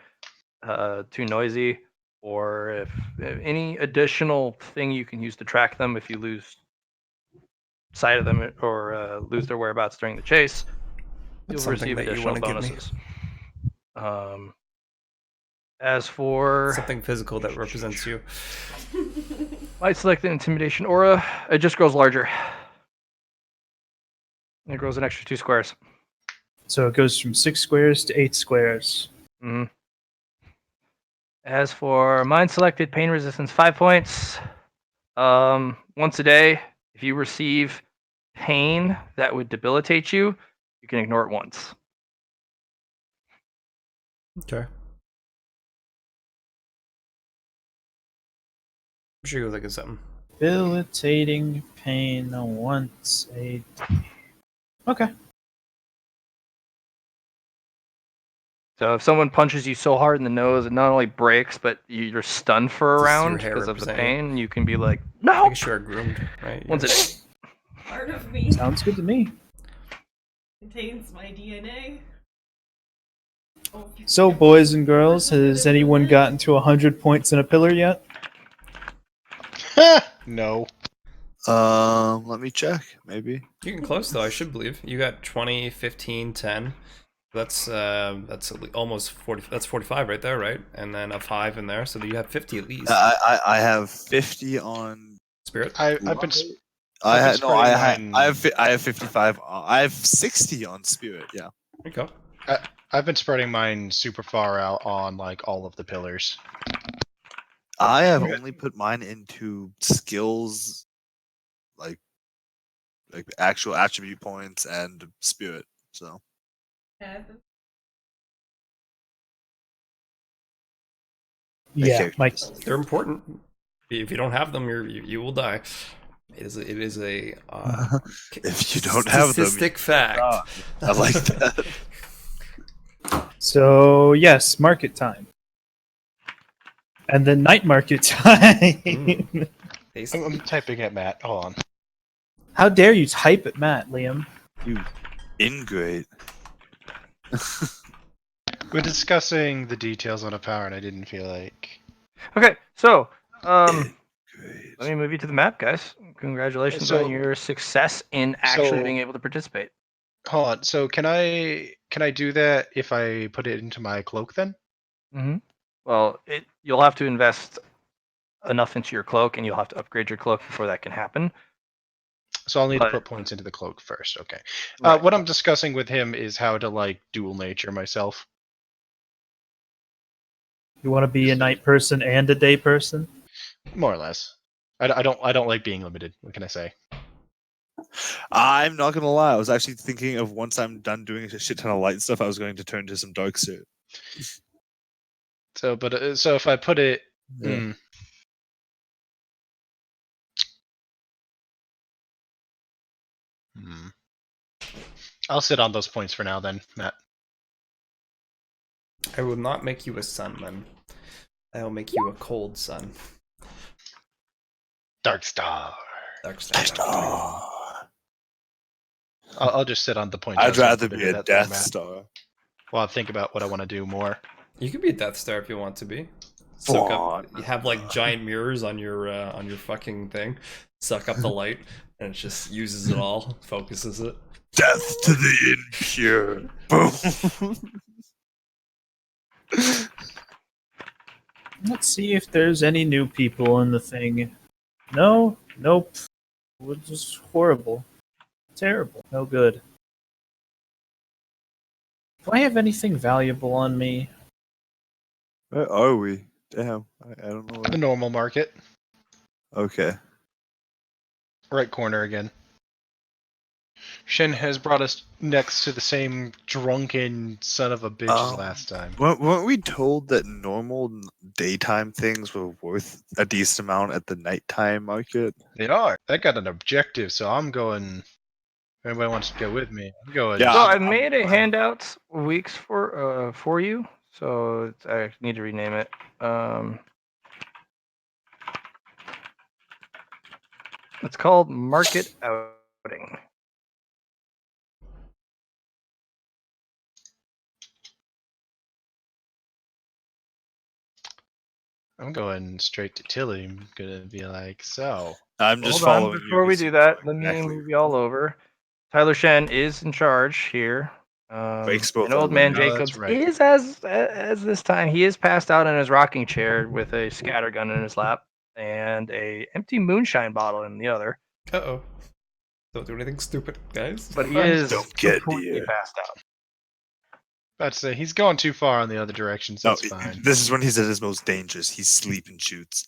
too noisy, or if any additional thing you can use to track them if you lose sight of them or lose their whereabouts during the chase, That's you'll something receive that you additional wanna give me. bonuses. As for Something physical that represents you. might select the intimidation aura, it just grows larger. It grows an extra 2 squares. So it goes from 6 squares to 8 squares. Mm-hmm. As for mind selected, pain resistance 5 points. Once a day, if you receive pain that would debilitate you, you can ignore it once. Okay. I'm sure you'll think of something. Debilitating pain once a day. Okay. So if someone punches you so hard in the nose, it not only breaks, but you're stunned for a Does your round hair because of the represent you? pain. You can be like, no. Make sure you're groomed, right? Once a day. me. Sounds good to me. Contains my DNA. Oh, So, boys and girls, has anyone gotten to 100 points in a pillar yet? No. Let me check. Maybe. You can close though. I should believe you got 20, 15, 10. That's almost 40. That's 45 right there, right? And then a 5 in there, so you have 50 at least. I have 50 on Spirit. I've been. I I've had been no. I spreading have I have 55. I have 60 on Spirit. Yeah. There you go. I've been spreading mine super far out on like all of the pillars. I have only put mine into skills, like actual attribute points and Spirit. So. Yeah, Mike. They're important. If you don't have them, you will die. It is a if you don't have them, statistic fact. I like that. So, yes, market time. And then night market time. I'm typing at Matt. Hold on. How dare you type at Matt, Liam? You ingrate. We're discussing the details on a power, and I didn't feel like. Okay, so let me move you to the map, guys. Congratulations So- on your success in actually so- being able to participate. Hold on. So can I do that if I put it into my cloak then? Mm-hmm. Well, you'll have to invest enough into your cloak, and you'll have to upgrade your cloak before that can happen. So I'll need But- to put points into the cloak first. Okay. Right. What I'm discussing with him is how to like dual nature myself. You want to be a night person and a day person? More or less. I don't like being limited. What can I say? I'm not gonna lie. I was actually thinking of once I'm done doing a shit ton of light stuff, I was going to turn to some dark suit. So, but so if I put it, Yeah. I'll sit on those points for now, then, Matt. I will not make you a sun, then. I will make you a cold sun. Dark Star. Dark Star. I'll just sit on the points. I I'd was gonna rather put be into a that there, Death Matt. Star. Well, I'll think about what I want to do more. You could be a Death Star if you want to be. Soak up. You have like giant mirrors on your fucking thing. Suck up the light, and it just uses it all, focuses it. Death to the impure. Boom. Let's see if there's any new people in the thing. No? Nope. It's just horrible. Terrible. No good. Do I have anything valuable on me? Where are we? Damn, I don't know. The normal market, Okay. right corner again. Shen has brought us next to the same drunken son of a bitch as last time. Weren't we told that normal daytime things were worth a decent amount at the nighttime market? They are. That got an objective, so I'm going. If anybody wants to go with me, I'm going. Yeah, So I'm- I made a handout weeks for you. So I need to rename it. It's called Market Outing. I'm going straight to Tilly. I'm gonna be like, so. I'm just Hold on, following you. before we 'cause do you that, know let me exactly move you all over. Tyler Shen is in charge here. Breaks both And our old man legs. Oh, that's Jacobs right. is as this time. He is passed out in his rocking chair with a scattergun in his lap and a empty moonshine bottle in the other. Uh-oh. Don't do anything stupid, guys. But he is Don't get completely dear. passed out. About to say he's going too far in the other direction, so No, it's fine. this is when he's at his most dangerous. He's sleep and shoots.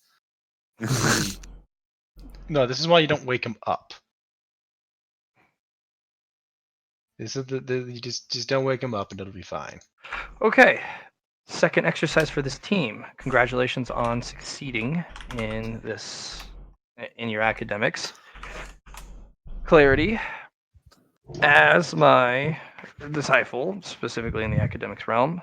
No, this is why you don't wake him up. This is you just don't wake him up and it'll be fine. Okay. Second exercise for this team. Congratulations on succeeding in your academics. Clarity, as my disciple, specifically in the academics realm,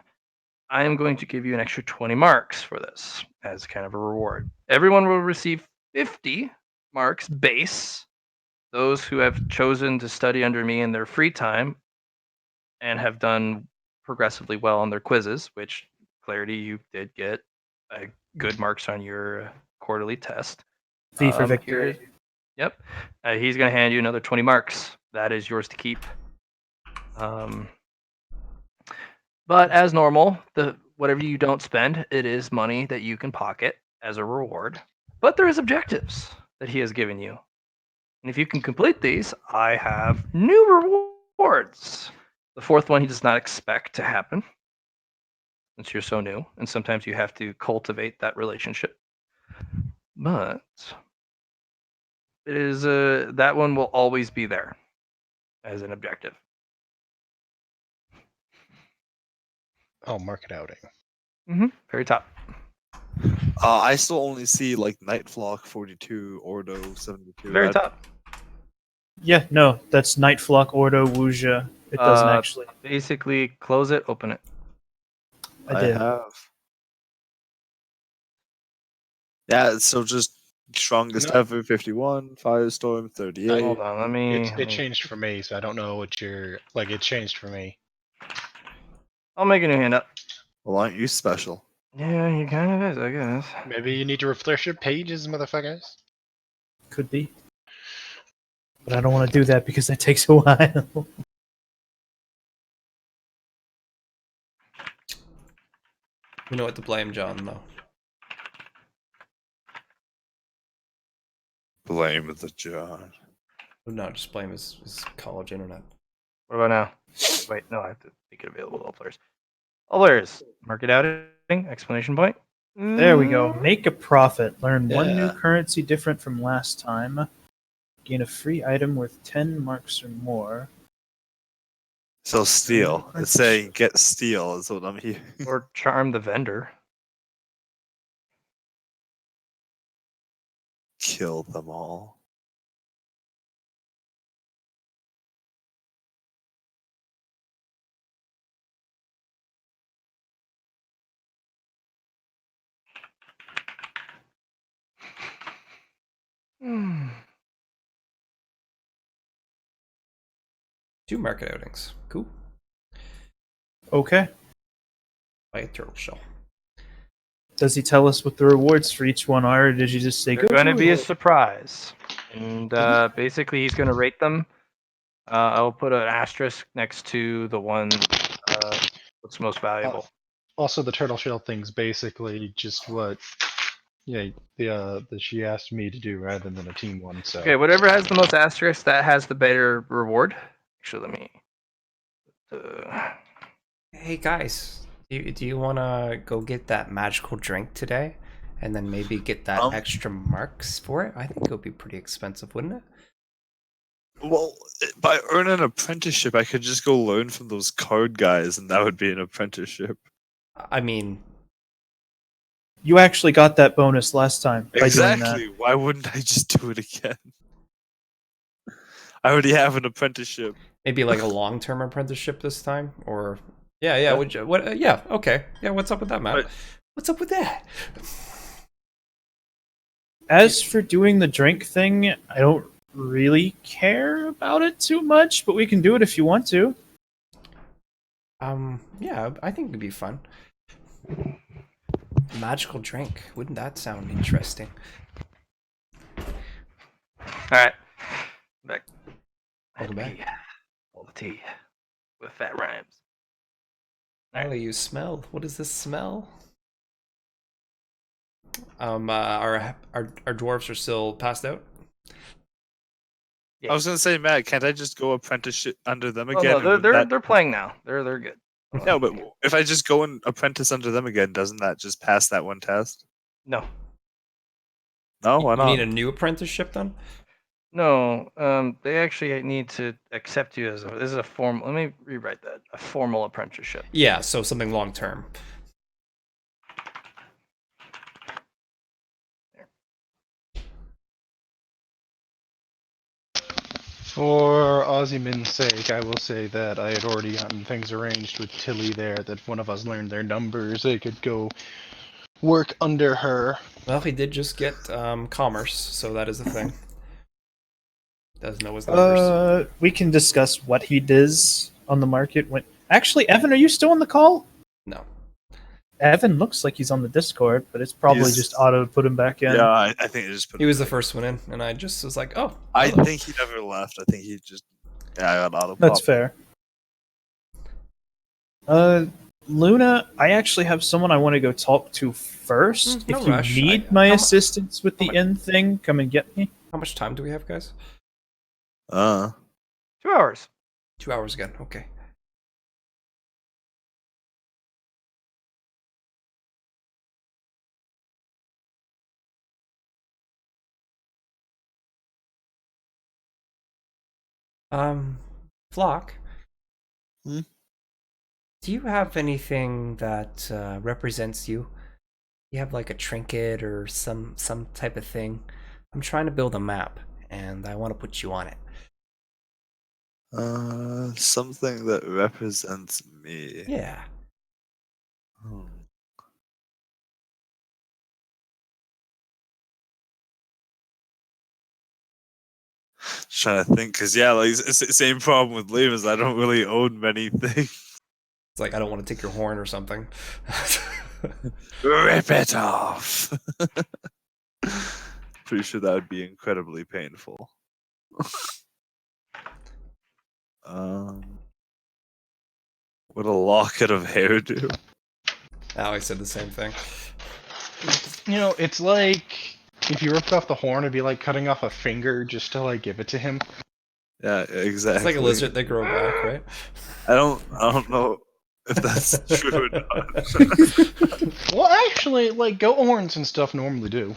I am going to give you an extra 20 marks for this as kind of a reward. Everyone will receive 50 marks base. those who have chosen to study under me in their free time and have done progressively well on their quizzes, which Clarity, you did get good marks on your quarterly test. V for victory. Yep. He's going to hand you another 20 marks. That is yours to keep. But as normal, whatever you don't spend, it is money that you can pocket as a reward. But there is objectives that he has given you. And if you can complete these, I have new rewards. The fourth one he does not expect to happen, since you're so new, and sometimes you have to cultivate that relationship. But it is that one will always be there as an objective. Oh, market outing. Mm-hmm. Very top. I still only see like Nightflock 42, Ordo 72. Very top. Yeah, no, that's Nightflock, Ordo, Wuja. It doesn't actually. Basically, close it, open it. I did. have. Yeah, so just strongest No. ever 51, Firestorm 38. Hold on, let me. It changed for me, so I don't know what you're like. It changed for me. I'll make a new hand up. Well, aren't you special? Yeah, he kind of is, I guess. Maybe you need to refresh your pages, motherfuckers. Could be. But I don't want to do that because that takes a while. We know what to blame John, though. Blame the John. No, just blame his college internet. What about now? Wait, no, I have to make it available to all players. All players, market outing, explanation point. There we go. Make a profit. Learn one new Yeah. currency different from last time. Gain a free item worth 10 marks or more. So steal. It's saying get steal is what I'm hearing. Or charm the vendor. Kill them all. Two market outings. Cool. Okay. Buy a turtle shell. Does he tell us what the rewards for each one are, or did you just say They're go going to to be a it? surprise. And basically, he's going to rate them. I'll put an asterisk next to the one what's most valuable. Also, the turtle shell thing's basically just what, that she asked me to do rather than a team one. So Okay, whatever has the most asterisks, that has the better reward. Actually, let me. Hey guys, do you want to go get that magical drink today, and then maybe get that extra marks for it? I think it would be pretty expensive, wouldn't it? Well, by earning an apprenticeship, I could just go learn from those card guys, and that would be an apprenticeship. I mean, You actually got that bonus last time by doing Exactly. Why wouldn't I just do it again? I already have an apprenticeship. maybe like a long-term apprenticeship this time, or yeah. What? Yeah. Okay. Yeah. What's up with that, Matt? What's up with that? that. As for doing the drink thing, I don't really care about it too much, but we can do it if you want to. Yeah, I think it'd be fun. Magical drink. Wouldn't that sound interesting? All right. Back. Welcome back. All the tea with fat rhymes. Riley, you smell. What is this smell? Our dwarves are still passed out. Yeah. I was gonna say, Matt, can't I just go apprenticeship under them Oh, again? no, they're playing now. They're good. No, but if I just go and apprentice under them again, doesn't that just pass that one test? No. No, why You not? need a new apprenticeship then? No, they actually need to accept you as this is a form. Let me rewrite that. A formal apprenticeship. Yeah, so something long term. For Ozyman's sake, I will say that I had already gotten things arranged with Tilly there, that one of us learned their numbers, they could go work under her. Well, he did just get commerce, so that is a thing. Doesn't know his numbers. We can discuss what he does on the market. When actually, Evan, are you still on the call? No. Evan looks like he's on the Discord, but it's probably He's- just auto put him back in. Yeah, I think it just put. He was the first one in, and I just was like, oh. I hello. think he never left. I think he just. Yeah, I got auto. That's fair. Luna, I actually have someone I want to go talk to first. No if you rush. need I- my how mu- assistance with the end thing, come and get me. How much time do we have, guys? 2 hours. 2 hours again. Okay. Flock. Hmm? Do you have anything that represents you? You have like a trinket or some type of thing? I'm trying to build a map, and I want to put you on it. Something that represents me. Yeah. Hmm. Just trying to think, because yeah, like it's the same problem with Liam is I don't really own many things. It's like I don't want to take your horn or something. Rip it off. Pretty sure that would be incredibly painful. What a locket of hair do? Alex said the same thing. You know, it's like if you ripped off the horn, it'd be like cutting off a finger just to like give it to him. Yeah, exactly. It's like a lizard that grow back, right? I don't know if that's true or not. Well, actually, like goat horns and stuff normally do.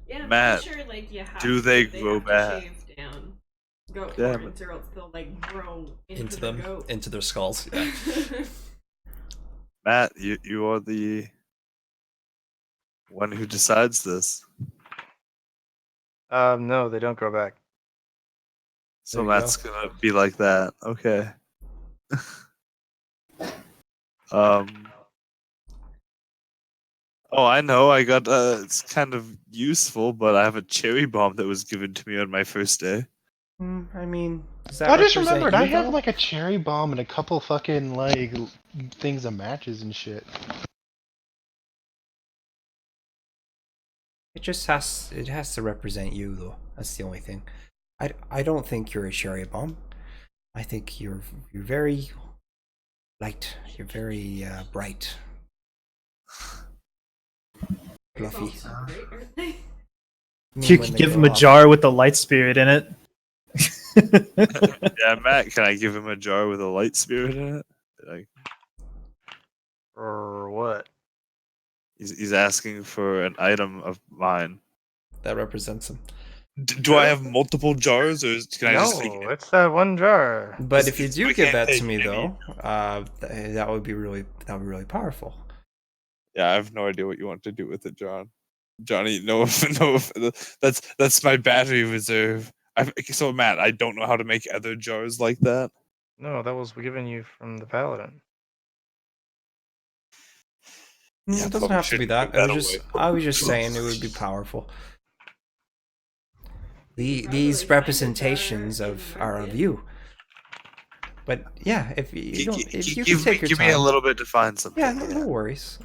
Yeah, I'm Matt, pretty sure, like, you have do to, they they grow have to back? shave down goat Yeah, horns, or else they'll like grow into the them, goat. into their skulls. Yeah. Matt, you are the one who decides this. No, they don't grow back. So There you Matt's gonna be like that. Okay. Oh, I know. I got it's kind of useful, but I have a cherry bomb that was given to me on my first day. I mean, does that I just represent remembered you, I have though? like a cherry bomb and a couple fucking like things of matches and shit. It has to represent you, though. That's the only thing. I don't think you're a cherry bomb. I think you're very light. You're very bright. Fluffy. Also great, aren't they? You could give him a jar with a light spirit in it. Yeah, Matt, can I give him a jar with a light spirit in it? Or what? He's asking for an item of mine. That represents him. Do I have multiple jars, or can I just? No, it's that one jar. But if you do I give can't that to take me, any. though, that would be really powerful. Yeah, I have no idea what you want to do with it, John. Johnny, no, that's my battery reserve. So Matt, I don't know how to make other jars like that. No, that was given you from the paladin. Yeah, It doesn't probably have to be shouldn't that. give that I away. was just saying it would be powerful. These Probably find a representations jar of in are of market. you. But yeah, if you don't, if you can Give take your give time. me a little bit to find something. Yeah, no worries.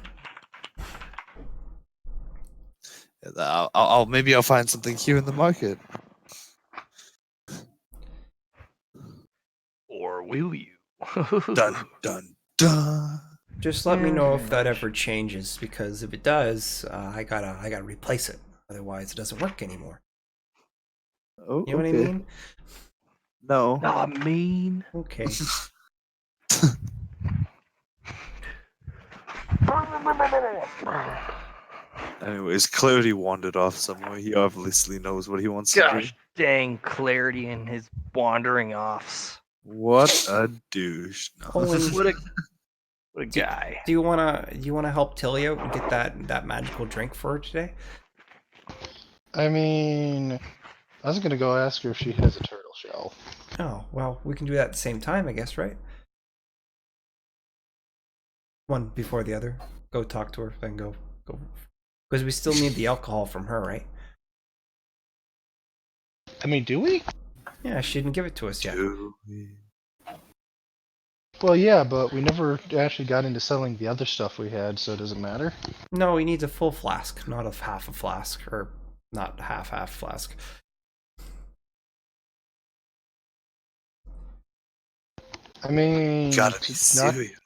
I'll maybe I'll find something here in the market. Or will you? Dun dun dun. Just let me know if that ever changes, because if it does, I gotta replace it. Otherwise, it doesn't work anymore. Oh, You know what I okay. mean? No. Not mean. Okay. Anyways, Clarity wandered off somewhere. He obviously knows what he wants to do. Gosh dang, Clarity and his wandering offs. What a douche. No. Owen, What a guy. do you wanna help Tilly out and get that magical drink for her today? I mean, I was gonna go ask her if she has a turtle shell. Oh, well, we can do that at the same time, I guess, right? One before the other. Go talk to her, then go. Because we still need the alcohol from her, right? I mean, do we? Yeah, she didn't give it to us yet. Well, yeah, but we never actually got into selling the other stuff we had, so does it matter? No, he needs a full flask, not a half a flask, or not half flask. I mean, Gotta be it's not. serious.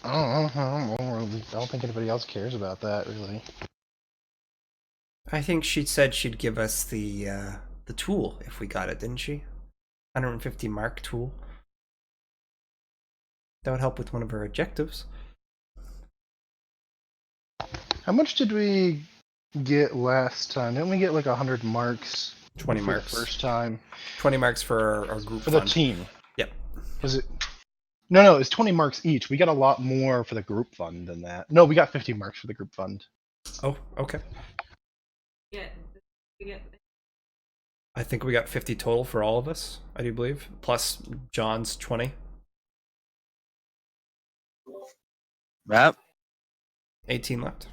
I don't think anybody else cares about that, really. I think she said she'd give us the tool if we got it, didn't she? 150 mark tool. That would help with one of our objectives. How much did we get last time? Didn't we get like 100 marks? 20 for marks. The first time. 20 marks for our group For fund. the team. Yep. Was it? No, it's 20 marks each. We got a lot more for the group fund than that. No, we got 50 marks for the group fund. Oh, okay. Yeah. I think we got 50 total for all of us, I do believe. Plus John's 20. Matt? 18 left.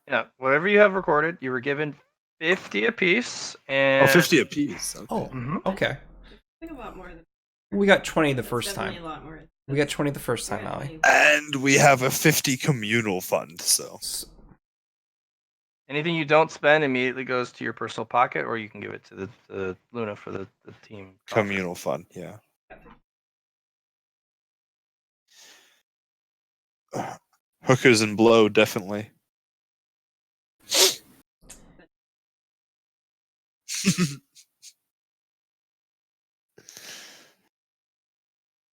Yeah, whatever you have recorded, you were given 50 apiece. And 50 apiece. Okay. Oh, okay. I think a lot more than We got 20 the first definitely time. a lot more. We got 20 the first time, Allie. And we have a 50 communal fund, so. anything you don't spend immediately goes to your personal pocket, or you can give it to the Luna for the team. Communal fund, yeah. Hookers and blow, definitely.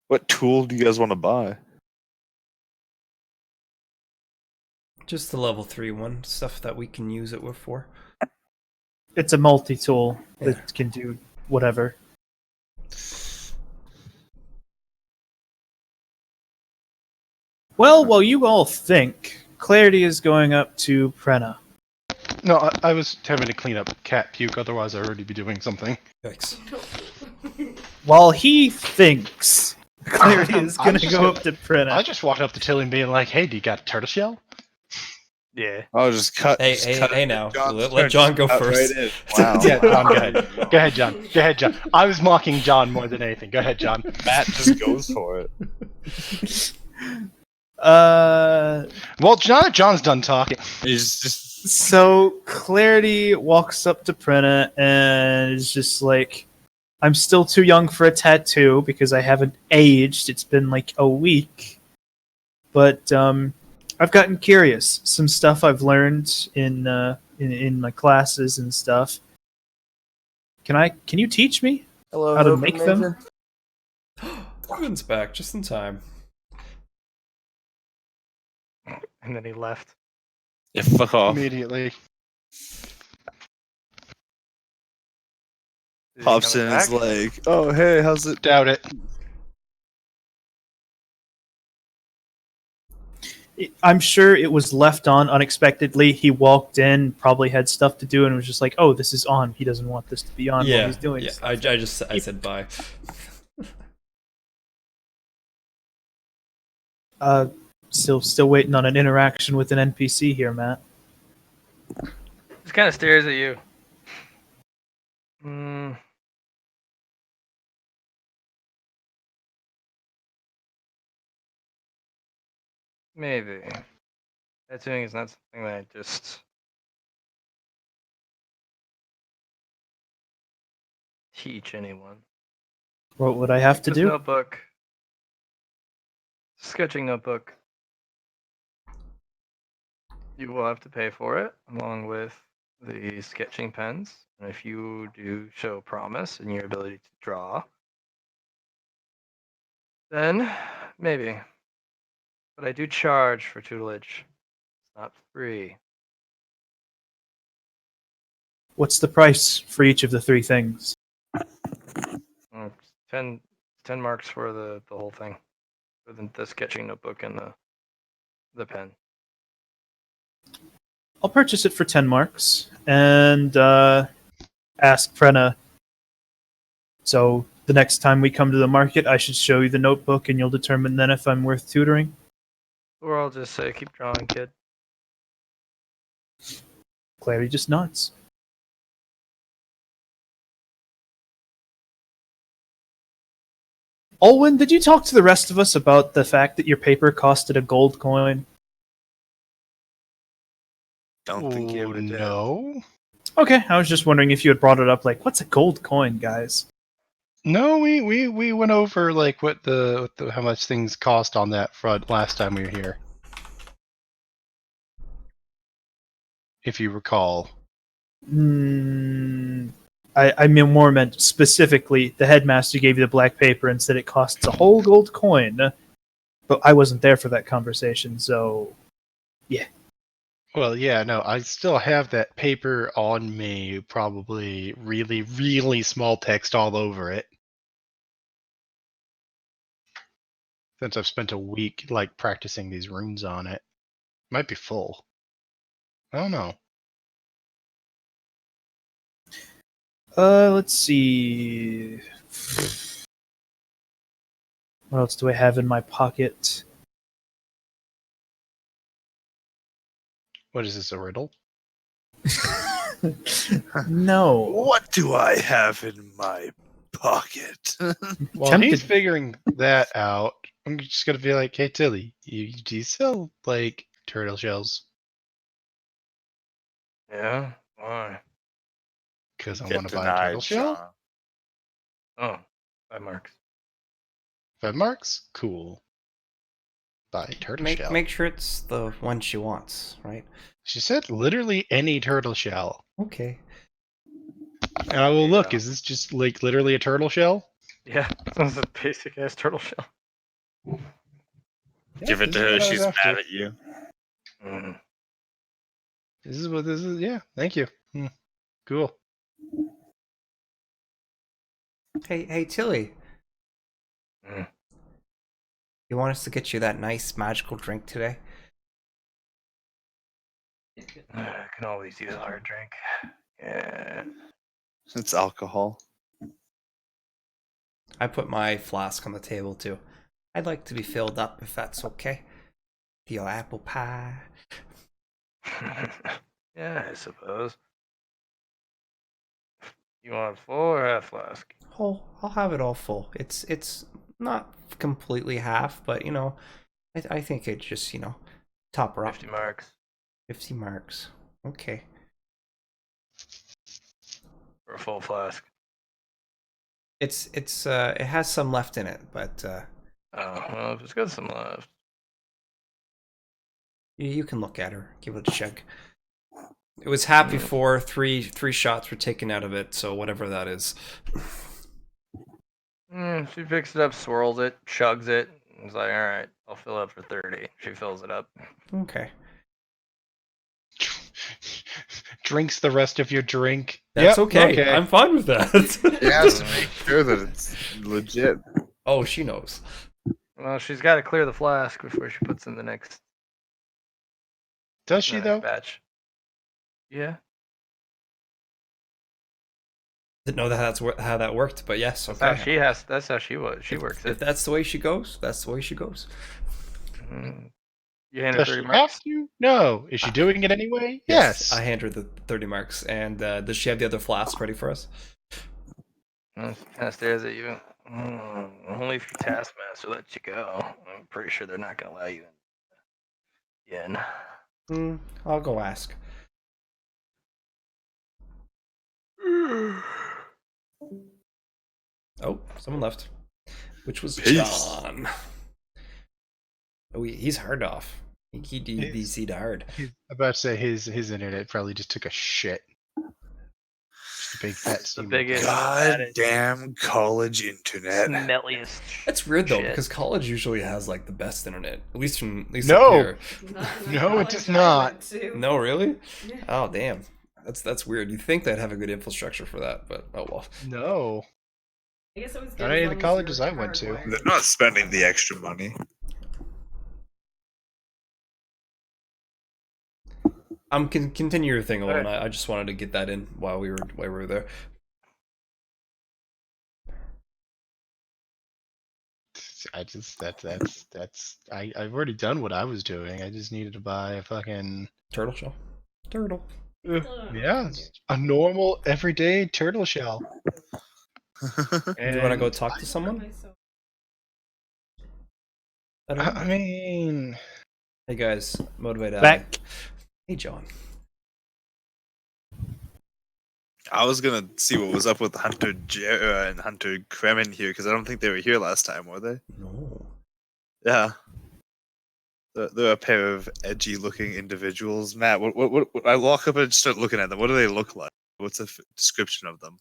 What tool do you guys want to buy? Just the level 3 one, stuff that we can use it with for. It's a multi-tool that can do whatever. Well, while you all think, Clarity is going up to Prenna. No, I was having to clean up cat puke, otherwise I'd already be doing something. Thanks. While he thinks, Clarity is I'm going to just go gonna- up to Prenna. I just walked up to Tilly and being like, hey, do you got a turtle shell? Yeah. I'll just cut. Hey, just hey, cut hey it. now. John's Let turn. John go Cut first. Right in. Wow. Yeah, John, go ahead. Go ahead, John. Go ahead, John. I was mocking John more than anything. Go ahead, John. Matt just goes for it. Well, John's done talking. He's just. So Clarity walks up to Prenna and is just like, I'm still too young for a tattoo because I haven't aged. It's been like a week. But I've gotten curious. Some stuff I've learned in my classes and stuff. Can you teach me Hello, how to Open make Major. them? Ruben's back just in time. And then he left. Yeah, fuck off. Immediately. Is he Pops coming in his back? leg. Oh, hey, how's it? Doubt it. I'm sure it was left on unexpectedly. He walked in, probably had stuff to do, and was just like, "Oh, this is on. He doesn't want this to be on while he's doing yeah. stuff." I said bye. Still waiting on an interaction with an NPC here, Matt. Just kind of stares at you. Hmm. Maybe. Tattooing is not something that I just teach anyone. What would I have to This do? notebook, sketching notebook. You will have to pay for it, along with the sketching pens. And if you do show promise in your ability to draw, then maybe. But I do charge for tutelage. It's not free. What's the price for each of the three things? It's 10 marks for the whole thing. For the sketching notebook and the pen. I'll purchase it for 10 marks and ask Prenna. So the next time we come to the market, I should show you the notebook and you'll determine then if I'm worth tutoring? Or I'll just say, keep drawing, kid. Clary just nods. Olwen, did you talk to the rest of us about the fact that your paper costed a gold coin? Don't think you ever did. No. Okay, I was just wondering if you had brought it up. Like, what's a gold coin, guys? No, we went over like what the how much things cost on that front last time we were here. If you recall. I mean, more meant specifically the headmaster gave you the black paper and said it costs a whole gold coin. But I wasn't there for that conversation, so yeah. Well, yeah, no, I still have that paper on me, probably really, really small text all over it. Since I've spent a week, like, practicing these runes on it. Might be full. I don't know. Let's see. What else do I have in my pocket? What is this, a riddle? No. What do I have in my pocket? While he's figuring that out, I'm just gonna be like, hey, Tilly, do you sell, like, turtle shells? Yeah? Why? Because I Get want to buy a denied, turtle shell? Sean. Oh, 5 marks. 5 marks? Cool. Buy a turtle shell. Make sure it's the one she wants, right? She said literally any turtle shell. Okay. And I will look, is this just, like, literally a turtle shell? Yeah, sounds a basic ass turtle shell. Give it this to is her. what I was She's after. mad at you. Mm. This is what this is. Yeah, thank you. Cool. Hey, Tilly. Mm. You want us to get you that nice magical drink today? I can always use a hard drink. Yeah. It's alcohol. I put my flask on the table too. I'd like to be filled up if that's okay. Your apple pie. Yeah, I suppose. You want full or half flask? Oh, I'll have it all full. It's not completely half, but you know, I think it just, you know, top her up. 50 marks. 50 marks. Okay. For a full flask. It has some left in it, but Oh, well, if it's got some left. you can look at her, give it a check. It was half before three shots were taken out of it, so whatever that is. She picks it up, swirls it, chugs it. And is like, all right, I'll fill it up for 30. She fills it up. Okay. Drinks the rest of your drink. That's Yep, okay. I'm fine with that. She has to make sure that it's legit. Oh, she knows. Well, she's got to clear the flask before she puts in the next. Does she, though? Batch. Yeah. Didn't know that's how that worked, but yes, okay. That's how she was. She works it. If that's the way she goes, that's the way she goes. You hand her Does 30 she marks? have to? No. Is she doing it anyway? Yes. I hand her the 30 marks. And does she have the other flask ready for us? Kind of stares at you. Only if your taskmaster lets you go. I'm pretty sure they're not going to allow you in. I'll go ask. Oh, someone left. Which was Peace. John. Oh, he's hard off. He DC'd hard. He's about to say his internet probably just took a shit. Just a big fat steam. Goddamn college internet. Smelliest. That's weird though, shit. because college usually has like the best internet, at least up No. here. No, it does not. No, really? Oh, damn. That's weird. You'd think they'd have a good infrastructure for that, but oh well. No. I guess it was good Not as any of long the as colleges you're I went to. hardwired. They're not spending the extra money. Continue your thing, Owen. I just wanted to get that in while we were there. I've already done what I was doing. I just needed to buy a fucking turtle shell. Turtle. Yeah, a normal everyday turtle shell. Do you want to go talk to someone? I mean, Hey guys, motivate Back. Allie. Hey John. I was gonna see what was up with Hunter Jera and Hunter Kremen here because I don't think they were here last time, were they? No. Yeah. They're a pair of edgy-looking individuals. Matt, what? I walk up and start looking at them. What do they look like? What's the description of them?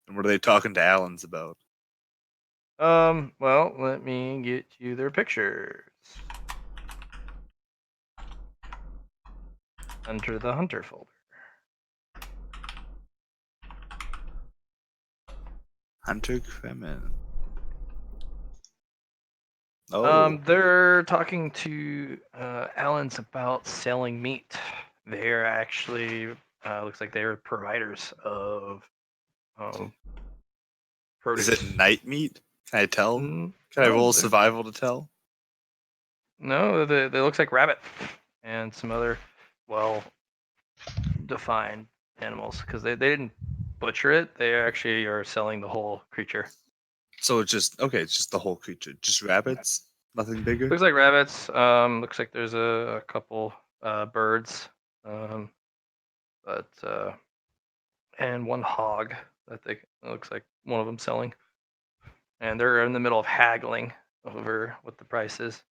And what are they talking to Allens about? Well, let me get you their pictures. Under the Hunter folder. Hunter Kremen. Oh. They're talking to Allens about selling meat. They're actually looks like they're providers of produce. Is it night meat? Can I tell? Mm, Can I no, roll they're- survival to tell? No, they looks like rabbit and some other well-defined animals because they didn't butcher it. They actually are selling the whole creature. So it's just it's just the whole creature, just rabbits, nothing bigger. Looks like rabbits. Looks like there's a couple birds, but and one hog that it looks like one of them selling, and they're in the middle of haggling over what the price is.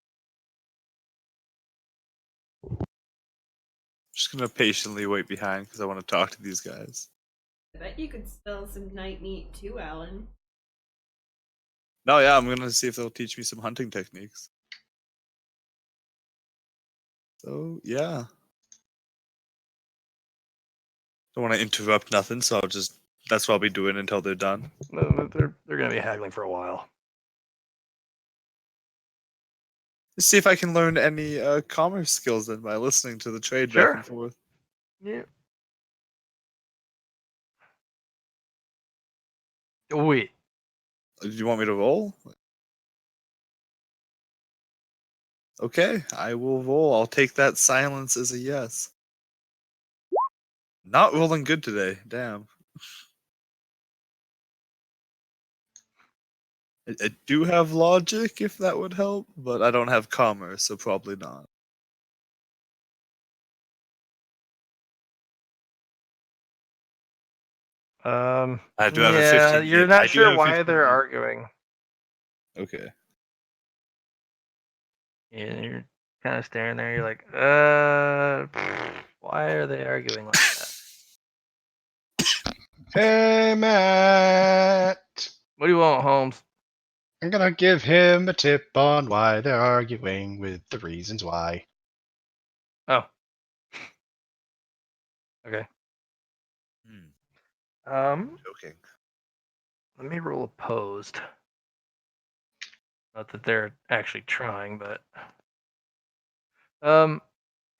Just gonna patiently wait behind because I want to talk to these guys. I bet you could sell some night meat too, Alan. No, yeah, I'm gonna see if they'll teach me some hunting techniques. So yeah, don't want to interrupt nothing, so that's what I'll be doing until they're done. No, they're gonna be haggling for a while. Let's see if I can learn any commerce skills then by listening to the trade Sure. back and forth. Yeah. Wait. Do you want me to roll? Okay, I will roll. I'll take that silence as a yes. Not rolling good today. Damn. I do have logic if that would help, but I don't have commerce, so probably not. I do have a 15. You're I not do sure have a why 15. they're arguing. Okay. Yeah, you're kind of staring there. You're like, why are they arguing like that? Hey, Matt. What do you want, Holmes? I'm gonna give him a tip on why they're arguing with the reasons why. Oh. Okay. Joking. Let me roll opposed. Not that they're actually trying, but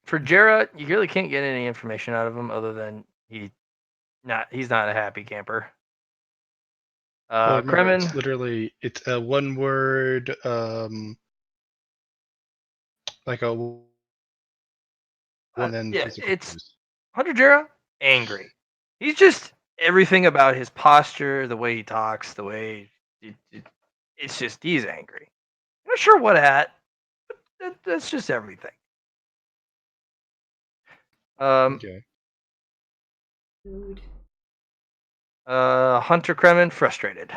for Jarrah, you really can't get any information out of him other than he's not a happy camper. Well, remember, Kremen, it's a one word, like a one, then yeah, physical it's cues. Hunter Jarrah, angry. He's just everything about his posture, the way he talks, the way it's just he's angry. I'm not sure what at, but that's just everything. Okay. Food. Hunter Kremen, frustrated.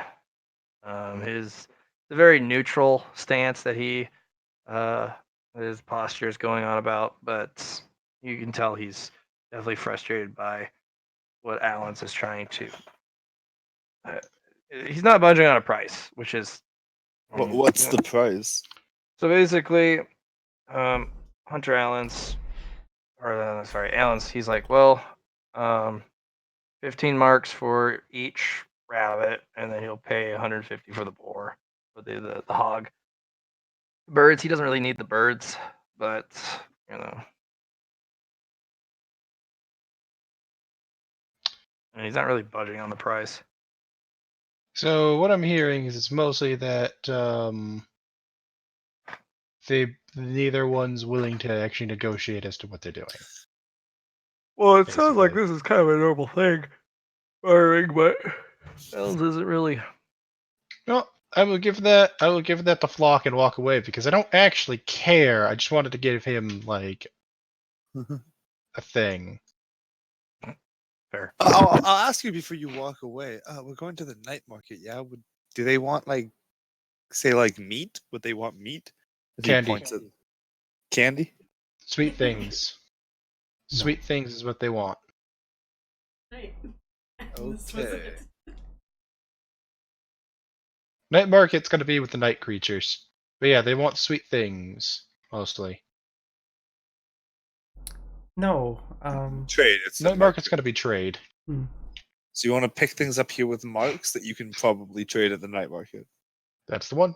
His the very neutral stance that his posture is going on about, but you can tell he's definitely frustrated by what Allens is trying to. He's not budging on a price, which is. What's the price? So basically, Hunter Allens, Allens, he's like, well, 15 marks for each rabbit, and then he'll pay 150 for the boar, for the hog. Birds, he doesn't really need the birds, but and he's not really budging on the price. So what I'm hearing is it's mostly that neither one's willing to actually negotiate as to what they're doing. Well, it sounds like this is kind of a normal thing, bartering, but Allens isn't really. Well, I will give that to Flock and walk away because I don't actually care. I just wanted to give him like a thing. Fair. I'll ask you before you walk away. We're going to the night market. Yeah. Do they want like, say, like meat? Would they want meat? As he Candy. points at candy. Sweet things. Sweet things is what they want. Right. Okay. Night market's gonna be with the night creatures. But yeah, they want sweet things mostly. No. Trade. It's the Night market's gonna be trade. So you want to pick things up here with marks that you can probably trade at the night market. That's the one.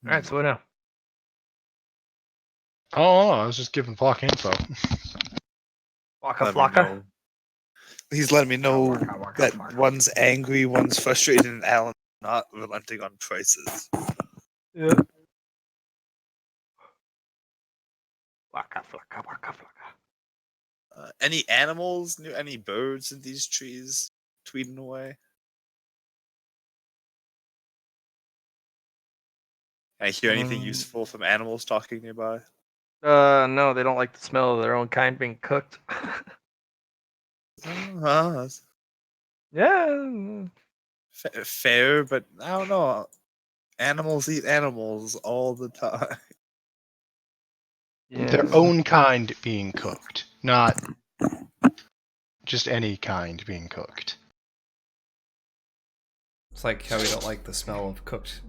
All right, so what now? Oh, I was just giving Flock info. Waka Let me flocka. know. He's letting me know that one's angry, one's frustrated, and Alan's not relenting on prices. Yeah. Waka flocka, waka flocka. Any animals, any birds in these trees tweeting away? Can I hear anything useful from animals talking nearby? No, they don't like the smell of their own kind being cooked. Yeah. Fair, but I don't know. Animals eat animals all the time. Their own kind being cooked, not just any kind being cooked. It's like how we don't like the smell of cooked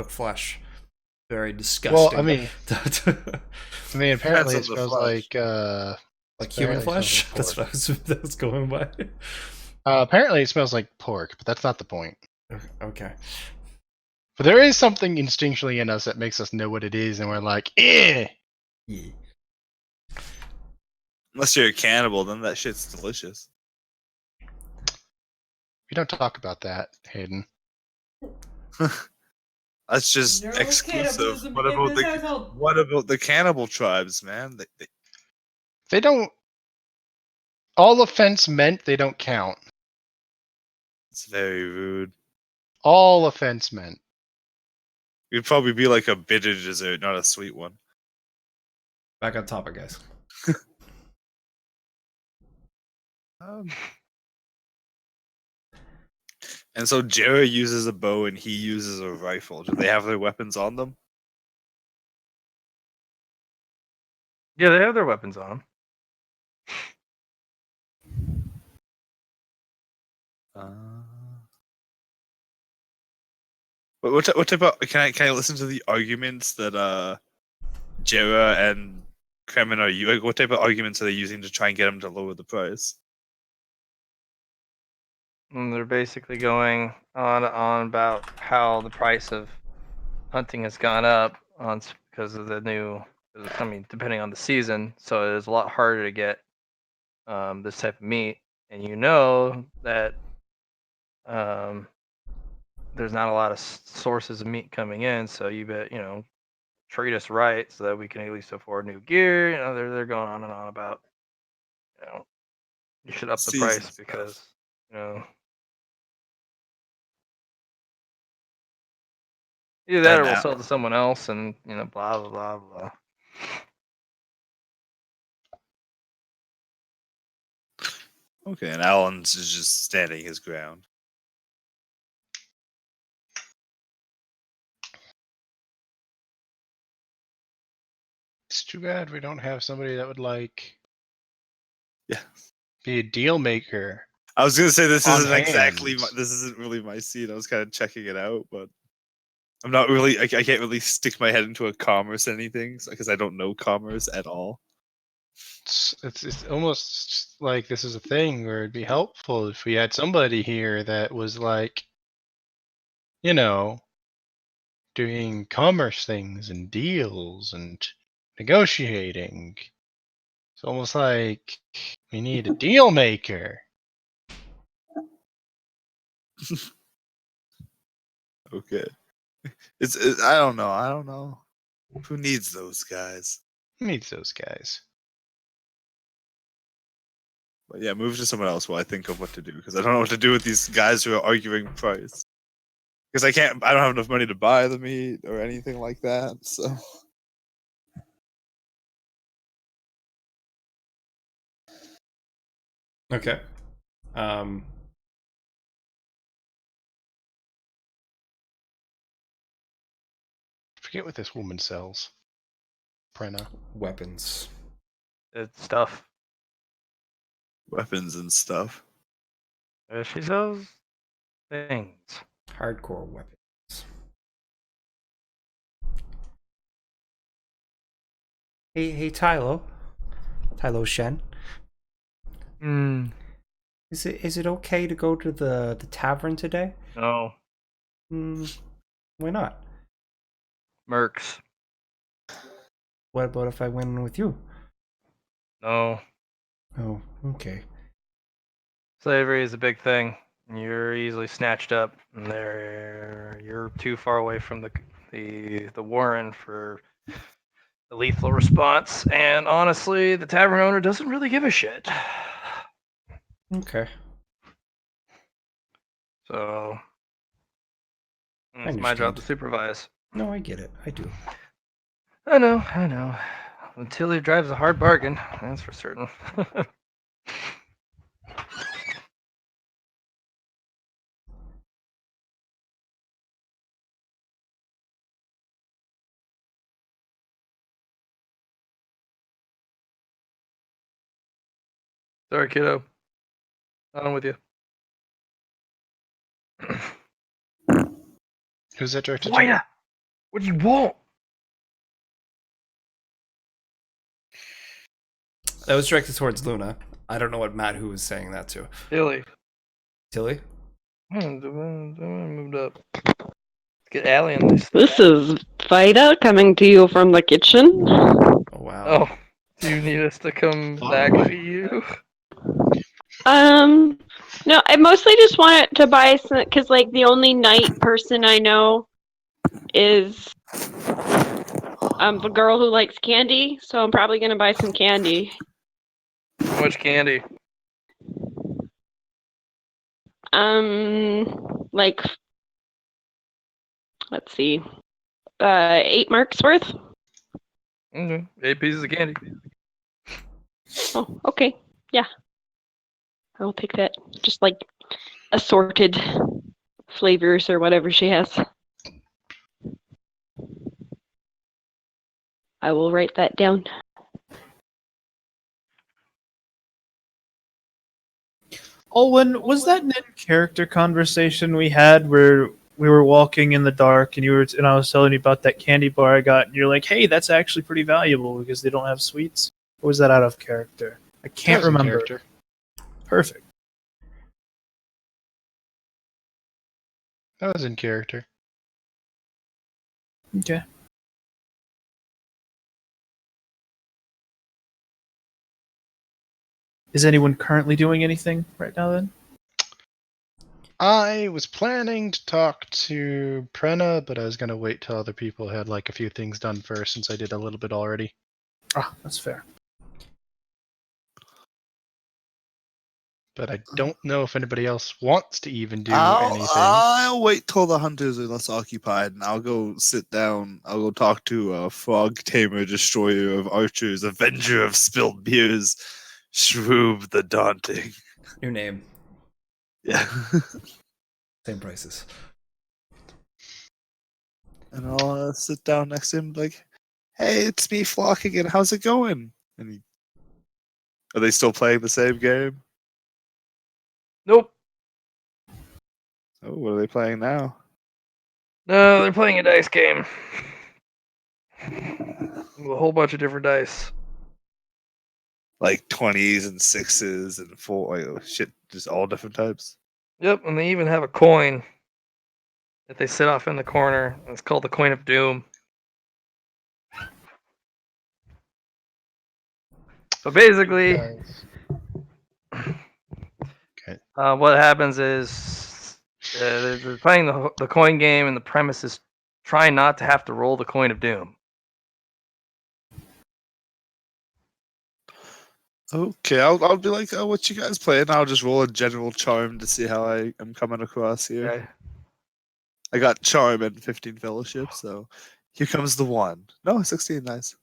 flesh. Very disgusting. Well, I mean, apparently it smells like human flesh. That's what I was going by. Apparently it smells like pork, but that's not the point. Okay. But there is something instinctually in us that makes us know what it is, and we're like, eh. Yeah. Unless you're a cannibal, then that shit's delicious. We don't talk about that, Hayden. That's just No exclusive. cannibalism What in about this the household. what about the cannibal tribes, man? They don't. All offense meant they don't count. It's very rude. All offense meant. It'd probably be like a bitter dessert, not a sweet one. Back on topic, guys. And so Jerry uses a bow and he uses a rifle. Do they have their weapons on them? Yeah, they have their weapons on them. What type of can I listen to the arguments that Jera and Kremen are you? Like, what type of arguments are they using to try and get them to lower the price? And they're basically going on about how the price of hunting has gone up because of the new. I mean, depending on the season, so it is a lot harder to get this type of meat, and you know that there's not a lot of sources of meat coming in, so you bet treat us right so that we can at least afford new gear. They're going on and on about you should up the Season price stuff. because either that or we'll sell it to someone else and blah blah blah blah. Okay, and Alan's is just standing his ground. It's too bad we don't have somebody that would Yeah, be a deal maker. I was gonna say this on isn't exactly hands. this isn't really my scene. I was kind of checking it out, but I'm not really. I can't really stick my head into a commerce anything because I don't know commerce at all. It's almost like this is a thing where it'd be helpful if we had somebody here that was like, doing commerce things and deals and negotiating. It's almost like we need a deal maker. Okay. I don't know. I don't know. Who needs those guys? Who needs those guys? But yeah, move to someone else while I think of what to do because I don't know what to do with these guys who are arguing price. Because I don't have enough money to buy the meat or anything like that. So Okay. Forget what this woman sells. Brenna. Weapons. It's stuff. weapons and stuff. She sells things. Hardcore weapons. Hey, Tylo. Tylo Shen. Is it okay to go to the tavern today? No. Why not? Mercs. What about if I went in with you? No. Oh, okay. Slavery is a big thing. You're easily snatched up, and you're too far away from the warren for a lethal response. And honestly, the tavern owner doesn't really give a shit. Okay. So I it's my job understand. to supervise. No, I get it. I do. I know. Until he drives a hard bargain, that's for certain. Sorry, kiddo. On with you. Who's that directed to? Why? What do you want? That was directed towards Luna. I don't know what Matt who was saying that to. Tilly. Tilly? Moved up. Get Allie in this. This is Vida coming to you from the kitchen. Oh, wow. Oh, do you need us to come Far back away. to you? No, I mostly just wanted to buy some, because, like, the only night person I know is the girl who likes candy, so I'm probably gonna buy some candy. How much candy? Like, let's see, 8 marks worth. Okay. 8 pieces of candy. Oh, okay, yeah. I'll take that. Just like assorted flavors or whatever she has. I will write that down. Olwen, was that an in-character conversation we had where we were walking in the dark and and I was telling you about that candy bar I got, and you're like, "Hey, that's actually pretty valuable because they don't have sweets." Or was that out of character? I can't That was in remember. character. Perfect. That was in character. Okay. Is anyone currently doing anything right now then? I was planning to talk to Prenna, but I was gonna wait till other people had like a few things done first, since I did a little bit already. Ah, that's fair. But I don't know if anybody else wants to even do anything. I'll wait till the hunters are less occupied, and I'll go sit down. I'll go talk to Frog Tamer, Destroyer of Archers, Avenger of Spilled Beers, Shroob the Daunting. New name. Yeah. Same prices. And I'll sit down next to him like, "Hey, it's me, Flock again. How's it going?" And are they still playing the same game? Nope. Oh, what are they playing now? No, they're playing a dice game. With a whole bunch of different dice. Like 20s and 6s and 4. Oh, shit, just all different types. Yep, and they even have a coin that they sit off in the corner. It's called the Coin of Doom. So basically, what happens is they're playing the coin game, and the premise is try not to have to roll the coin of doom. Okay, I'll be like, oh, what you guys playing? I'll just roll a general charm to see how I am coming across here. Okay. I got charm and 15 fellowship, so here comes the 1. No, 16, nice.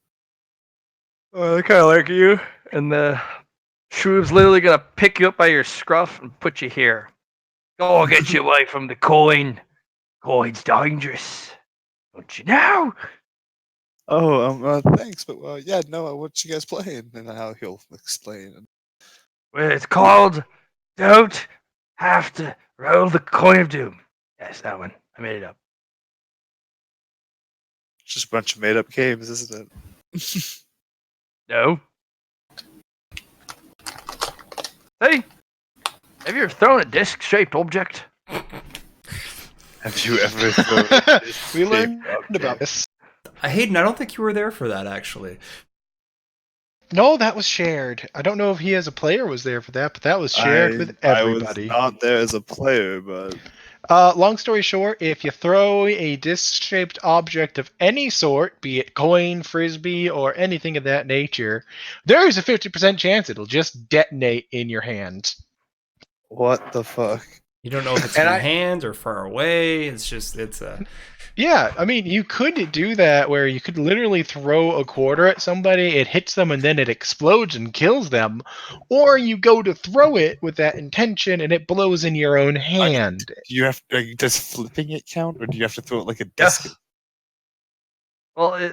Well, they kind of like you, and the Shroob's literally gonna pick you up by your scruff and put you here. Go get you away from the coin. Coin's dangerous. Don't you know? Oh, thanks, but yeah, no, what you guys playing? And how he'll explain. Well, it's called Don't Have to Roll the Coin of Doom. Yes, that one. I made it up. Just a bunch of made-up games, isn't it? No. Hey, have you ever thrown a disc-shaped object? Have you ever thrown a We learned about this. Hayden, I don't think you were there for that, actually. No, that was shared. I don't know if he as a player was there for that, but that was shared with everybody. I was not there as a player, but long story short, if you throw a disc-shaped object of any sort, be it coin, frisbee, or anything of that nature, there is a 50% chance it'll just detonate in your hand. What the fuck? You don't know if it's in your hand or far away. It's a... Yeah, I mean, you could do that where you could literally throw a quarter at somebody, it hits them, and then it explodes and kills them. Or you go to throw it with that intention, and it blows in your own hand. Do you have does flipping it count, or do you have to throw it like a disc? Yes. Well,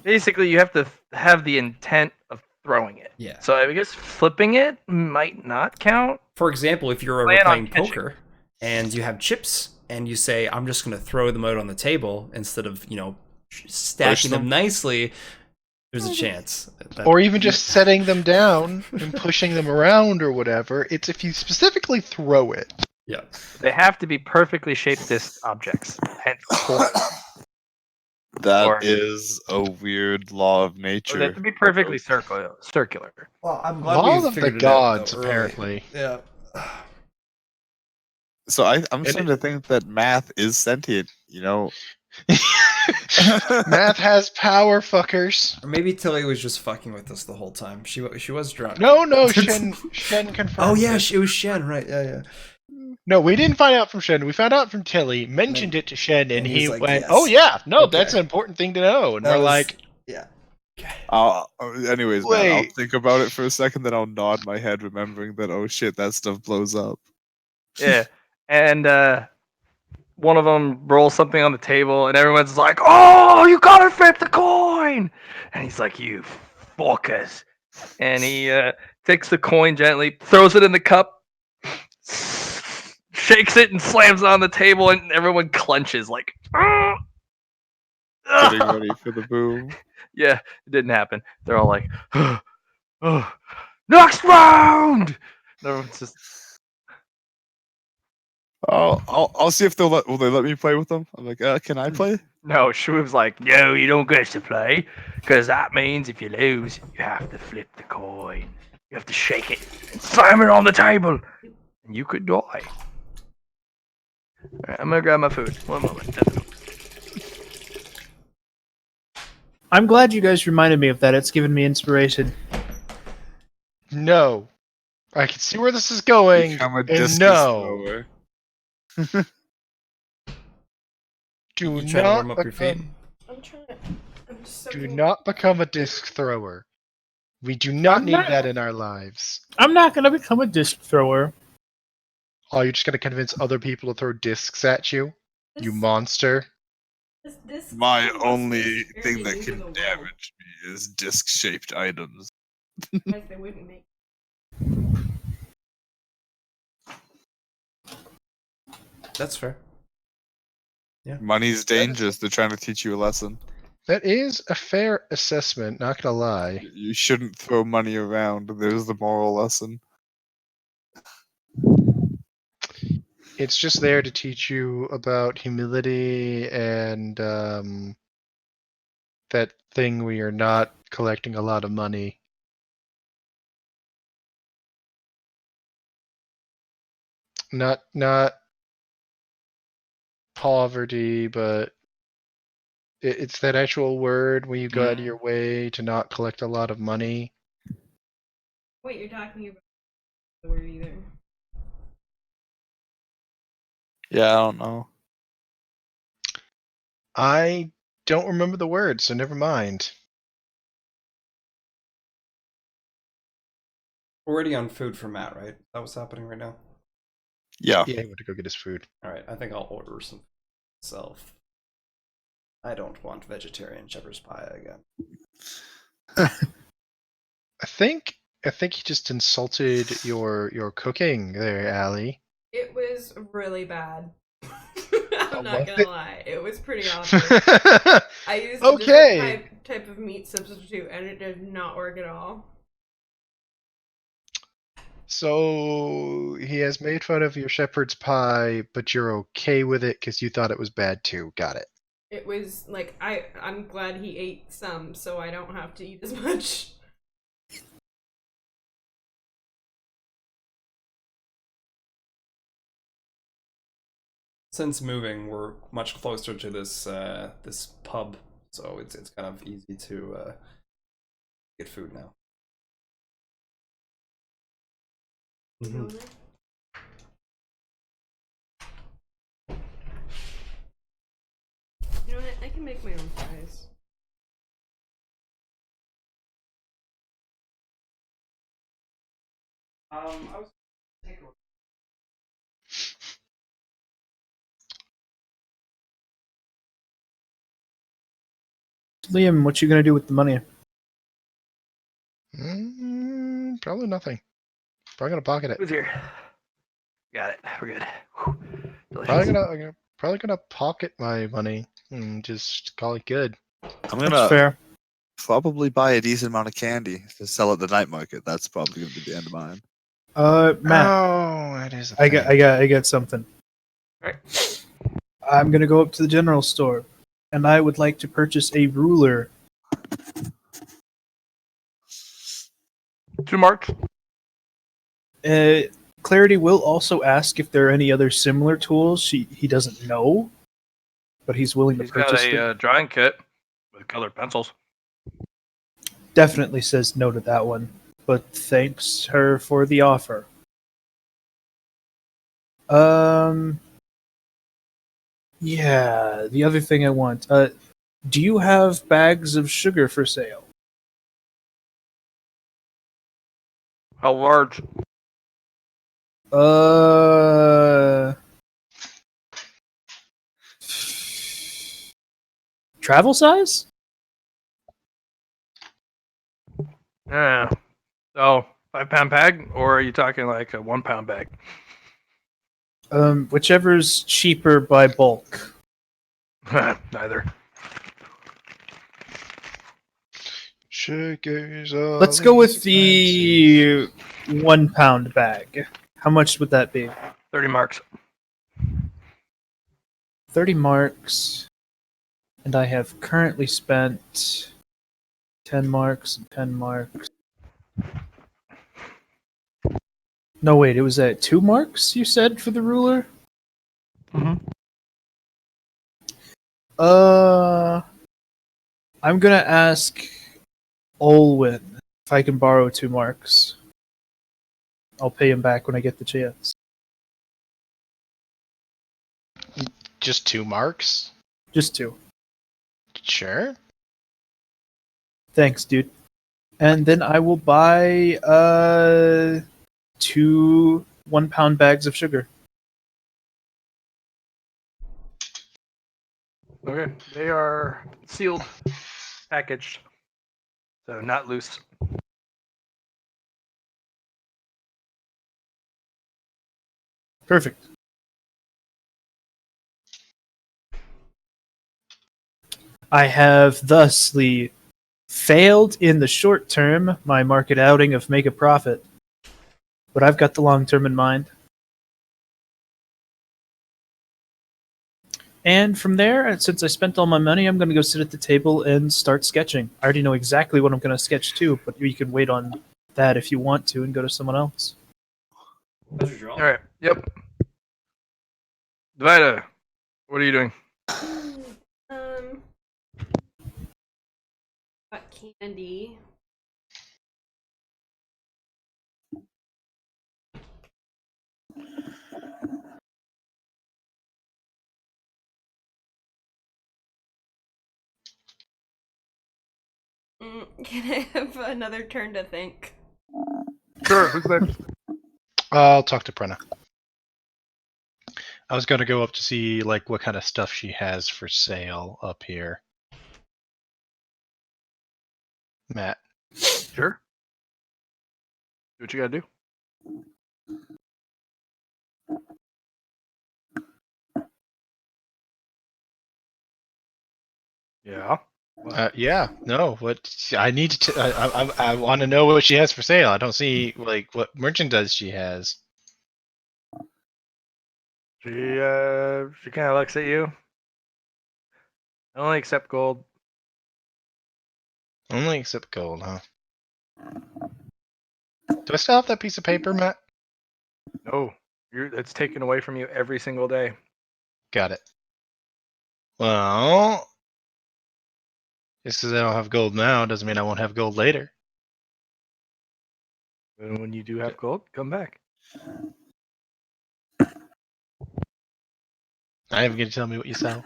basically you have to have the intent of throwing it. Yeah. So I guess flipping it might not count. For example, if you're Plan on playing catching. poker and you have chips and you say, I'm just going to throw them out on the table instead of, stacking them nicely, there's a chance. Or even just setting them down and pushing them around or whatever. It's if you specifically throw it. Yeah. They have to be perfectly shaped disc objects. Hence coin. That is a weird law of nature. They have to be perfectly circular. Well, I'm glad Law of the gods, apparently. Yeah. So I'm starting to think that math is sentient, Math has power, fuckers. Or maybe Tilly was just fucking with us the whole time. She was drunk. No, Shen confirmed. Oh yeah, it. it was Shen, right? Yeah. No, we didn't find out from Shen. We found out from Tilly, mentioned it to Shen, and he like, went, yes. "Oh yeah, no, Okay. that's an important thing to know." And we're like, yeah. Anyways, man, I'll think about it for a second, then I'll nod my head, remembering that, oh shit, that stuff blows up. Yeah. And one of them rolls something on the table, and everyone's like, "Oh, you gotta flip the coin!" And he's like, "You fuckers!" And he takes the coin gently, throws it in the cup, shakes it, and slams it on the table, and everyone clenches like. Getting ready for the boom. Yeah, it didn't happen. They're all like, "Oh, next round!" And everyone's just. I'll see if will they let me play with them. I'm like, can I play? No, Shroob's like, "No, you don't get to play, because that means if you lose, you have to flip the coin. You have to shake it and slam it on the table, and you could die." Alright, I'm gonna grab my food. One moment. I'm glad you guys reminded me of that. It's given me inspiration. "No, I can see where this is going." Become a And discus no, thrower. do You trying to not warm up your feet? become, I'm trying. I'm just do not become a disc thrower. We do not I'm need not- that in our lives. I'm not gonna become a disc thrower. Oh, you're just gonna convince other people to throw discs at you? You monster. My only thing that can damage me is disc-shaped items. Like they wouldn't make. That's fair. Yeah. Money's dangerous. They're trying to teach you a lesson. That is a fair assessment, not gonna lie. You shouldn't throw money around. There's the moral lesson. It's just there to teach you about humility and that thing where you're not collecting a lot of money. Not poverty, but It's that actual word where you go out of Mm. your way to not collect a lot of money. What you're talking about the word either. Yeah, I don't know. I don't remember the word, so never mind. We're already on food for Matt, right? That what's happening right now? Yeah. Yeah, he went to go get his food. Alright, I think I'll order some myself. I don't want vegetarian shepherd's pie again. I think he just insulted your cooking there, Allie. It was really bad. I'm not was gonna it? lie, it was pretty awful. I used a Okay. different type of meat substitute, and it did not work at all. So he has made fun of your shepherd's pie, but you're okay with it because you thought it was bad too. Got it. It was like I'm glad he ate some, so I don't have to eat as much. Since moving, we're much closer to this this pub, so it's kind of easy to get food now. Mm-hmm. You know what? I can make my own fries. I was Liam, what you gonna do with the money? Probably nothing. Probably gonna pocket it. Who's here? Got it. We're good. Whew. Probably gonna pocket my money and just call it good. I'm That's gonna fair. probably buy a decent amount of candy to sell at the night market. That's probably gonna be the end of mine. Matt, Oh, that is. I got something. Alright. I'm gonna go up to the general store, and I would like to purchase a ruler. 2 marks. Clarity will also ask if there are any other similar tools he doesn't know, but he's willing to He's got purchase a them. drawing kit with colored pencils. Definitely says no to that one, but thanks her for the offer. Yeah, the other thing I want. Do you have bags of sugar for sale? How large? Travel size? Yeah. Oh, 5-pound bag, or are you talking like a 1-pound bag? Whichever's cheaper by bulk. Neither. Sugars. Let's go with the 1-pound bag. How much would that be? 30 marks. 30 marks. And I have currently spent 10 marks and 10 marks. No, wait, it was at 2 marks you said for the ruler? Mm-hmm. I'm gonna ask Olwyn if I can borrow 2 marks. I'll pay him back when I get the chance. Just 2 marks? Just 2. Sure. Thanks, dude. And then I will buy 2 1-pound bags of sugar. Okay. They are sealed, packaged, so not loose. Perfect. I have thusly failed in the short term my market outing of make a profit, but I've got the long term in mind. And from there, since I spent all my money, I'm going to go sit at the table and start sketching. I already know exactly what I'm going to sketch too, but you can wait on that if you want to and go to someone else. All right. Yep. Divida, what are you doing? candy. Can I have another turn to think? Sure. Who's next? I'll talk to Brenna. I was gonna go up to see like what kind of stuff she has for sale up here. Matt. Sure. Do what you gotta do. Yeah. Yeah. No. What I need to. I want to know what she has for sale. I don't see like what merchandise she has. She kind of looks at you. I only accept gold. Only accept gold, huh? Do I still have that piece of paper, Matt? No, it's taken away from you every single day. Got it. Well, just because I don't have gold now doesn't mean I won't have gold later. And when you do have gold, come back. I am going to tell me what you sell.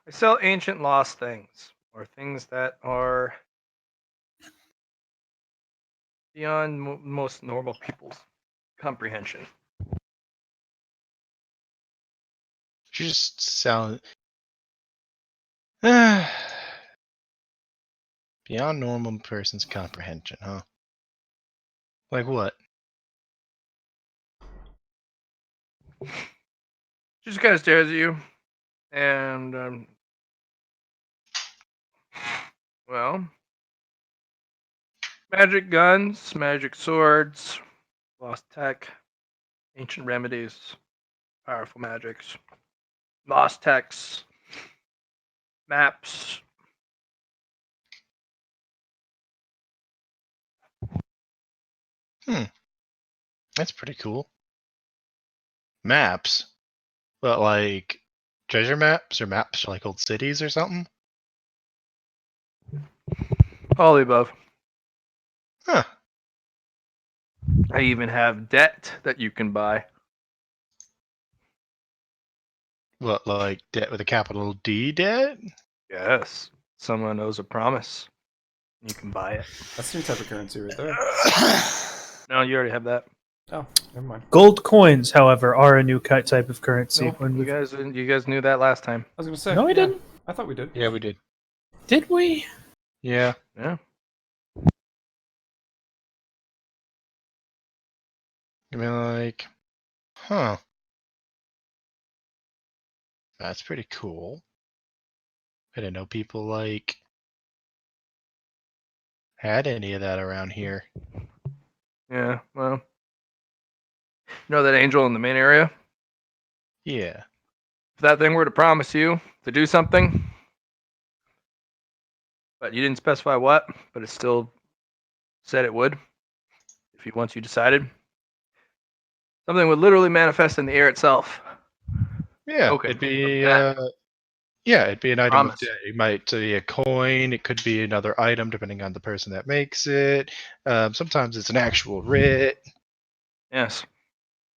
I sell ancient lost things, or things that are beyond most normal people's comprehension. She just sound beyond normal person's comprehension, huh? Like what? She just kind of stares at you, and well, magic guns, magic swords, lost tech, ancient remedies, powerful magics, lost techs, maps. That's pretty cool. Maps? But like treasure maps or maps for like old cities or something? All the above. Huh. I even have debt that you can buy. What, like debt with a capital D debt? Yes. Someone owes a promise. You can buy it. That's a new type of currency right there. No, you already have that. Oh, never mind. Gold coins, however, are a new type of currency. Nope, When you guys knew that last time. I was gonna say. No, we yeah, didn't. I thought we did. Yeah, we did. Did we? Yeah. Yeah. I mean, like, huh. That's pretty cool. I didn't know people like had any of that around here. Yeah, well. You know that angel in the main area? Yeah. If that thing were to promise you to do something, but you didn't specify what, but it still said it would, if you once you decided, something would literally manifest in the air itself. Yeah, Token it'd be of that it'd be an item promise. of debt. It might be a coin. It could be another item, depending on the person that makes it. Sometimes it's an actual writ. Yes.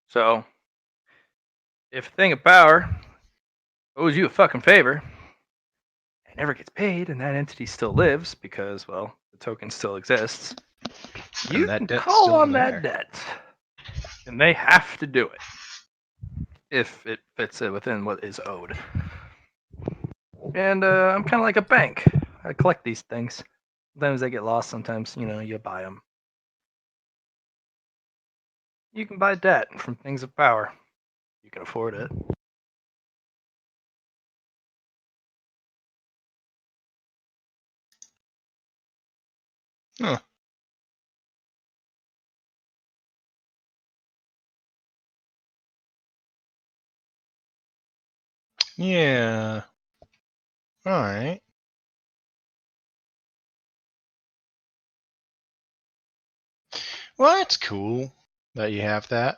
So, if a thing of power owes you a fucking favor, it never gets paid, and that entity still lives because, well, the token still exists. You And that can debt's call still on there. that debt, and they have to do it if it fits within what is owed. And I'm kind of like a bank. I collect these things. Sometimes they get lost. Sometimes you buy them. You can buy debt from things of power. You can afford it. Huh. Yeah. All right. Well, that's cool that you have that.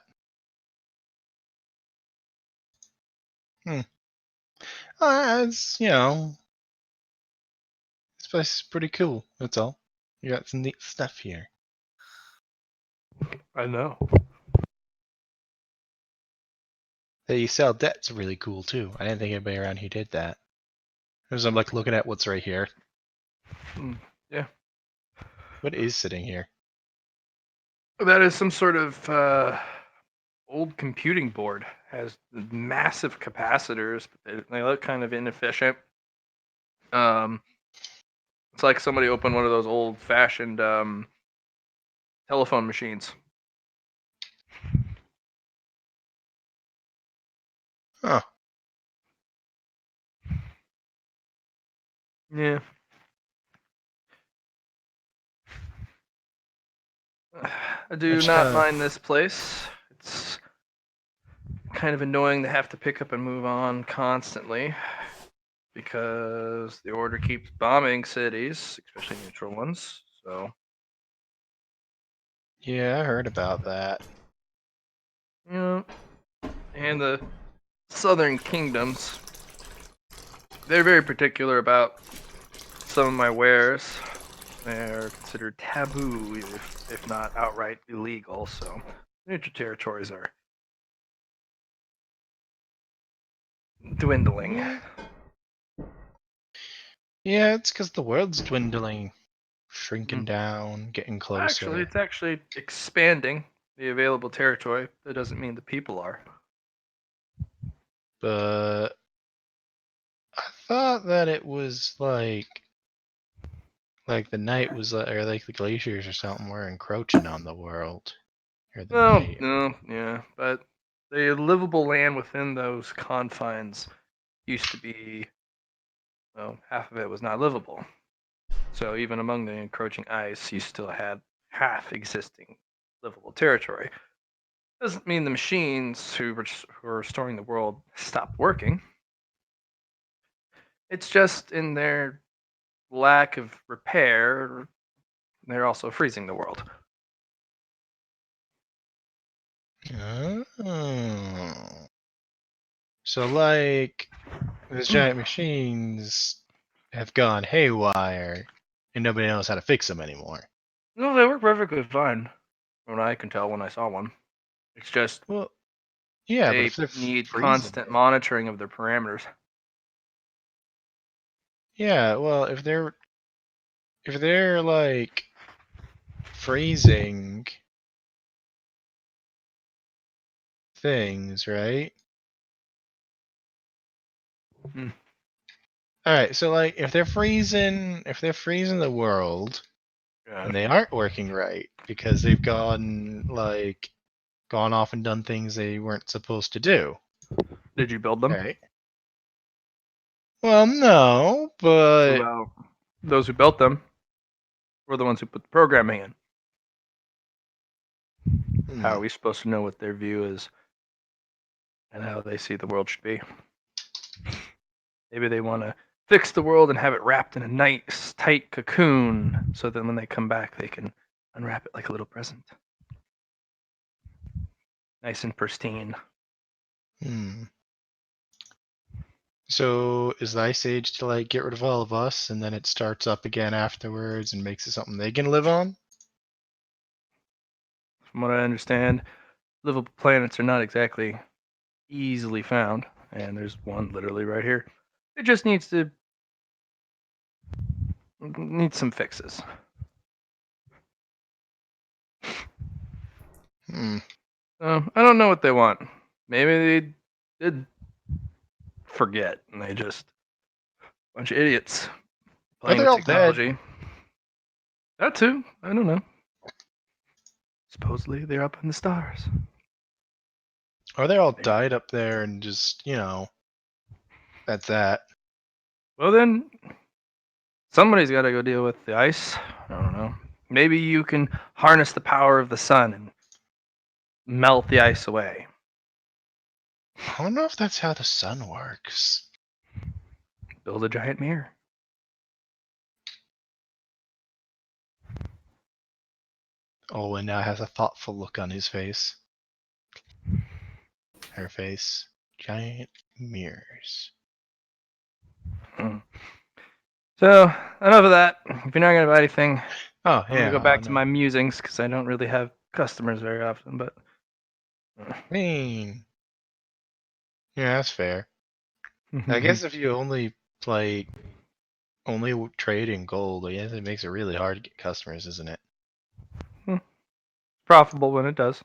It's, this place is pretty cool. That's all. You got some neat stuff here. I know. Hey, you sell debt's really cool too. I didn't think anybody around here did that. As I'm like looking at what's right here. Yeah. What is sitting here? That is some sort of old computing board. Has massive capacitors, but they look kind of inefficient. It's like somebody opened one of those old-fashioned telephone machines. Huh. Yeah. I do not mind this place. It's kind of annoying to have to pick up and move on constantly because the Order keeps bombing cities, especially neutral ones. So, Yeah, I heard about that. and the southern kingdoms, they're very particular about some of my wares. They're considered taboo, if not outright illegal. So, neutral territories are dwindling. Yeah, it's because the world's dwindling, shrinking down, getting closer. Actually, it's actually expanding the available territory. That doesn't mean the people are. But I thought that it was like the night was or like the glaciers or something were encroaching on the world. Or the night. No, yeah, but the livable land within those confines used to be, well, half of it was not livable. So even among the encroaching ice, you still had half existing livable territory. Doesn't mean the machines who were restoring the world stopped working. It's just in their lack of repair, they're also freezing the world. Oh. So like those giant machines have gone haywire and nobody knows how to fix them anymore. No, they work perfectly fine. From what I can tell when I saw one. It's just Yeah, but they if they're need freezing constant monitoring of their parameters. Yeah, well, if they're like freezing things, right? All right, so like if they're freezing the world, and they aren't working right because they've gone off and done things they weren't supposed to do. Did you build them? Right. Well, no, but Well, those who built them were the ones who put the programming in. How are we supposed to know what their view is and how they see the world should be? Maybe they want to fix the world and have it wrapped in a nice, tight cocoon so that when they come back, they can unwrap it like a little present. Nice and pristine. So is the Ice Age to like get rid of all of us and then it starts up again afterwards and makes it something they can live on? From what I understand, livable planets are not exactly easily found, and there's one literally right here. It just needs some fixes. I don't know what they want. Maybe they did forget, and they just bunch of idiots playing they're with all dead. technology. That too. I don't know. Supposedly they're up in the stars. Or they all died up there and just, that's that. Well then, somebody's got to go deal with the ice. I don't know. Maybe you can harness the power of the sun and melt the ice away. I don't know if that's how the sun works. Build a giant mirror. Owen now has a thoughtful look on his face. Her face. Giant mirrors. So enough of that. If you're not gonna buy anything, Oh I'm gonna yeah. go back to my musings because I don't really have customers very often. But I mean, yeah, that's fair. I guess if you only trade in gold, I guess it makes it really hard to get customers, isn't it? profitable when it does,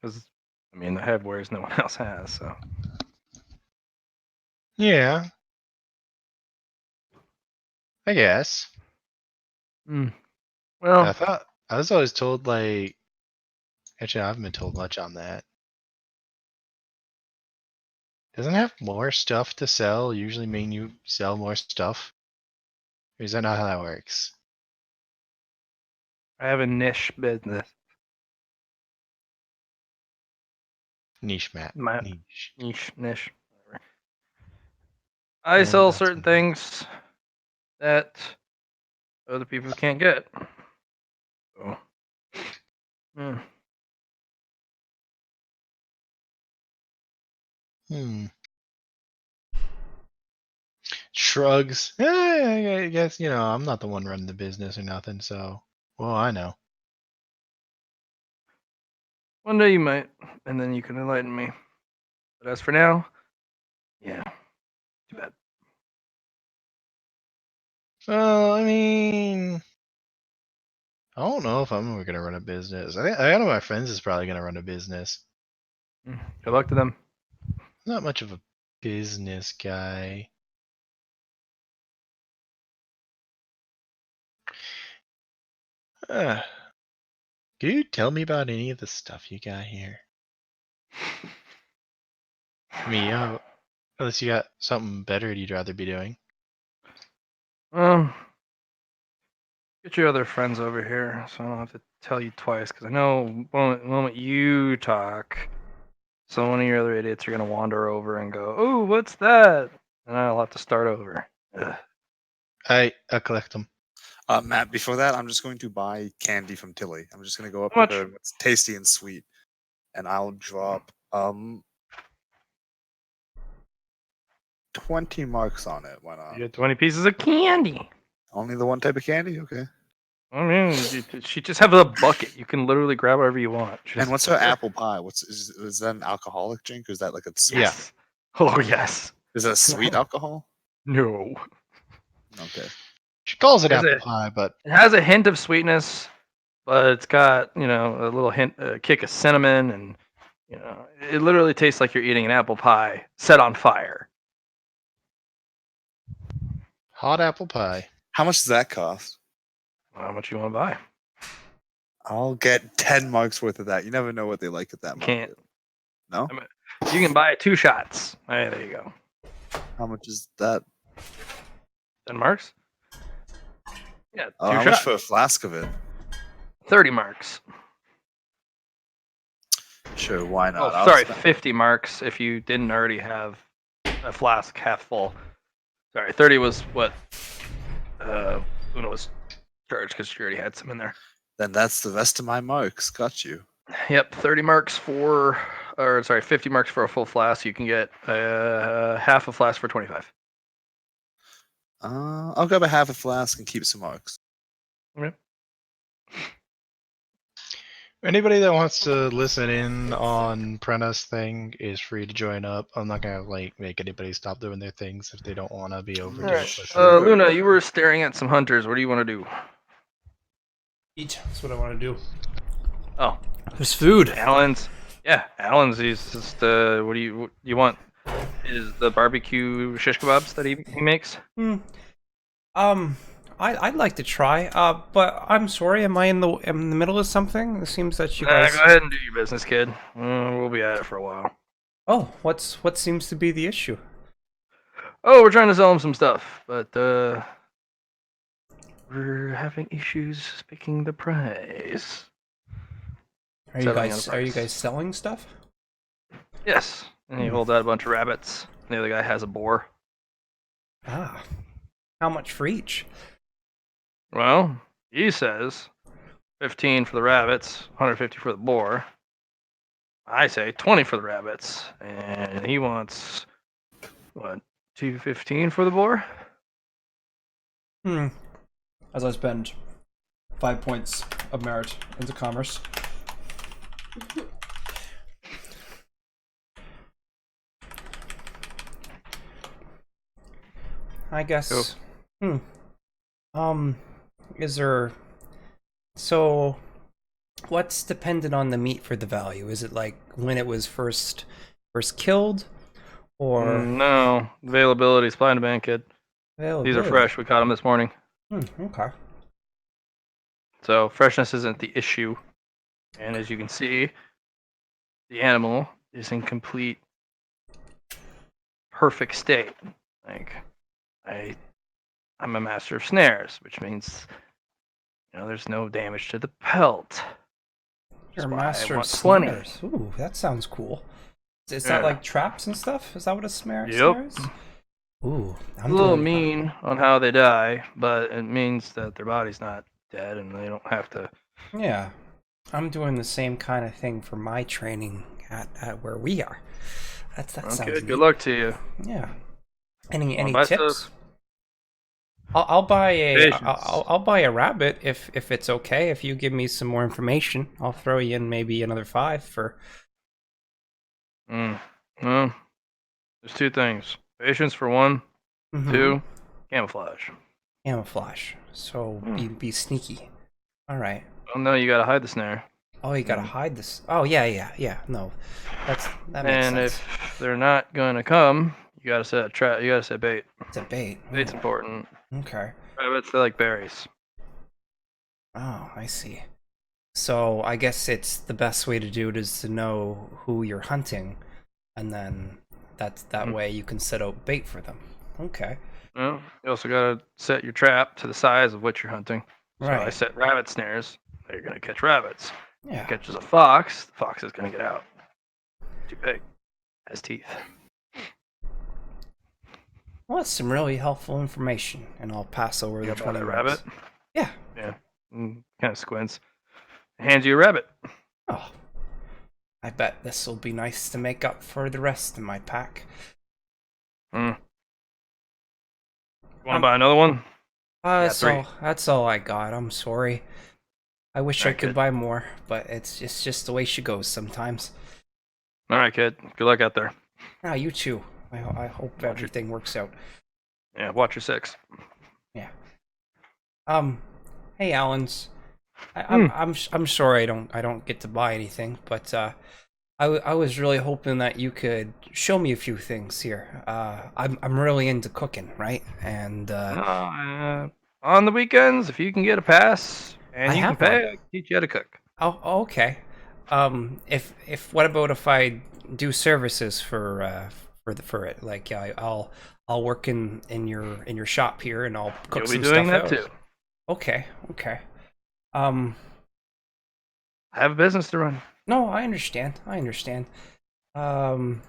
because I mean the have wares no one else has. So Yeah, I guess. well, I thought I was always told actually I haven't been told much on that. Doesn't have more stuff to sell usually mean you sell more stuff? Or is that not how that works? I have a niche business. Niche, Matt. My Niche. niche. Whatever. I sell certain things that other people can't get. So, yeah. Shrugs. I guess, I'm not the one running the business or nothing, so well, I know. One day you might, and then you can enlighten me. But as for now, yeah, too bad. Well, I mean, I don't know if I'm ever gonna run a business. I think one of my friends is probably gonna run a business. Good luck to them. Not much of a business guy. Can you tell me about any of the stuff you got here? I mean, unless you got something better you'd rather be doing. Get your other friends over here, so I don't have to tell you twice. Because I know the moment you talk, so one of your other idiots are gonna wander over and go, "Oh, what's that?" And I'll have to start over. Ugh. I'll collect them. Matt, before that, I'm just going to buy candy from Tilly. I'm just going to go up How to her. It's tasty and sweet. And I'll drop 20 marks on it. Why not? You get 20 pieces of candy. Only the one type of candy? Okay. I mean, she just have a bucket. You can literally grab whatever you want. And what's her apple pie? Is that an alcoholic drink or is that like a sweet? Yes. Oh yes. Is that a sweet alcohol? No. Okay. She calls it Has apple pie, but it has a hint of sweetness, but it's got a little hint, a kick of cinnamon, and it literally tastes like you're eating an apple pie set on fire. Hot apple pie. How much does that cost? How much you want to buy? I'll get 10 marks worth of that. You never know what they like at that market. Can't. No? You can buy 2 shots. Hey, there you go. How much is that? 10 marks? Yeah, 2 How shots. much for a flask of it? 30 marks. Sure, why not? Oh, sorry, 50 marks if you didn't already have a flask half full. Sorry, 30 was what Una was charged because she already had some in there. Then that's the rest of my marks. Got you. Yep, 50 marks for a full flask. You can get half a flask for 25. I'll grab a half a flask and keep some marks. Okay. Anybody that wants to listen in on Prentice thing is free to join up. I'm not gonna make anybody stop doing their things if they don't want to be over. All right. Luna, you were staring at some hunters. What do you want to do? Eat. That's what I want to do. Oh, there's food. Alan's. Yeah, Alan's. He's just. What do you want? Is the barbecue shish kebabs that he makes? I'd like to try. But I'm sorry. Am I in the middle of something? It seems that you guys. Go ahead and do your business, kid. We'll be at it for a while. Oh, what seems to be the issue? Oh, we're trying to sell him some stuff, but we're having issues picking the price. Are you guys selling stuff? Yes. And he holds out a bunch of rabbits. And the other guy has a boar. Ah. How much for each? Well, he says 15 for the rabbits, 150 for the boar. I say 20 for the rabbits, and he wants 215 for the boar. As I spend 5 points of merit into commerce. I guess. Is there? So, what's dependent on the meat for the value? Is it like when it was first killed, or No availability, supply and demand, kid. These are fresh. We caught them this morning. Okay. So freshness isn't the issue, and as you can see, the animal is in complete, perfect state. Like I'm a master of snares, which means there's no damage to the pelt. You're a That's why I master of want 20. snares. Ooh, that sounds cool. Is that like traps and stuff? Is that what a snare Yep. is? Ooh, A little mean on how they die, but it means that their body's not dead and they don't have to. Yeah, I'm doing the same kind of thing for my training at where we are. That sounds Okay, neat. good luck to you. Yeah. Any buy tips? stuff. I'll buy a Patience. I'll buy a rabbit if it's okay. If you give me some more information, I'll throw you in maybe another 5 for. Well, there's 2 things: patience for 1, 2, camouflage. Camouflage. So be sneaky. All right. Oh no, you gotta hide the snare. Oh, you gotta hide this. Oh yeah. No, that makes And sense. if they're not gonna come, you gotta set a trap. You gotta set bait. It's a bait. Bait's important. Okay. Rabbits, they like berries. Oh, I see. So I guess it's the best way to do it is to know who you're hunting, and then that way you can set out bait for them. Okay. Well, you also gotta set your trap to the size of what you're hunting. So I Right. set rabbit snares. They're gonna catch rabbits. Yeah. If it catches a fox, the fox is gonna get out. Too big. Has teeth. Well, that's some really helpful information, and I'll pass over the 20 the minutes. rabbit. Yeah. Yeah. Kind of squints. Hands you a rabbit. Oh. I bet this will be nice to make up for the rest of my pack. Want to buy another one? That's all I got. I'm sorry. I wish I Alright, could kid. buy more, but it's just the way she goes sometimes. All right, kid. Good luck out there. Ah, you too. I hope everything works out. Yeah, watch your 6. Yeah. Hey, Allens. I'm sorry I don't get to buy anything, but I was really hoping that you could show me a few things here. I'm really into cooking, right? And On the weekends, if you can get a pass and I you can have pay, one. I can teach you how to cook. Oh, okay. If what about if I do services for it? Like I'll work in your shop here and I'll cook You'll some be doing stuff that out. too. Okay. I have a business to run. No, I understand. Don't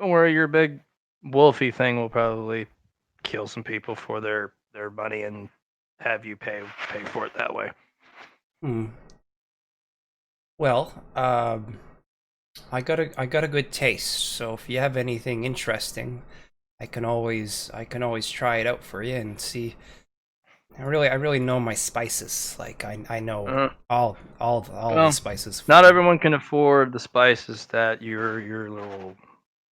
worry, your big wolfy thing will probably kill some people for their money and have you pay for it that way. Well, I got a good taste, so if you have anything interesting, I can always try it out for you and see. I really know my spices. Like I know all the spices. Not everyone can afford the spices that your little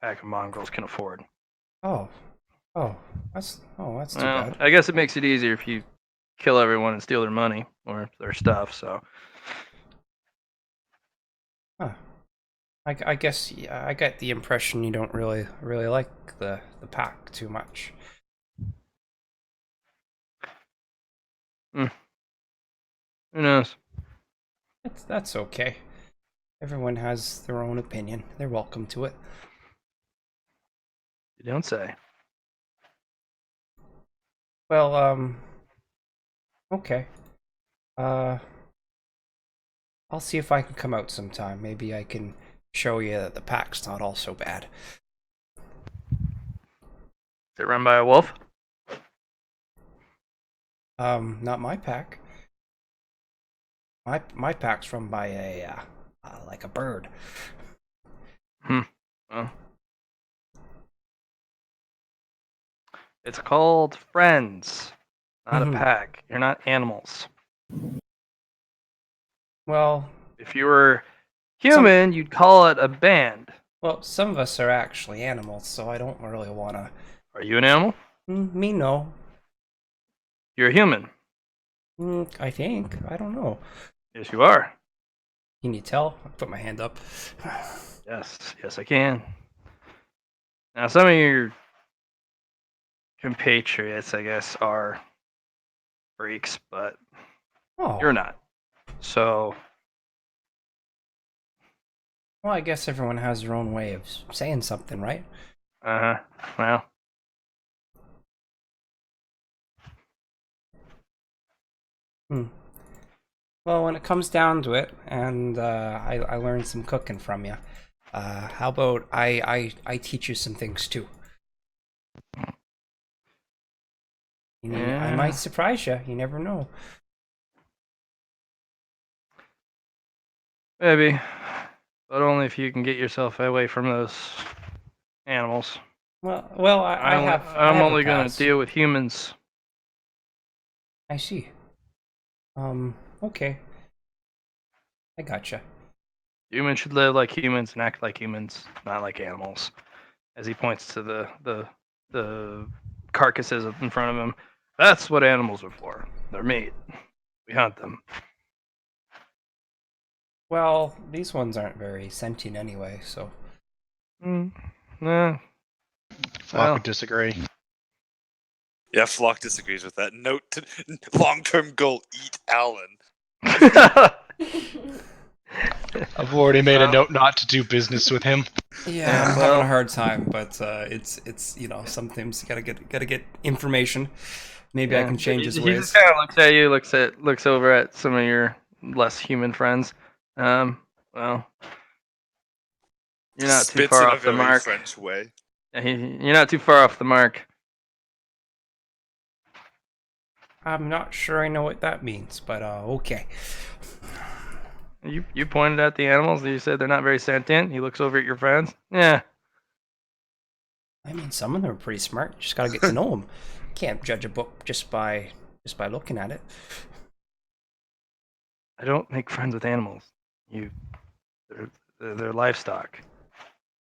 pack of mongrels can afford. Oh, that's too bad. I guess it makes it easier if you kill everyone and steal their money or their stuff. So. Huh. I guess I get the impression you don't really like the pack too much. Who knows? That's okay. Everyone has their own opinion. They're welcome to it. You don't say. Well, okay. I'll see if I can come out sometime. Maybe I can show you that the pack's not all so bad. Is it run by a wolf? Not my pack. My pack's run by a like a bird. Well, It's called friends, not a Mhm. pack. You're not animals. Well, If you were human, you'd call it a band. well, some of us are actually animals, so I don't really want to. Are you an animal? Me, no. You're a human. I think. I don't know. Yes, you are. Can you tell? I put my hand up. Yes, I can. Now, some of your compatriots, I guess, are freaks, but Oh. you're not. So, Well, I guess everyone has their own way of saying something, right? well, Well, when it comes down to it, and I learned some cooking from you, how about I teach you some things too? I Yeah. might surprise you. You never know. Maybe, but only if you can get yourself away from those animals. Well, I have. I'm have only a gonna pass. deal with humans. I see. Okay. I gotcha. Humans should live like humans and act like humans, not like animals. As he points to the carcasses in front of him. That's what animals are for. They're meat. We hunt them. Well, these ones aren't very sentient anyway, so. Nah. Flock would disagree. Yeah, Flock disagrees with that. Note to long-term goal: eat Alan. I've already made a note not to do business with him. Yeah, I'm having a hard time, but it's sometimes you gotta get information. Maybe I can change his he ways. just kind of looks at you, looks over at some of your less human friends. Well, you're not too Spits far in a off the very mark. French way. You're not too far off the mark. I'm not sure I know what that means, but okay. You pointed at the animals. You said they're not very sentient. He looks over at your friends. Yeah. I mean, some of them are pretty smart. You just gotta get to know them. Can't judge a book just by looking at it. I don't make friends with animals. They're livestock,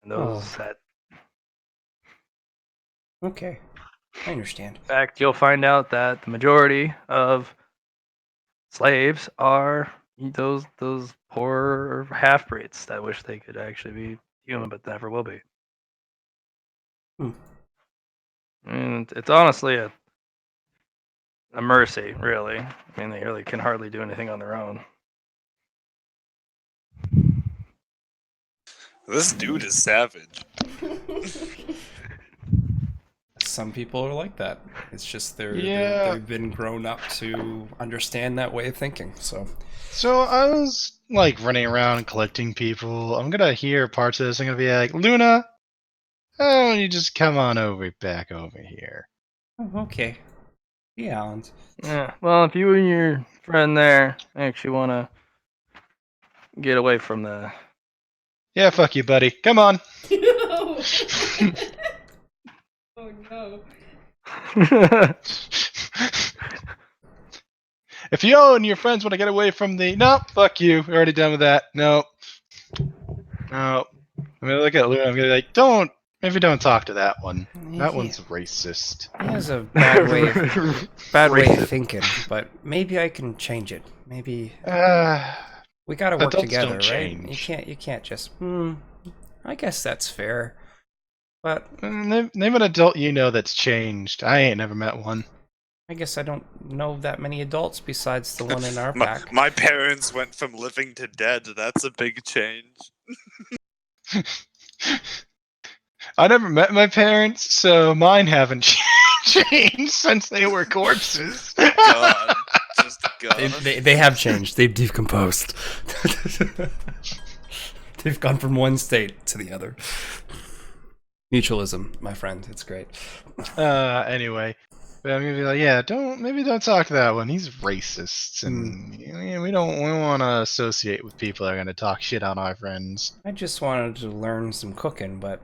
and those that. Okay, I understand. In fact, you'll find out that the majority of slaves are those poor half breeds that wish they could actually be human, but never will be. And it's honestly a mercy, really. I mean, they really can hardly do anything on their own. This dude is savage. Some people are like that. It's just Yeah. they've been grown up to understand that way of thinking. So I was like running around collecting people. I'm gonna hear parts of this. I'm gonna be like, Luna, oh, you just come on back over here. okay, yeah, Alan. Yeah. Well, if you and your friend there actually want to get away from the. Yeah, fuck you, buddy. Come on. Oh no. If you and your friends want to get away from the fuck you. We're already done with that. No. I'm gonna look at Luna. I'm gonna be like, don't talk to that one. That one's racist. He has a bad way of thinking, but maybe I can change it. Maybe we gotta work adults together, don't right? change. You can't just. I guess that's fair. But name an adult you know that's changed. I ain't never met one. I guess I don't know that many adults besides the one in our pack. My parents went from living to dead. That's a big change. I never met my parents, so mine haven't changed since they were corpses. God. Just God. They have changed. They've decomposed. They've gone from one state to the other. Mutualism, my friend. It's great. Anyway. But I'm gonna be like, yeah, don't talk to that one. He's racist, and we don't want to associate with people that are gonna talk shit on our friends. I just wanted to learn some cooking, but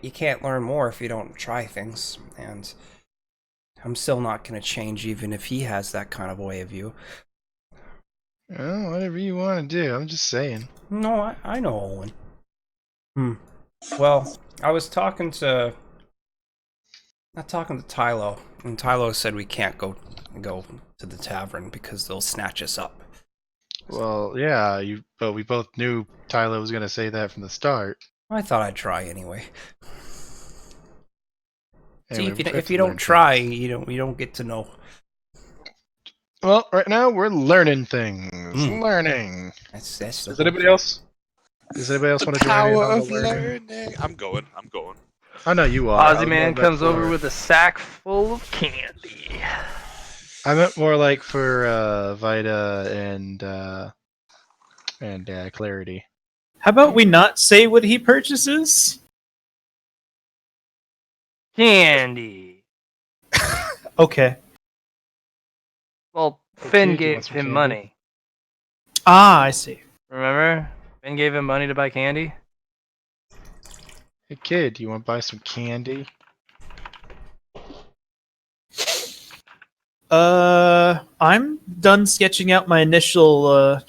you can't learn more if you don't try things, and I'm still not gonna change even if he has that kind of way of view. Well, whatever you want to do. I'm just saying. No, I know Owen. Well, I was talking to Tylo, and Tylo said we can't go to the tavern because they'll snatch us up. Well, yeah, but we both knew Tyler was gonna say that from the start. I thought I'd try anyway. Anyway, See, we if to you don't learn try, you don't get to know. Well, right now we're learning things. Learning. That's the Does whole anybody thing. else? Does anybody else The want to join in power on the of learning? I'm going. I know you are. I Ozzy was more Man meant comes over for- with a sack full of candy. I meant more like for Vita and Clarity. How about we not say what he purchases? Candy. Okay. Well, Okay, Finn do you gave want some him candy? money. Ah, I see. Remember? Finn gave him money to buy candy. Hey kid, you want to buy some candy? I'm done sketching out my initial,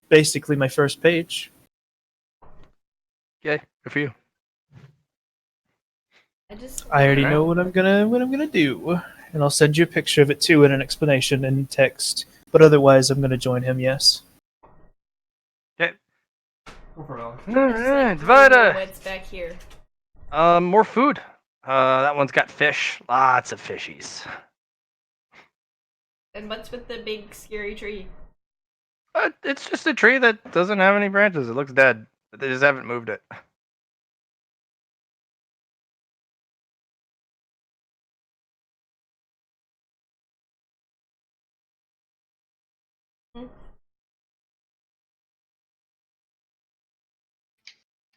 basically my first page. Okay, good for you. I already Alright. know what I'm gonna do, and I'll send you a picture of it too, and an explanation in text. But otherwise, I'm gonna join him. Yes. Okay. Just, Alright, like, Vita. what's back here? More food. That one's got fish. Lots of fishies. And what's with the big scary tree? It's just a tree that doesn't have any branches. It looks dead. But they just haven't moved it.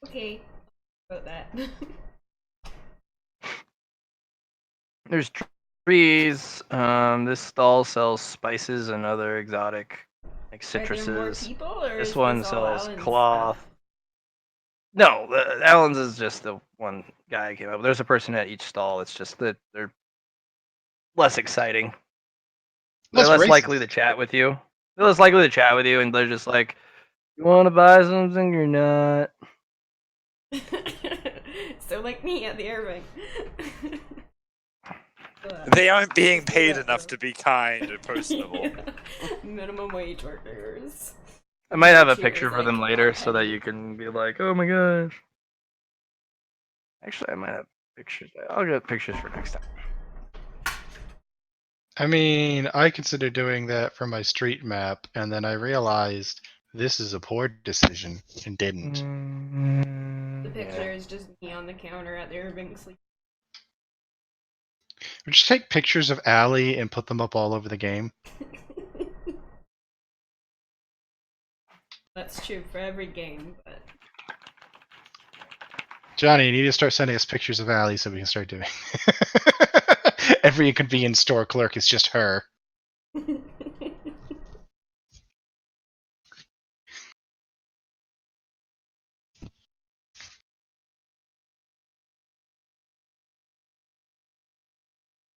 Okay. About that. There's trees. This stall sells spices and other exotic, like Are there more citruses. people, or This is one this all sells Alan's cloth. No, Allen's is just the one guy who came up. There's a person at each stall. It's just that they're less exciting. They're Less less racist. likely to chat with you. They're less likely to chat with you, and they're just like, "You want to buy something or not?" So like me at the Irving. They aren't being paid enough to be kind and personable. Minimum wage workers. I might have a Cheers, picture for like, them later not so that penny. you can be like, "Oh my gosh." Actually, I might have pictures. I'll get pictures for next time. I mean, I considered doing that for my street map, and then I realized this is a poor decision and didn't. The picture is just me on the counter at the Irving sleep. Just take pictures of Allie and put them up all over the game. That's true for every game, but Johnny, you need to start sending us pictures of Allie so we can start doing. Every convenience store clerk is just her.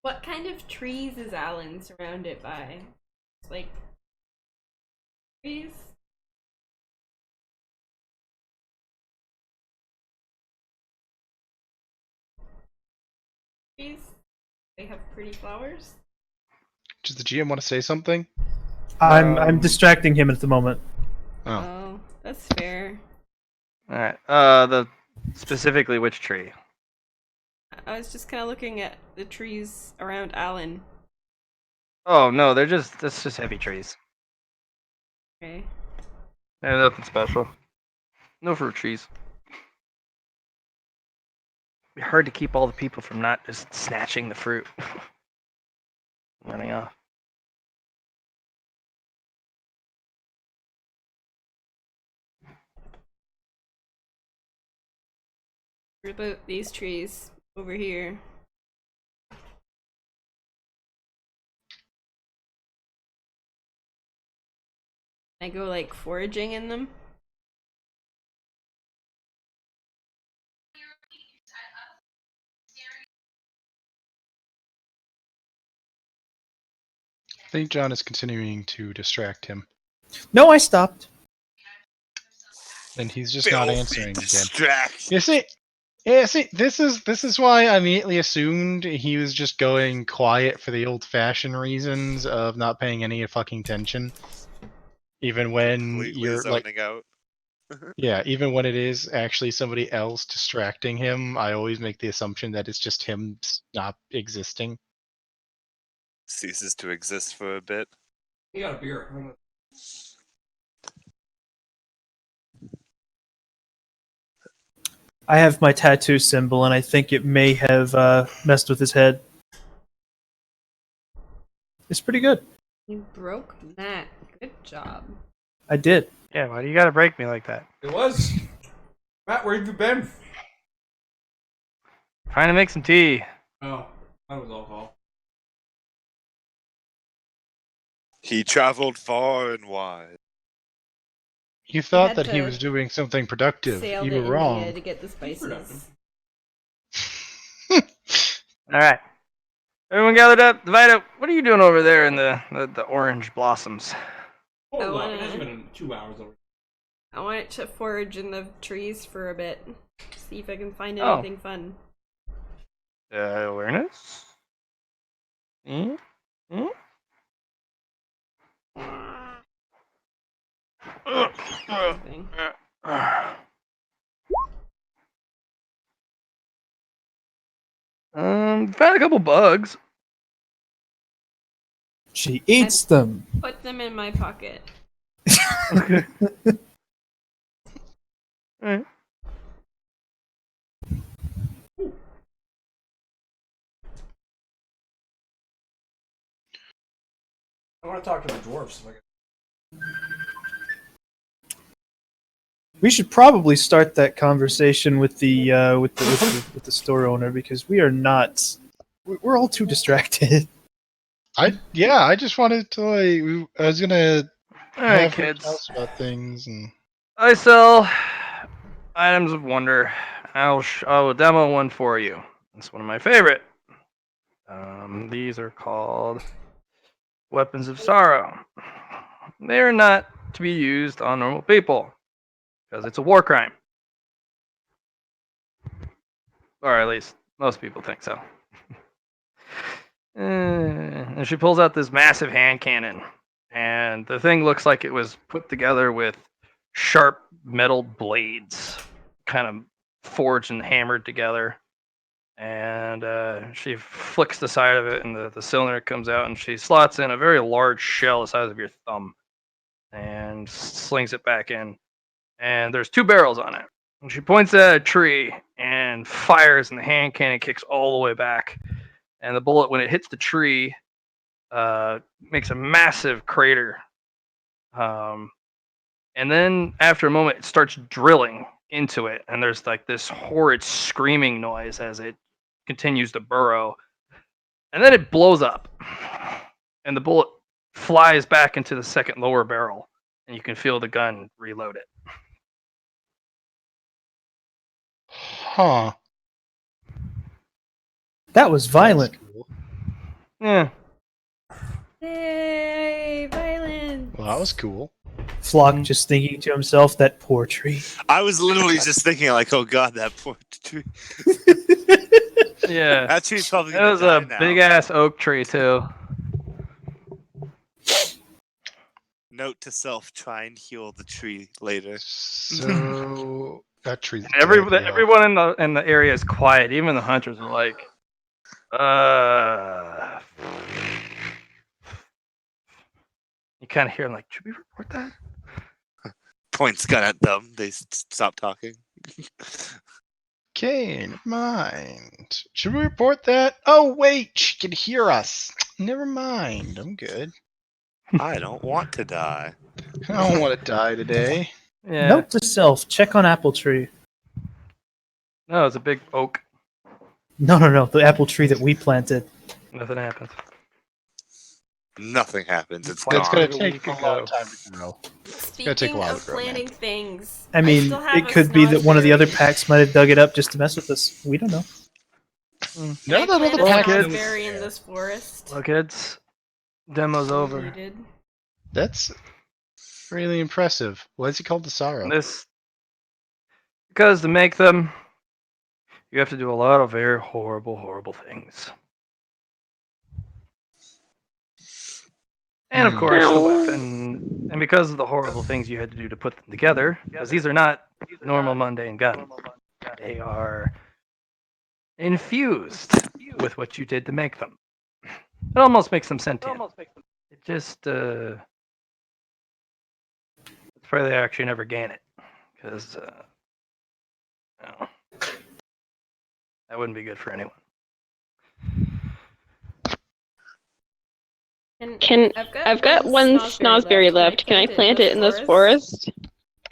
what kind of trees is Alan surrounded by? Like trees? Trees? They have pretty flowers? Does the GM want to say something? I'm distracting him at the moment. Oh, that's fair. All right. The specifically which tree? I was just kind of looking at the trees around Alan. Oh no, that's just heavy trees. Okay. Yeah, nothing special. No fruit trees. Be hard to keep all the people from not just snatching the fruit. Running off. What about these trees over here? I go like foraging in them. St. John is continuing to distract him, No, I stopped. and he's just not Filthy answering again. distraction. You see, this is why I immediately assumed he was just going quiet for the old-fashioned reasons of not paying any fucking attention, even when Completely you're like, zoning out. yeah, even when it is actually somebody else distracting him. I always make the assumption that it's just him not existing. Ceases to exist for a bit. You got a beer. I have my tattoo symbol, and I think it may have messed with his head. It's pretty good. You broke Matt. Good job. I did. Yeah, why do you gotta break me like that? It was. Matt, where have you been? Trying to make some tea. Oh, that was alcohol. He traveled far and wide. You thought had that he to was doing something productive. Sail You to were India wrong. to get the spices. All right, everyone gathered up. Vita, what are you doing over there in the orange blossoms? Hold I up, wanna- it hasn't been 2 hours already. I want to forage in the trees for a bit. See if I can find Oh. anything fun. Awareness. Anything. Found a couple bugs. She eats them. Put them in my pocket. Okay. Alright. I want to talk to the dwarfs. We should probably start that conversation with the with the store owner, because we are not. We're all too distracted. I just wanted to I was gonna Alright, have her kids. tell us about things and I sell items of wonder. I will demo one for you. It's one of my favorite. These are called weapons of sorrow. They are not to be used on normal people because it's a war crime, or at least most people think so. And she pulls out this massive hand cannon, and the thing looks like it was put together with sharp metal blades, kind of forged and hammered together. And she flicks the side of it, and the cylinder comes out, and she slots in a very large shell the size of your thumb, and slings it back in. And there's 2 barrels on it. And she points at a tree and fires, and the hand cannon kicks all the way back. And the bullet, when it hits the tree, makes a massive crater. And then after a moment, it starts drilling into it, and there's like this horrid screaming noise as it continues to burrow. And then it blows up, and the bullet flies back into the second lower barrel, and you can feel the gun reload it. huh. That was violent. That's cool. Yeah. Yay, violence! Well, that was cool. Flock just thinking to himself, that poor tree. I was literally just thinking, like, oh god, that poor tree. Yeah. That tree's probably It gonna was die a now. big ass oak tree too. Note to self: try and heal the tree later. So that tree's dead, yeah. Everyone in the area is quiet. Even the hunters are like, You kind of hear them like, should we report that? Points gun at them. They stop talking. Okay, never mind. Should we report that? Oh wait, she can hear us. Never mind. I'm good. I don't want to die. I don't want to die today. Yeah. Note to self: check on apple tree. No, it's a big oak. No, the apple tree that we planted. Nothing happens. Nothing happens. It's It's gone. gonna take a long time to grow. Speaking take a while of to grow, man. planting things, I mean, still have it a could be that one of the other snozzberry. packs might have dug it up just to mess with us. We don't know. Can I None of the plant other a packs. snozzberry in this forest? Well, kids, Demo's over. Completed. That's really impressive. Why is he called the Sorrow? Because to make them, you have to do a lot of very horrible, horrible things. And of course, the weapon. And because of the horrible things you had to do to put them together, because these are not normal mundane guns, they are infused with what you did to make them. It almost makes them sentient. It just, it's probably they actually never gain it, because no, that wouldn't be good for anyone. I've got one snozzberry left. Can I plant it in this forest?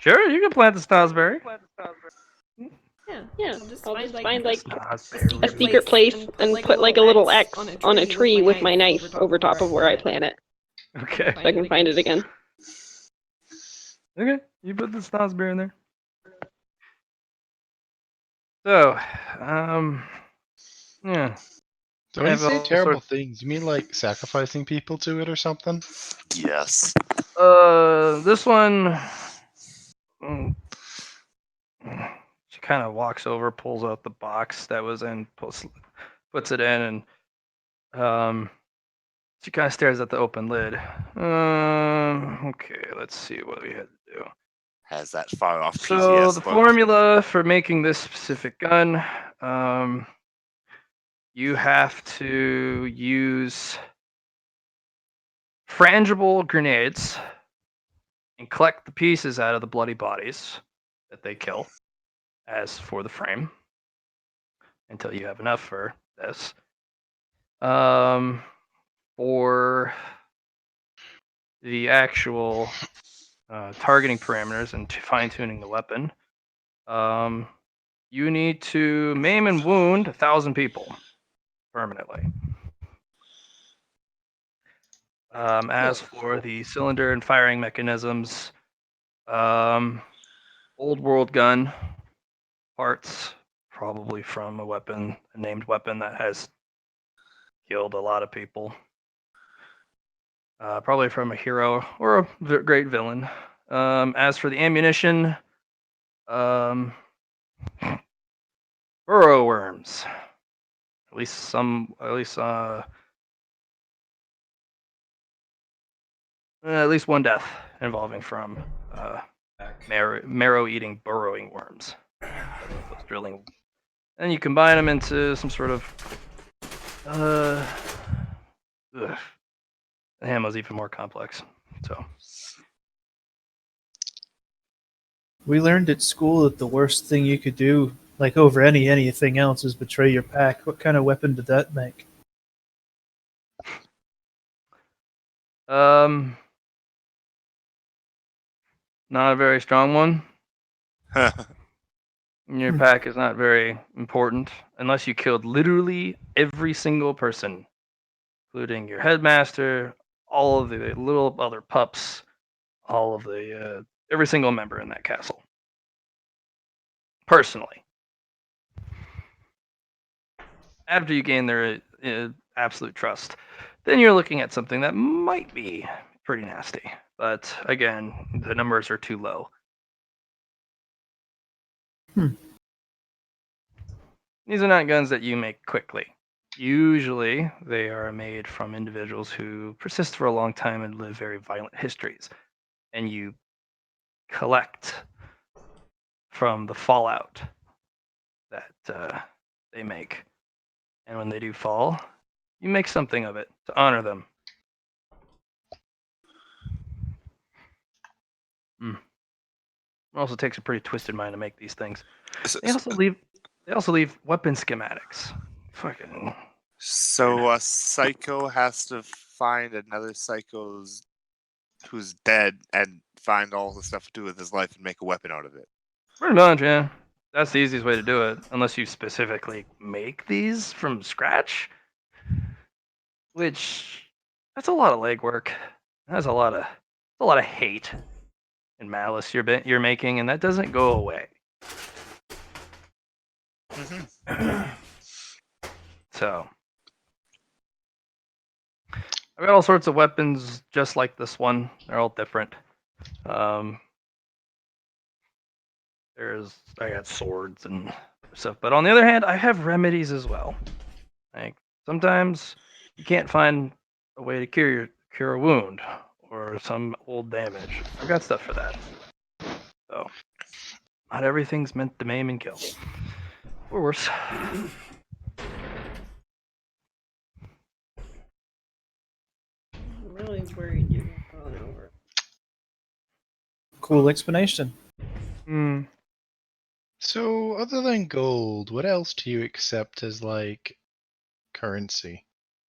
Sure, you can plant the snozzberry. Yeah. I'll just find like a Snozzberry. secret place and put like a little X on a tree with my knife over top of where I plant it. Okay. So I can find it again. Okay, you put the snozzberry in there. So, yeah. So when you say all terrible sorts- things, you mean like sacrificing people to it or something? Yes. This one, she kind of walks over, pulls out the box that was in, puts it in, and she kind of stares at the open lid. Okay, let's see what we had to do. Has that far off So PTS the look? formula for making this specific gun, you have to use frangible grenades and collect the pieces out of the bloody bodies that they kill, as for the frame, until you have enough for this. For the actual targeting parameters and fine-tuning the weapon, you need to maim and wound 1,000 people permanently. As for the cylinder and firing mechanisms, old world gun parts, probably from a named weapon that has killed a lot of people. Probably from a hero or a great villain. As for the ammunition, burrow worms. At least one death involving from marrow-eating burrowing worms. Those drilling, and you combine them into some sort of. The ammo's even more complex. So We learned at school that the worst thing you could do, like over anything else, is betray your pack. What kind of weapon did that make? Not a very strong one. Your pack is not very important unless you killed literally every single person, including your headmaster, all of the little other pups, all of the every single member in that castle. Personally, after you gain their absolute trust, then you're looking at something that might be pretty nasty. But again, the numbers are too low. These are not guns that you make quickly. Usually, they are made from individuals who persist for a long time and live very violent histories. And you collect from the fallout that they make. And when they do fall, you make something of it to honor them. It also takes a pretty twisted mind to make these things. They also leave weapon schematics. Fucking. So a psycho has to find another psycho's who's dead and find all the stuff to do with his life and make a weapon out of it. Pretty much, yeah. That's the easiest way to do it, unless you specifically make these from scratch. Which, that's a lot of legwork. That's a lot of hate and malice you're making, and that doesn't go away. So, I I got all sorts of weapons just like this one. They're all different. I got swords and stuff. But on the other hand, I have remedies as well. Like sometimes you can't find a way to cure a wound or some old damage. I've got stuff for that. So not everything's meant to maim and kill. Or worse. I'm really worried you're going over. Cool explanation. So, other than gold, what else do you accept as like currency?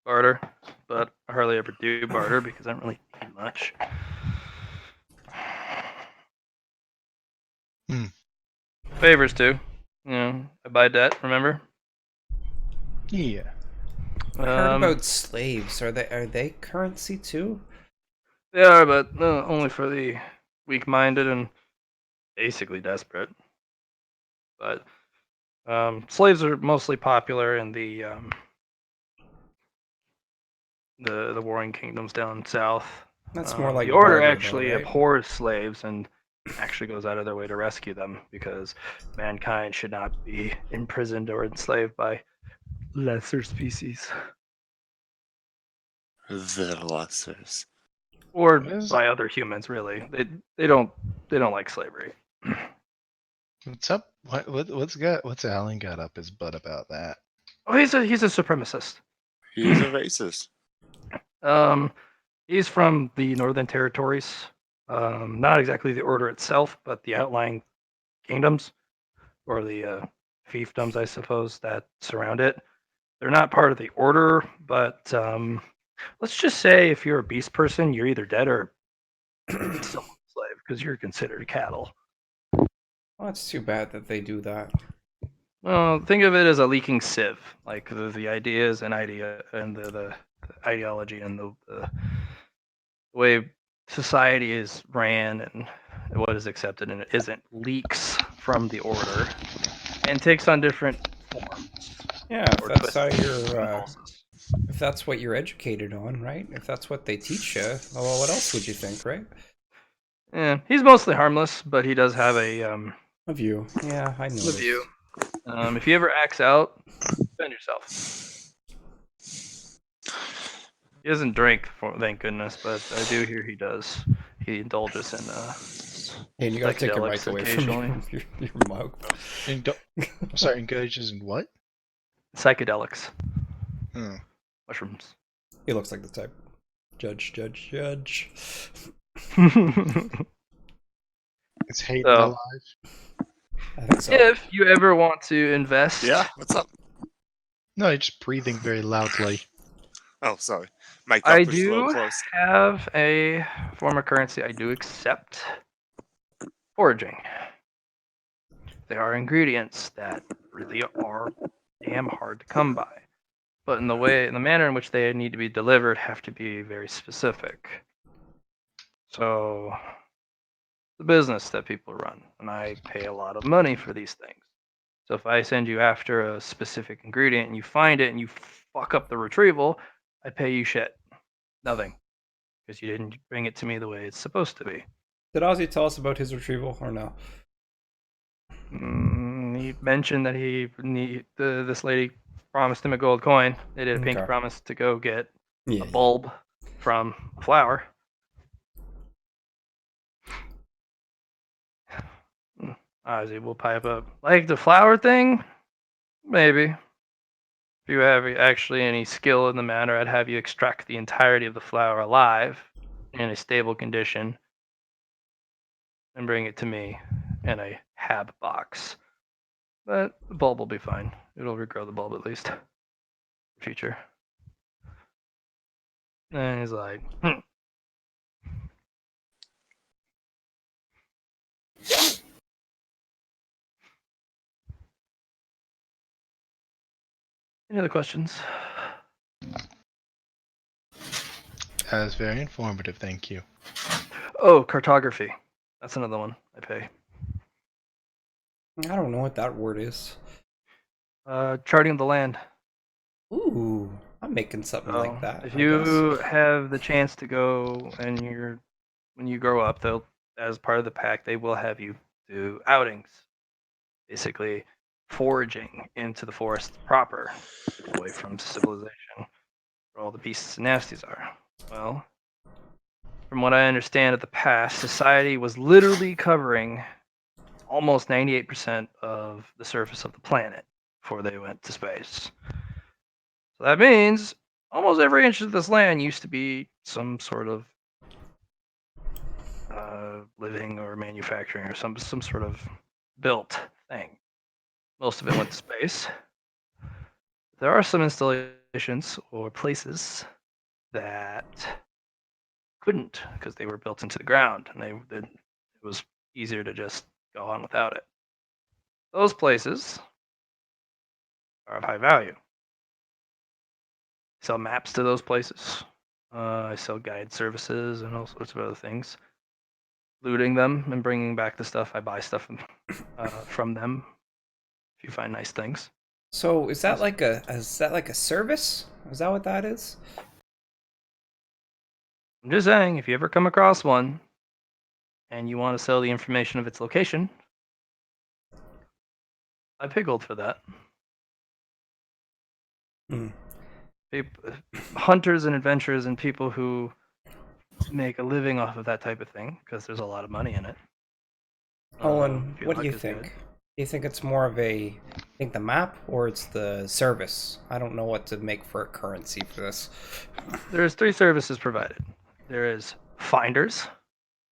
Barter, but I hardly ever do barter because I don't really need much. Favors too. You know, I buy debt. Remember? Yeah. I heard about slaves. Are they currency too? They are, but only for the weak-minded and basically desperate. But slaves are mostly popular in the warring kingdoms down south. That's more like the order barter, actually though, right? abhors slaves and actually goes out of their way to rescue them because mankind should not be imprisoned or enslaved by lesser species The lessers. or by other humans. Really, they don't like slavery. What's up? What's Alan got up his butt about that? Oh, he's a supremacist. He's a racist. He's from the Northern Territories. Not exactly the order itself, but the outlying kingdoms or the fiefdoms, I suppose, that surround it. They're not part of the order, but let's just say if you're a beast person, you're either dead or someone's slave because you're considered cattle. Well, it's too bad that they do that. Well, think of it as a leaking sieve, like the ideas and the ideology and the way society is ran and what is accepted and it isn't leaks from the order and takes on different forms. Yeah, if that's how you're, if that's what you're educated on, right? If that's what they teach you, well, what else would you think, right? Yeah, he's mostly harmless, but he does have a view. Yeah, I know. A view. If you ever axe out, defend yourself. He doesn't drink, thank goodness, but I do hear he does. He indulges in Hey, you gotta take your mic away from occasionally. your mouth. I'm sorry, engages in what? Psychedelics. Hmm. Mushrooms. He looks like the type. Judge. Is Hayden alive? I think so. If you ever want to invest, Yeah, what's up? No, you're just breathing very loudly. Oh, sorry. Mic I got pushed a little do close. have a form of currency I do accept. Foraging. There are ingredients that really are damn hard to come by, but in the manner in which they need to be delivered have to be very specific. So, the business that people run, and I pay a lot of money for these things. So if I send you after a specific ingredient and you find it and you fuck up the retrieval, I pay you shit. Nothing. Because you didn't bring it to me the way it's supposed to be. Did Ozzy tell us about his retrieval or no? He mentioned that this lady promised him a gold coin. They did a pinky Okay. promise to go get Yeah. a bulb from a flower. Ozzy will pipe up. Like the flower thing? Maybe. If you have actually any skill in the matter, I'd have you extract the entirety of the flower alive in a stable condition and bring it to me in a hab box. But the bulb will be fine. It'll regrow the bulb at least. Future. And he's like, Any other questions? That's very informative, thank you. Oh, cartography. That's another one I pay. I don't know what that word is. Charting the land. Ooh, I'm making something So, like that. if I guess. you have the chance to go and when you grow up, they'll, as part of the pack, they will have you do outings, basically foraging into the forest proper, away from civilization, where all the beasts and nasties are. Well, from what I understand of the past, society was literally covering almost 98% of the surface of the planet before they went to space. So that means almost every inch of this land used to be some sort of living or manufacturing or some sort of built thing. Most of it went to space. There are some installations or places that couldn't because they were built into the ground and it was easier to just go on without it. Those places are of high value. I sell maps to those places. I sell guide services and all sorts of other things. Looting them and bringing back the stuff. I buy stuff from them if you find nice things. So is that like a service? Is that what that is? I'm just saying, if you ever come across one and you want to sell the information of its location, I pay gold for that. Hunters and adventurers and people who make a living off of that type of thing, because there's a lot of money in it. Owen, what do you luck is think? good. Do you think it's more of a the map or it's the service? I don't know what to make for a currency for this. There's 3 services provided. There is finders,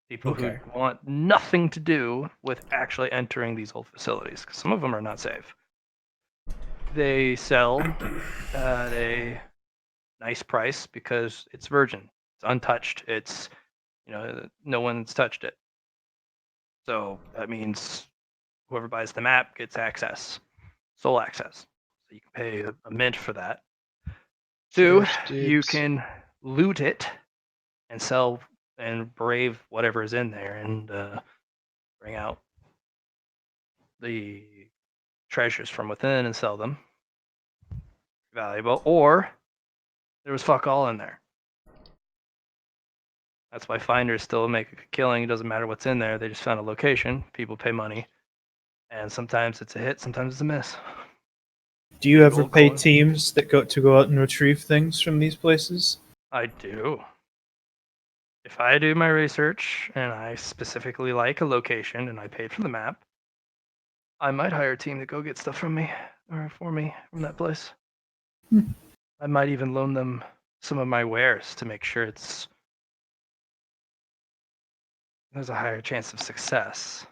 people Okay. who want nothing to do with actually entering these old facilities, 'cause some of them are not safe. They sell at a nice price because it's virgin, it's untouched, it's no one's touched it. So that means whoever buys the map gets access, sole access. So you can pay a mint for that. 2, First you dibs. can loot it and sell and brave whatever is in there and bring out the treasures from within and sell them. Valuable. Or there was fuck all in there. That's why finders still make a killing. It doesn't matter what's in there. They just found a location. People pay money. And sometimes it's a hit, sometimes it's a miss. Do you ever Gold pay coin. teams that go out and retrieve things from these places? I do. If I do my research and I specifically like a location and I paid for the map, I might hire a team to go get stuff from me or for me from that place. I might even loan them some of my wares to make sure there's a higher chance of success.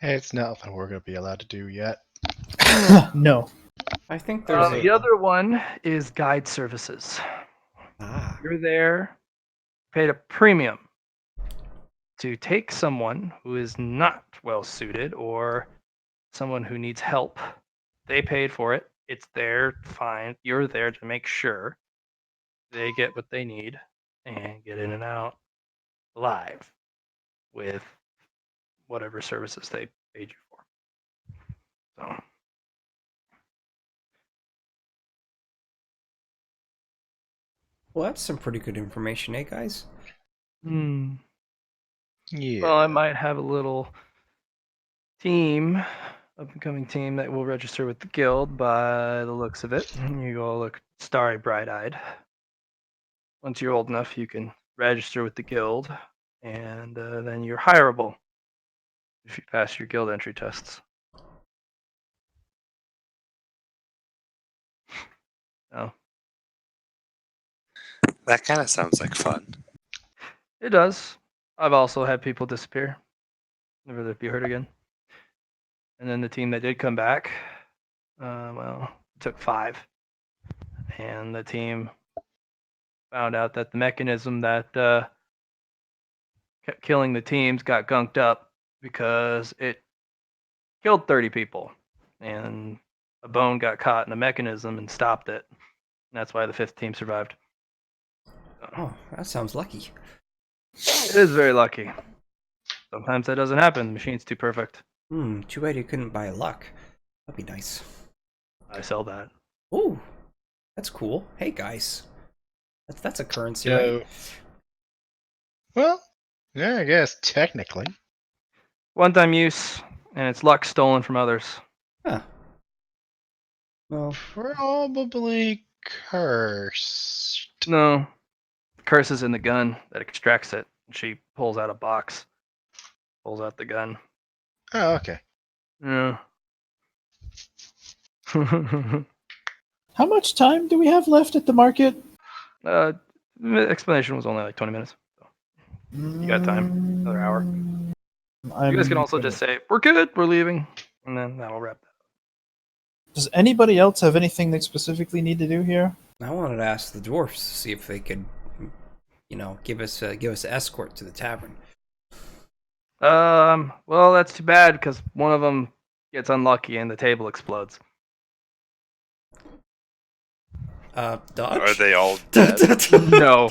It's nothing we're going to be allowed to do yet. No. I think there's The other one is guide services. You're there, paid a premium to take someone who is not well suited or someone who needs help. They paid for it. It's their fine. You're there to make sure they get what they need and get in and out alive with whatever services they paid you for. So Well, that's some pretty good information, eh, guys? Yeah. Well, I might have a little team, up and coming team that will register with the guild by the looks of it. You all look starry, bright eyed. Once you're old enough, you can register with the guild, and then you're hireable if you pass your guild entry tests. Oh, That kind of sounds like fun. it does. I've also had people disappear, never to be heard again. And then the team that did come back, well, it took 5. And the team found out that the mechanism that kept killing the teams got gunked up because it killed 30 people. And a bone got caught in the mechanism and stopped it. And that's why the 5th team survived. Oh, that sounds lucky. It is very lucky. Sometimes that doesn't happen. The machine's too perfect. Too bad you couldn't buy luck. That'd be nice. I sell that. Ooh, that's cool. Hey guys, that's a currency, No. right? Well, yeah, I guess technically. One-time use, and it's luck stolen from others. Huh. Well, Probably cursed. No. Curse is in the gun that extracts it. She pulls out a box. Pulls out the gun. Oh, okay. Yeah. How much time do we have left at the market? The explanation was only like 20 minutes. So you got time. Another hour. You guys can also just say, we're good, we're leaving. And then that'll wrap that up. Does anybody else have anything they specifically need to do here? I wanted to ask the dwarfs to see if they could, give us an escort to the tavern. Well, that's too bad because one of them gets unlucky and the table explodes. Dodge? Are they all dead? No.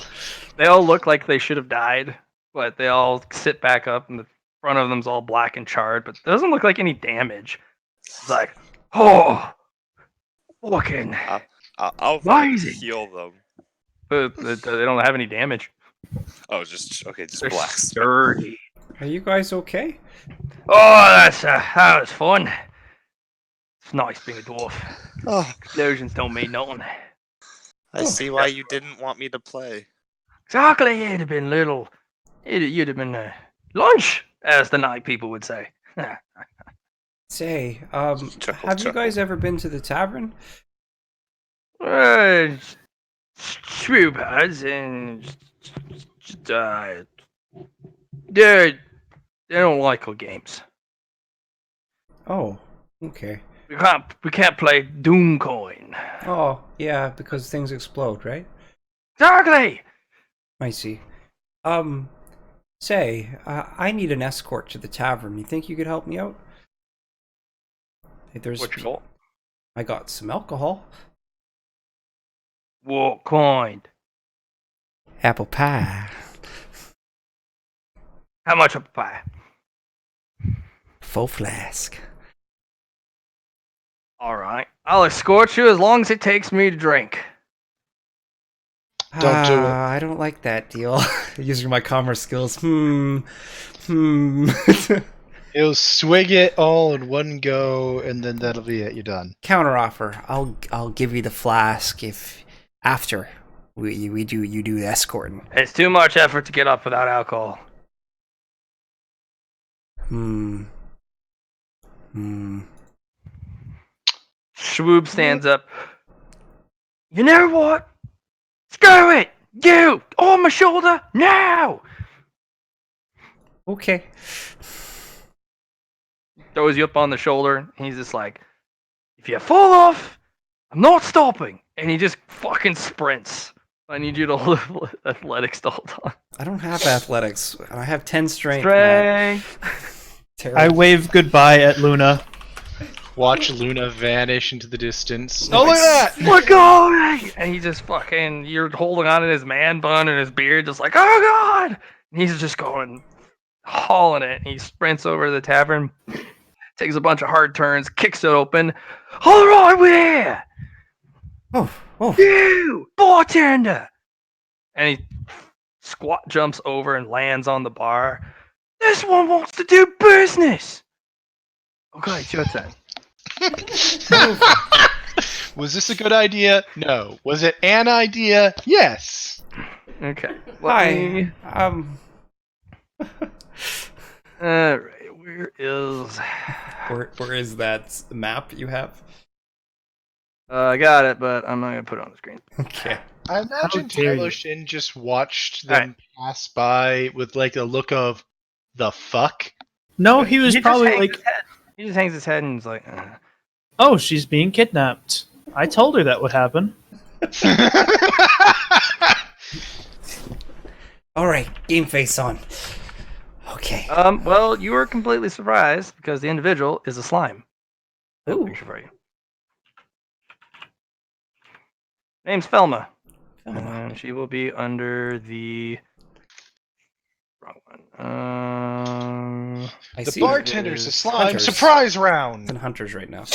They all look like they should have died, but they all sit back up and the front of them's all black and charred, but it doesn't look like any damage. It's like, oh, fucking I'll amazing. heal them. But they don't have any damage. Oh, just They're black. sturdy. Are you guys okay? Oh, that was fun. It's nice being a dwarf. Oh, Explosions don't mean nothing. I see why you didn't want me to play. Exactly, it'd have been you'd have been lunch, as the night people would say. Say, Chuckle, have you guys ever been to the tavern? Shrew pads and they don't like our games. Oh, okay. We can't play Doomcoin. Oh, yeah, because things explode, right? Exactly. I see. Say, I need an escort to the tavern. You think you could help me out? If there's What you got? I got some alcohol. What kind? Apple pie. How much of a pie? Full flask. All right, I'll escort you as long as it takes me to drink. Don't do it. I don't like that deal. Using my commerce skills. You'll swig it all in one go, and then that'll be it. You're done. Counter offer. I'll give you the flask if after you do the escorting. It's too much effort to get up without alcohol. Schwoob stands up. You know what? Screw it! You! On my shoulder! Now! Okay. Throws you up on the shoulder. And he's just like, if you fall off, I'm not stopping. And he just fucking sprints. I need you to hold athletics the whole time. I don't have athletics. I have 10 strength. Strength. I wave goodbye at Luna. Watch Luna vanish into the distance. Oh, look at that! We're going! And he just fucking, you're holding on to his man bun and his beard, just like, oh god! And he's just going, hauling it. And he sprints over to the tavern, takes a bunch of hard turns, kicks it open. All right, we're here! Oh. You! Bartender! And he squat jumps over and lands on the bar. This one wants to do business! Okay, it's your turn. Was this a good idea? No. Was it an idea? Yes. Okay. Hi. Alright, where is that map you have? I got it, but I'm not gonna put it on the screen. Okay. I imagine dare you. Tyler Shin just watched them pass by with like a look of the fuck. No, he was probably like, He just hangs his head and he's like, oh, she's being kidnapped. I told her that would happen. All right, game face on. Okay. Well, you were completely surprised because the individual is a slime. Ooh. Picture for you. Name's Felma. And she will be under the wrong one. The bartender's a slime Hunters. surprise round. It's in Hunters right now.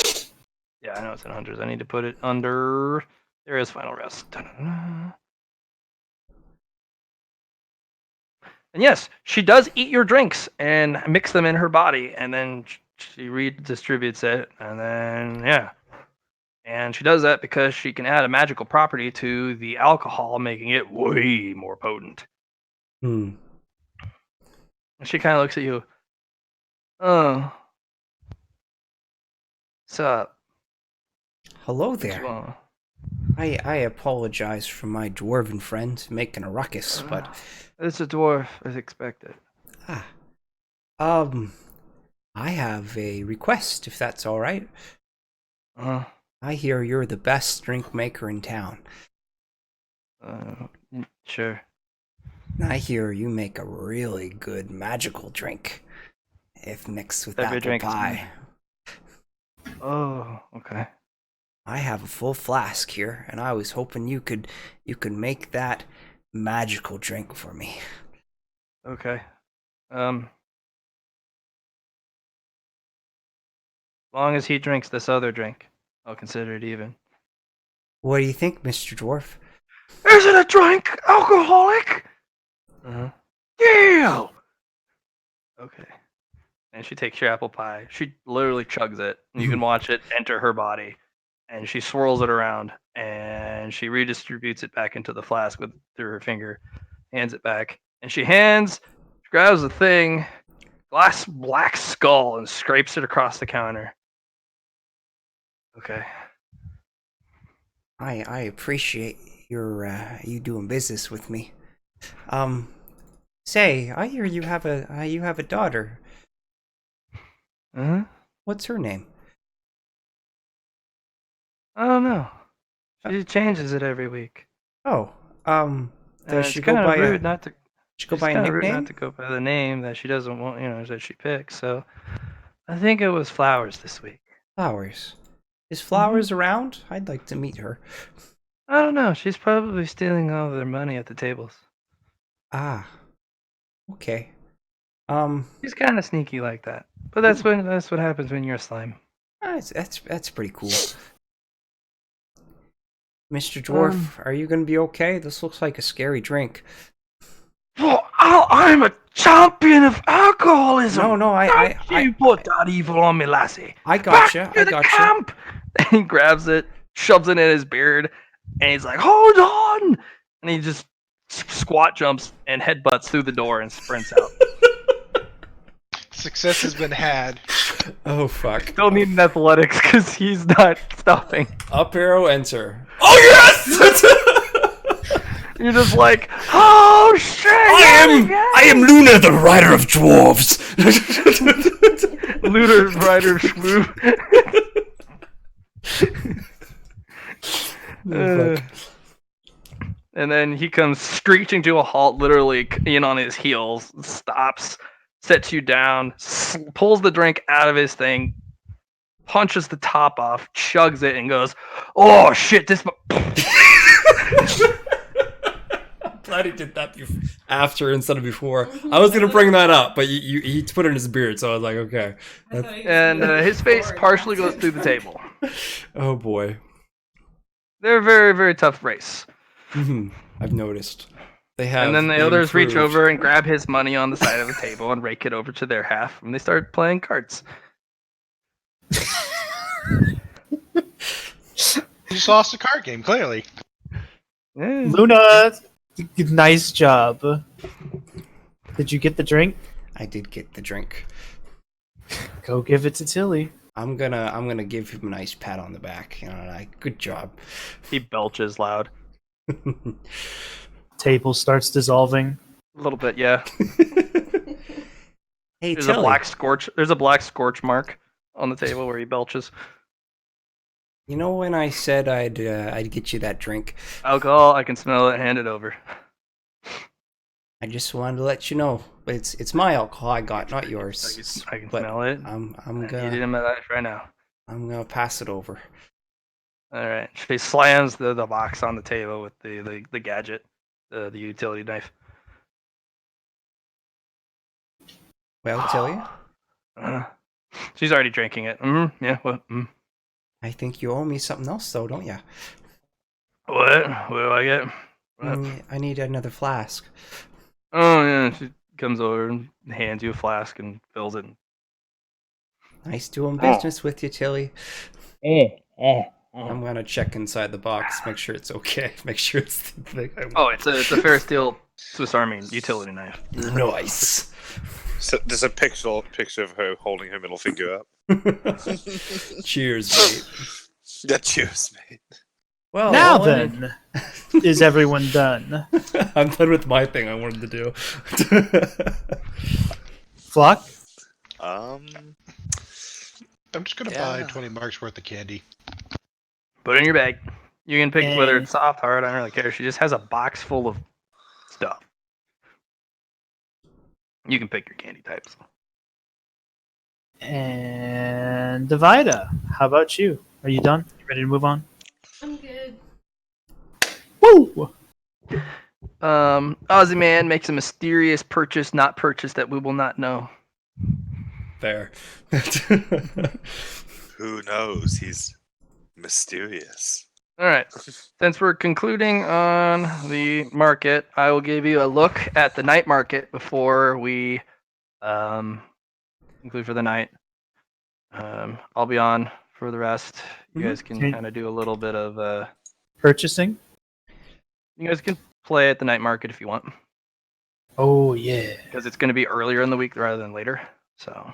Yeah, I know it's in hunters. I need to put it under. There is final rest. Da-da-da. And yes, she does eat your drinks and mix them in her body, and then she redistributes it, and then yeah. And she does that because she can add a magical property to the alcohol, making it way more potent. Hmm. And she kind of looks at you. Oh, what's up? Hello What you there. want? I apologize for my dwarven friend making a ruckus, but It's a dwarf, as expected. I have a request, if that's all right. I hear you're the best drink maker in town. Sure. I hear you make a really good magical drink, if mixed with Every apple drink is pie. Oh, okay. I have a full flask here, and I was hoping you could make that magical drink for me. Okay. As long as he drinks this other drink, I'll consider it even. What do you think, Mr. Dwarf? Is it a drink, alcoholic? Yeah. Okay. And she takes your apple pie. She literally chugs it. And you can watch it enter her body. And she swirls it around. And she redistributes it back into the flask through her finger. Hands it back. And she grabs the thing, glass black skull, and scrapes it across the counter. Okay. I appreciate you doing business with me. Say, I hear you have a daughter. What's her name? I don't know. She changes it every week. Oh, does she it's go kind by of rude not to. she go It's by a kind of rude nickname? not to go by the name that she doesn't want, that she picks. So, I think it was Flowers this week. Flowers. Is Flowers around? I'd like to meet her. I don't know. She's probably stealing all their money at the tables. Ah. Okay. She's kind of sneaky like that. But that's what happens when you're a slime. That's pretty cool. Mr. Dwarf, are you gonna be okay? This looks like a scary drink. Well, I'm a champion of alcoholism. No, you put that evil on me, lassie. I gotcha. Back to the camp. And he grabs it, shoves it in his beard, and he's like, "Hold on!" And he just squat jumps and headbutts through the door and sprints out. Success has been had. Oh fuck. Still need an athletics because he's not stopping. Up arrow, enter. Oh yes! You're just like, oh shit! I am Luna, the rider of dwarves. Luna, rider, shmoo. And then he comes screeching to a halt, literally in on his heels, stops, sets you down, pulls the drink out of his thing, punches the top off, chugs it, and goes, "Oh shit! This." Glad he did that after instead of before. I was gonna bring that up, but he put it in his beard, so I was like, okay. And his face partially goes through the table. Oh boy. They're a very, very tough race. I've noticed. They have. And then the others reach improved. over and grab his money on the side of the table and rake it over to their half, and they start playing cards. You just lost a card game, clearly. Luna, nice job. Did you get the drink? I did get the drink. Go give it to Tilly. I'm gonna give him a nice pat on the back. Like, good job. He belches loud. Table starts dissolving. A little bit, yeah. Hey, There's Tilly. a black scorch mark on the table where he belches. You know when I said I'd get you that drink? Alcohol, I can smell it. Hand it over. I just wanted to let you know, but it's my alcohol I got, not yours. I can But smell it. I'm You did gonna him that right now. I'm gonna pass it over. All right. She slams the box on the table with the gadget, the utility knife. Well, Tilly. She's already drinking it. Yeah. What? I think you owe me something else, though, don't you? What? What do I get? What? I need another flask. Oh yeah, she comes over and hands you a flask and fills it. Nice doing business with you, Tilly. I'm gonna check inside the box, make sure it's okay, make sure it's the thing I want. Oh, it's a fair steel Swiss Army utility knife. Nice. So there's a picture of her holding her middle finger up. Cheers, mate. Yeah, cheers, mate. Well, Now Owen, then, is everyone done? I'm done with my thing I wanted to do. Flock? I'm just gonna buy 20 marks worth of candy. Put it in your bag. You can pick whether And- it's soft, hard. I don't really care. She just has a box full of stuff. You can pick your candy types. And Divida, how about you? Are you done? You ready to move on? I'm good. Woo! Aussie man makes a mysterious purchase, not purchase, that we will not know. Fair. Who knows? He's mysterious. All right. Since we're concluding on the market, I will give you a look at the night market before we conclude for the night. I'll be on for the rest. You guys can Okay. kind of do a little bit of Purchasing? you guys can play at the night market if you want, Oh, yeah. because it's going to be earlier in the week rather than later. So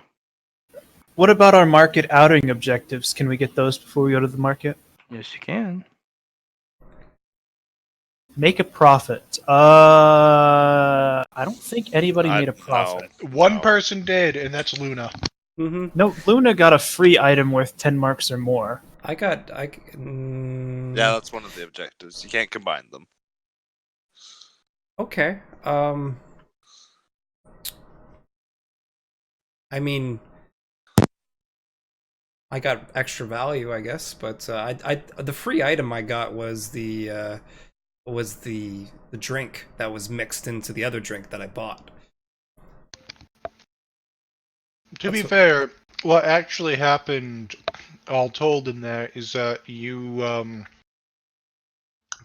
What about our market outing objectives? Can we get those before we go to the market? yes, you can. Make a profit. I don't think anybody made a profit. One person did, and that's Luna. Mm-hmm. No, Luna got a free item worth 10 marks or more. Yeah, that's one of the objectives. You can't combine them. Okay. I mean, I got extra value, I guess, but the free item I got was the drink that was mixed into the other drink that I bought. To be fair, what actually happened, all told in there, is that you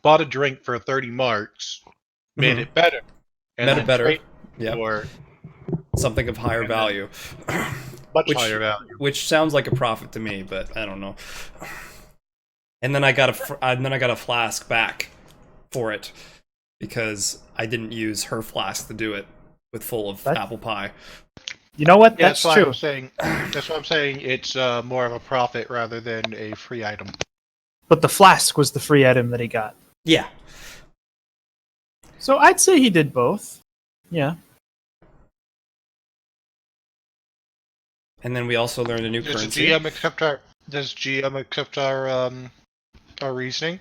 bought a drink for 30 marks, made Mhm. it better, and Made then it better. traded Yep. for Something of higher value. much higher value. Which sounds like a profit to me, but I don't know. And then I got a flask back for it because I didn't use her flask to do it with full of apple pie. You know what? Yeah, That's why true. I'm saying. That's why I'm saying it's more of a profit rather than a free item. But the flask was the free item that he got. Yeah. So I'd say he did both. Yeah. And then we also learned a new Does currency. GM accept our? Does GM accept our reasoning?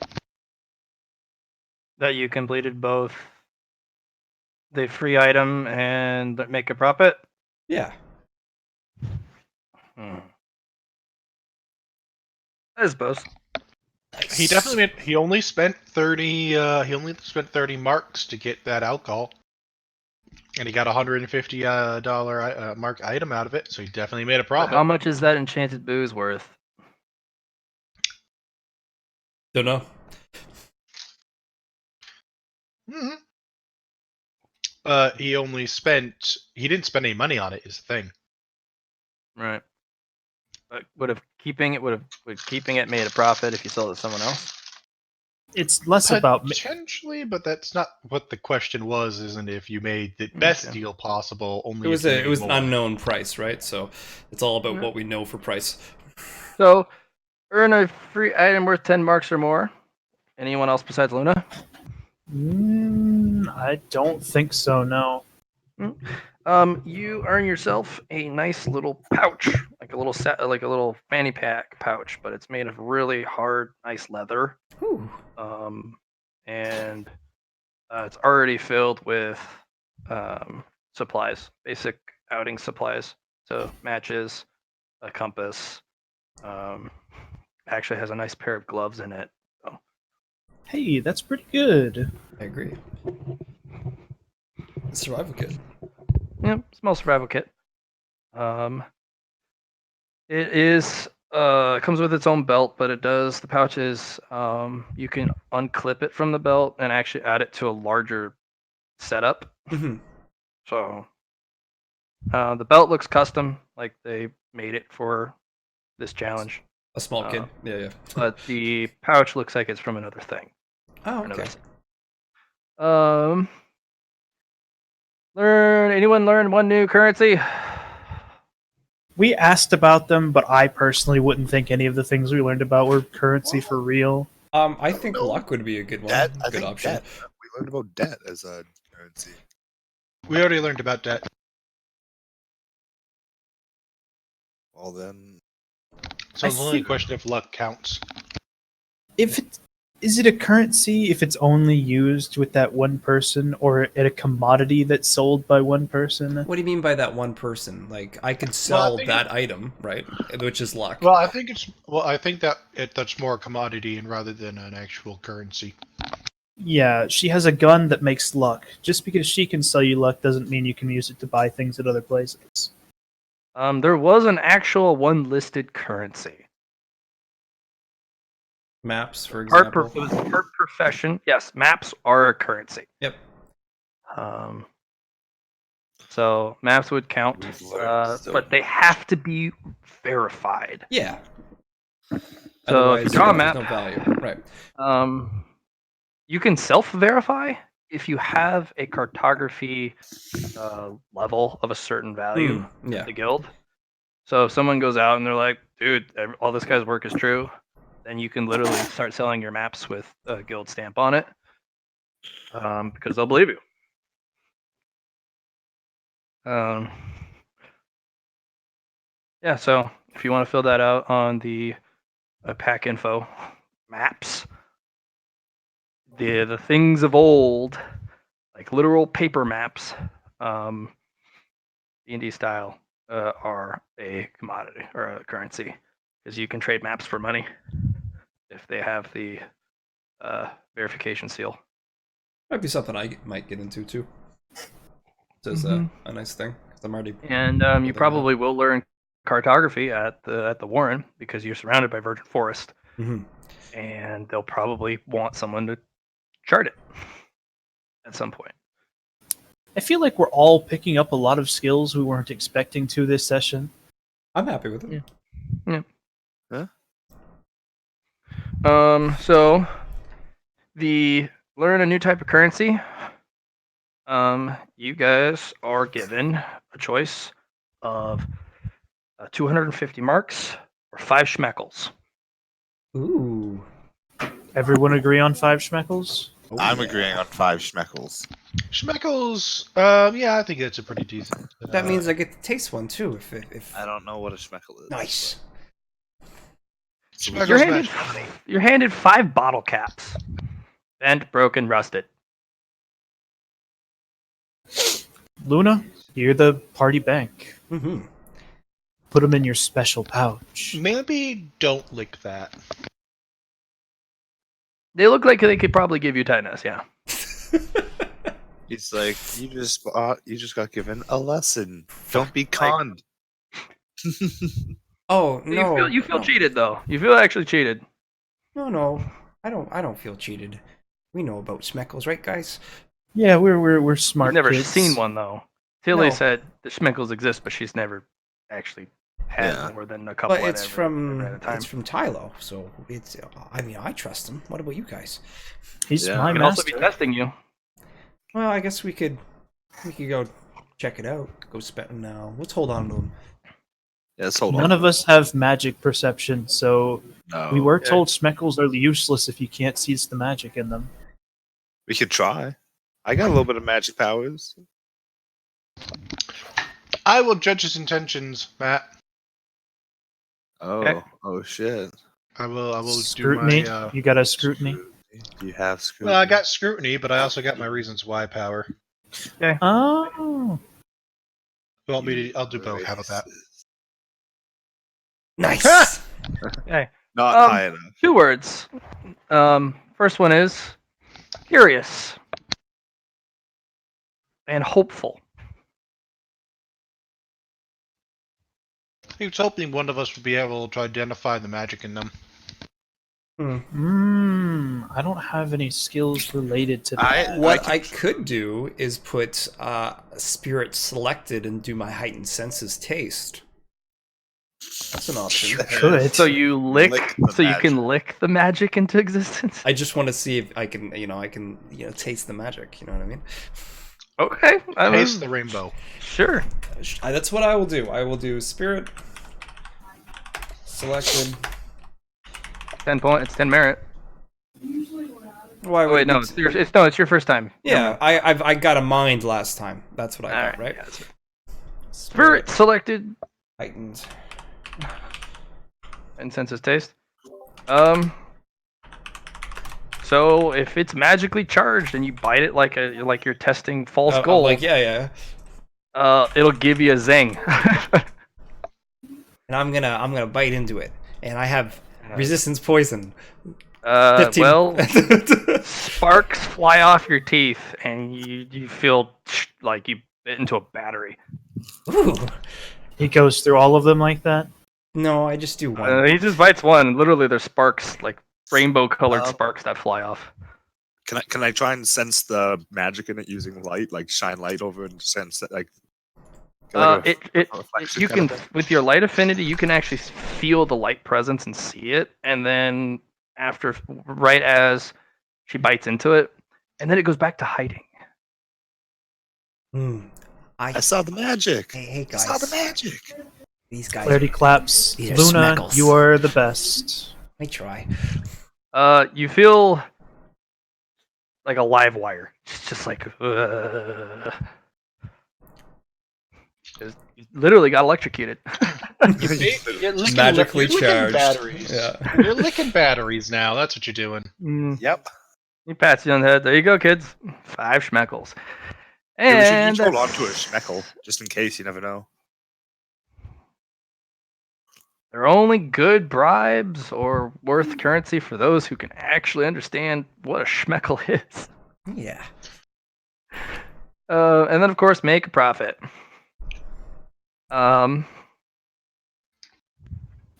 That you completed both the free item and make a profit? Yeah. I suppose. He definitely he only spent 30 marks to get that alcohol. And he got $150 mark item out of it, so he definitely made a profit. How much is that enchanted booze worth? Don't know. Mm-hmm. He didn't spend any money on it, is the thing. Right. But would keeping it made a profit if you sold it to someone else? It's less about potentially, but that's not what the question was, isn't it? If you made the best deal possible, only It was if you it was made an more. unknown price, right? So it's all about Yeah. what we know for price. So, earn a free item worth 10 marks or more. Anyone else besides Luna? I don't think so, no. You earn yourself a nice little pouch, like a little fanny pack pouch, but it's made of really hard, nice leather. Ooh. And it's already filled with supplies, basic outing supplies. So matches, a compass. Actually has a nice pair of gloves in it. So. Hey, that's pretty good. I agree. Survival kit. Yeah, small survival kit. It is It comes with its own belt, but it does. The pouch is you can unclip it from the belt and actually add it to a larger setup. So the belt looks custom, like they made it for this challenge. A small kid. Yeah. But the pouch looks like it's from another thing. Oh, Another okay. thing. Anyone learn one new currency? We asked about them, but I personally wouldn't think any of the things we learned about were currency for real. I think luck would be a good one. Debt? I Good think option. debt. We learned about debt as a currency. We already learned about debt. Well then, So I it's only a think- question if luck counts. Is it a currency if it's only used with that one person, or at a commodity that's sold by one person? What do you mean by that one person? Like, I could sell think that item, right? Which is luck. Well, I think that's more a commodity and rather than an actual currency. Yeah, she has a gun that makes luck. Just because she can sell you luck doesn't mean you can use it to buy things at other places. There was an actual one listed currency. Maps, for Part example. it was part profession. Yes, maps are a currency. Yep. So maps would count, but they have to be verified. Yeah. So Otherwise, if you draw a there's map, no value. Right. You can self-verify if you have a cartography level of a certain value yeah. at the guild. So if someone goes out and they're like, dude, all this guy's work is true, then you can literally start selling your maps with a guild stamp on it, because they'll believe you. Yeah, so if you want to fill that out on the pack info maps, the things of old, like literal paper maps, D&D style, are a commodity or a currency, because you can trade maps for money if they have the verification seal. Might be something I might get into too. So it's Mhm. a nice thing, because I'm already. And you probably will learn cartography at the Warren, because you're surrounded by virgin forest, and they'll probably want someone to chart it at some point. I feel like we're all picking up a lot of skills we weren't expecting to this session. I'm happy with it. Yeah. Huh? So the learn a new type of currency. You guys are given a choice of 250 marks or 5 schmeckles. Ooh. Everyone agree on 5 schmeckles? I'm agreeing on 5 schmeckles. Schmeckles, yeah, I think that's a pretty decent. That means I get to taste one too. If I don't know what a schmeckle is. nice. You're handed 5 bottle caps. Bent, broken, rusted. Luna, you're the party bank. Mm-hmm. Put them in your special pouch. Maybe don't lick that. They look like they could probably give you tetanus, yeah. He's like, you just got given a lesson. Don't be conned. Oh no! You feel no. cheated though. You feel actually cheated. No, I don't feel cheated. We know about schmeckles, right, guys? Yeah, we're smart. You've never kids. seen one though. Tilly No. said the schmeckles exist, but she's never actually had more than a couple. But it's at a from time. it's from Tylo, so it's. I mean, I trust him. What about you guys? He's He my could also master. be testing you. Well, I guess we could go check it out. Go spend now. Let's hold on to him. Yeah, let's hold on. None of us have magic perception, so No. we were Okay. told schmeckles are useless if you can't seize the magic in them. We could try. I got a little bit of magic powers. I will judge his intentions, Matt. Oh, Okay. oh shit. I will Scrutiny? do my. You got a scrutiny? Do you have scrutiny? Well, I got scrutiny, but I also got my reasons why power. Oh. You want me to? I'll do both. How about that? Nice. Okay. Not high enough. 2 words. First one is curious and hopeful. He was hoping one of us would be able to identify the magic in them. I don't have any skills related to that. What I could do is put spirit selected and do my heightened senses taste. That's an option. You could. So you lick, the so you magic. can lick the magic into existence. I just want to see if I can, taste the magic. You know what I mean? Okay. Taste the rainbow. Sure. That's what I will do. I will do spirit selected. 10 point. It's 10 merit. Why Oh, wait, no, it's your first time. Yeah, I got a mind last time. That's what I got, right? Yeah, Spirit selected. Heightened. And senses taste. So if it's magically charged and you bite it like you're testing false gold, like yeah. It'll give you a zing. And I'm gonna bite into it, and I have resistance poison. 15. Well, sparks fly off your teeth, and you feel like you bit into a battery. Ooh. He goes through all of them like that? No, I just do one. He just bites one. Literally, there's sparks, like rainbow-colored sparks that fly off. Can I try and sense the magic in it using light, like shine light over and sense it, like? You can, with your light affinity, you can actually feel the light presence and see it, and then right as she bites into it, and then it goes back to hiding. I saw the magic. Hey I guys. saw the magic. These guys. Clarity claps. These are Luna, Smeckles. you are the best. I try. You feel like a live wire. It's just like, you literally got electrocuted. You're licking, Magically you're licking charged. batteries. Yeah. You're licking batteries now. That's what you're doing. Yep. He pats you on the head. There you go, kids. 5 schmeckles. Yeah, And we should hold on to a schmeckle, just in case, you never know. they're only good bribes or worth currency for those who can actually understand what a schmeckle is. Yeah. And then, of course, make a profit. The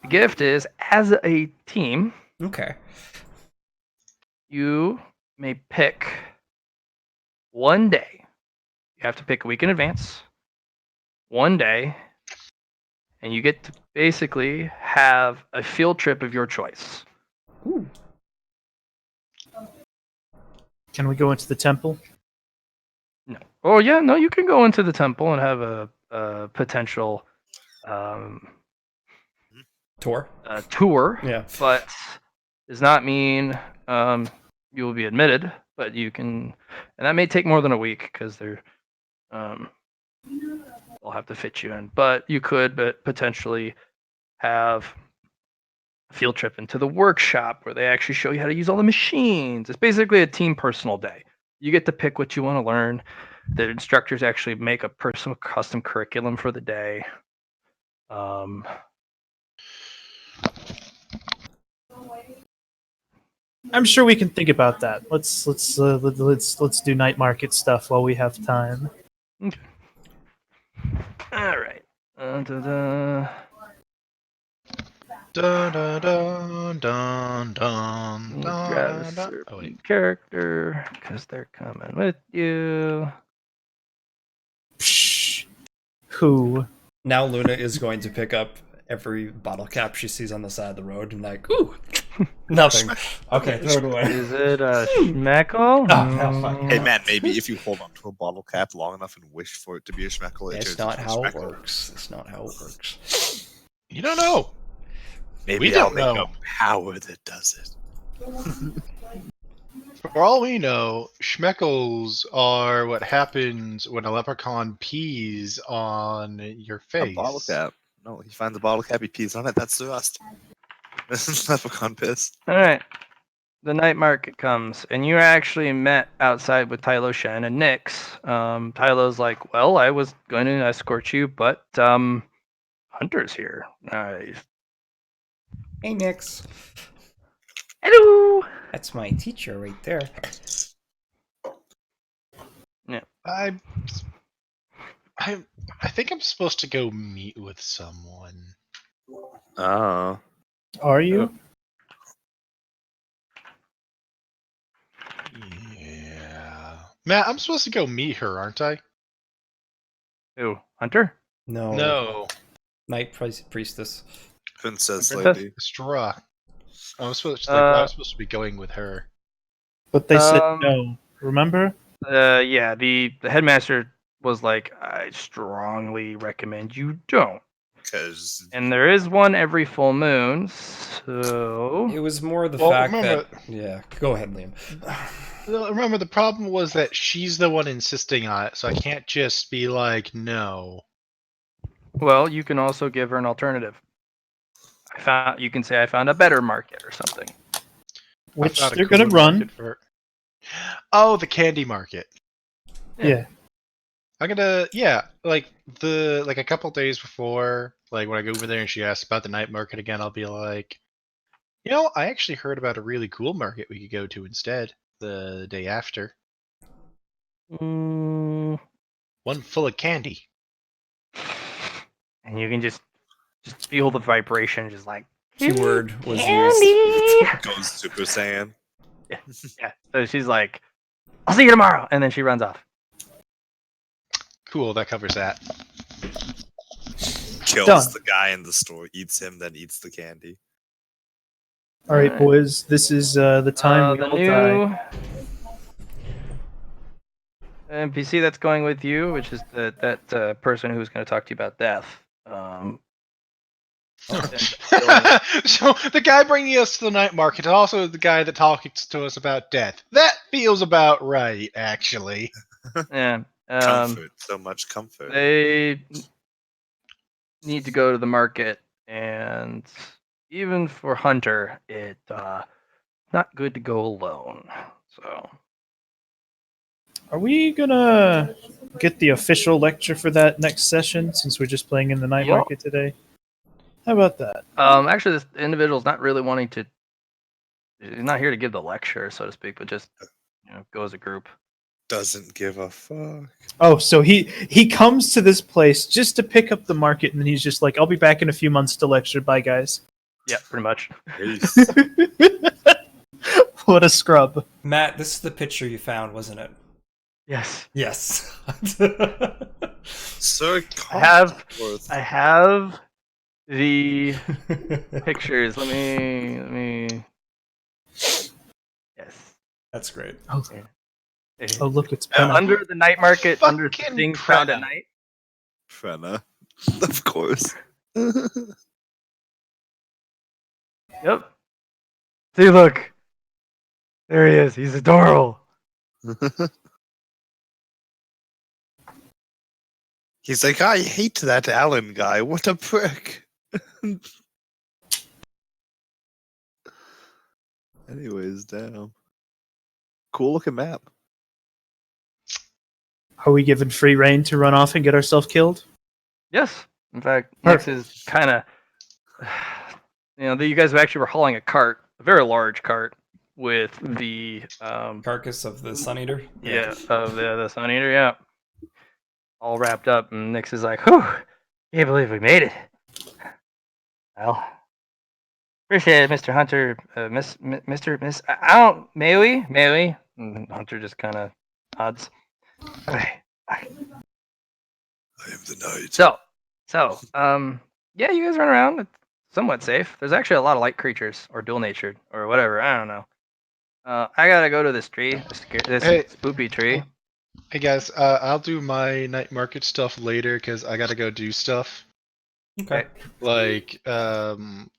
gift is, as a team, Okay. you may pick one day. You have to pick a week in advance. One day. And you get to basically have a field trip of your choice. Ooh. Can we go into the temple? No. Oh, yeah, no, you can go into the temple and have a potential Tour. Tour. Yeah. But does not mean you will be admitted, but you can, and that may take more than a week because they're they'll have to fit you in. But you could potentially have a field trip into the workshop where they actually show you how to use all the machines. It's basically a team personal day. You get to pick what you want to learn. The instructors actually make a personal custom curriculum for the day. I'm sure we can think about that. Let's do night market stuff while we have time. Okay. All right. Da-da. Dun, dun, dun, dun, dun, Grab a dun, dun. Oh, wait. certain character because they're coming with you. Psh, who? Now Luna is going to pick up every bottle cap she sees on the side of the road and like, ooh, nothing. Okay, throw it away. Is it a schmeckle? Hey man, maybe if you hold on to a bottle cap long enough and wish for it to be a schmeckle, It's turns not into a how it schmeckle. works. It's not how it works. You don't know. Maybe We I'll don't make know. a power that does it. For all we know, schmeckles are what happens when a leprechaun pees on your A face. bottle cap. No, he finds a bottle cap, he pees on it. That's the rust. This is leprechaun piss. All right. The night market comes, and you're actually met outside with Tylo, Shen, and Nyx. Tylo's like, well, I was going to escort you, but Hunter's here. Hey, Nyx. Hello. That's my teacher right there. Yeah. I think I'm supposed to go meet with someone. Oh. Are you? Yeah. Matt, I'm supposed to go meet her, aren't I? Who? Hunter? No. No. Night priestess. Princess Princess? lady. Straw. I was supposed to be going with her. But they said Um, no. Remember? Yeah, the headmaster was like, I strongly recommend you don't. Because And there is one every full moon, so It was more the Well, fact remember- that. Yeah, go ahead, Liam. Remember, the problem was that she's the one insisting on it, so I can't just be like, no. well, you can also give her an alternative. You can say I found a better market or something. Which I found a they're gonna cooler run. market for her. Oh, the candy market. Yeah. I'm gonna, like a couple days before, like when I go over there and she asks about the night market again, I'll be like, I actually heard about a really cool market we could go to instead the day after. Mm, One full of candy. and you can just feel the vibration, just like Keyword was candy. used. goes Super Saiyan. Yeah. So she's like, I'll see you tomorrow, and then she runs off. Cool, that covers that. Kills Done. the guy in the store, eats him, then eats the candy. All right, boys. This is the time we The all new die. NPC that's going with you, which is that person who's going to talk to you about death. So the guy bringing us to the night market is also the guy that talks to us about death. That feels about right, actually. Yeah. Comfort, so much comfort. They need to go to the market, and even for Hunter, it not good to go alone. So Are we gonna get the official lecture for that next session since we're just playing in the night Yeah. market today? How about that? actually, this individual's not really wanting to. He's not here to give the lecture, so to speak, but just go as a group. Doesn't give a fuck. Oh, so he comes to this place just to pick up the market, and then he's just like, "I'll be back in a few months to lecture. Bye, guys." Yeah, pretty much. Peace. What a scrub. Matt, this is the picture you found, wasn't it? Yes. Yes. Sir, I have the pictures. Let me. Yes. That's great. Oh, look, it's Penna. Under the night market, under Fucking things found at Penna. night. Frenna. Of course. Yep. See, look. There he is. He's adorable. He's like, I hate that Alan guy. What a prick. Anyways, damn. Cool looking map. Are we given free reign to run off and get ourselves killed? Yes. In fact, Nix is kind of. You guys actually were hauling a cart, a very large cart, with the Carcass of the Sun Eater? Yeah, of the Sun Eater, yeah. All wrapped up, and Nix is like, whew, can't believe we made it. Well, appreciate it, Mr. Hunter. Miss, I don't, may we? And Hunter just kind of nods. Okay. I am the knight. So, yeah, you guys run around. It's somewhat safe. There's actually a lot of light creatures, or dual-natured, or whatever, I don't know. I gotta go to this tree, this Hey. spoopy tree. Hey guys, I'll do my night market stuff later because I gotta go do stuff. Okay. Like I'm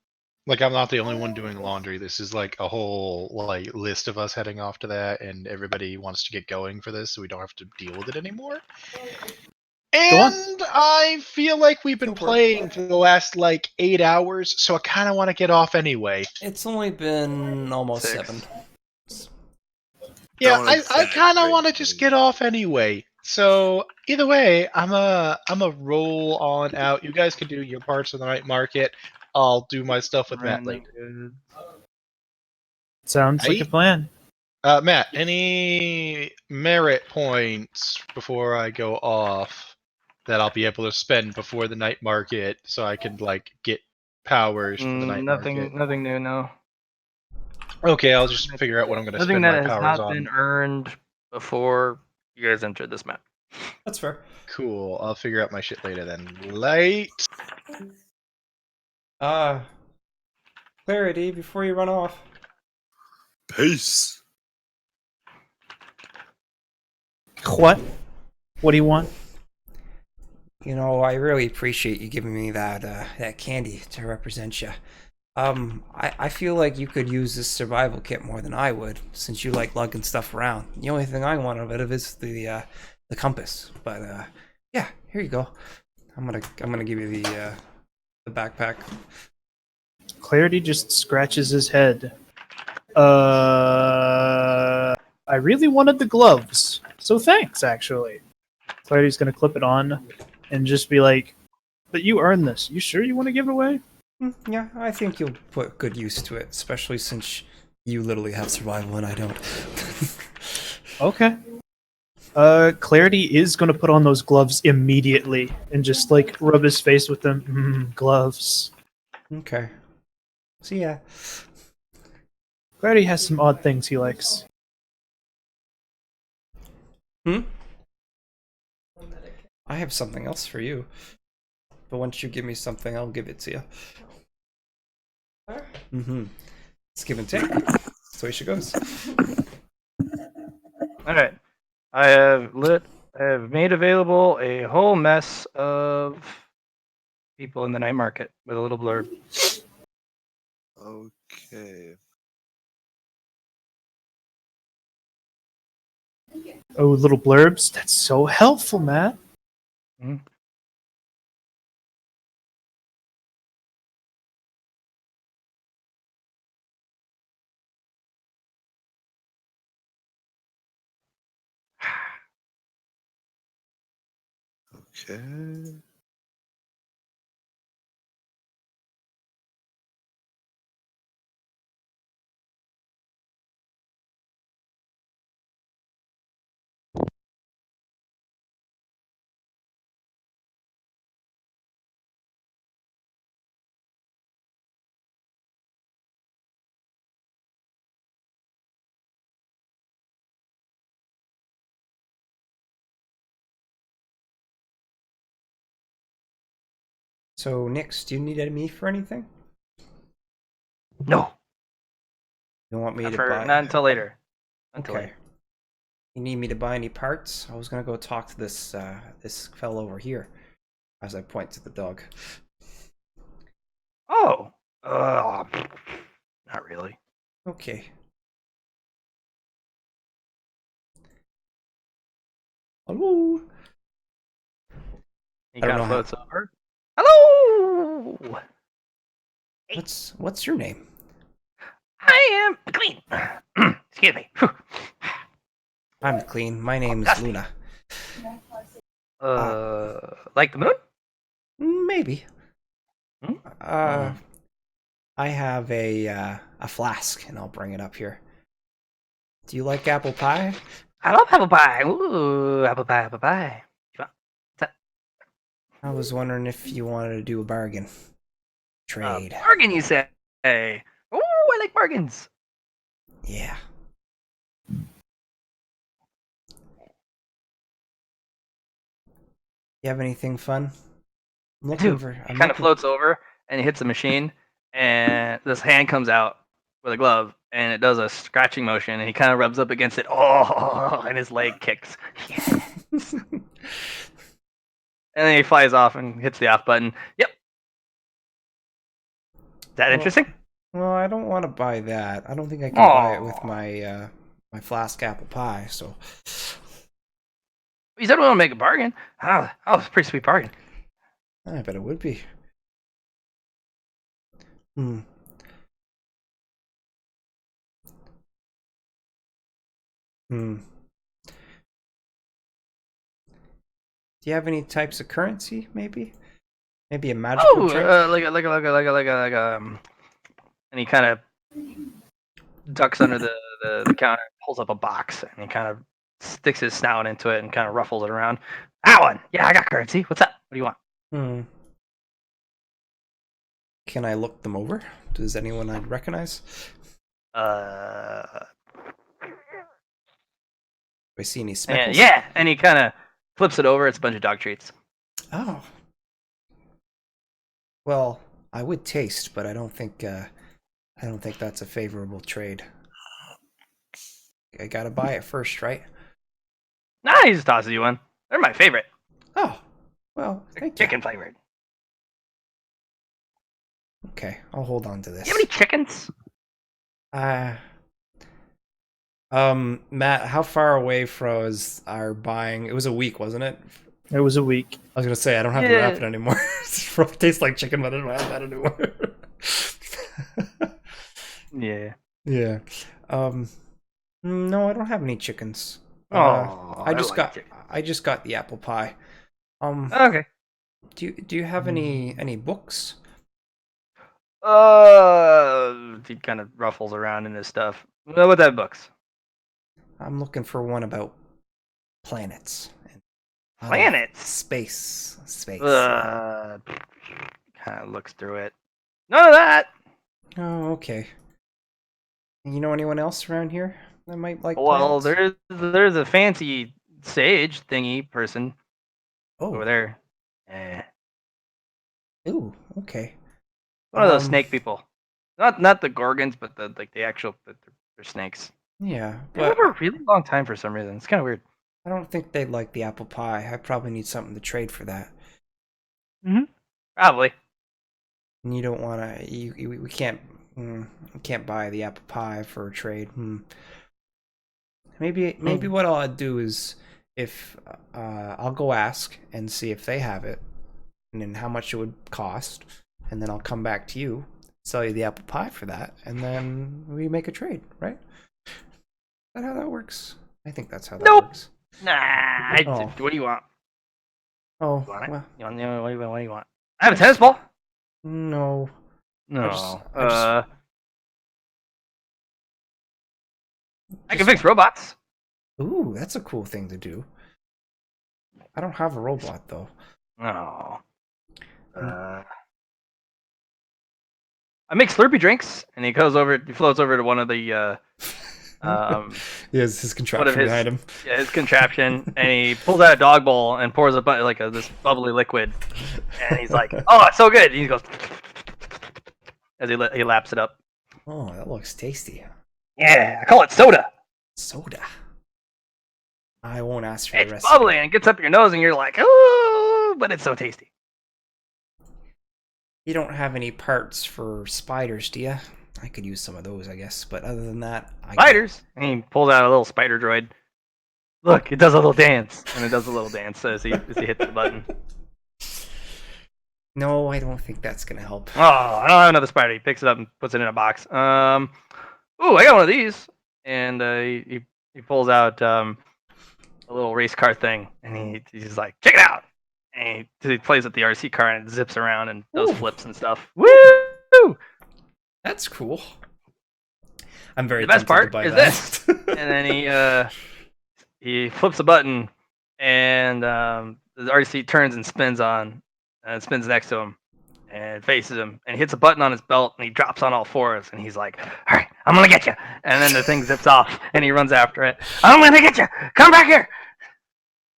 not the only one doing laundry. This is like a whole list of us heading off to that, and everybody wants to get going for this, so we don't have to deal with it anymore. And I feel like we've been playing for the last 8 hours, so I kind of want to get off anyway. It's only been almost 7. Yeah, Don't I kind of exaggerate, want to just get off anyway. So either way, I'm a roll on out. You guys can do your parts of the night market. I'll do my stuff with Matt later. Sounds like a plan. Matt, any merit points before I go off that I'll be able to spend before the night market, so I can get powers for the night market. Nothing new. No. Okay, I'll just figure out what I'm going to Nothing spend that my has powers not on. been earned before you guys entered this map. That's fair. Cool. I'll figure out my shit later then. Light. Clarity before you run off. Peace. What? What do you want? You know, I really appreciate you giving me that candy to represent you. I feel like you could use this survival kit more than I would, since you like lugging stuff around. The only thing I want of it is the compass. But yeah, here you go. I'm gonna give you the backpack. Clarity just scratches his head. I really wanted the gloves, so thanks, actually. Clarity's gonna clip it on and just be like, but you earned this. You sure you want to give it away? Yeah, I think you'll put good use to it, especially since you literally have survival and I don't. Okay. Clarity is gonna put on those gloves immediately and just like rub his face with them. Gloves. Okay. So yeah. Clarity has some odd things he likes. I have something else for you. But once you give me something, I'll give it to you. It's give and take. That's the way she goes. All right. I have made available a whole mess of people in the night market with a little blurb. Okay. Oh, little blurbs. That's so helpful, Matt. Okay. So, Nix, do you need me for anything? No. You want me Not to for- buy? not until later. Until Okay. later. You need me to buy any parts? I was gonna go talk to this this fellow over here, as I point to the dog. Oh. Not really. Okay. Hello. He I don't kind know of how- floats over. Hello. What's your name? I am clean. Excuse me. I'm clean. My name is Luna. Like the moon? Maybe. I have a flask, and I'll bring it up here. Do you like apple pie? I love apple pie. Ooh, apple pie, apple pie. I was wondering if you wanted to do a bargain. Trade. Bargain, you say? Ooh, I like bargains. Yeah. You have anything fun? I'm looking for. He kind of floats over and he hits the machine, and this hand comes out with a glove, and it does a scratching motion, and he kind of rubs up against it. Oh, and his leg kicks. Yes. And then he flies off and hits the off button. Yep. Is that interesting? Well, I don't want to buy that. I don't think I can buy it with my my flask apple pie. So You said we want to make a bargain. Oh, it's a pretty sweet bargain. I bet it would be. Do you have any types of currency? Maybe a magical drink. And he kind of ducks under the counter, pulls up a box, and he kind of sticks his snout into it and kind of ruffles it around. That one, yeah, I got currency. What's up? What do you want? Can I look them over? Does anyone I'd recognize? Do I see any speckles? Yeah, and he kind of flips it over. It's a bunch of dog treats. Oh. Well, I would taste, but I don't think that's a favorable trade. I gotta buy it first, right? Nah, he just tosses you one. They're my favorite. Oh, well, thank you. Chicken flavored. Okay, I'll hold on to this. Do you have any chickens? Matt, how far away from us our buying? It was a week, wasn't it? It was a week. I was gonna say I don't have to wrap it anymore. It tastes like chicken, but I don't have that anymore. Yeah. Yeah. No, I don't have any chickens. I just got the apple pie. Okay. Do you have any books? He kind of ruffles around in his stuff. What that books? I'm looking for one about planets. Planets? Space. Kind of looks through it. None of that. Oh, okay. You know anyone else around here that might like Well, planets? there's a fancy sage thingy person over there. Ooh, okay. One of those snake people. Not the gorgons, but the actual they're snakes. Yeah, They live a really long time for some reason. It's kind of weird. I don't think they'd like the apple pie. I probably need something to trade for that. Probably. And you don't want to. We can't. We can't buy the apple pie for a trade. Maybe what I'll do is if I'll go ask and see if they have it, and then how much it would cost, and then I'll come back to you, sell you the apple pie for that, and then we make a trade, right? Is that how that works? I think that's how that works. Nah. What do you want? Oh, You want it? well. What do you want? I have a tennis ball. No. No. I can fix robots. Ooh, that's a cool thing to do. I don't have a robot though. No. I make Slurpee drinks, and he floats over to one of the he has his contraption behind him. Yeah, his contraption, and he pulls out a dog bowl and pours this bubbly liquid, and he's like, "Oh, it's so good!" And he goes as he laps it up. Oh, that looks tasty. Yeah, I call it soda. Soda. I won't ask for It's the recipe. bubbly and it gets up your nose, and you're like, "Oh!" But it's so tasty. You don't have any parts for spiders, do you? I could use some of those, I guess. But other than that, Spiders. And he pulls out a little spider droid. Look, it does a little dance, and it does a little dance as he hits the button. No, I don't think that's gonna help. Oh, I don't have another spider. He picks it up and puts it in a box. Ooh, I got one of these, and he pulls out a little race car thing, and he's like, check it out. And he plays with the RC car and it zips around and does flips and stuff. Woo! That's cool. I'm very The best tempted to part buy is that. this, and then he flips a button, and the RC turns and spins on, and it spins next to him, and it faces him, and he hits a button on his belt, and he drops on all fours, and he's like, "All right, I'm gonna get you!" And then the thing zips off, and he runs after it. "I'm gonna get you! Come back here!"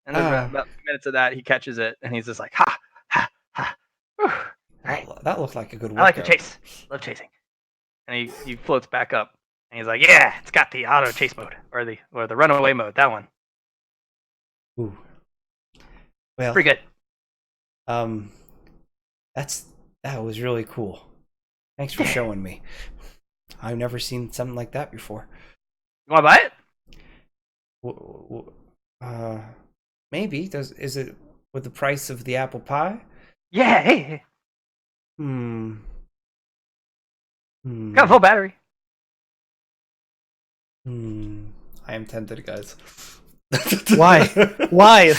And then about 2 minutes of that, he catches it, and he's just like, "Ha, ha, ha!" Whew. All right, That looked like a good workout. I like to chase. Love chasing. And he floats back up, and he's like, "Yeah, it's got the auto chase mode, or the runaway mode. That one." Ooh. Well, pretty good. That was really cool. Thanks for showing me. I've never seen something like that before. You want to buy it? Maybe. Is it with the price of the apple pie? Yeah. Hey. Got a full battery. I am tempted, guys. Why? Why?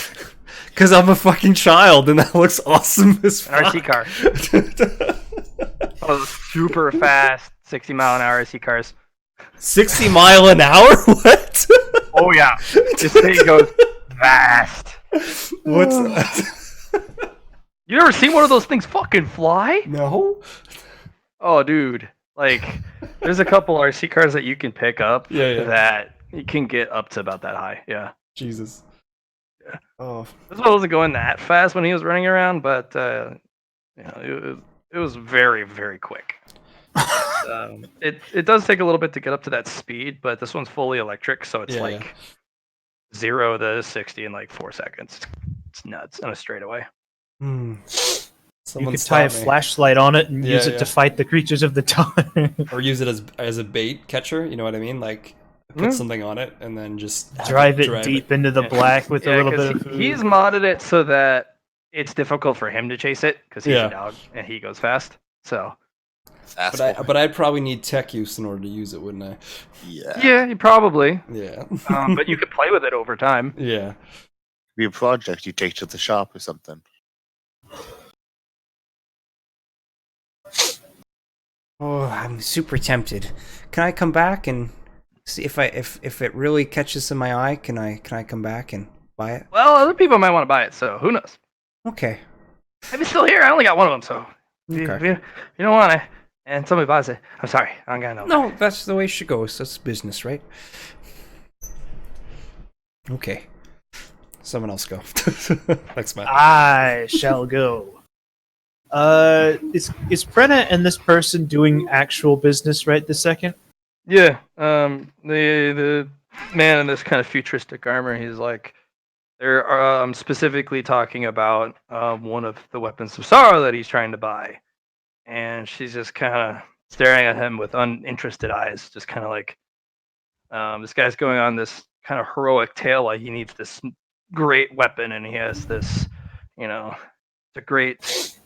Because I'm a fucking child, and that looks awesome as fuck. An RC car. Oh, super fast, 60-mile-an-hour RC cars. 60 mile an hour? What? Oh yeah, this thing goes fast. What's that? You ever seen one of those things fucking fly? No. Oh, dude. Like, there's a couple RC cars that you can pick up that you can get up to about that high. Yeah. Jesus. Yeah. Oh. This one wasn't going that fast when he was running around, but it was very, very quick. It does take a little bit to get up to that speed, but this one's fully electric, so it's like 0 to 60 in like 4 seconds. It's nuts on a straightaway. You Someone could tie a stop me. flashlight on it and Yeah, use it to yeah. fight the creatures of the dark. Or use it as a bait catcher. You know what I mean? Like put something on it and then just have drive it deep into the black with a little 'cause bit of food. he's modded it so that it's difficult for him to chase it because he's Yeah. a dog and he goes fast. So But I'd probably need tech use in order to use it, wouldn't I? yeah, you probably. Yeah. But you could play with it over time. Yeah. Be a project you take to the shop or something. Oh, I'm super tempted. Can I come back and see if it really catches in my eye? Can I come back and buy it? Well, other people might want to buy it, so who knows? Okay. If it's still here, I only got one of them, so if Okay. you don't want it and somebody buys it, I'm sorry, I don't got no. No, that's the way it should go. That's business, right? Okay. Someone else go. Thanks, Matt. I shall go. Is Brenna and this person doing actual business right this second? Yeah, the man in this kind of futuristic armor, he's like, they're specifically talking about one of the weapons of sorrow that he's trying to buy, and she's just kind of staring at him with uninterested eyes, just kind of like, this guy's going on this kind of heroic tale, like he needs this great weapon, and he has this, it's a great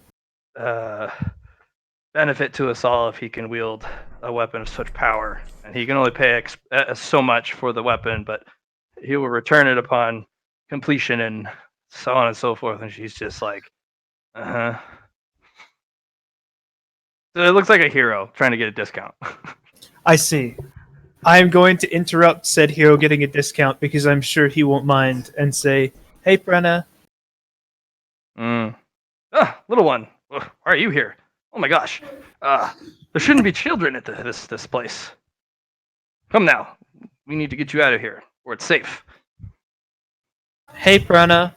benefit to us all if he can wield a weapon of such power, and he can only pay so much for the weapon, but he will return it upon completion, and so on and so forth. And she's just like, so it looks like a hero trying to get a discount. I see. I am going to interrupt said hero getting a discount because I'm sure he won't mind and say, "Hey, Brenna." Little one, why are you here? Oh my gosh, there shouldn't be children at this place. Come now, we need to get you out of here, where it's safe. Hey, Brenna.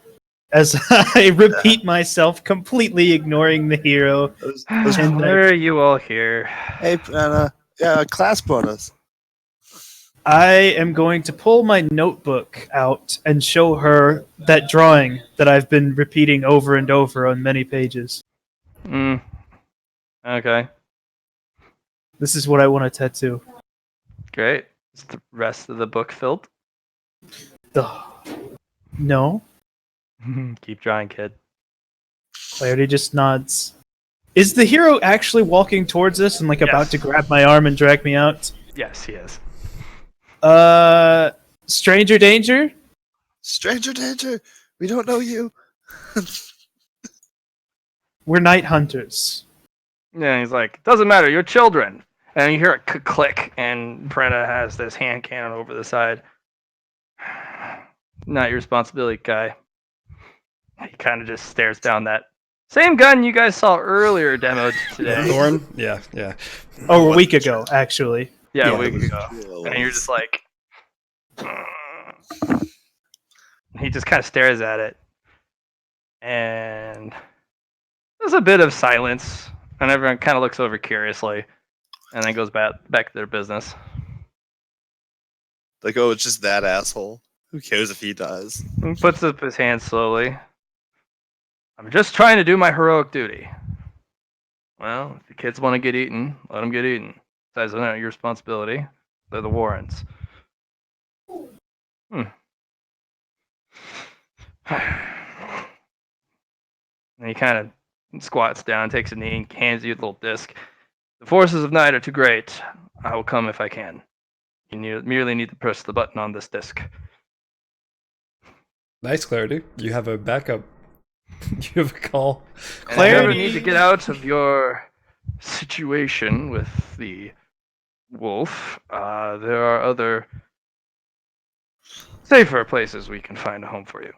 As I repeat myself, completely ignoring the hero. And Why are you all here? Hey, Brenna. Yeah, class brought us. I am going to pull my notebook out and show her that drawing that I've been repeating over and over on many pages. Okay. This is what I want to tattoo. Great. Is the rest of the book filled? No. Keep drawing, kid. Clarity just nods. Is the hero actually walking towards us and about to grab my arm and drag me out? Yes, he is. Stranger danger? Stranger danger. We don't know you. We're night hunters. Yeah, he's like, doesn't matter, you're children. And you hear a click, and Brenna has this hand cannon over the side. Not your responsibility, guy. He kind of just stares down that same gun you guys saw earlier demoed today. Thorn? Yeah, yeah. Oh, a week ago, actually. Yeah, a week ago. And you're just like... He just kind of stares at it. And there's a bit of silence. And everyone kind of looks over curiously. And then goes back to their business. Like, oh, it's just that asshole. Who cares if he dies? He puts up his hand slowly. I'm just trying to do my heroic duty. Well, if the kids want to get eaten, let them get eaten. Besides, they're not your responsibility. They're the Warrens. And he kind of squats down, takes a knee, and hands you a little disc. The forces of night are too great. I will come if I can. You merely need to press the button on this disc. Nice, Clarity. You have a backup. You have a call. And if you ever need to get out of your situation with the wolf, there are other safer places we can find a home for you.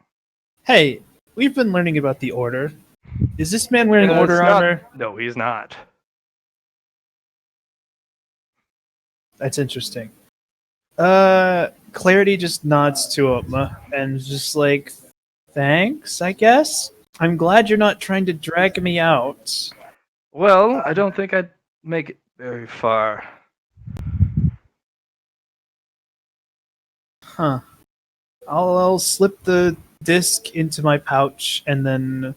Hey, we've been learning about the Order. Is this man wearing It's Order not- armor? No, he's not. That's interesting. Clarity just nods to him and is just like, thanks, I guess. I'm glad you're not trying to drag me out. Well, I don't think I'd make it very far. Huh. I'll slip the disc into my pouch and then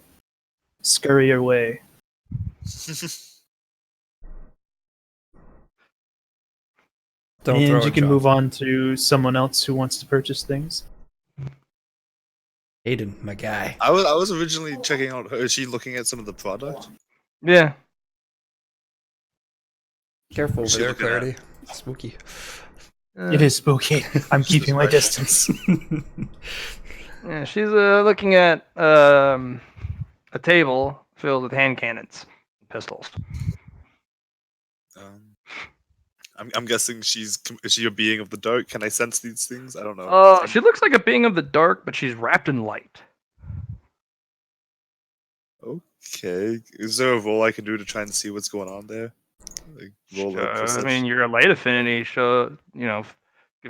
scurry away. Don't and throw you it, can John. move on to someone else who wants to purchase things. Aiden, my guy. I was originally checking out her. Is she looking at some of the product? Yeah. Careful What's over she there, looking at? Clarity. Spooky. It is spooky. I'm keeping my distance. Yeah, she's looking at a table filled with hand cannons, and pistols. I'm guessing is she a being of the dark? Can I sense these things? I don't know. She looks like a being of the dark, but she's wrapped in light. Okay. Is there a roll I can do to try and see what's going on there? Like, roll a I perception? mean, you're a light affinity, so you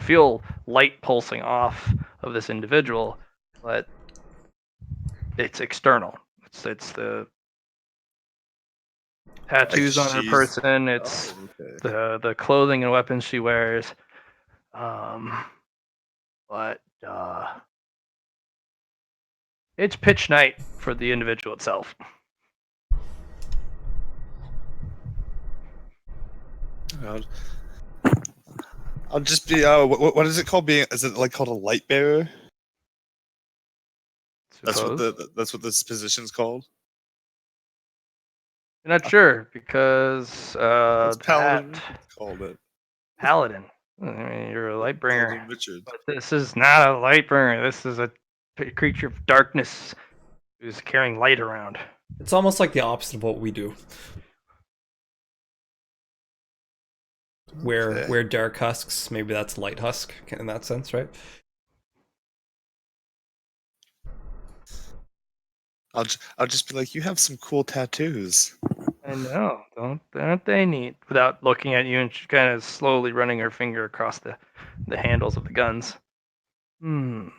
feel light pulsing off of this individual, but it's external. It's the tattoos on her she's- person. It's the clothing and weapons she wears. But it's pitch night for the individual itself. I'll just be. What is it called? Is it like called a light bearer? That's what this position's called. I'm not sure because What's Paladin called it? Paladin. I mean, you're a light bringer, Paladin Richard. but this is not a light bringer. This is a creature of darkness who's carrying light around. It's almost like the opposite of what we do. We're dark husks. Maybe that's light husk in that sense, right? I'll just be like, you have some cool tattoos. I know, don't they neat? Without looking at you, and she's kind of slowly running her finger across the handles of the guns. And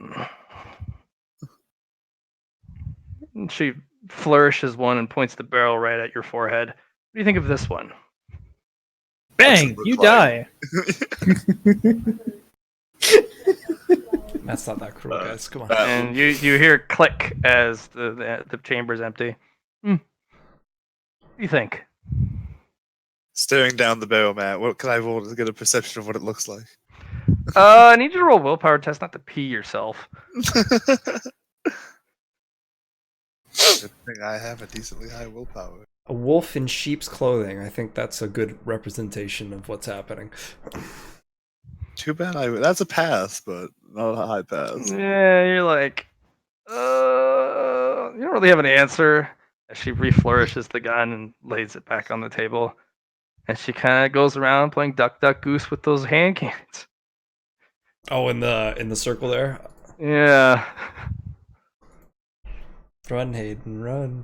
she flourishes one and points the barrel right at your forehead. What do you think of this one? Bang! You die. That's not that cruel, guys. Come on. And you hear click as the chamber's empty. What do you think? Staring down the barrel, Matt. What can I roll to get a perception of what it looks like? I need you to roll a willpower test, not to pee yourself. Good thing I have a decently high willpower. A wolf in sheep's clothing. I think that's a good representation of what's happening. Too bad that's a pass, but not a high pass. Yeah, you're like, you don't really have an answer. As she reflourishes the gun and lays it back on the table, and she kind of goes around playing duck, duck, goose with those hand cannons. Oh, in the circle there. Yeah. Run, Hayden, run.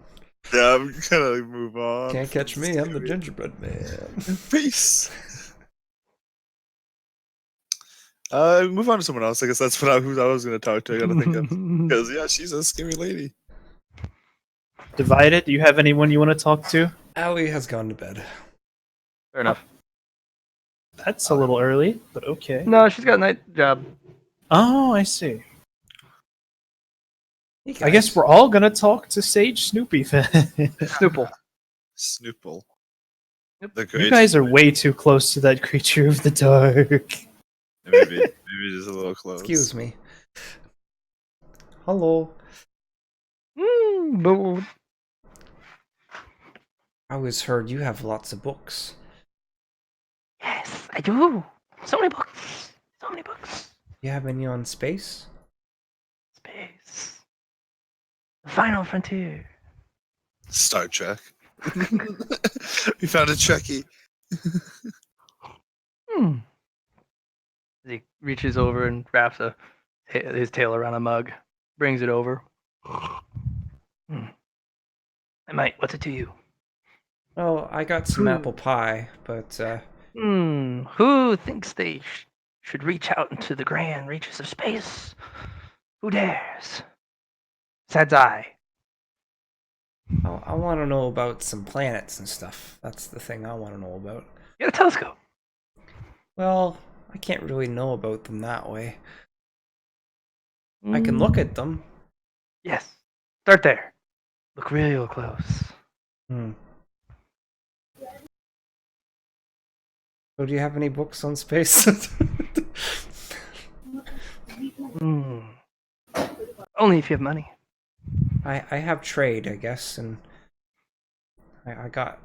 Yeah, I'm gonna move on. Can't catch me. I'm the gingerbread man. Peace. Move on to someone else. I guess that's who I was gonna talk to. I gotta think of because yeah, she's a scary lady. Divided. Do you have anyone you want to talk to? Allie has gone to bed. Fair enough. That's a little early, but okay. No, she's got a night job. Oh, I see. Hey, I guess we're all gonna talk to Sage Snoopy then. Snoople. Snoople. Yep. You guys are way too close to that creature of the dark. Maybe just a little close. Excuse me. Hello. I always heard you have lots of books. Yes, I do. So many books. So many books. You have any on space? Space. The final frontier. Star Trek. We found a Trekkie. He reaches over and wraps his tail around a mug, brings it over. Hey, mate, what's it to you? Oh, I got some apple pie, but Who thinks they should reach out into the grand reaches of space? Who dares? Sad's eye. I want to know about some planets and stuff. That's the thing I want to know about. Get a telescope. Well, I can't really know about them that way. I can look at them. Yes. Start there. Look real close. So do you have any books on space? Only if you have money. I have trade, I guess, and I got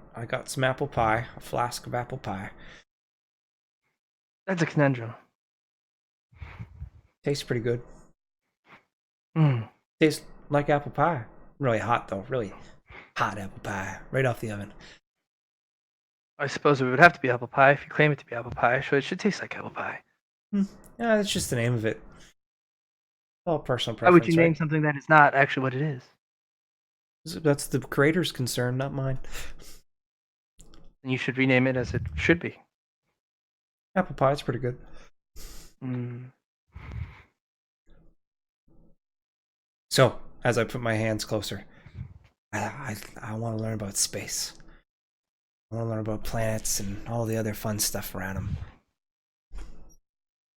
some apple pie, a flask of apple pie. That's a conundrum. Tastes pretty good. Tastes like apple pie. Really hot though, really hot apple pie, right off the oven. I suppose it would have to be apple pie if you claim it to be apple pie, so it should taste like apple pie. Yeah, that's just the name of it. All personal Why preference. would you name something that is not actually what it is? That's the creator's concern, not mine. And you should rename it as it should be. Apple pie is pretty good. So, as I put my hands closer, I want to learn about space. I want to learn about planets and all the other fun stuff around them.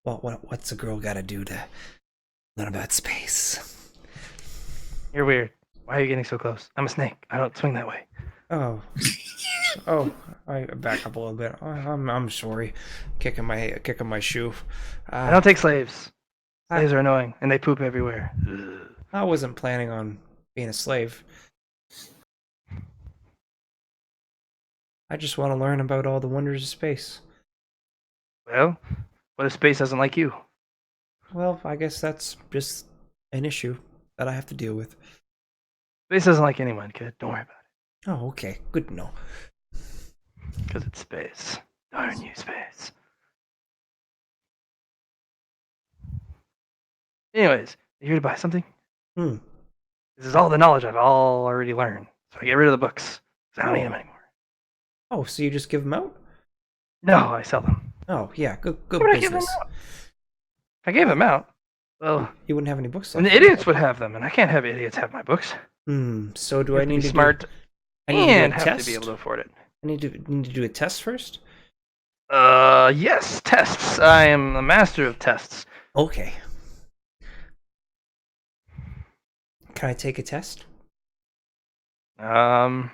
What's a girl got to do to learn about space? You're weird. Why are you getting so close? I'm a snake. I don't swing that way. Oh, I back up a little bit. I'm sorry, kicking my shoe. I don't take slaves. Slaves are annoying, and they poop everywhere. I wasn't planning on being a slave. I just want to learn about all the wonders of space. Well, what if space doesn't like you? Well, I guess that's just an issue that I have to deal with. Space doesn't like anyone, kid. Don't worry about it. Oh, okay. Good to know. Because it's space. Darn you, space. Anyways, you here to buy something? This is all the knowledge I've already learned. So I get rid of the books. Because I don't need them anymore. Oh, so you just give them out? No, I sell them. Oh, yeah. Good Why would I give them business. out? If I gave them out, well, you wouldn't have any books and left. the idiots would have them, and I can't have idiots have my books. So do You I have to need be to smart do, I need and to do a have test? to be able to afford it. I need to do a test first? Yes, tests. I am a master of tests. Okay. Can I take a test? I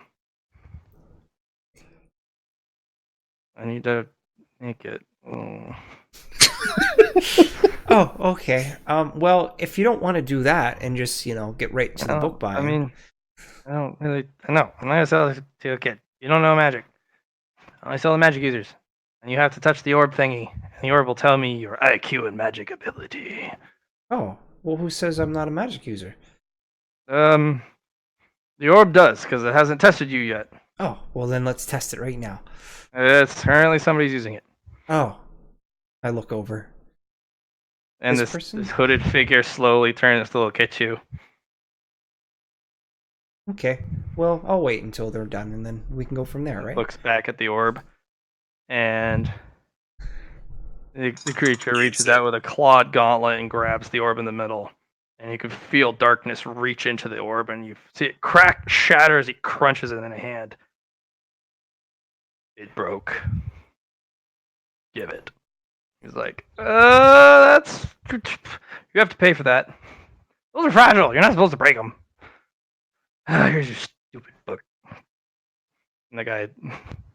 need to make it. Oh. Oh, okay. Well, if you don't want to do that and just, get right to the book buying. I mean, I don't really. No, I'm not gonna sell it to a kid. You don't know magic. I only sell to magic users, and you have to touch the orb thingy, and the orb will tell me your IQ and magic ability. Oh, well, who says I'm not a magic user? The orb does, because it hasn't tested you yet. Oh, well then let's test it right now. It's currently somebody's using it. Oh. I look over. And This this person? hooded figure slowly turns to look at you. Okay. Well, I'll wait until they're done and then we can go from there, right? Looks back at the orb, and the creature reaches out with a clawed gauntlet and grabs the orb in the middle. And you can feel darkness reach into the orb, and you see it crack, shatter as he crunches it in a hand. It broke. Give it. He's like, that's... You have to pay for that. Those are fragile. You're not supposed to break them. Here's your stupid book. And the guy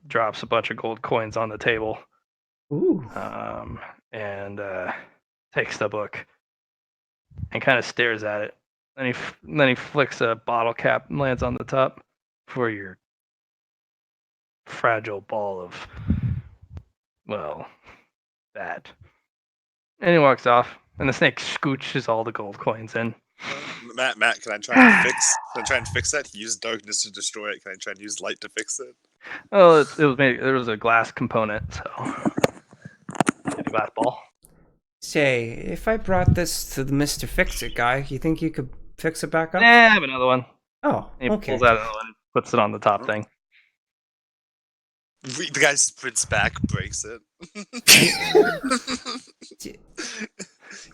drops a bunch of gold coins on the table. Ooh. And takes the book and kind of stares at it. Then he flicks a bottle cap and lands on the top for your fragile ball of, well, that. And he walks off, and the snake scooches all the gold coins in. Matt, can I try and fix that? He used darkness to destroy it. Can I try and use light to fix it? Oh, there was a glass component, so a glass ball. Say, if I brought this to the Mr. Fix-It guy, you think you could fix it back up? Yeah, I have another one. Oh, And he okay. pulls out another one, puts it on the top thing. The guy sprints back, breaks it.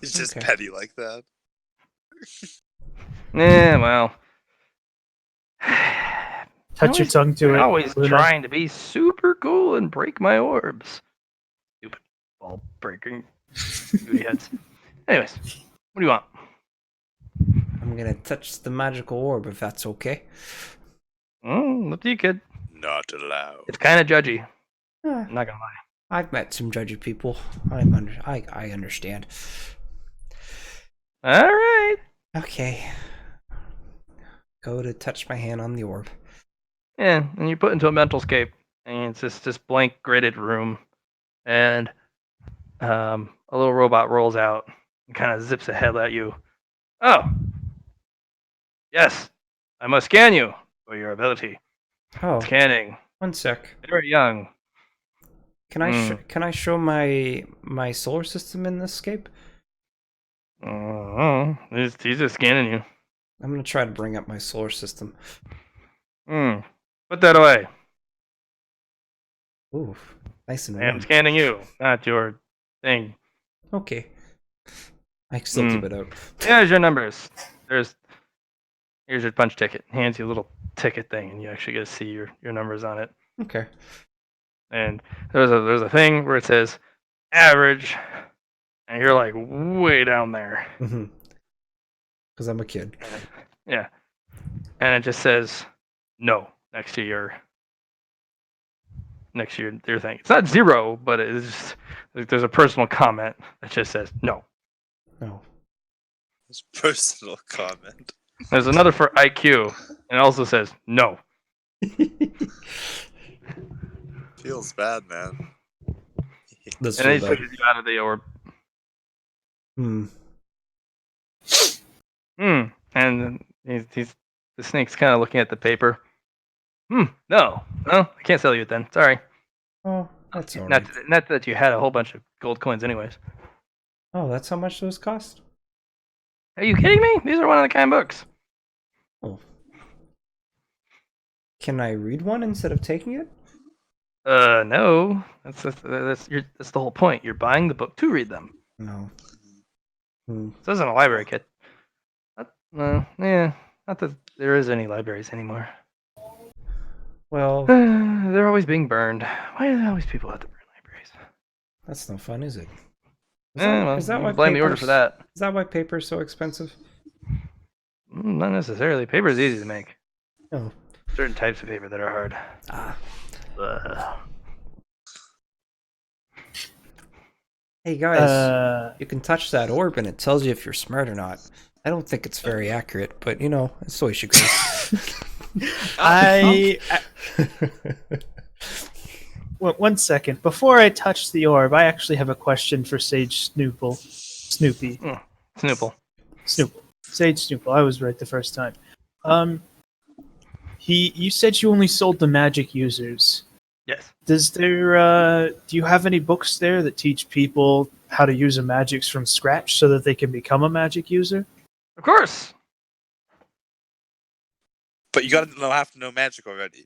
He's just Okay. petty like that. Yeah, well. Touch your tongue to it. Always Luna. trying to be super cool and break my orbs. Stupid ball breaking booty heads. Anyways, what do you want? I'm gonna touch the magical orb if that's okay. Up to you, kid. Not allowed. It's kind of judgy. Ah, I'm not gonna lie. I've met some judgy people. I understand. All right. Okay. Go to touch my hand on the orb. Yeah, and you put into a mental scape, and it's just this blank gridded room, and a little robot rolls out and kind of zips ahead at you. Oh, yes, I must scan you for your ability. Oh, Scanning. one sec. Very young. Can I show my solar system in this scape? He's just scanning you. I'm gonna try to bring up my solar system. Put that away. Ooh, nice and I am warm. scanning you, not your thing. Okay. I can still keep it out. Here's your numbers. Here's your punch ticket. Hands you a little ticket thing, and you actually get to see your numbers on it. Okay. And there's a thing where it says average, and you're like way down there. Because I'm a kid. Yeah. And it just says no next to your thing. It's not 0, but it's just, there's a personal comment that just says no. No. It's personal comment. There's another for IQ, and it also says no. Feels bad, man. And then he pushes you out of the orb. And the snake's kind of looking at the paper. No, I can't sell you it then. Sorry. Oh, that's all right. Not that you had a whole bunch of gold coins, anyways. Oh, that's how much those cost? Are you kidding me? These are one of the kind books. Oh. Can I read one instead of taking it? No. That's the whole point. You're buying the book to read them. No. This isn't a library kit. Not that there is any libraries anymore. Well, they're always being burned. Why do always people have to burn libraries? That's no fun, is it? Is that why blame the order for that? Is that why paper is so expensive? Not necessarily. Paper is easy to make. Oh. Certain types of paper that are hard. Hey guys, you can touch that orb and it tells you if you're smart or not. I don't think it's very accurate, but you know, it's the way she goes. One second. Before I touch the orb, I actually have a question for Sage Snoople. Snoopy. Snoople. Sage Snoople. I was right the first time. You said you only sold to magic users. Yes. Do you have any books there that teach people how to use a magics from scratch so that they can become a magic user? Of course. But you gotta have to know magic already.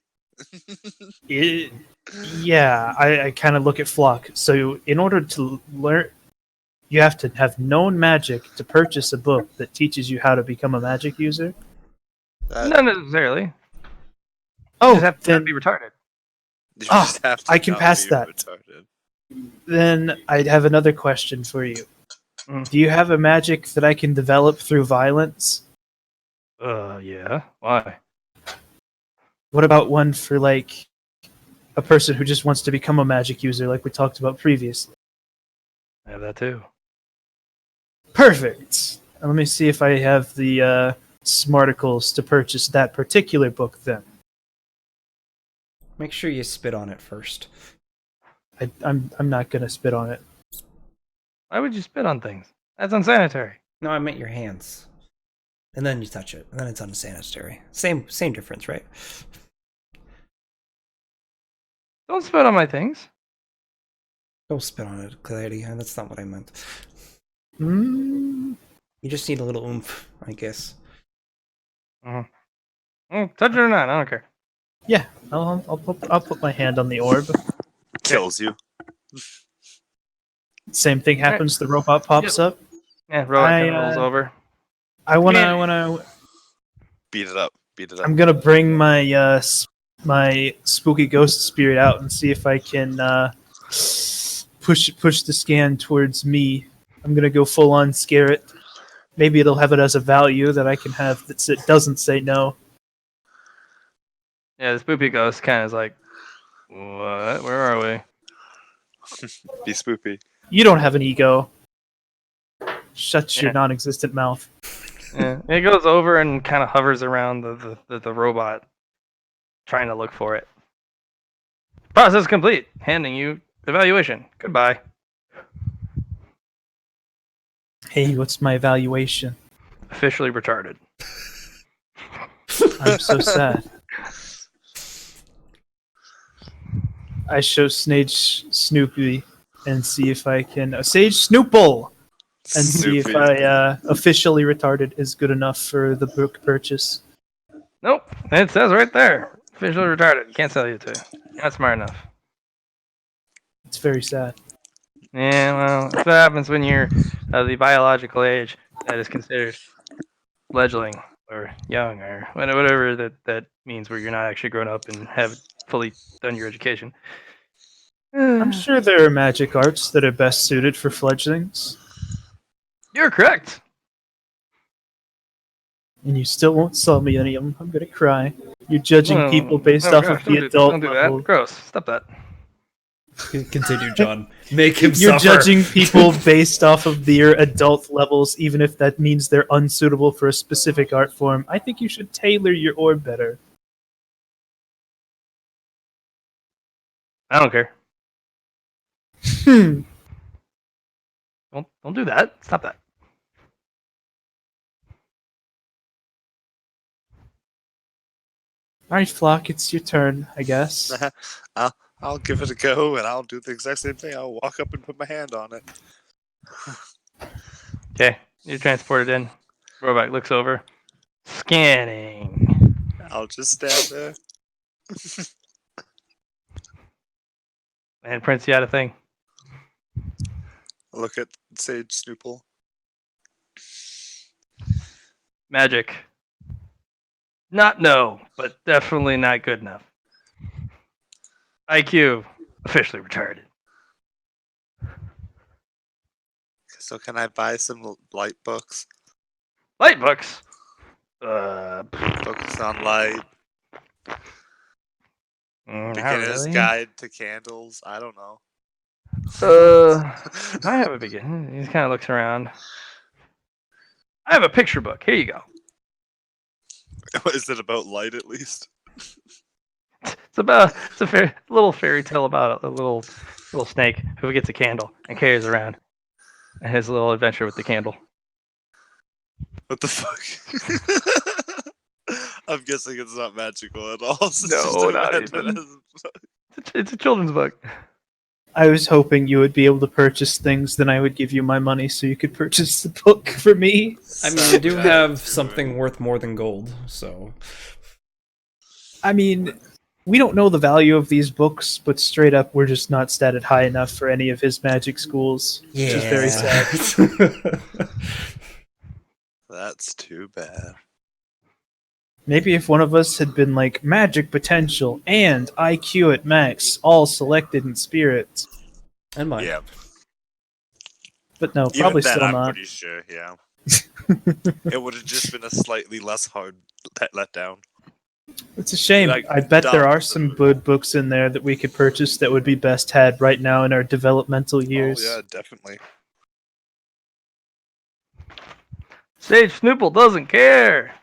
Yeah, I kind of look at Flock. So in order to learn, you have to have known magic to purchase a book that teaches you how to become a magic user? Not necessarily. Oh, you just have to then be retarded. I can pass that. Retarded. Then I have another question for you. Do you have a magic that I can develop through violence? Yeah. Why? What about one for, like, a person who just wants to become a magic user, like we talked about previously? I have that too. Perfect! Let me see if I have the smarticles to purchase that particular book, then. Make sure you spit on it first. I'm not gonna spit on it. Why would you spit on things? That's unsanitary. No, I meant your hands. And then you touch it, and then it's unsanitary. Same difference, right? Don't spit on my things. Don't spit on it, Clarity. That's not what I meant. You just need a little oomph, I guess. Touch it or not, I don't care. Yeah, I'll put my hand on the orb. Kills you. Same thing happens. The robot pops up. Yeah, robot kind of rolls over. I wanna. Beat it up. I'm gonna bring my my spooky ghost spirit out and see if I can push the scan towards me. I'm gonna go full on scare it. Maybe it'll have it as a value that I can have that it doesn't say no. Yeah, the spoopy ghost kind of is like, what? Where are we? Be spoopy. You don't have an ego. Shut your non-existent mouth. Yeah, it goes over and kind of hovers around the robot, trying to look for it. Process complete. Handing you evaluation. Goodbye. Hey, what's my evaluation? Officially retarded. I'm so sad. I show Sage Snoopy and see if I can Sage Snoople and see if I officially retarded is good enough for the book purchase. Nope. It says right there. Officially retarded. Can't sell you to. You're not smart enough. It's very sad. Yeah, well, that's what happens when you're the biological age that is considered fledgling or young or whatever that means, where you're not actually grown up and have fully done your education. I'm sure there are magic arts that are best suited for fledglings. You're correct. And you still won't sell me any of them. I'm gonna cry. You're judging people based off of the adult Don't do level. that. Gross. Stop that. Continue, John. Make him You're suffer. judging people based off of their adult levels, even if that means they're unsuitable for a specific art form. I think you should tailor your orb better. I don't care. Hmm. Don't do that. Stop that. Alright, Flock, it's your turn, I guess. I'll give it a go, and I'll do the exact same thing. I'll walk up and put my hand on it. Okay, you're transported in. Robot looks over. Scanning. I'll just stand there. And prints you out a thing. Look at Sage Snoople. Magic. Not no, but definitely not good enough. IQ. Officially retarded. So can I buy some light books? Light books? Focus on light. Beginner's really? Guide to Candles. I don't know. I have a beginning. He kind of looks around. I have a picture book. Here you go. Is it about light at least? It's a little fairy tale about a little snake who gets a candle and carries around, and his little adventure with the candle. What the fuck? I'm guessing it's not magical at all. No, not even. It's a children's book. I was hoping you would be able to purchase things, then I would give you my money so you could purchase the book for me. I mean, I do have something worth more than gold, so... I mean, we don't know the value of these books, but straight up, we're just not statted high enough for any of his magic schools. Which is very sad. That's too bad. Maybe if one of us had been like, magic potential and IQ at max, all selected in spirit. And mine. Yeah. But no, Even probably then, still I'm not. pretty sure, yeah. It would have just been a slightly less hard letdown. It's a shame. Like, I bet there dumb. are some good books in there that we could purchase that would be best had right now in our developmental years. Oh, yeah, definitely. Sage Snoople doesn't care.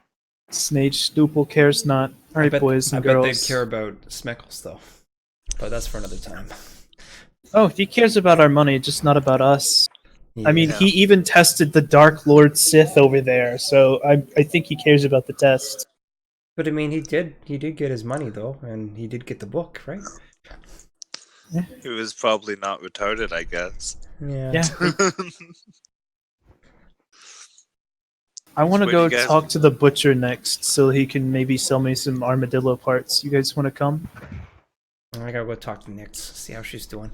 Snage Stoople cares not. Alright, boys and I bet girls. they care about Smeckles, though. But that's for another time. Oh, he cares about our money, just not about us. I mean, Yeah. he even tested the Dark Lord Sith over there, so I think he cares about the test. But I mean, he did get his money though, and he did get the book, right? He was probably not retarded, I guess. Yeah. Yeah. I want to Where do go you guys- talk to the butcher next, so he can maybe sell me some armadillo parts. You guys want to come? I gotta go talk to Nyx, see how she's doing.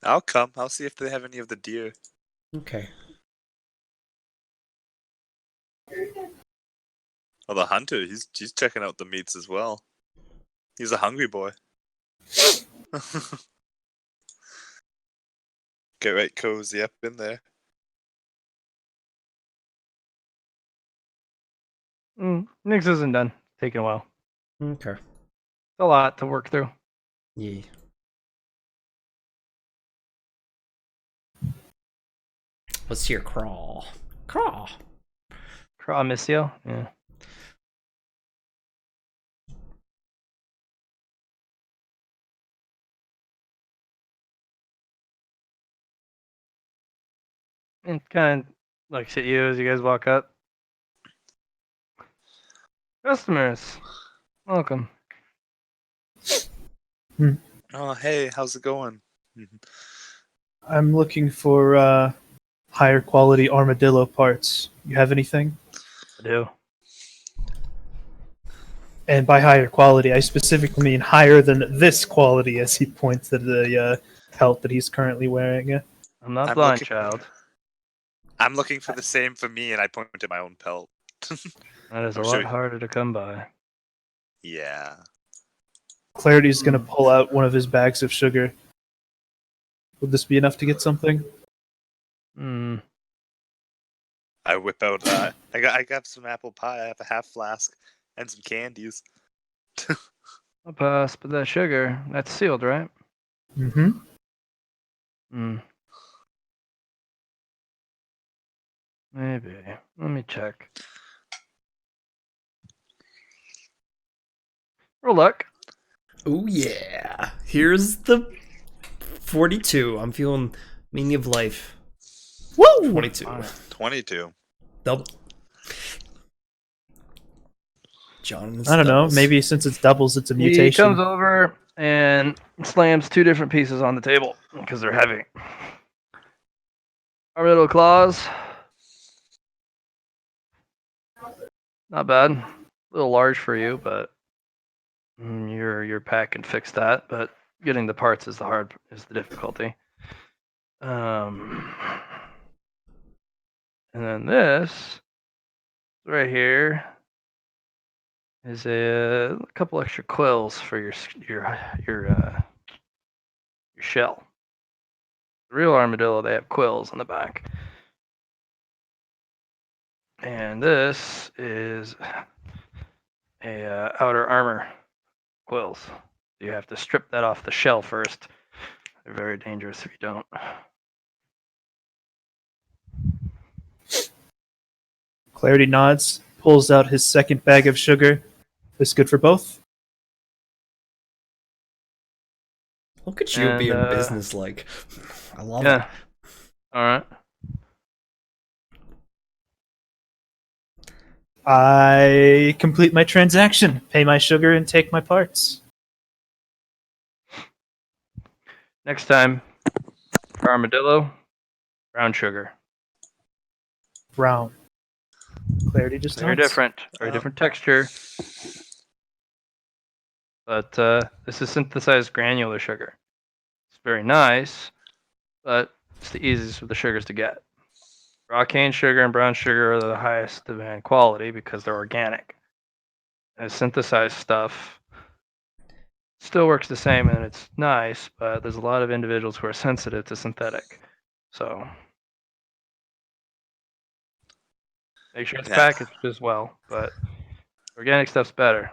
I'll come. I'll see if they have any of the deer. Okay. Oh, the hunter. He's checking out the meats as well. He's a hungry boy. Get right cozy up in there. Nix isn't done. Taking a while. Okay. It's a lot to work through. Yeah. Let's see your crawl. Crawl. Craw missio? Yeah. It kind of looks at you as you guys walk up. Customers, welcome. Oh, hey, how's it going? I'm looking for higher quality armadillo parts. You have anything? I do. And by higher quality, I specifically mean higher than this quality, as he points to the pelt that he's currently wearing. I'm not I'm blind, looking- child. I'm looking for the same for me, and I point to my own pelt. That is a I'm lot sure- harder to come by. Yeah. Clarity's going to pull out one of his bags of sugar. Would this be enough to get something? Hmm. I whip out. I got some apple pie. I have a half flask and some candies. I'll pass, but that sugar, that's sealed, right? Mm-hmm. Hmm. Maybe. Let me check. Roll luck. Oh yeah. Here's the 42. I'm feeling meaning of life. Woo! 22. 22. Double. John. I don't know. Maybe since it's doubles, it's a He mutation. comes over and slams two different pieces on the table because they're heavy. Our little claws. Not bad. A little large for you, but your pack can fix that. But getting the parts is the difficulty. And then this right here is a couple extra quills for your shell. The real armadillo, they have quills on the back. And this is a outer armor quills. You have to strip that off the shell first. They're very dangerous if you don't. Clarity nods, pulls out his second bag of sugar. This good for both? Look at you And, being business-like. I love it. Yeah. All right. I complete my transaction, pay my sugar, and take my parts. Next time, for armadillo, brown sugar. Brown. Clarity just Very nods. different. Very different texture. But this is synthesized granular sugar. It's very nice, but it's the easiest of the sugars to get. Raw cane sugar and brown sugar are the highest demand quality because they're organic. And synthesized stuff still works the same and it's nice, but there's a lot of individuals who are sensitive to synthetic. So make sure it's Yeah. packaged as well, but organic stuff's better,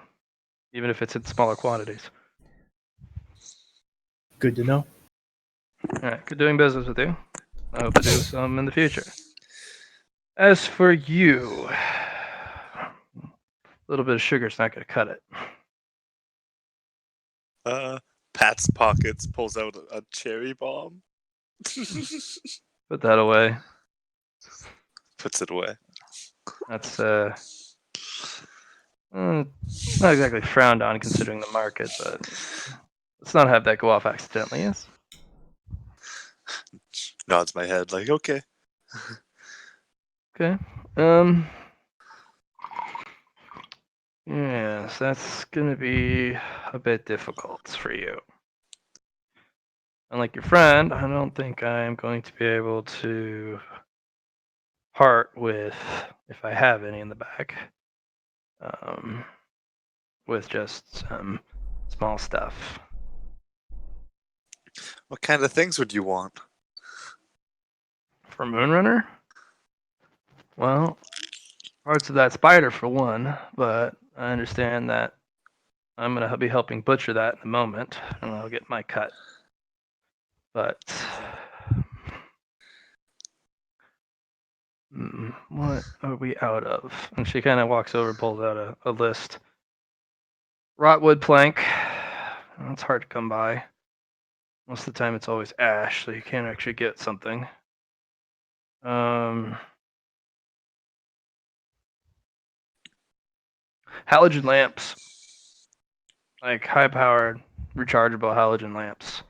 even if it's in smaller quantities. Good to know. All right, good doing business with you. I hope to do some in the future. As for you, a little bit of sugar's not going to cut it. Pat's pockets, pulls out a cherry bomb. Put that away. Puts it away. That's not exactly frowned on considering the market, but let's not have that go off accidentally. Yes. Nods my head like, okay. Okay. Yes, that's gonna be a bit difficult for you. Unlike your friend, I don't think I'm going to be able to part with, if I have any in the back, with just some small stuff. What kind of things would you want? For Moonrunner? Well, parts of that spider for one, but I understand that I'm gonna be helping butcher that in a moment, and I'll get my cut. But what are we out of? And she kind of walks over, pulls out a list. Rotwood plank. That's hard to come by. Most of the time, it's always ash, so you can't actually get something. Halogen lamps, like high-powered, rechargeable halogen lamps.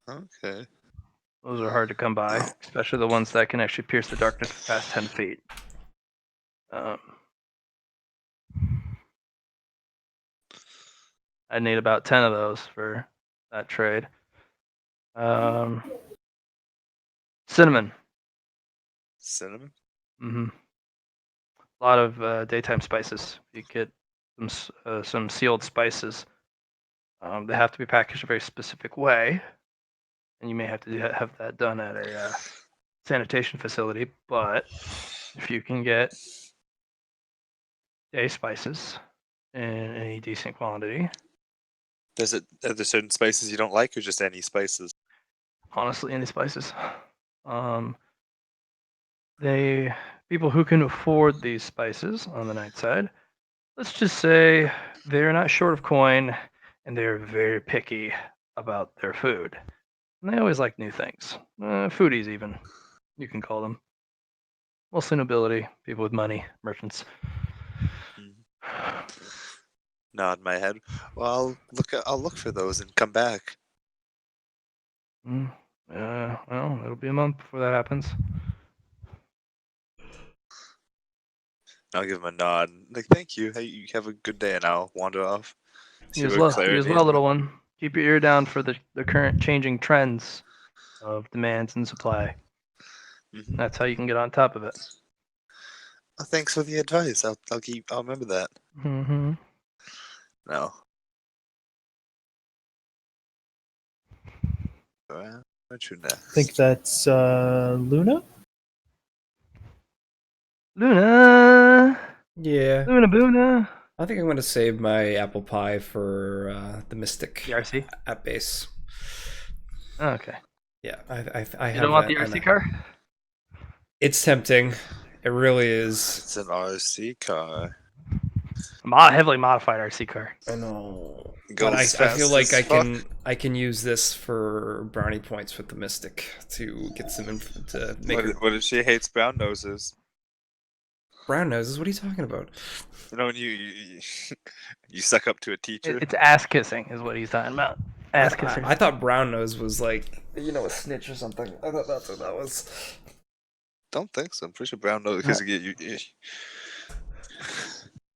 Okay. Those are hard to come by, especially the ones that can actually pierce the darkness past 10 feet. I need about 10 of those for that trade. Cinnamon. Cinnamon? Mm-hmm. A lot of daytime spices. You get some sealed spices. They have to be packaged a very specific way, and you may have to have that done at a sanitation facility. But if you can get day spices in any decent quantity, Are there certain spices you don't like, or just any spices? honestly, any spices. People who can afford these spices on the night side, let's just say they're not short of coin, and they're very picky about their food. And they always like new things. Foodies, even, you can call them. Mostly nobility, people with money, merchants. Nod my head. Well, I'll look for those and come back. Well, it'll be a month before that happens. I'll give him a nod. Like, thank you. Hey, you have a good day, and I'll wander off. You as well, little one. Keep your ear down for the current changing trends of demands and supply. Mm-hmm. That's how you can get on top of it. Oh, thanks for the advice. I'll remember that. Mm-hmm. No. What you next? I think that's Luna. Luna. Yeah. Luna Boona. I think I'm going to save my apple pie for the Mystic RC at base. Okay. Yeah, I have. You don't want the RC car? It's tempting. It really is. It's an RC car. Heavily modified RC car. I know. Goes But I fast feel like as fuck. I can use this for brownie points with the Mystic to get some to make her What if she hates brown noses? brown noses. What are you talking about? You know when you you suck up to a teacher. It's ass kissing, is what he's talking about. Ass kissing. I thought brown nose was like a snitch or something. I thought that's what that was. Don't think so. I'm pretty sure brown nose because you.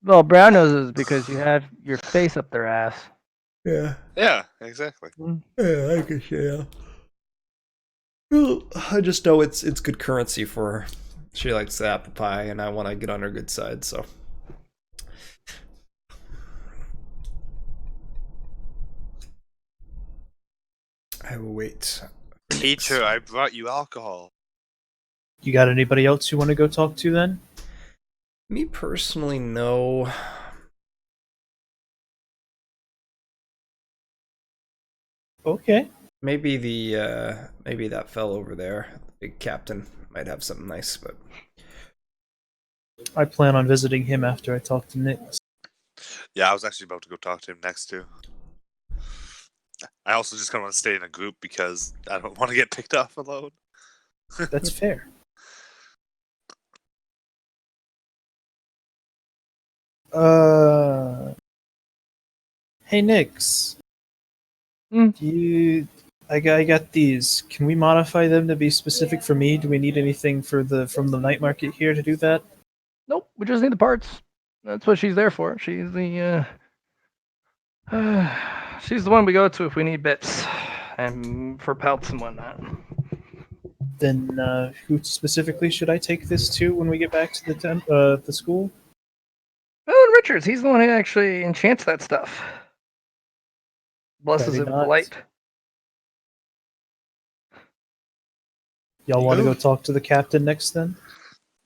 Well, brown noses because you have your face up their ass. Yeah. Yeah, exactly. Yeah, I guess yeah. Well, I just know it's good currency for her. She likes the apple pie, and I want to get on her good side. So. I will wait. Teacher, I brought you alcohol. You got anybody else you want to go talk to then? Me personally, no. Okay. Maybe maybe that fell over there, the big captain, might have something nice, but I plan on visiting him after I talk to Nick. Yeah, I was actually about to go talk to him next too. I also just kind of want to stay in a group because I don't want to get picked off alone. That's fair. Hey Nix. Do I got these. Can we modify them to be specific for me? Do we need anything from the night market here to do that? Nope, we just need the parts. That's what she's there for. She's the she's the one we go to if we need bits and for pelts and whatnot. Then who specifically should I take this to when we get back to the school? Oh, and Richards, he's the one who actually enchants that stuff. Blesses Maybe it with the not. light. Y'all want to Ooh. go talk to the captain next then?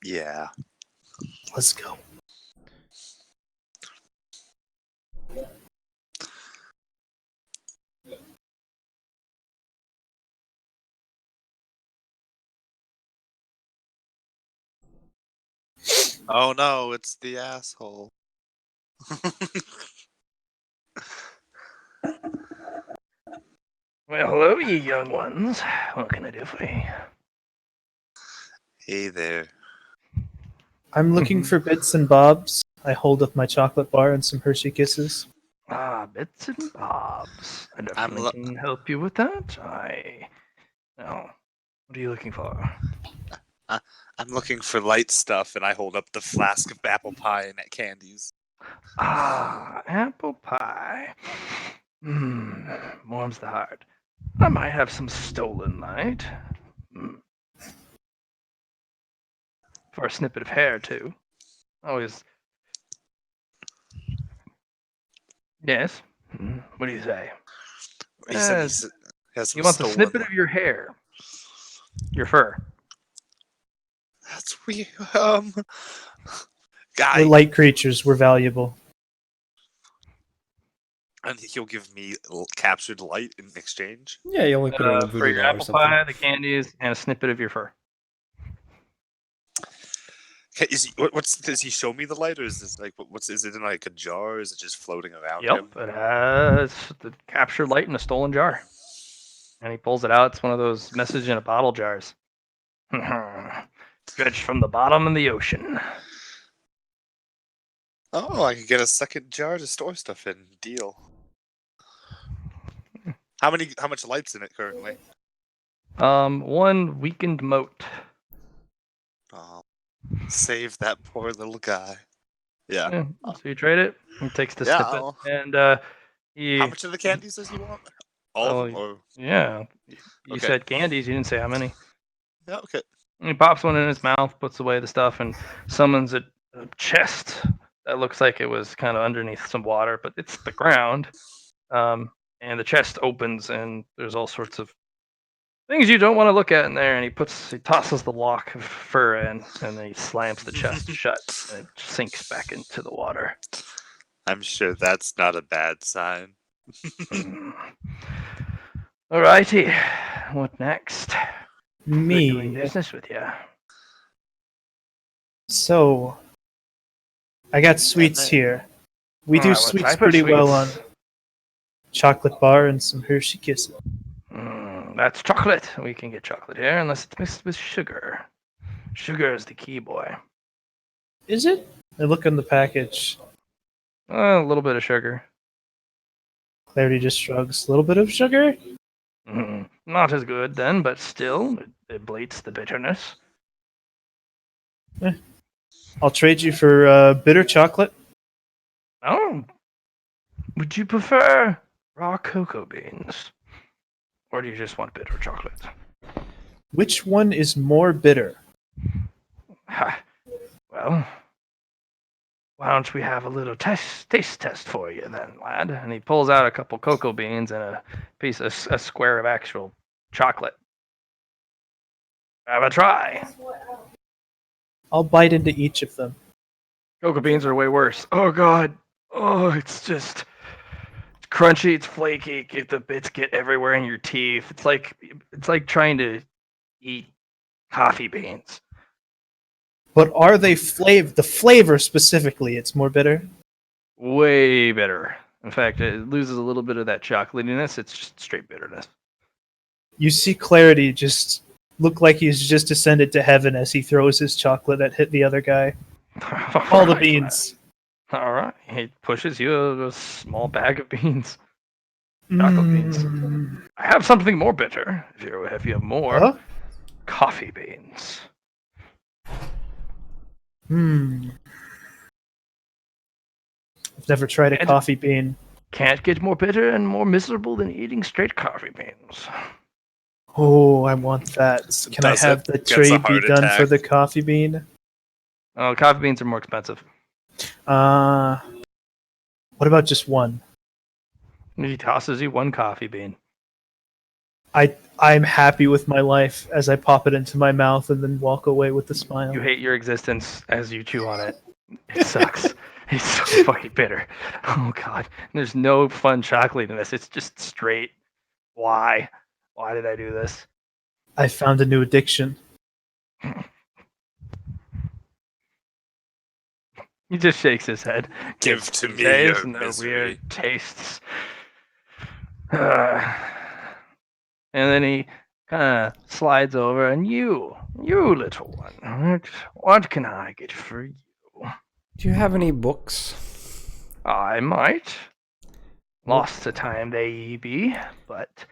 Yeah. Let's go. Oh no, it's the asshole. Well, hello, ye young ones. What can I do for you? Hey there. I'm looking for bits and bobs. I hold up my chocolate bar and some Hershey Kisses. Ah, bits and bobs. I I'm definitely lo- can help you with that. No. What are you looking for? I'm looking for light stuff, and I hold up the flask of apple pie and candies. Ah, apple pie. Warms the heart. I might have some stolen light. For a snippet of hair, too. Always. Yes? What do you say? He said Eh, he has he some wants a stolen snippet light. of your hair. Your fur. That's weird. We're Guy, light creatures. We're valuable. and he'll give me captured light in exchange. Yeah, you only put it in a For voodoo your doll or apple something. pie, the candies, and a snippet of your fur. Does he show me the light, or is this like is it in like a jar? Or is it just floating around him? Yep, it has the captured light in a stolen jar. And he pulls it out. It's one of those message in a bottle jars. Dredged from the bottom of the ocean. Oh, I could get a second jar to store stuff in. Deal. How much light's in it currently? One weakened moat. Oh, save that poor little guy. Yeah. Yeah, so you trade it. He takes the Yeah. snippet, and he. How much of the candies does he want? All of them, or Yeah. You okay. said candies. You didn't say how many. Yeah, okay. He pops one in his mouth, puts away the stuff, and summons a chest that looks like it was kind of underneath some water, but it's the ground. And the chest opens, and there's all sorts of things you don't want to look at in there. And he tosses the lock of fur in, and then he slams the chest shut, and it sinks back into the water. I'm sure that's not a bad sign. Alrighty, what next? Me. Good doing business with you. So, I got sweets here. We do What sweets type of pretty well on sweets? chocolate bar and some Hershey Kisses. That's chocolate. We can get chocolate here, unless it's mixed with sugar. Sugar is the key, boy. Is it? I look on the package. A little bit of sugar. Clarity just shrugs. A little bit of sugar? Not as good then, but still, it ablates the bitterness. I'll trade you for bitter chocolate. Oh, would you prefer raw cocoa beans? Or do you just want bitter chocolate? Which one is more bitter? Well, why don't we have a little taste test for you then, lad? And he pulls out a couple cocoa beans and a square of actual chocolate. Have a try. I'll bite into each of them. Cocoa beans are way worse. Oh god. Oh, it's just crunchy. It's flaky. The bits get everywhere in your teeth. It's like trying to eat coffee beans. But are they the flavor specifically, it's more bitter? Way bitter. In fact, it loses a little bit of that chocolatiness. It's just straight bitterness. You see Clarity just look like he's just ascended to heaven as he throws his chocolate that hit the other guy. All the beans. All right. He pushes you a small bag of beans. chocolate beans. I have something more bitter. If you have more, Huh? coffee beans. I've never tried a And- coffee bean. Can't get more bitter and more miserable than eating straight coffee beans. Oh, I want that. Can I Does have it? the Gets a trade be heart done for attack. the coffee bean? Oh, coffee beans are more expensive. What about just one? He tosses you one coffee bean. I'm happy with my life as I pop it into my mouth and then walk away with a smile. You hate your existence as you chew on it. It sucks. It's so fucking bitter. Oh god. There's no fun chocolate in this. It's just straight. Why? Why did I do this? I found a new addiction. He just shakes his head. Give to me Days your and their misery. weird tastes. And then he kind of slides over, and you little one, what can I get for you? Do you have any books? I might. Lost to time they be, but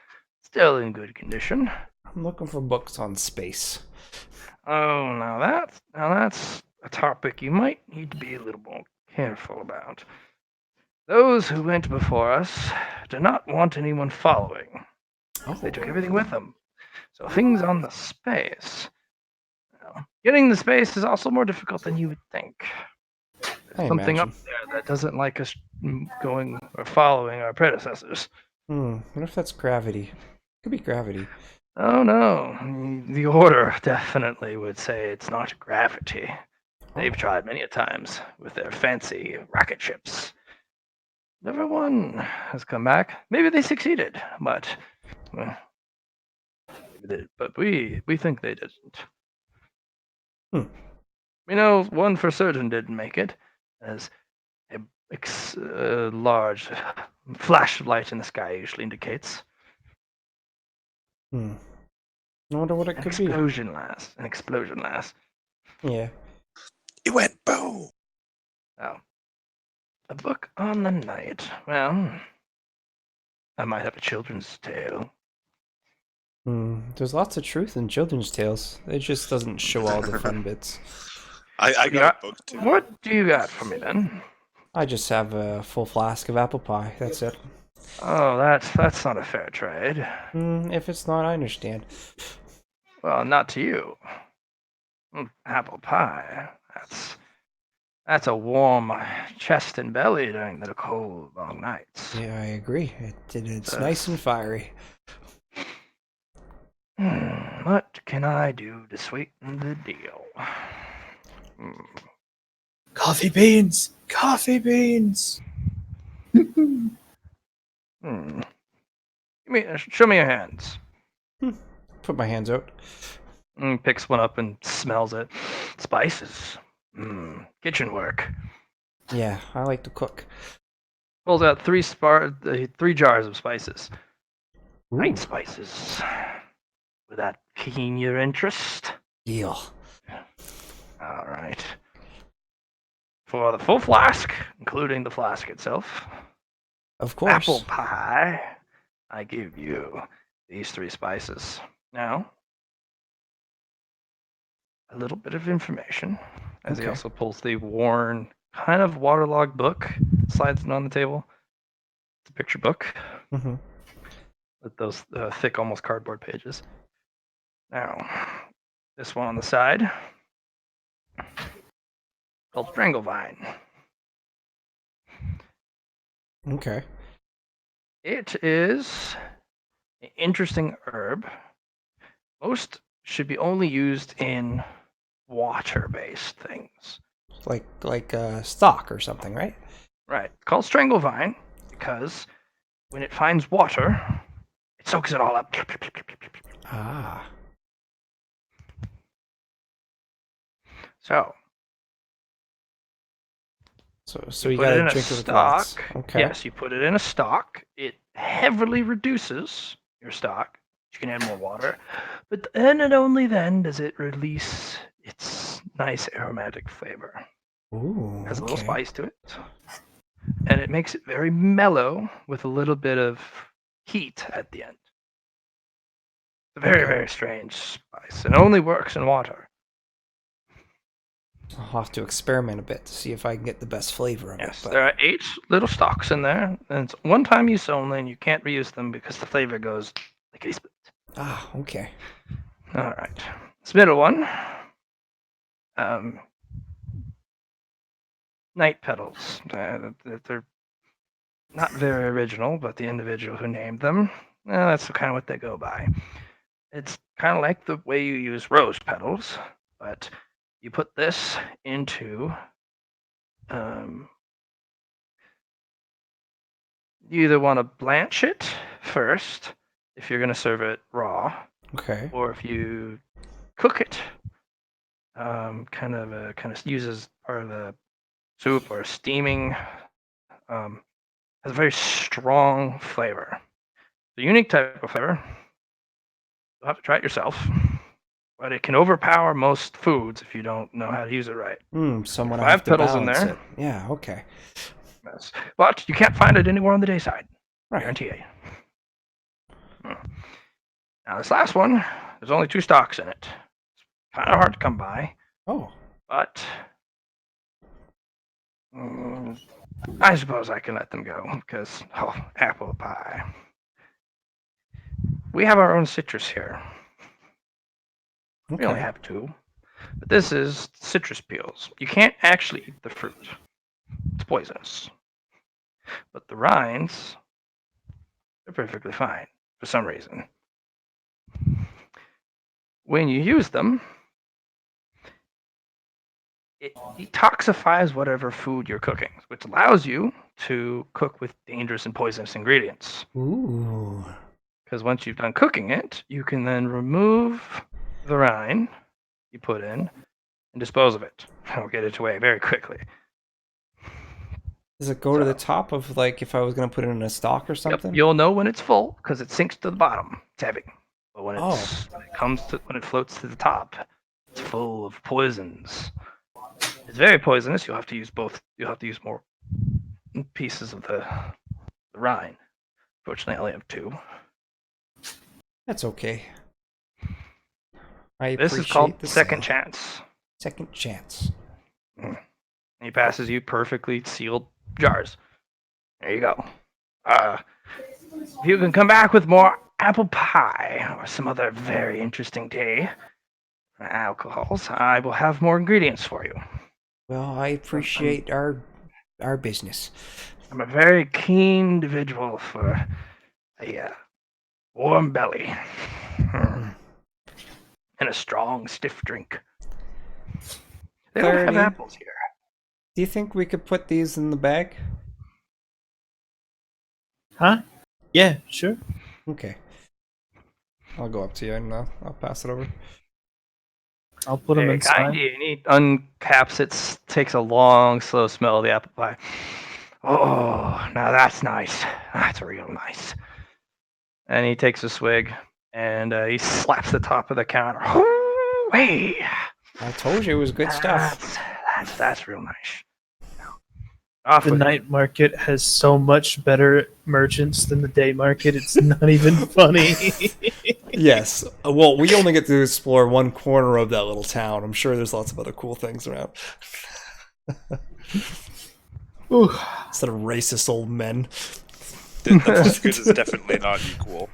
still in good condition. I'm looking for books on space. Oh, now that's a topic you might need to be a little more careful about. Those who went before us did not want anyone following. They took everything with them. So things on the space. Well, getting the space is also more difficult than you would think. There's I something imagine. up there that doesn't like us going or following our predecessors. What if that's gravity? Could be gravity. Oh no, the Order definitely would say it's not gravity. They've tried many a times with their fancy rocket ships. Never one has come back. Maybe they succeeded, but we think they didn't. We know one for certain didn't make it, as a large flash of light in the sky usually indicates. I wonder what it could be. An explosion last. Yeah. It went boom. Oh. A book on the night. Well, I might have a children's tale. There's lots of truth in children's tales. It just doesn't show all the fun bits. I got a book too. What do you got for me then? I just have a full flask of apple pie. That's it. Oh, that's not a fair trade. If it's not, I understand. Well, not to you. Apple pie. That's a warm chest and belly during the cold, long nights. Yeah, I agree. It's nice and fiery. What can I do to sweeten the deal? Coffee beans! Coffee beans! Show me your hands. Put my hands out. Picks one up and smells it. Spices. Kitchen work. Yeah, I like to cook. Pulls out three jars of spices. Night spices. Would that keen your interest? Deal. All right. For the full flask, including the flask itself, of course, apple pie, I give you these 3 spices. Now, a little bit of information, as he also pulls the worn, kind of waterlogged book, slides it on the table. It's a picture book with those thick, almost cardboard pages. Now, this one on the side, called Stranglevine. Okay. It is an interesting herb. Most should be only used in water-based things. Like stock or something, right? Right. Called Stranglevine because when it finds water, it soaks it all up. Ah. So you put gotta it in drink a it with stock. lots. Okay. Yes, you put it in a stock. It heavily reduces your stock. You can add more water, but then and only then does it release its nice aromatic flavor. Ooh. Has a little spice to it, and it makes it very mellow with a little bit of heat at the end. It's a very, Okay. very strange spice. It only works in water. I'll have to experiment a bit to see if I can get the best flavor of Yes, it. there are 8 little stalks in there, and it's one-time use only, and you can't reuse them because the flavor goes lickety split. Ah, okay. All right, this middle one, night petals. They're not very original, but the individual who named them, that's kind of what they go by. It's kind of like the way you use rose petals, but you put this into you either want to blanch it first if you're going to serve it raw, Okay. or if you cook it, kind of uses part of the soup or steaming. Has a very strong flavor. The unique type of flavor. You'll have to try it yourself, but it can overpower most foods if you don't know how to use it right. Someone 5 have to petals in balance there. it. Yeah, okay. Yes. But you can't find it anywhere on the day side. Right. Guarantee you. Now this last one, there's only 2 stalks in it. It's kind of hard to come by. Oh. But I suppose I can let them go because apple pie. We have our own citrus here. We only Okay. have 2. But this is citrus peels. You can't actually eat the fruit. It's poisonous. But the rinds are perfectly fine for some reason. When you use them, it detoxifies whatever food you're cooking, which allows you to cook with dangerous and poisonous ingredients. Ooh. Because once you've done cooking it, you can then remove the rind you put in and dispose of it. I'll get it away very quickly. Does it go to the top of, like, if I was going to put it in a stock or something? Yep, you'll know when it's full because it sinks to the bottom. It's heavy. But when when it floats to the top, it's full of poisons. It's very poisonous. You'll have to use both. You'll have to use more pieces of the rind. Fortunately, I only have 2. That's okay. I This is appreciate called the second sale. chance. Second chance. And he passes you perfectly sealed jars. There you go. If you can come back with more apple pie or some other very interesting tea alcohols, I will have more ingredients for you. Well, I appreciate our business. I'm a very keen individual for a warm belly and a strong, stiff drink. They don't have Clarity. apples here. Do you think we could put these in the bag? Huh? Yeah, sure. Okay. I'll go up to you and I'll pass it over. I'll put them Very inside. kind. He uncaps it, takes a long, slow smell of the apple pie. Oh, now that's nice. That's real nice. And he takes a swig and he slaps the top of the counter. Hey! I told you it was good stuff. That's real nice. The night market has so much better merchants than the day market. It's not even funny. Yes. Well, we only get to explore one corner of that little town. I'm sure there's lots of other cool things around. Instead of racist old men. The market is definitely not equal.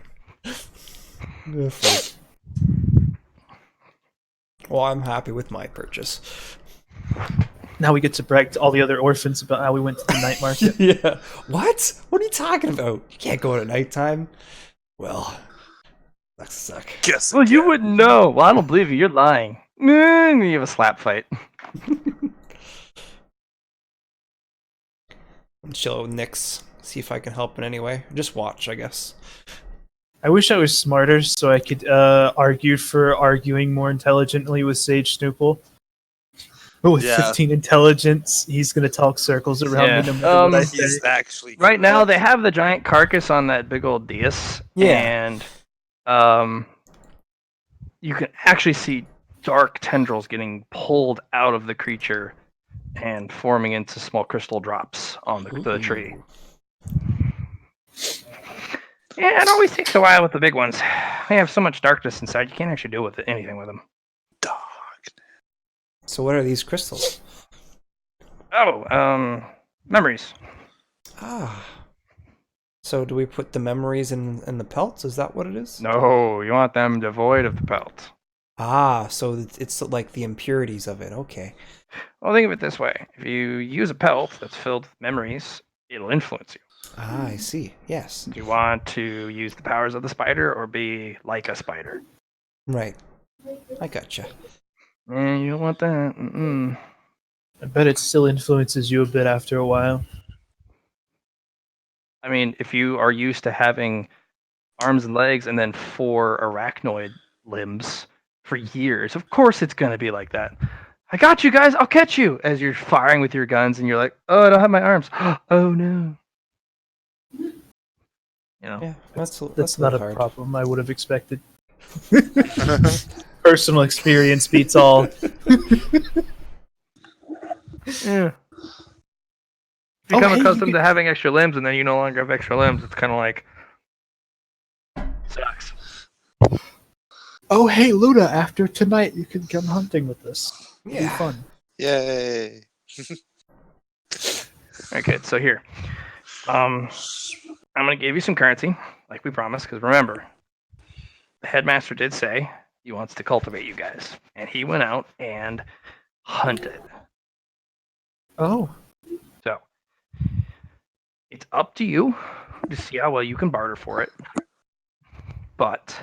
Well, I'm happy with my purchase. Now we get to brag to all the other orphans about how we went to the night market. Yeah. What? What are you talking about? You can't go at nighttime. Well, that suck. Well, you wouldn't know. Well, I don't believe you. You're lying. You have a slap fight. I'm chill with Nyx. See if I can help in any way. Just watch, I guess. I wish I was smarter so I could argue for arguing more intelligently with Sage Snoople. But with 15 intelligence, he's going to talk circles around me no matter what I say. He's actually Right now, they have the giant carcass on that big old dais. Yeah. And you can actually see dark tendrils getting pulled out of the creature and forming into small crystal drops on the tree. Yeah, it always takes a while with the big ones. They have so much darkness inside, you can't actually do anything with them. So what are these crystals? Oh, memories. Ah. So do we put the memories in the pelts? Is that what it is? No, you want them devoid of the pelt. Ah, so it's like the impurities of it. Okay. Well, think of it this way. If you use a pelt that's filled with memories, it'll influence you. Ah, I see. Yes. Do you want to use the powers of the spider or be like a spider? Right. I gotcha. Yeah, you don't want that. Mm-mm. I bet it still influences you a bit after a while. I mean, if you are used to having arms and legs and then 4 arachnoid limbs for years, of course it's going to be like that. I got you guys, I'll catch you! As you're firing with your guns and you're like, oh, I don't have my arms. Oh no. You know? Yeah, That's not a problem I would have expected. Personal experience beats all. Yeah. If you become accustomed to having extra limbs and then you no longer have extra limbs, it's kind of like, sucks. Oh, hey, Luna, after tonight, you can come hunting with us. It'll be fun. Yay. Okay, so here. I'm going to give you some currency, like we promised, because remember, the headmaster did say he wants to cultivate you guys. And he went out and hunted. Oh. So, it's up to you to see how well you can barter for it. But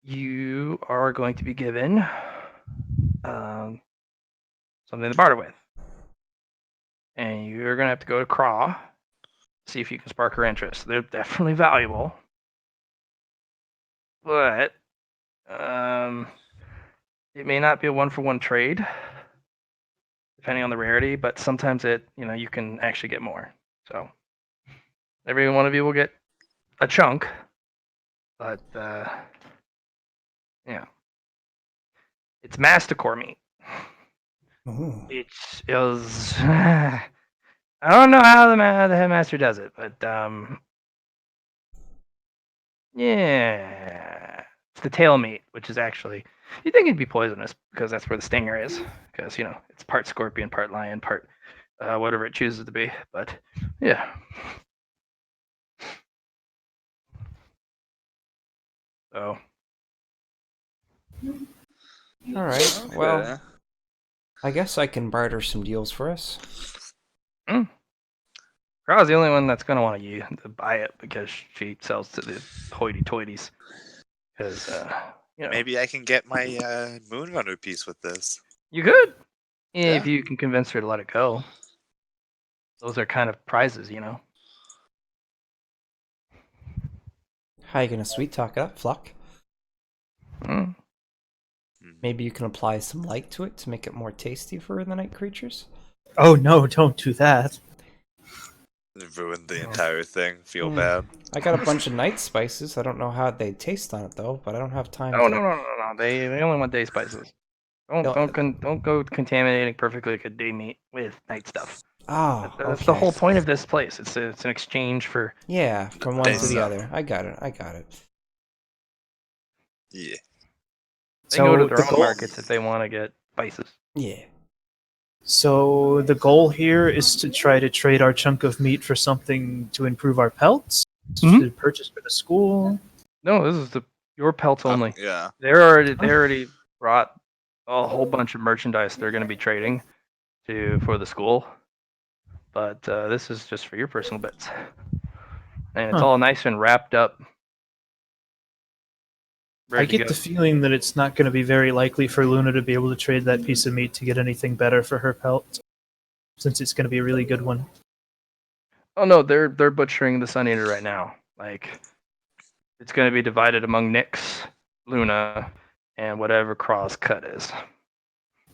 you are going to be given something to barter with. And you're going to have to go to Craw, see if you can spark her interest. They're definitely valuable. But it may not be a one-for-one trade, depending on the rarity, but sometimes you can actually get more. So every one of you will get a chunk, but it's masticore meat. Ooh. It is. I don't know how the headmaster does it, but yeah, it's the tail meat, which is actually you think it'd be poisonous because that's where the stinger is, because it's part scorpion, part lion, part whatever it chooses to be. But yeah. So. All right. Okay. Well, I guess I can barter some deals for us. Craw's the only one that's gonna want to buy it because she sells to the hoity-toities. Because maybe I can get my Moonrunner piece with this. You could, if you can convince her to let it go. Those are kind of prizes, How you gonna sweet talk it up, Flock? Maybe you can apply some light to it to make it more tasty for the night creatures? Oh no, don't do that. Ruined the entire thing. Feel bad. I got a bunch of night spices. I don't know how they taste on it though, but I don't have time. Oh no! They only want day spices. Don't go contaminating perfectly good day meat with night stuff. Oh, that's the whole point of this place. It's an exchange for from one to the other. I got it. Yeah. They go to their own markets if they want to get spices. Yeah. So the goal here is to try to trade our chunk of meat for something to improve our pelts, to purchase for the school. No, this is your pelts only. Yeah. They already brought a whole bunch of merchandise they're going to be trading for the school, but this is just for your personal bits, and it's all nice and wrapped up. I get the feeling that it's not going to be very likely for Luna to be able to trade that piece of meat to get anything better for her pelt, since it's going to be a really good one. Oh no, they're butchering the Sun Eater right now. Like, it's going to be divided among Nyx, Luna, and whatever Craw's cut is.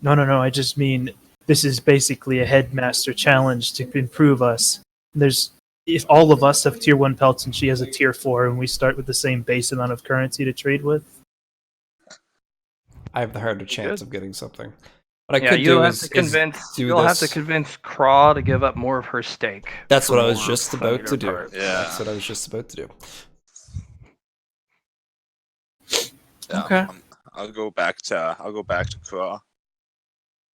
No. I just mean this is basically a headmaster challenge to improve us. If all of us have tier 1 pelts and she has a tier 4 and we start with the same base amount of currency to trade with, I have the harder chance of getting something. What I Yeah, could you'll do have to is convince do you'll have to this. convince Craw to give up more of her steak. That's for what I was more just about to do. parts. That's what I was just about to do. Yeah, Okay. I'll go back to Craw.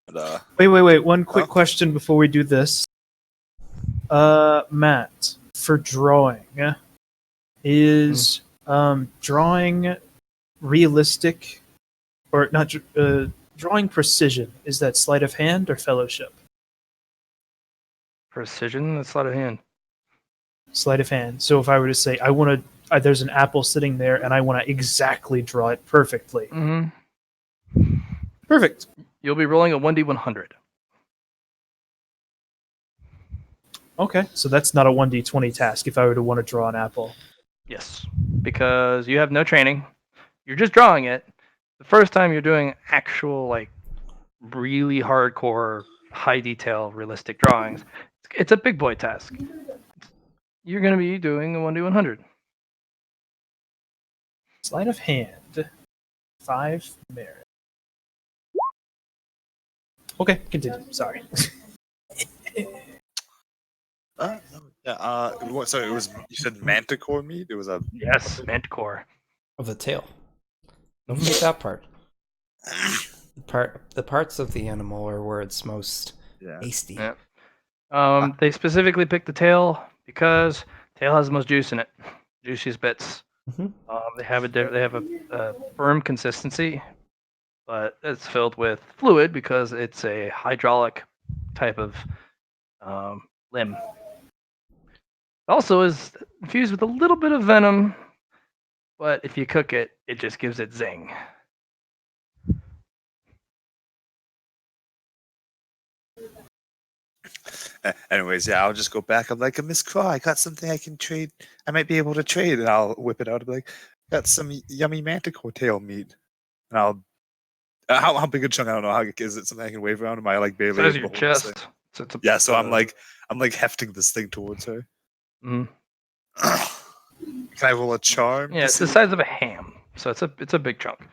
But, Wait. One quick Huh? question before we do this. Matt, for drawing, is drawing realistic or not? Drawing precision, is that sleight of hand or fellowship? Precision, that's sleight of hand. Sleight of hand. So if I were to say I want to, there's an apple sitting there, and I want to exactly draw it perfectly. Mm-hmm. Perfect. You'll be rolling a 1d100. Okay, so that's not a 1d20 task if I were to want to draw an apple. Yes, because you have no training. You're just drawing it. The first time you're doing actual, like, really hardcore, high detail, realistic drawings, it's a big boy task. You're going to be doing a 1d100. Sleight of hand. 5 merit. Okay, continue. Sorry. no, yeah. So it was. You said manticore meat. It was a. Yes, manticore. Of the tail. Don't forget that part. The parts of the animal are where it's most tasty. Yeah. They specifically picked the tail because tail has the most juice in it, juiciest bits. Mhm. They have a firm consistency, but it's filled with fluid because it's a hydraulic type of limb. Also is infused with a little bit of venom, but if you cook it, it just gives it zing. Anyways, yeah, I'll just go back. I'm like, Miss Craw, I got something I can trade. I might be able to trade, and I'll whip it out. I'll be like, got some yummy manticore tail meat, and I'll. How big a chunk? I don't know. How is it something I can wave around? Am I like barely Size of able to your hold this thing? chest. So it's Yeah, so I'm like hefting this thing towards her. Mhm. Can I roll a charm? Yeah, to it's see the size of a ham, so it's a big chunk.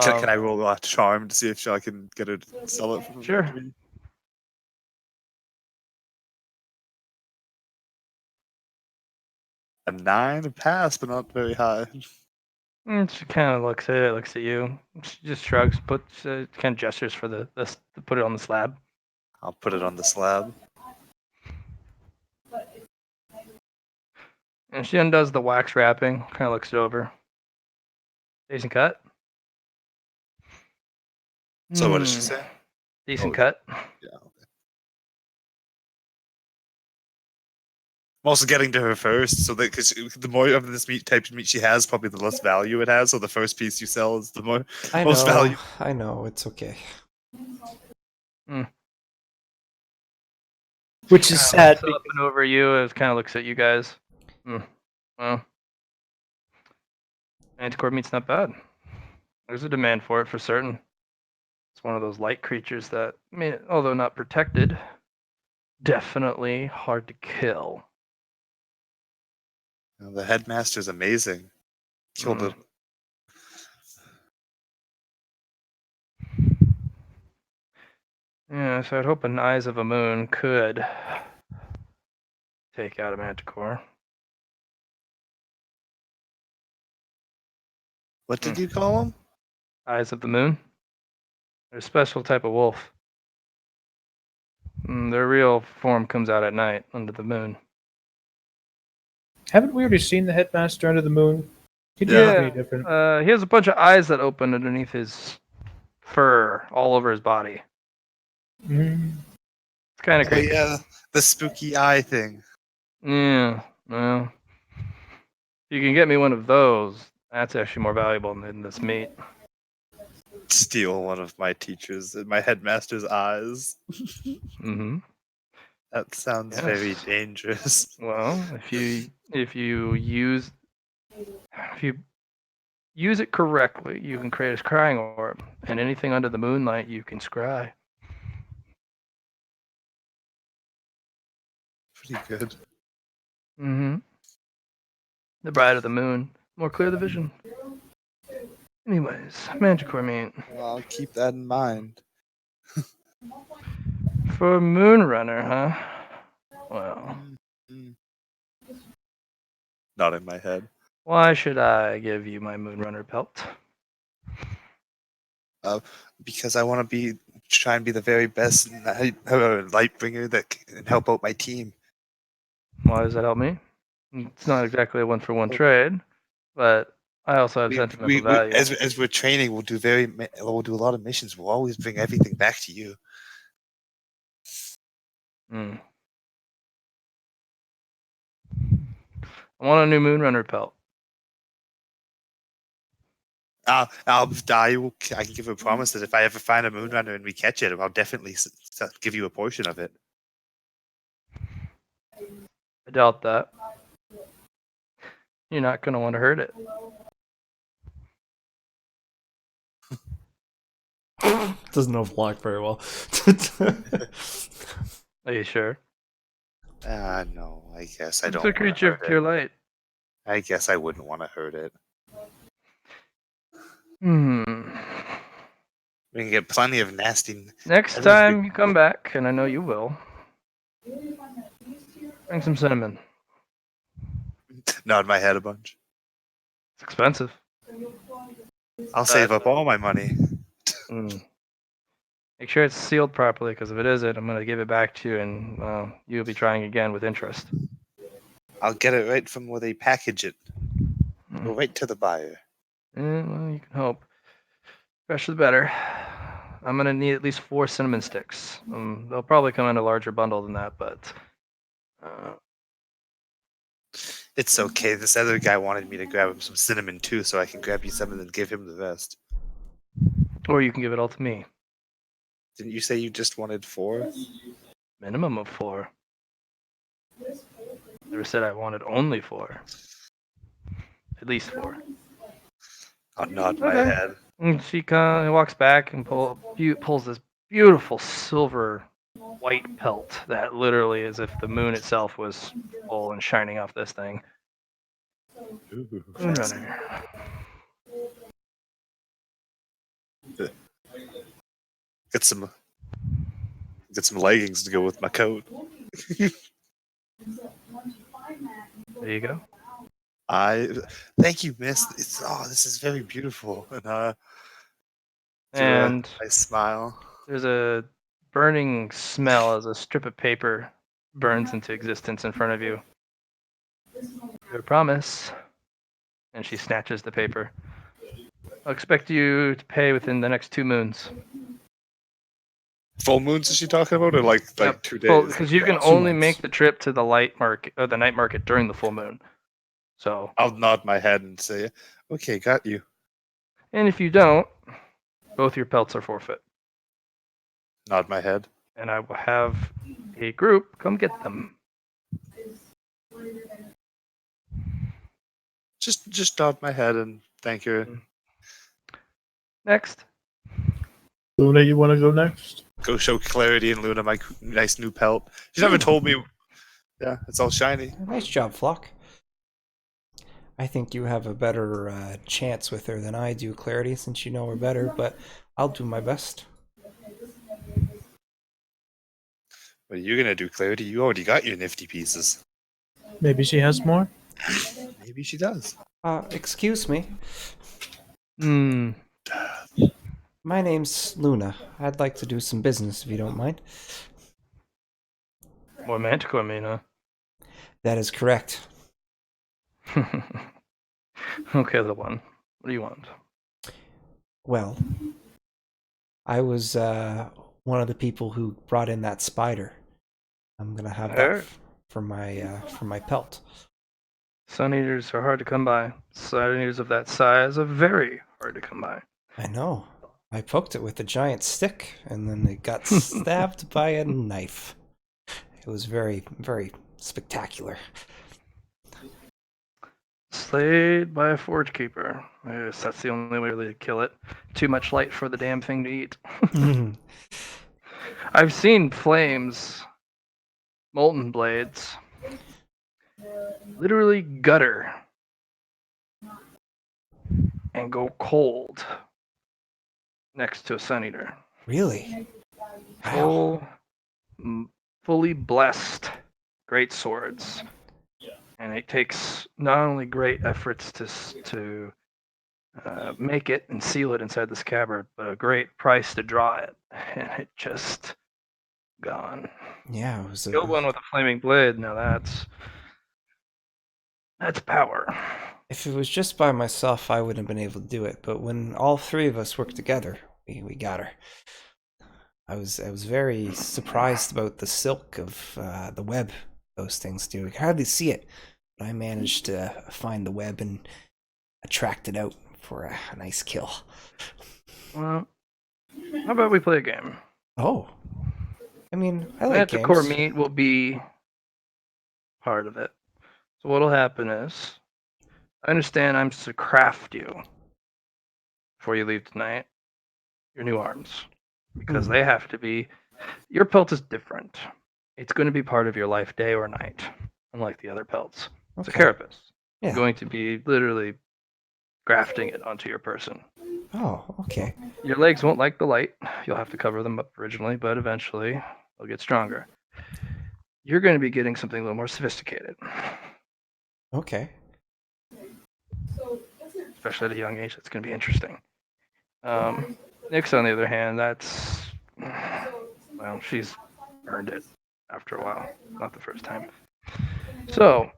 Can I roll a charm to see if I can get her to sell it? Sure. To me? A 9, a pass, but not very high. She kind of looks at it, looks at you. She just shrugs, kind of gestures for the to put it on the slab. I'll put it on the slab. And she undoes the wax wrapping, kind of looks it over. Decent cut. So what does she say? Decent cut. Yeah. Okay. I'm also getting to her first, so that because the more of this type of meat she has, probably the less value it has. So the first piece you sell is the most value. I know, it's okay. Which is sad. Looks up and over you, it kind of looks at you guys. Well, manticore meat's not bad. There's a demand for it for certain. It's one of those light creatures that, I mean, although not protected, definitely hard to kill. The headmaster's amazing. Killed it. Yeah, so I'd hope an Eyes of a Moon could take out a manticore. What did you call them? Eyes of the Moon. They're a special type of wolf. Their real form comes out at night under the moon. Haven't we already seen the headmaster under the moon? He did Yeah, pretty different. he has a bunch of eyes that open underneath his fur, all over his body. Mm. It's kind of creepy. Yeah, the spooky eye thing. Yeah, well, if you can get me one of those, that's actually more valuable than this meat. Steal one of my teachers, my headmaster's eyes. Mm-hmm. That sounds very dangerous. Well, if you use it correctly, you can create a scrying orb, and anything under the moonlight you can scry. Pretty good. Mm-hmm. The brighter the moon, more clear the vision. Anyways, manticore meat. Well, I'll keep that in mind. For Moonrunner, huh? Well, Mm. Nodding my head. why should I give you my Moonrunner pelt? Because I want to try and be the very best light bringer that can help out my team. Why does that help me? It's not exactly a one-for-one trade, but I also have sentimental value. As we're training, we'll do a lot of missions. We'll always bring everything back to you. I want a new Moonrunner pelt. I can give a promise that if I ever find a Moonrunner and we catch it, I'll definitely give you a portion of it. I doubt that. You're not going to want to hurt it. Doesn't overlock very well. Are you sure? No, I guess I It's don't. a wanna creature of hurt pure it. light. I guess I wouldn't want to hurt it. We can get plenty of nasty. Next time you come back, and I know you will, bring some cinnamon. Nod my head a bunch. It's expensive. I'll save up all my money. Make sure it's sealed properly, because if it isn't, I'm going to give it back to you, and you'll be trying again with interest. I'll get it right from where they package it. Go right to the buyer. Well, you can hope. Fresher the better. I'm going to need at least 4 cinnamon sticks. They'll probably come in a larger bundle than that, but... It's okay. This other guy wanted me to grab him some cinnamon too, so I can grab you some and then give him the rest. Or you can give it all to me. Didn't you say you just wanted 4? Minimum of 4. Never said I wanted only 4. At least 4. I'll nod my head. And she walks back and pulls this beautiful silver white pelt that literally is as if the moon itself was full and shining off this thing. Moonrunner. Get some leggings to go with my coat. There you go. Thank you, miss. This is very beautiful. And I smile. There's a burning smell as a strip of paper burns into existence in front of you. Your promise. And she snatches the paper. I'll expect you to pay within the next 2 moons. Full moons is she talking about, or like 2 days? Well, because you can only make the trip to the light market or the night market during the full moon. So I'll nod my head and say, "Okay, got you." And if you don't, both your pelts are forfeit. Nod my head. And I will have a group come get them. Just nod my head and thank you. Next. Luna, you want to go next? Go show Clarity and Luna my nice new pelt. She never told me. Yeah, it's all shiny. Nice job, Flock. I think you have a better chance with her than I do, Clarity, since you know her better, but I'll do my best. What are you going to do, Clarity? You already got your nifty pieces. Maybe she has more? Maybe she does. Excuse me. My name's Luna. I'd like to do some business if you don't mind. More Manticore mean, huh? That is correct. Okay, little one. What do you want? Well, I was one of the people who brought in that spider. I'm gonna have that for my pelt. Sun eaters are hard to come by. Sun eaters of that size are very hard to come by. I know. I poked it with a giant stick, and then it got stabbed by a knife. It was very, very spectacular. Slayed by a forge keeper. Yes, that's the only way really to kill it. Too much light for the damn thing to eat. I've seen flames, molten blades, literally gutter and go cold next to a sun eater. Really? full, fully blessed great swords, and it takes not only great efforts to make it and seal it inside the scabbard, but a great price to draw it, and it just gone. Yeah, it was Killed one with a flaming blade. Now that's power. If it was just by myself, I wouldn't have been able to do it. But when all three of us worked together, we got her. I was very surprised about the silk of the web those things do. You can hardly see it, but I managed to find the web and attract it out for a nice kill. Well, how about we play a game? Oh, I mean, I like games. Manticore meat will be part of it. So what'll happen is, I understand I'm to craft you before you leave tonight your new arms, because they have to be. Your pelt is different. It's going to be part of your life, day or night, unlike the other pelts. It's a carapace. Yeah. You're going to be literally grafting it onto your person. Oh, okay. Your legs won't like the light. You'll have to cover them up originally, but eventually they'll get stronger. You're going to be getting something a little more sophisticated. Okay. Especially at a young age, that's going to be interesting. Nyx, on the other hand, well, she's earned it after a while, not the first time. So,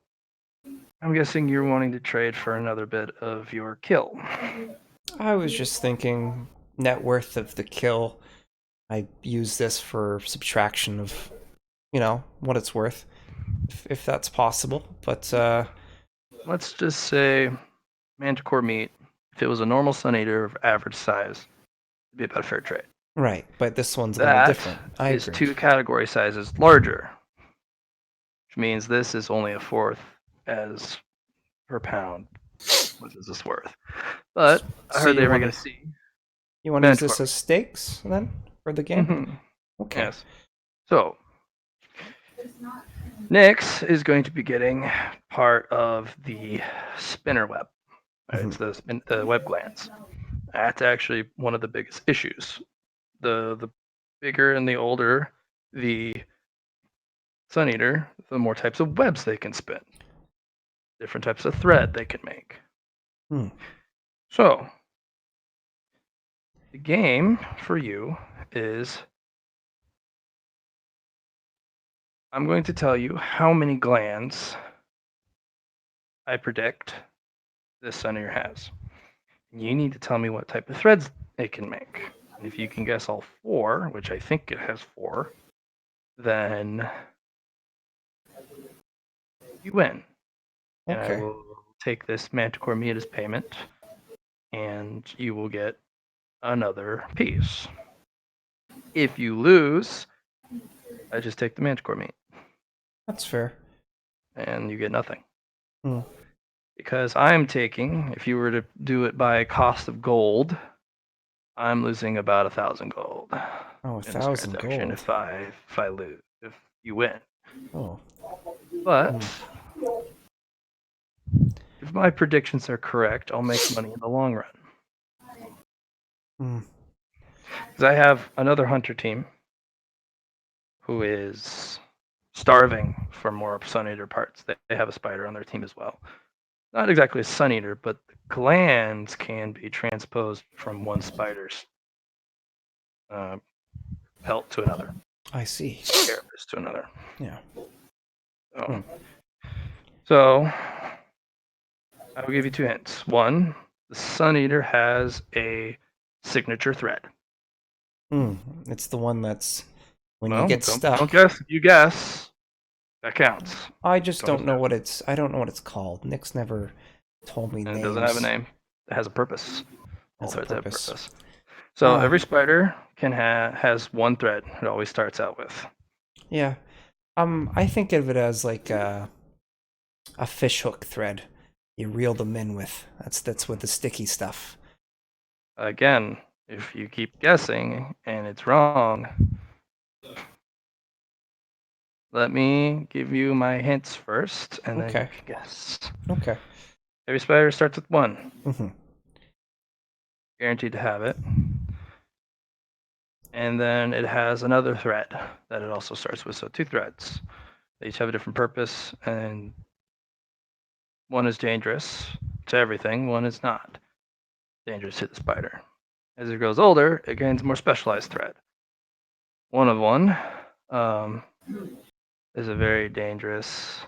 I'm guessing you're wanting to trade for another bit of your kill. I was just thinking net worth of the kill. I use this for subtraction of, what it's worth, if that's possible. But let's just say Manticore meat, if it was a normal Sun Eater of average size, it'd be about a fair trade. Right, but this one's a little different. I is agree. 2 category sizes larger, which means this is only a fourth as per pound. What is this worth? But I heard they were going to see. You want to use this as stakes then for the game? Mm-hmm. Okay. Yes. So Nyx is going to be getting part of the spinner web. It's the web glands. That's actually one of the biggest issues. The bigger and the older the Sun Eater, the more types of webs they can spin. Different types of thread they can make. So, the game for you is, I'm going to tell you how many glands I predict this Sun Eater has. You need to tell me what type of threads it can make. And if you can guess all 4, which I think it has 4, then you win. And I will take this Manticore meat as payment, and you will get another piece. If you lose, I just take the Manticore meat. That's fair. And you get nothing. Because I'm taking, if you were to do it by cost of gold, I'm losing about 1,000 gold. Oh, 1,000 gold. If I lose, if you win. Oh. But if my predictions are correct, I'll make money in the long run. Because I have another hunter team who is starving for more Sun Eater parts. They have a spider on their team as well. Not exactly a Sun Eater, but the glands can be transposed from one spider's pelt to another. I see. Carapace to another. Yeah. So, I will give you 2 hints. One, the Sun Eater has a signature thread. It's the one that's when you get stuck. Don't guess. You guess. That counts. I just don't know what it's. I don't know what it's called. Nyx never told me names. It doesn't have a name. It has a purpose. All Has a threads have purpose. purpose. So every spider has one thread. It always starts out with. Yeah. I think of it as like a fishhook thread. You reel them in with. That's with the sticky stuff. Again, if you keep guessing and it's wrong, let me give you my hints first, and then you can guess. Okay. Every spider starts with 1. Mm-hmm. Guaranteed to have it. And then it has another thread that it also starts with. So 2 threads. They each have a different purpose, and one is dangerous to everything, one is not dangerous to the spider. As it grows older, it gains more specialized thread. One is a very dangerous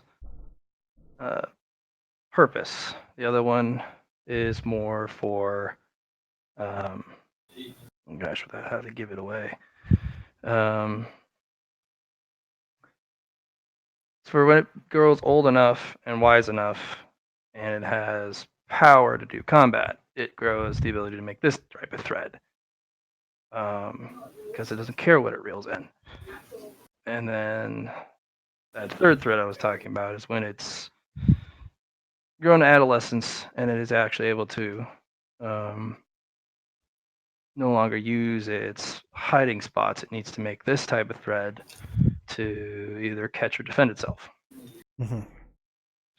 purpose. The other one is more for, gosh, without how to give it away. It's for when it grows old enough and wise enough, and it has power to do combat. It grows the ability to make this type of thread, because it doesn't care what it reels in. And then that third thread I was talking about is when it's grown to adolescence and it is actually able to no longer use its hiding spots. It needs to make this type of thread to either catch or defend itself. Mm-hmm.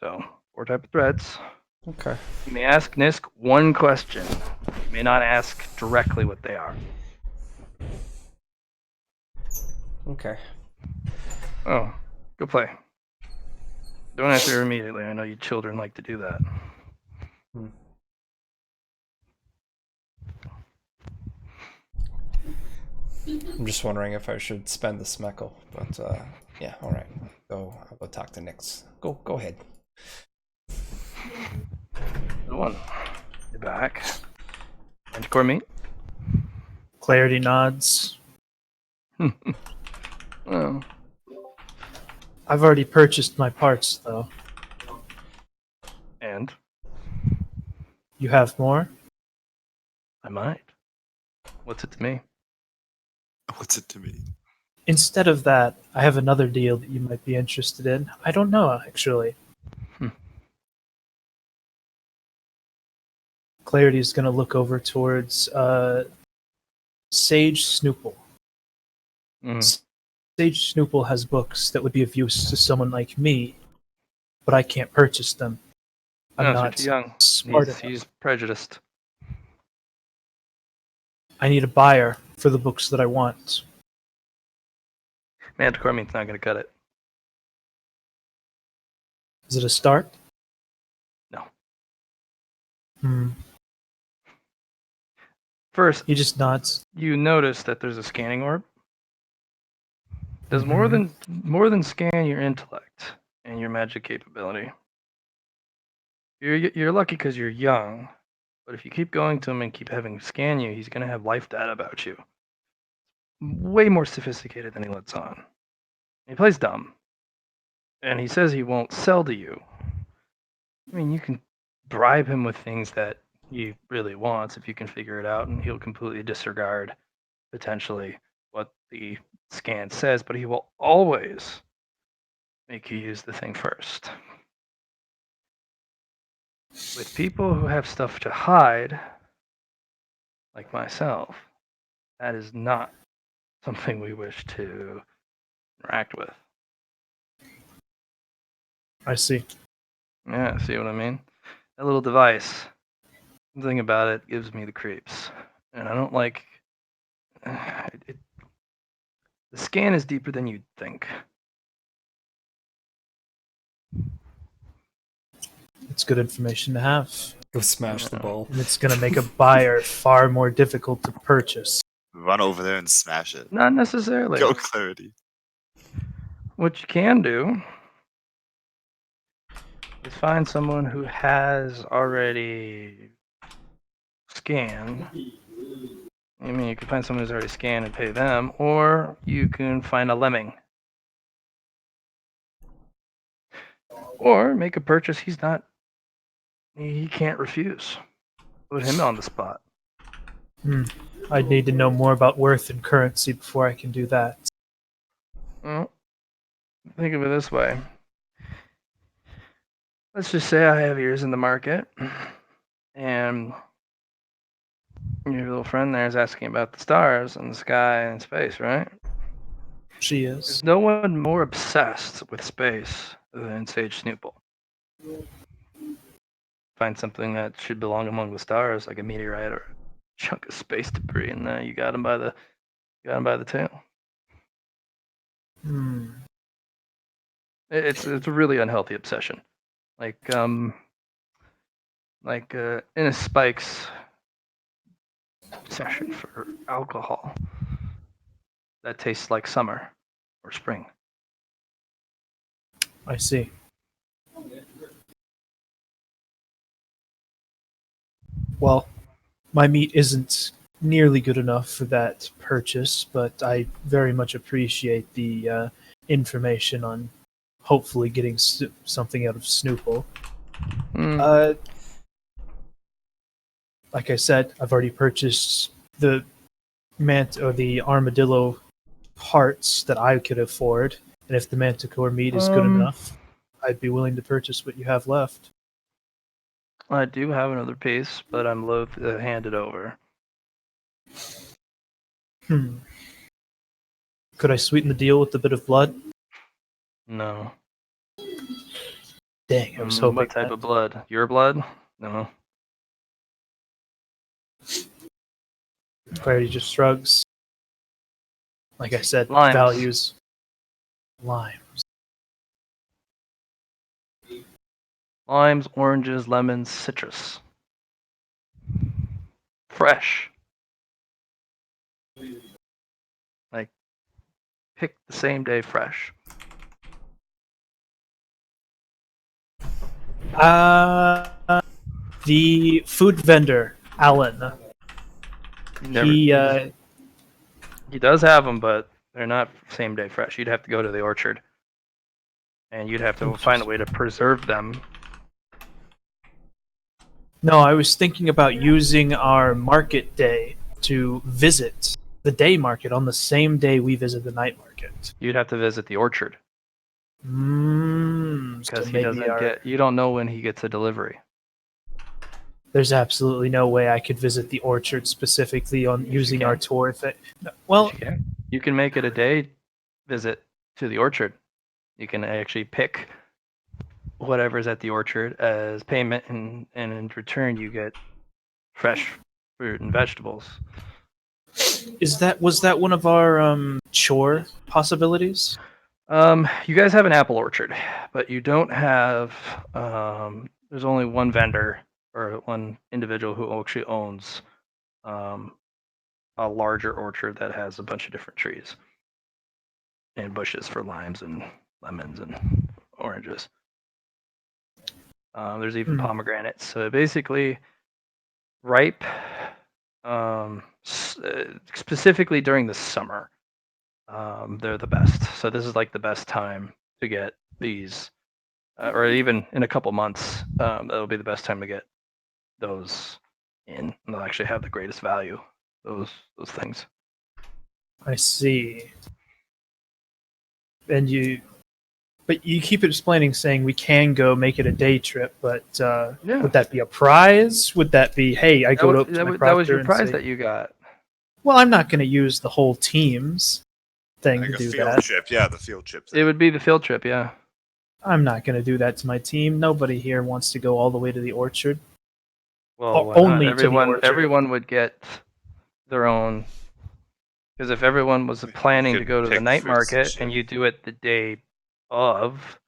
So 4 type of threads. Okay. You may ask Nisk one question. You may not ask directly what they are. Okay. Oh, go play. Don't answer immediately. I know you children like to do that. I'm just wondering if I should spend the smeckle, but yeah, all right. I'll go talk to Nyx. Go ahead. Good one. You're back. And Cormie? Clarity nods. Well, I've already purchased my parts, though. and You have more? I might. What's it to me? What's it to me? Instead of that, I have another deal that you might be interested in. I don't know, actually. Clarity is going to look over towards Sage Snoople. Sage Snoople has books that would be of use to someone like me, but I can't purchase them. I'm No, not too young. smart enough. He's prejudiced. I need a buyer for the books that I want. Man, Cormie's not going to cut it. Is it a start? No. Hmm. First, he just nods. You notice that there's a scanning orb. Does Mhm. more than scan your intellect and your magic capability. You're lucky because you're young, but if you keep going to him and keep having him scan you, he's going to have life data about you. Way more sophisticated than he lets on. He plays dumb, and he says he won't sell to you. I mean, you can bribe him with things that he really wants if you can figure it out, and he'll completely disregard potentially what the scan says, but he will always make you use the thing first. With people who have stuff to hide, like myself, that is not something we wish to interact with. I see. Yeah, see what I mean? That little device, something about it gives me the creeps. And I don't like... the scan is deeper than you'd think. It's good information to have. Go smash the ball. And it's going to make a buyer far more difficult to purchase. Run over there and smash it. Not necessarily. Go Clarity. What you can do is find someone who has already scanned. I mean, you can find someone who's already scanned and pay them, or you can find a lemming. Or make a purchase he can't refuse. Put him on the spot. I'd need to know more about worth and currency before I can do that. Well, think of it this way. Let's just say I have ears in the market, and your little friend there is asking about the stars and the sky and space, right? She is. There's no one more obsessed with space than Sage Snoople. Find something that should belong among the stars, like a meteorite or a chunk of space debris, and you got him by the Got him by the tail. Hmm. It's a really unhealthy obsession. Like Innis Spike's obsession for alcohol that tastes like summer or spring. I see. Well, my meat isn't nearly good enough for that purchase, but I very much appreciate the information on hopefully getting something out of Snoople. Mm. Like I said, I've already purchased the the armadillo parts that I could afford, and if the manticore meat is good enough, I'd be willing to purchase what you have left. I do have another piece, but I'm loath to hand it over. Could I sweeten the deal with a bit of blood? No. Dang, I was hoping. What type of blood? Your blood? No. Clarity just shrugs. Like I said, Limes. values. Limes. Limes, oranges, lemons, citrus. Fresh. Like, pick the same day fresh. The food vendor, Alan. He does have them, but they're not same day fresh. You'd have to go to the orchard, and you'd have to find a way to preserve them. No, I was thinking about using our market day to visit the day market on the same day we visit the night market. You'd have to visit the orchard. Because So he doesn't get. You don't know when he gets a delivery. There's absolutely no way I could visit the orchard specifically on using our tour. Well, you can make it a day visit to the orchard. You can actually pick whatever's at the orchard as payment, and in return you get fresh fruit and vegetables. was that one of our chore possibilities? You guys have an apple orchard, but you don't have. There's only one vendor or one individual who actually owns a larger orchard that has a bunch of different trees and bushes for limes and lemons and oranges. There's even pomegranates. So basically, ripe, specifically during the summer, they're the best. So this is like the best time to get these, or even in a couple months, that'll be the best time to get those in. And they'll actually have the greatest value. Those things. I see. And but you keep explaining, saying we can go make it a day trip, but would that be a prize? Would that be, hey, I go to my that was your and prize say, that you got. Well, I'm not going to use the whole team's thing Like to a do field that. trip, yeah, the field trip. It would be the field trip, yeah. I'm not going to do that to my team. Nobody here wants to go all the way to the orchard. Well, Or only to the orchard. Everyone would get their own. Because if everyone was planning to go to the night market and you do it the day of,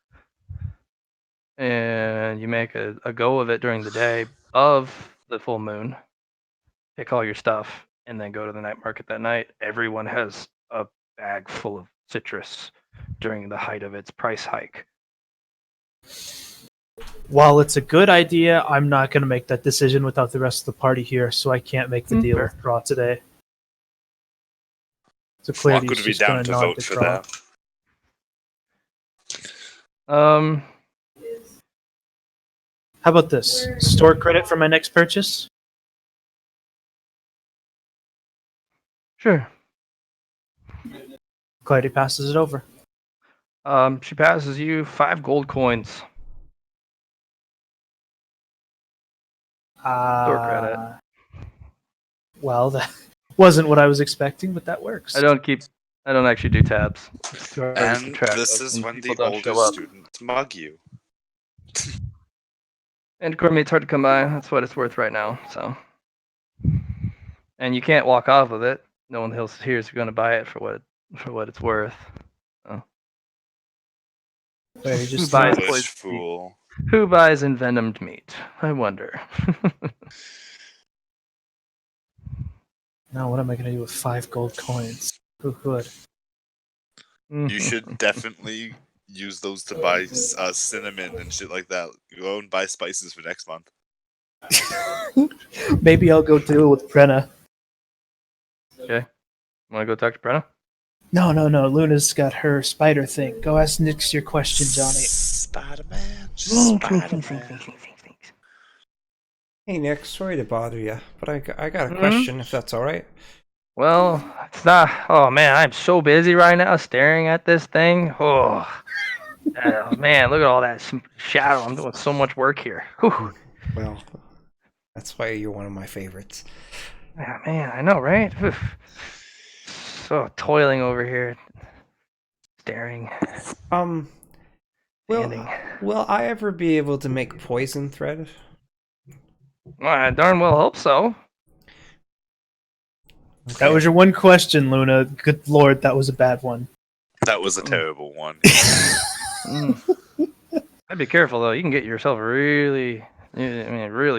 and you make a go of it during the day of the full moon, pick all your stuff, and then go to the night market that night, everyone has a bag full of citrus during the height of its price hike. While it's a good idea, I'm not going to make that decision without the rest of the party here, so I can't make the deal fair. with Draw today. So Flock Clarity's would be just down gonna to nod vote to for Draw. that. How about this? Store credit for my next purchase? Sure. Clarity passes it over. She passes you 5 gold coins. Store credit. Well, that wasn't what I was expecting, but that works. I don't actually do tabs. And this is when the older students mug you. And Cormier, it's hard to come by. That's what it's worth right now. So, and you can't walk off of it. no one else here is going to buy it for what it's worth. So. Wait, you Who just buys Foolish poisoned fool. meat? Who buys envenomed meat? I wonder. Now what am I gonna do with 5 gold coins? Who would? You should definitely use those to buy cinnamon and shit like that. Go and buy spices for next month. Maybe I'll go deal with Brenna. Okay. Want to go talk to Brenna? No. Luna's got her spider thing. Go ask Nix your question, Johnny. Spider-Man. Spider-Man. Hey Nick, sorry to bother you, but I got a question if that's all right. Well, it's not. Oh man, I'm so busy right now staring at this thing. Oh, man, look at all that shadow. I'm doing so much work here. Whew. Well, that's why you're one of my favorites. Yeah, man, I know, right? So toiling over here, staring. Will I ever be able to make poison thread? Well, I darn well hope so. That was your one question, Luna. Good lord, that was a bad one. That was a terrible one. I'd be careful though. You can get yourself really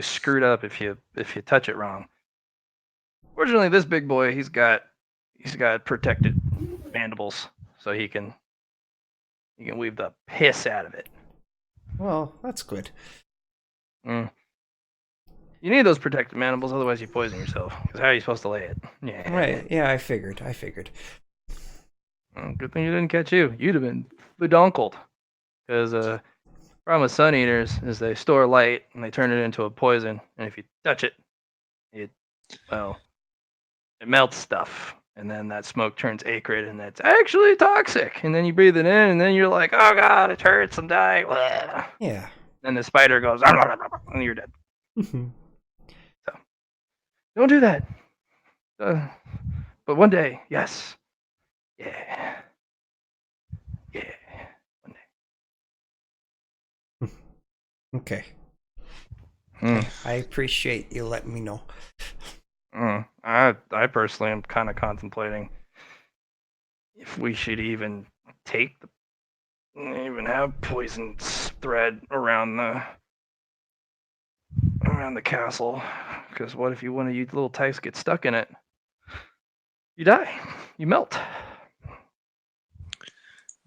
screwed up if you touch it wrong. Fortunately, this big boy, he's got protected mandibles, so he can weave the piss out of it. Well, that's good. You need those protected mandibles, otherwise you poison yourself. Because how are you supposed to lay it? Yeah. Right. Yeah, I figured. Good thing you didn't catch you. You'd have been fudonkled. Because problem with sun eaters is they store light and they turn it into a poison. And if you touch it, it melts stuff. And then that smoke turns acrid and that's actually toxic. And then you breathe it in and then you're like, oh god, it hurts, I'm dying. Yeah. Then the spider goes, and you're dead. So, don't do that. But one day, yes. Yeah. One day. Okay. I appreciate you letting me know. I personally am kind of contemplating if we should even have poison thread around the castle. Because what if one of you little tykes get stuck in it? You die. You melt.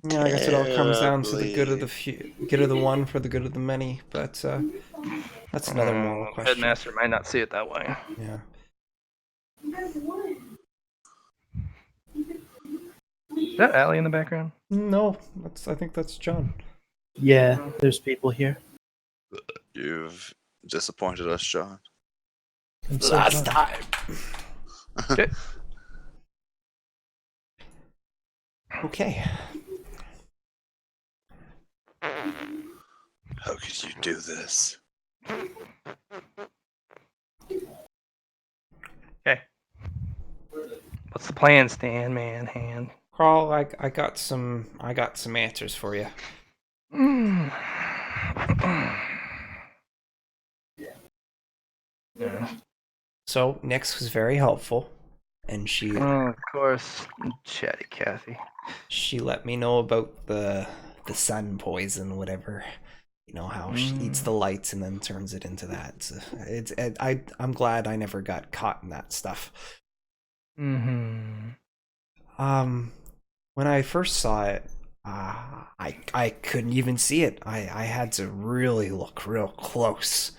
Yeah, I guess it all comes down to the good of the good of the one for the good of the many. But that's another moral question. Headmaster might not see it that way. Yeah. Is that Allie in the background? No, I think that's John. Yeah, there's people here. You've disappointed us, John. Last time. Okay. How could you do this? Okay. What's the plan, Stan, man, hand? Carl, I got some answers for you. Yeah. So Nyx was very helpful, and she. Oh, of course, chatty Kathy. She let me know about the sun poison, whatever. You know how she eats the lights and then turns it into that. So I'm glad I never got caught in that stuff. When I first saw it, I couldn't even see it. I had to really look real close.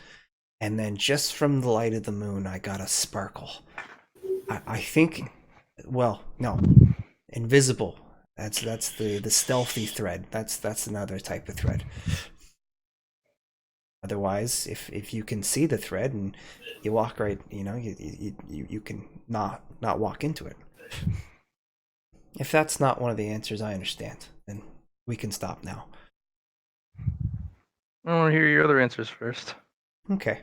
And then just from the light of the moon, I got a sparkle. I think, well, no, invisible. That's the stealthy thread. That's another type of thread. Otherwise, if you can see the thread and you walk right, you can not walk into it. If that's not one of the answers, I understand. Then we can stop now. I want to hear your other answers first. Okay.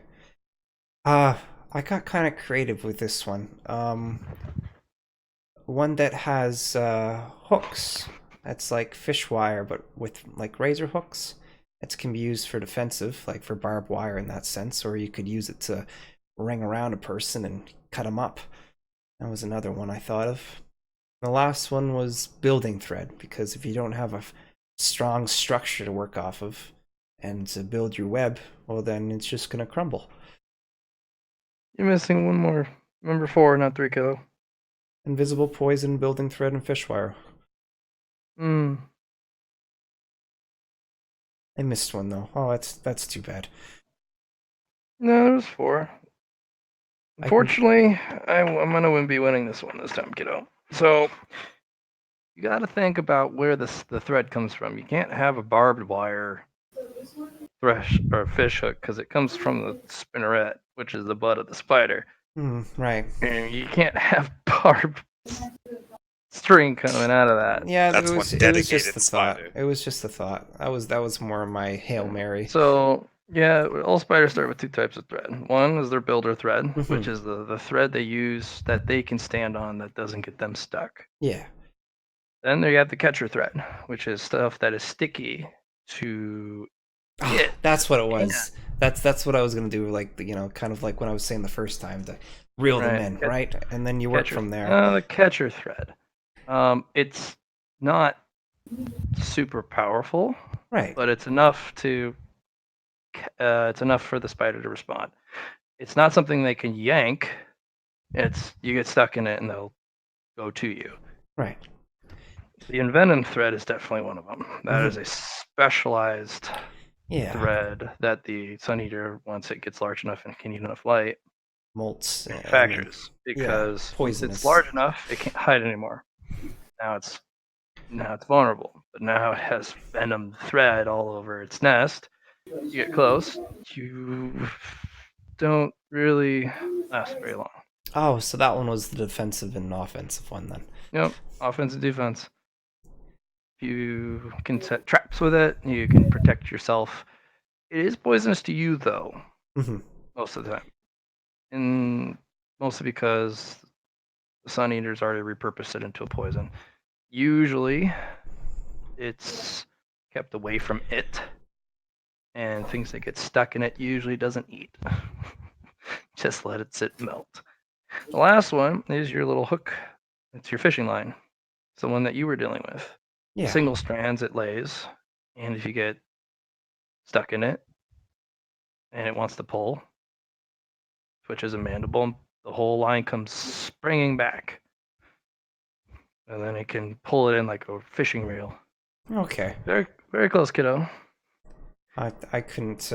I got kind of creative with this one. One that has hooks. That's like fish wire, but with like razor hooks. It can be used for defensive, like for barbed wire in that sense, or you could use it to ring around a person and cut them up. That was another one I thought of. The last one was building thread, because if you don't have a strong structure to work off of and to build your web, well, then it's just going to crumble. You're missing one more. Number 4, not 3, kiddo. Invisible poison, building thread, and fish wire. Hmm. I missed one though. Oh, that's too bad. No, there was 4. Unfortunately, I'm gonna be winning this one this time, kiddo. So you got to think about where the thread comes from. You can't have a barbed wire thresh or fish hook because it comes from the spinneret, which is the butt of the spider. Right. And you can't have barbed string coming out of that. Yeah, it was just the thought. It was just the thought. That was more of my Hail Mary. So yeah, all spiders start with 2 types of thread. One is their builder thread, which is the thread they use that they can stand on that doesn't get them stuck. Yeah. Then they have the catcher thread, which is stuff that is sticky to it. That's what it was. That's what I was gonna do. Like, you know, kind of like when I was saying the first time, to reel them in, right? And then you work from there. The catcher thread. It's not super powerful, right? But it's enough to. It's enough for the spider to respond. It's not something they can yank. It's you get stuck in it and they'll go to you. Right. The envenom thread is definitely one of them. That is a specialized thread that the sun eater, once it gets large enough and can eat enough light, molts, manufactures. Because once it's large enough, it can't hide anymore. Now it's vulnerable, but now it has venom thread all over its nest. You get close, you don't really last very long. Oh, so that one was the defensive and offensive one then. Yep, offense and defense. You can set traps with it. You can protect yourself. It is poisonous to you, though, most of the time. And mostly because the sun eaters already repurposed it into a poison. Usually, it's kept away from it. And things that get stuck in it usually doesn't eat. Just let it sit and melt. The last one is your little hook. It's your fishing line. It's the one that you were dealing with. Yeah. Single strands it lays, and if you get stuck in it and it wants to pull, switches a mandible, the whole line comes springing back. And then it can pull it in like a fishing reel. Okay. Very, very close, kiddo. I couldn't.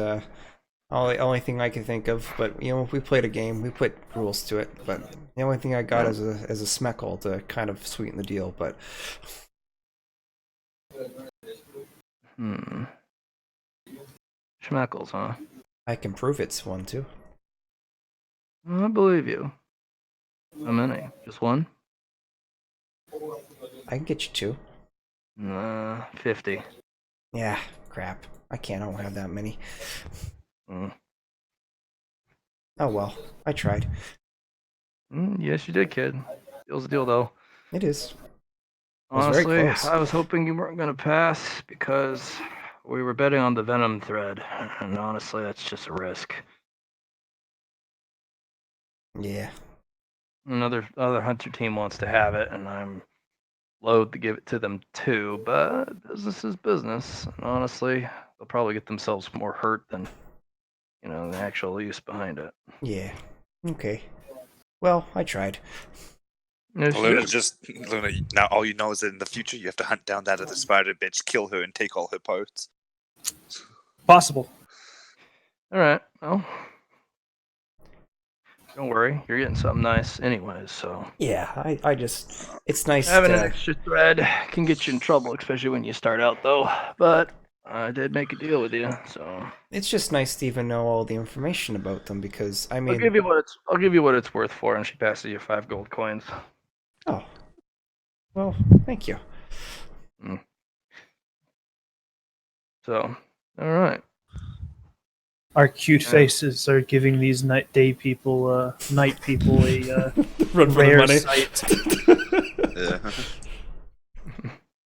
Only thing I can think of, but you know, if we played a game, we put rules to it. But the only thing I got is a smeckle to kind of sweeten the deal. But Schmeckles, huh? I can prove it's one too. I believe you. How many? Just one? I can get you 2. 50. Yeah, crap. I don't have that many. Oh well, I tried. Yes, you did, kid. Deal's a deal, though. It is. Honestly, I was hoping you weren't going to pass because we were betting on the venom thread, and honestly, that's just a risk. Yeah. Other hunter team wants to have it, and I'm loath to give it to them too. But business is business, and honestly, they'll probably get themselves more hurt than the actual use behind it. Yeah. Okay. Well, I tried. Luna, now all you know is that in the future you have to hunt down that other spider bitch, kill her, and take all her parts. Possible. All right. Well, don't worry. You're getting something nice anyways, so. Yeah, I just... It's nice having an extra thread can get you in trouble, especially when you start out, though. But I did make a deal with you, so. It's just nice to even know all the information about them, because, I mean... I'll give you what it's worth for, and she passes you 5 gold coins. Oh. Well, thank you. So, all right. Our cute faces are giving these night people a Run for rare the money. sight. Yeah.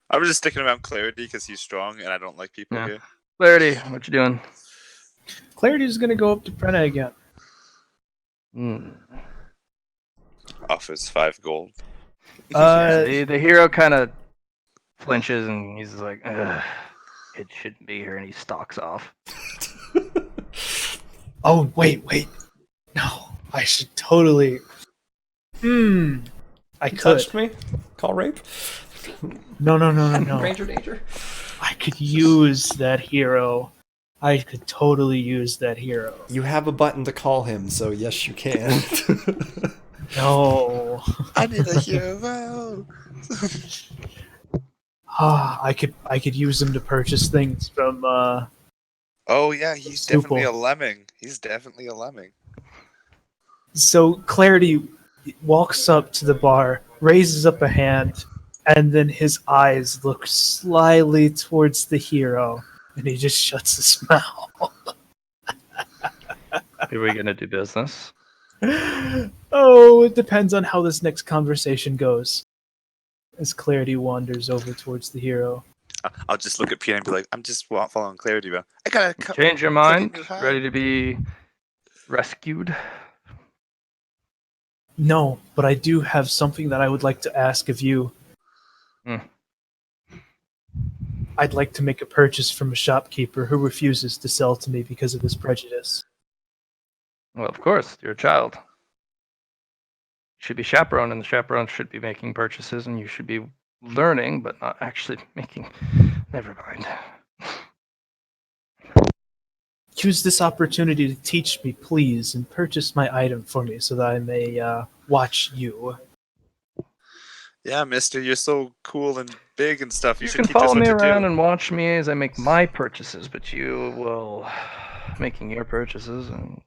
I was just sticking around Clarity because he's strong and I don't like people here. Clarity, what you doing? Clarity's gonna go up to Brenna again. Offers 5 gold. The hero kind of flinches and he's like, ugh, it shouldn't be here, and he stalks off. Oh, wait. No, I should totally. I You could. touched me? Call rape? No. Ranger danger? I could use that hero. I could totally use that hero. You have a button to call him, so yes, you can. No. I need a hero. I could use him to purchase things from. Oh yeah, he's Stupel. definitely a lemming. He's definitely a lemming. So Clarity walks up to the bar, raises up a hand, and then his eyes look slyly towards the hero, and he just shuts his mouth. Are we gonna do business? Oh, it depends on how this next conversation goes. As Clarity wanders over towards the hero. I'll just look at Peter and be like, I'm just following Clarity, bro. I gotta Change your mind. Ready to be rescued? No, but I do have something that I would like to ask of you. I'd like to make a purchase from a shopkeeper who refuses to sell to me because of his prejudice. Well, of course, you're a child. You should be chaperoned, and the chaperone should be making purchases, and you should be learning, but not actually making. Never mind. Use this opportunity to teach me, please, and purchase my item for me so that I may watch you. Yeah, mister, you're so cool and big and stuff. You, You should can teach us follow what me to around do. and watch me as I make my purchases, but you will making your purchases, and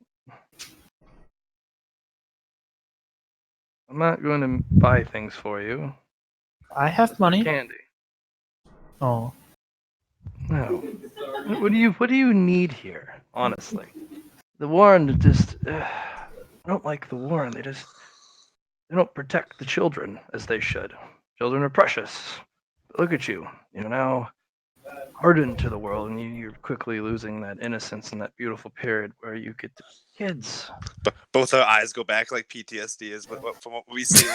I'm not going to buy things for you. I have money. Candy. Oh. No. What do you need here? Honestly, the Warren just. I don't like the Warren. They don't protect the children as they should. Children are precious. Look at you. You're now hardened to the world, and you're quickly losing that innocence and that beautiful period where you get to be kids. Both our eyes go back like PTSD is from what we see.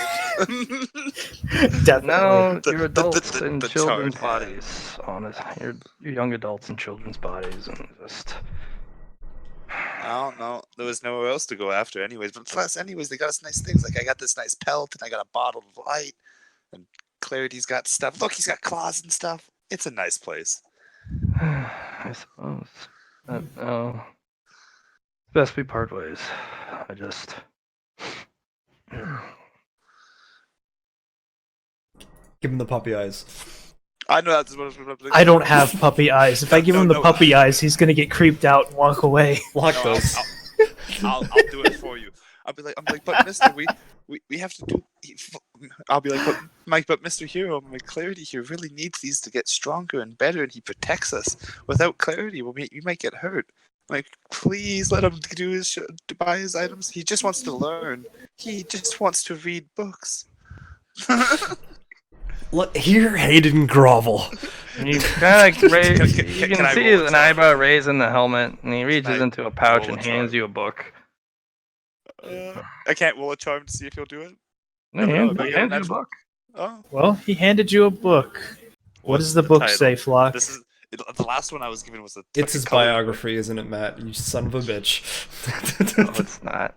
Definitely. Now you're adults in the children's charred bodies. Honest, you're young adults in children's bodies, and just. I don't know. There was nowhere else to go after, anyways. But plus, anyways, they got us nice things. Like I got this nice pelt, and I got a bottle of light, and Clarity's got stuff. Look, he's got claws and stuff. It's a nice place. I suppose. No. Best we part ways. I just. Give him the puppy eyes. I know that's what I don't have puppy eyes. If I give him the puppy eyes, he's gonna get creeped out and walk away. Lock those. I'll do it for you. I'm like, but Mister, we have to do. I'll be like, but Mr. Hero, my Clarity here really needs these to get stronger and better, and he protects us. Without Clarity, we might get hurt. Like, please let him do to buy his items. He just wants to learn. He just wants to read books. Look here, Hayden grovel. You kind of raise. You can see an eyebrow raising the helmet, and he reaches into a pouch and hands you a book. I can't roll a charm to see if he'll do it. No, he hands you a book. Oh. Well, he handed you a book. What does the book say, Flock? This is the last one I was given was a. It's his biography, isn't it, Matt? You son of a bitch. No, it's not.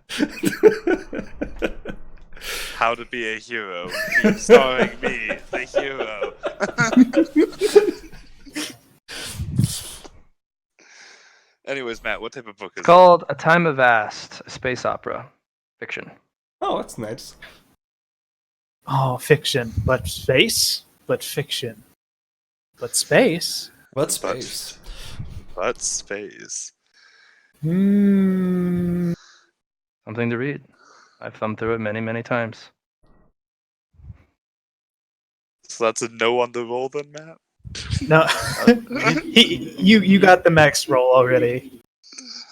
How to be a hero, starring me, the hero. Anyways, Matt, what type of book is It's called A Time of Vast, a space opera, fiction. Oh, that's nice. Oh, fiction, but space, but fiction, but space. What space? But space. Hmm. Something to read. I've thumbed through it many, many times. So that's a no on the roll then, Matt? No, you got the max roll already.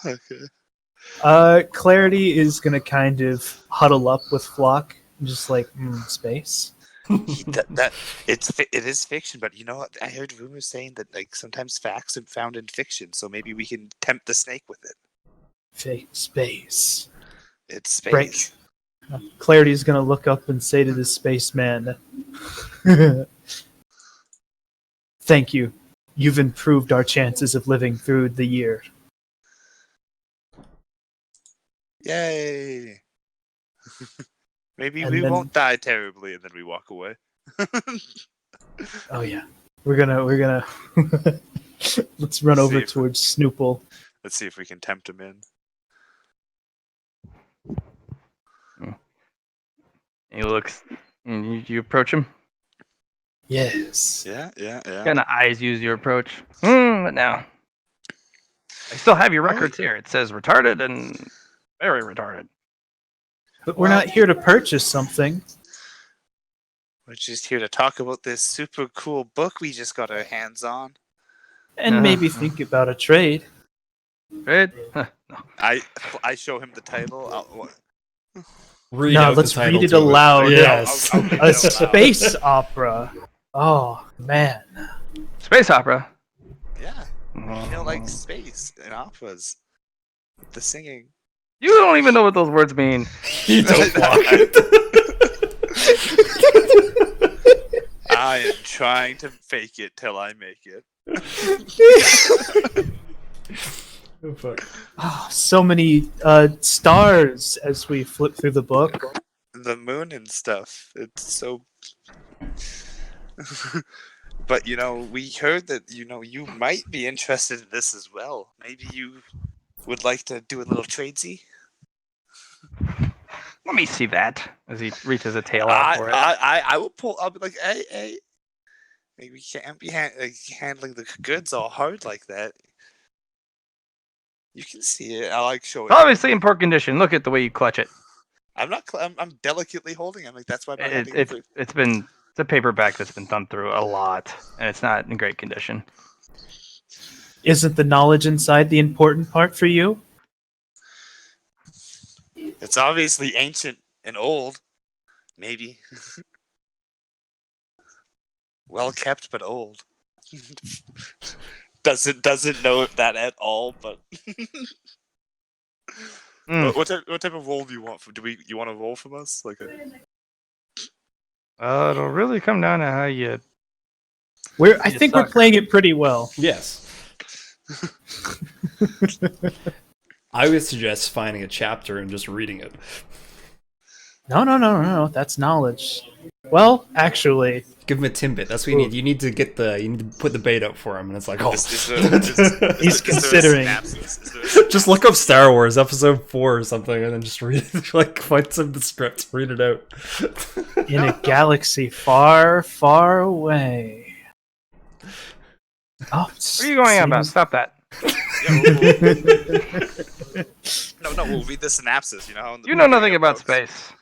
Okay. Clarity is gonna kind of huddle up with Flock, just like space. It is fiction, but you know what? I heard rumors saying that like sometimes facts are found in fiction, so maybe we can tempt the snake with it. Fake space. It's space. Clarity's gonna look up and say to the spaceman, "Thank you. You've improved our chances of living through the year." Yay! Maybe And we then- won't die terribly, and then we walk away. Oh yeah, we're gonna let's run over See if- towards Snoople. Let's see if we can tempt him in. He looks. And you approach him. Yes. Yeah. What kind of eyes use you approach? What now? I still have your records here. It says retarded and very retarded. But we're not here to purchase something. We're just here to talk about this super cool book we just got our hands on. And maybe think about a trade. Trade? Huh, no. I show him the title. Let's read it aloud. Yes. I'll read it A out loud. space opera. Oh man. Space opera. Yeah. Like space and operas. The singing. You don't even know what those words mean. You don't walk. I am trying to fake it till I make it. Oh, fuck. Oh, so many stars as we flip through the book. The moon and stuff. It's so. But we heard that you might be interested in this as well. Maybe you would like to do a little tradesy. Let me see that. As he reaches a tail out for it. I will pull. I'll be like, hey. Maybe we can't be handling the goods all hard like that. You can see it. I like showing. It's obviously in poor condition. Look at the way you clutch it. I'm not. I'm delicately holding. I'm like, that's why. It's a paperback that's been thumbed through a lot, and it's not in great condition. Isn't the knowledge inside the important part for you? It's obviously ancient and old. Maybe. Well kept, but old. Doesn't know that at all, but. What type of roll do you want? You want a roll from us? Like a. It'll really come down to how you. I think we're playing it pretty well. Yes. I would suggest finding a chapter and just reading it. No. That's knowledge. Well, actually, give him a Timbit. That's what you need. You need to put the bait out for him, and it's like, oh, he's considering. Just look up Star Wars Episode 4 or something, and then just read it. Like, find some of the scripts, read it out. In a galaxy far, far away. Oh, what are you going on about? Stop that. No, we'll read the synopsis. You know nothing about space.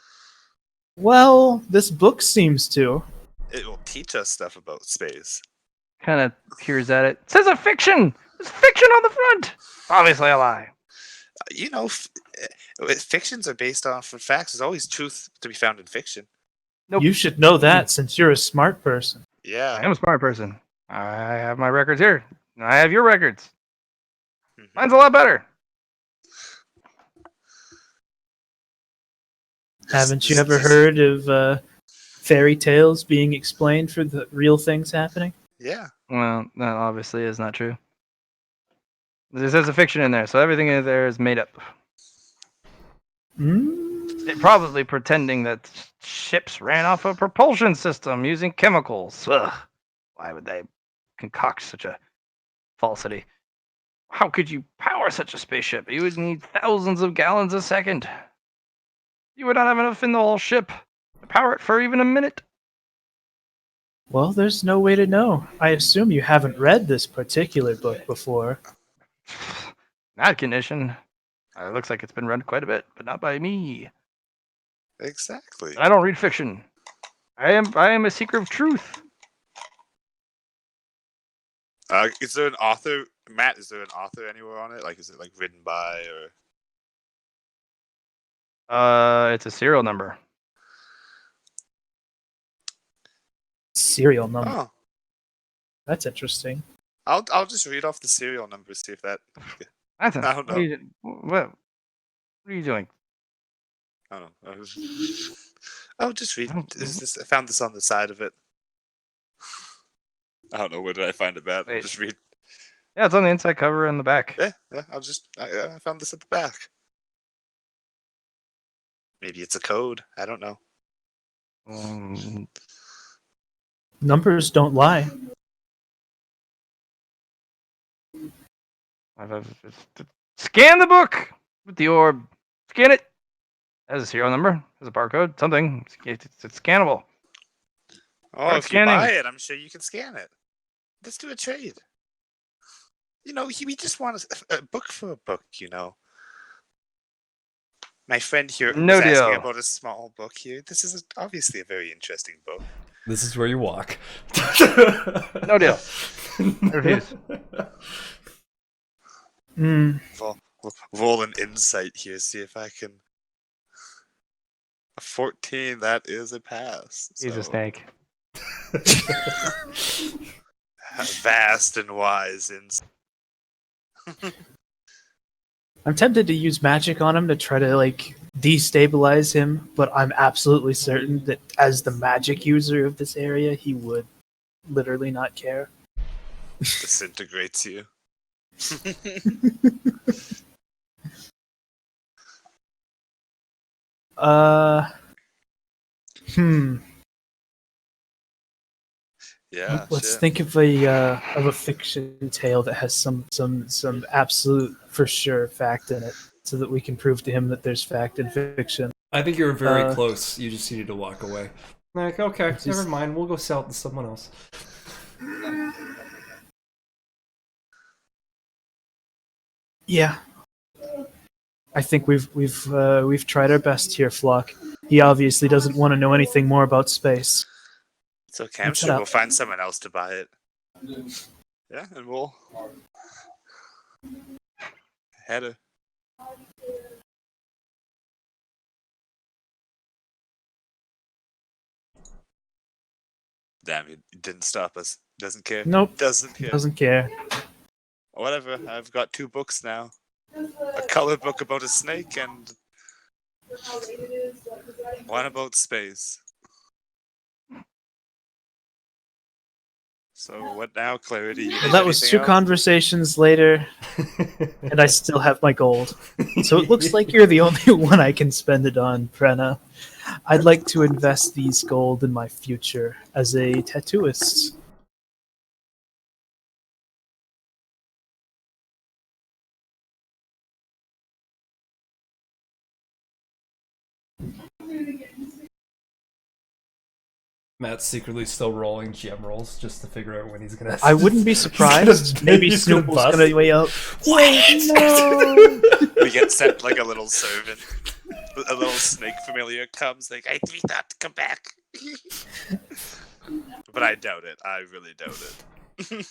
Well, this book seems to. It will teach us stuff about space. Kind of peers at it. It says a fiction. There's fiction on the front. Obviously a lie. Fictions are based off of facts. There's always truth to be found in fiction. Nope. You should know that since you're a smart person. Yeah. I am a smart person. I have my records here. I have your records. Mine's a lot better. Haven't you ever heard of fairy tales being explained for the real things happening? Yeah. Well, that obviously is not true. There says a fiction in there, so everything in there is made up. They're probably pretending that ships ran off a propulsion system using chemicals. Ugh. Why would they concoct such a falsity? How could you power such a spaceship? You would need thousands of gallons a second. You would not have enough in the whole ship to power it for even a minute. Well, there's no way to know. I assume you haven't read this particular book before. That condition. It looks like it's been read quite a bit, but not by me. Exactly. I don't read fiction. I am a seeker of truth. Is there an author, Matt? Is there an author anywhere on it? Like, is it like written by or? It's a serial number. Serial number. Oh. That's interesting. I'll just read off the serial number, see if that. That's I don't know. What are you doing? I don't know. Oh, just read. I found this on the side of it. I don't know where did I find it, Matt. Wait. Just read. Yeah, it's on the inside cover and the back. Yeah. I found this at the back. Maybe it's a code. I don't know. Numbers don't lie. Scan the book with the orb. Scan it. Has a serial number. Has a barcode. Something. It's scannable. Oh, Start if scanning. you buy it, I'm sure you can scan it. Let's do a trade. You know, we just want a book for a book, you know. My friend here No was asking deal. about a small book here. This is obviously a very interesting book. This is where you walk. No deal. I refuse. Roll an insight here, see if I can. A 14, that is a pass. He's a snake. Vast and wise insight. I'm tempted to use magic on him to try to like destabilize him, but I'm absolutely certain that as the magic user of this area, he would literally not care. Disintegrates you. Yeah. Let's shit. think of a fiction tale that has some absolute for sure fact in it, so that we can prove to him that there's fact in fiction. I think you're very close. You just needed to walk away. Like, okay, never mind. We'll go sell it to someone else. Yeah, I think we've tried our best here, Flock. He obviously doesn't want to know anything more about space. It's okay. I'm sure we'll find someone else to buy it. Yeah, and we'll head a. Damn, he didn't stop us. Doesn't care. Nope. Doesn't care. Doesn't care. Whatever. I've got 2 books now. A color book about a snake and one about space. So what now, Clarity? You Well, need that was anything 2 else? conversations later, and I still have my gold. So it looks like you're the only one I can spend it on, Brenna. I'd like to invest these gold in my future as a tattooist. Matt's secretly still rolling gem rolls just to figure out when he's gonna. I wouldn't be surprised. Maybe he's gonna Snoople's bust. gonna weigh out. Wait, no! We get sent like a little servant. A little snake familiar comes like, I need that to come back. But I doubt it. I really doubt it.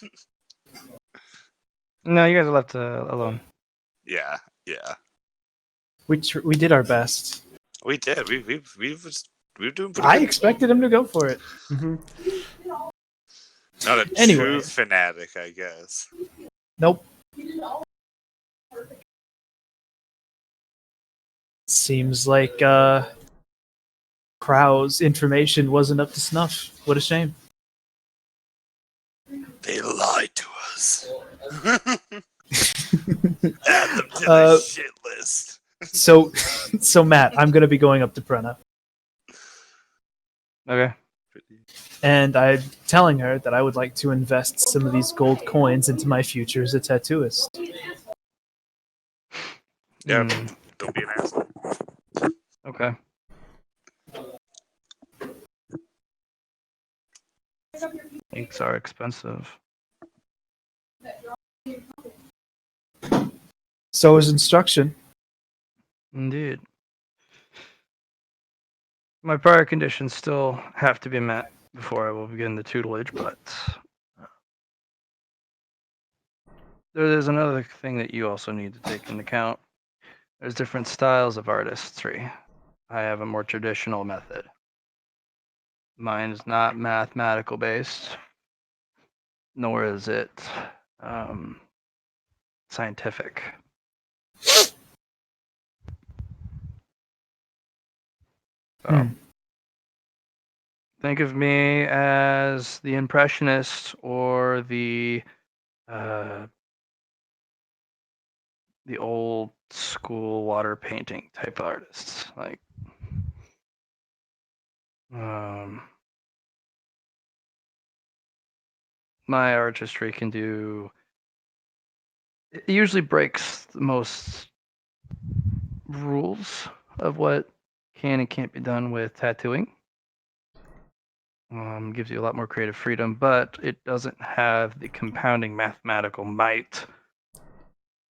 No, you guys are left alone. Yeah. We did our best. We did. We were doing pretty I good. expected him to go for it. Not a Anyway. true fanatic, I guess. Nope. Seems like Krau's information wasn't up to snuff. What a shame. They lied to us. Add them to the shit list. So Matt, I'm gonna be going up to Brenna. Okay. And I'm telling her that I would like to invest some of these gold coins into my future as a tattooist. Yeah, don't be an asshole. Okay. Inks are expensive. So is instruction. Indeed. My prior conditions still have to be met before I will begin the tutelage, but there's another thing that you also need to take into account. There's different styles of artistry. I have a more traditional method. Mine is not mathematical based, nor is it scientific. So think of me as the impressionist or the old school water painting type artists. Like my artistry can do. It usually breaks the most rules of what can and can't be done with tattooing. Gives you a lot more creative freedom, but it doesn't have the compounding mathematical might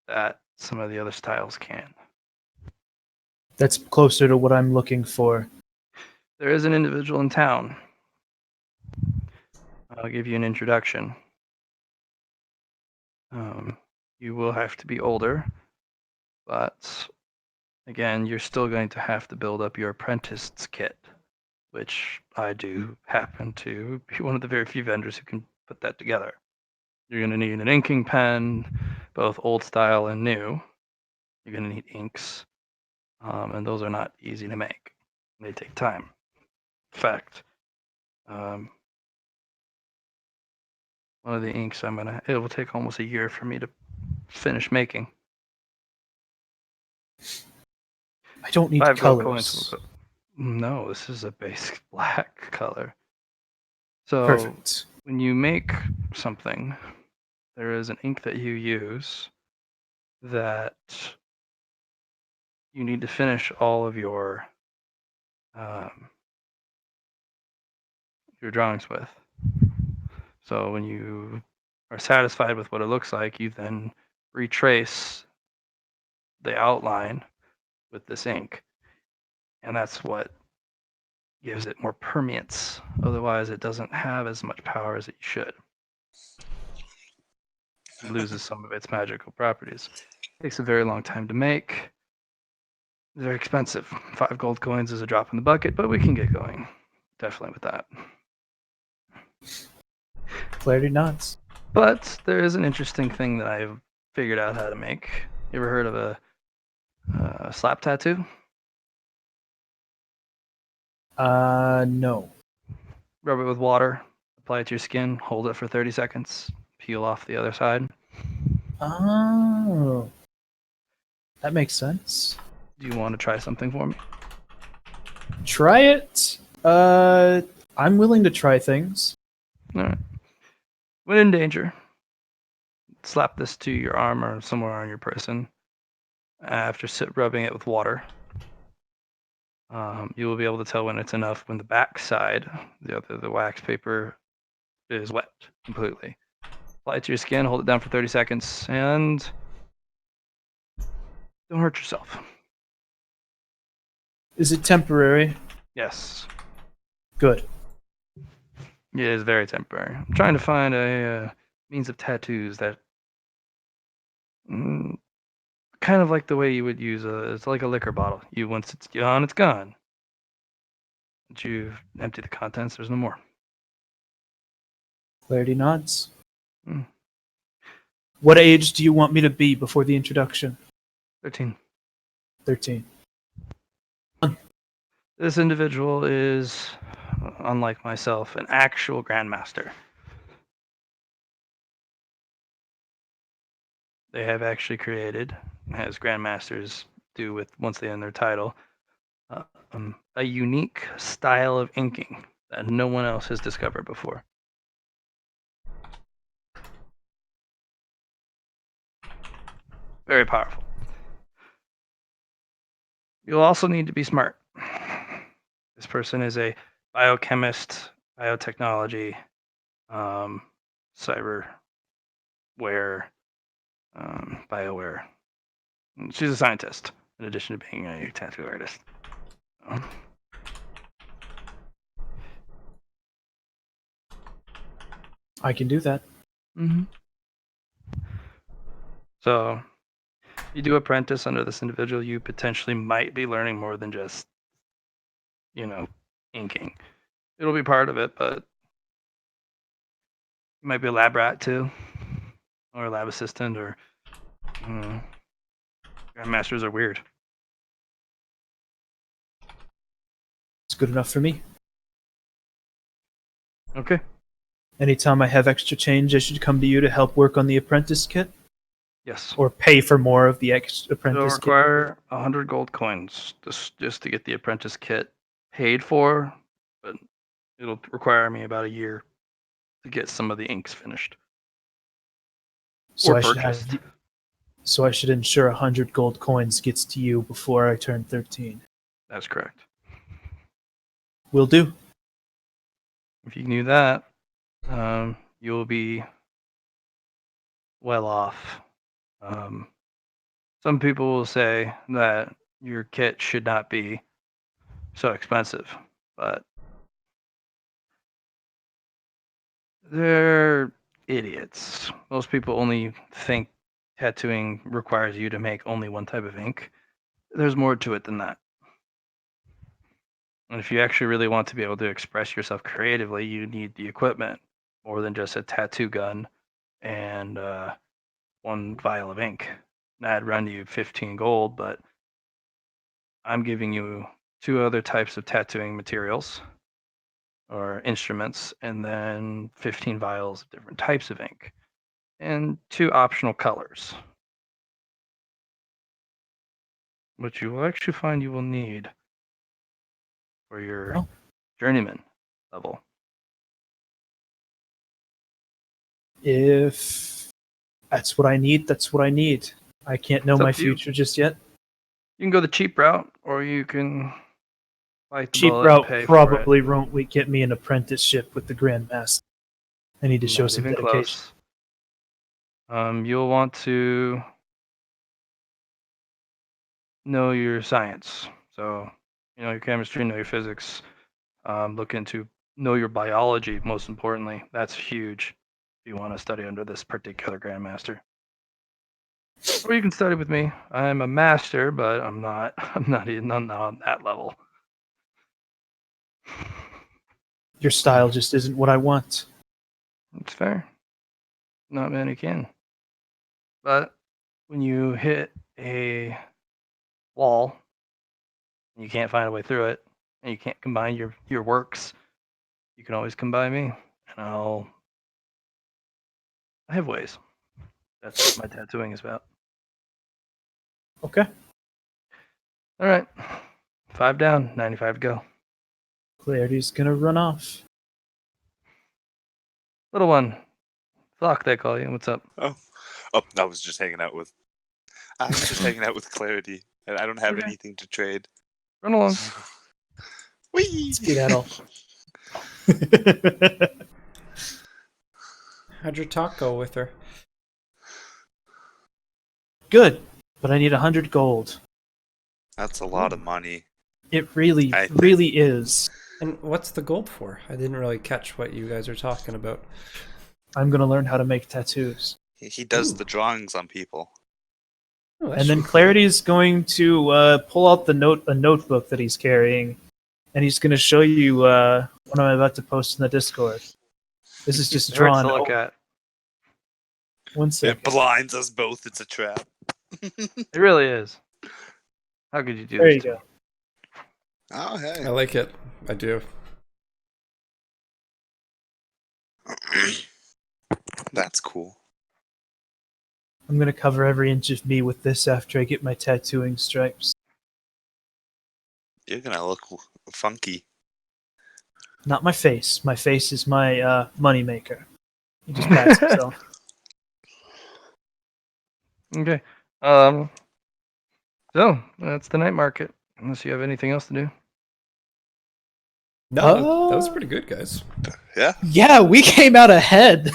that some of the other styles can. That's closer to what I'm looking for. There is an individual in town. I'll give you an introduction. You will have to be older, but again, you're still going to have to build up your apprentice's kit, which I do happen to be one of the very few vendors who can put that together. You're going to need an inking pen, both old style and new. You're going to need inks, and those are not easy to make. They take time. In fact, one of the inks it will take almost a year for me to finish making. I don't need 5 gold colors. coins. No, this is a basic black color. So Perfect. when you make something, there is an ink that you use that you need to finish all of your drawings with. So when you are satisfied with what it looks like, you then retrace the outline with this ink. And that's what gives it more permeance. Otherwise, it doesn't have as much power as it should. It loses some of its magical properties. It takes a very long time to make. It's very expensive. 5 gold coins is a drop in the bucket, but we can get going. Definitely with that. Clarity nods. But there is an interesting thing that I've figured out how to make. You ever heard of a slap tattoo? No. Rub it with water, apply it to your skin, hold it for 30 seconds, peel off the other side. Oh. That makes sense. Do you want to try something for me? Try it. I'm willing to try things. All right. When in danger, slap this to your arm or somewhere on your person. After rubbing it with water, you will be able to tell when it's enough when the back side, the wax paper, is wet completely. Apply it to your skin, hold it down for 30 seconds, and don't hurt yourself. Is it temporary? Yes. Good. It is very temporary. I'm trying to find a means of tattoos that kind of like the way you would use it's like a liquor bottle. Once it's gone, it's gone. Once you've emptied the contents, there's no more. Clarity nods. Hmm. What age do you want me to be before the introduction? 13. 13. This individual is, unlike myself, an actual grandmaster. They have actually created, as grandmasters do with once they earn their title, a unique style of inking that no one else has discovered before. Very powerful. You'll also need to be smart. This person is a biochemist, biotechnology, cyberware, bioware. She's a scientist, in addition to being a tattoo artist. I can do that. Mm-hmm. So, you do apprentice under this individual, you potentially might be learning more than just, inking. It'll be part of it, but you might be a lab rat too, or a lab assistant, or grandmasters are weird. good enough for me. Okay. Anytime I have extra change, I should come to you to help work on the apprentice kit? Yes. Or pay for more of the It'll apprentice kit? require 100 gold coins just to get the apprentice kit paid for, but it'll require me about a year to get some of the inks finished. So or I should purchased. have. So I should ensure 100 gold coins gets to you before I turn 13. That's correct. Will do. If you knew that, you'll be well off. Some people will say that your kit should not be so expensive, but they're idiots. Most people only think tattooing requires you to make only one type of ink. There's more to it than that. And if you actually really want to be able to express yourself creatively, you need the equipment more than just a tattoo gun and one vial of ink. That'd run you 15 gold, but I'm giving you 2 other types of tattooing materials or instruments, and then 15 vials of different types of ink, and 2 optional colors, which you will actually find you will need for your journeyman level. If that's what I need, that's what I need. I can't know It's up my to you. future just yet. You can go the cheap route, or you can bite the Cheap bullet and route pay for it. probably won't get me an apprenticeship with the Grandmaster. I need to show Not some even dedication. close. You'll want to know your science. So, your chemistry, know your physics. Look into know your biology, most importantly. That's huge if you want to study under this particular Grandmaster. Or you can study with me. I'm a master, but I'm not even on that level. Your style just isn't what I want. It's fair. Not many can. But when you hit a wall, and you can't find a way through it, and you can't combine your works, you can always come by me, and I have ways. That's what my tattooing is about. Okay. All right. 5 down, 95 to go. Clarity's gonna run off. Little one. Flock, they call you. What's up? Oh, I was just hanging out with. I was just hanging out with Clarity, and I don't have anything to trade. Run along. Whee! Skedaddle. How'd your talk go with her? Good, but I need 100 gold. That's a lot of money. It really is. And what's the gold for? I didn't really catch what you guys are talking about. I'm gonna learn how to make tattoos. He does the drawings on people. Oh, And then Clarity's going to pull out a notebook that he's carrying, and he's going to show you what I'm about to post in the Discord. This is just It hurts drawn. to look at. One second. It blinds us both. It's a trap. It really is. How could you do There this? you to go. me? Oh, hey. I like it. I do. That's cool. I'm going to cover every inch of me with this after I get my tattooing stripes. You're gonna look funky. Not my face. My face is my money maker. He just pats himself. Okay. So that's the night market. Unless you have anything else to do. No, that was pretty good, guys. Yeah. Yeah, we came out ahead.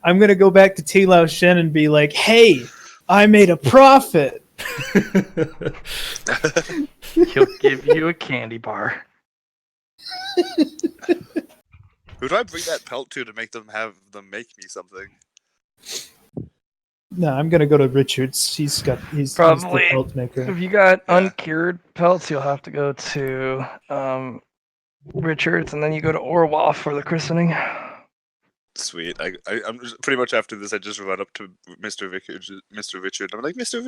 I'm gonna go back to T Lao Shen and be like, "Hey, I made a profit." He'll give you a candy bar. Who do I bring that pelt to make them make me something? No, I'm gonna go to Richards. He's the Probably. pelt maker. If you got uncured pelts, you'll have to go to Richards, and then you go to Orwell for the christening. Sweet. I'm just, pretty much after this. I just run up to Mr. Richard. I'm like, Mr.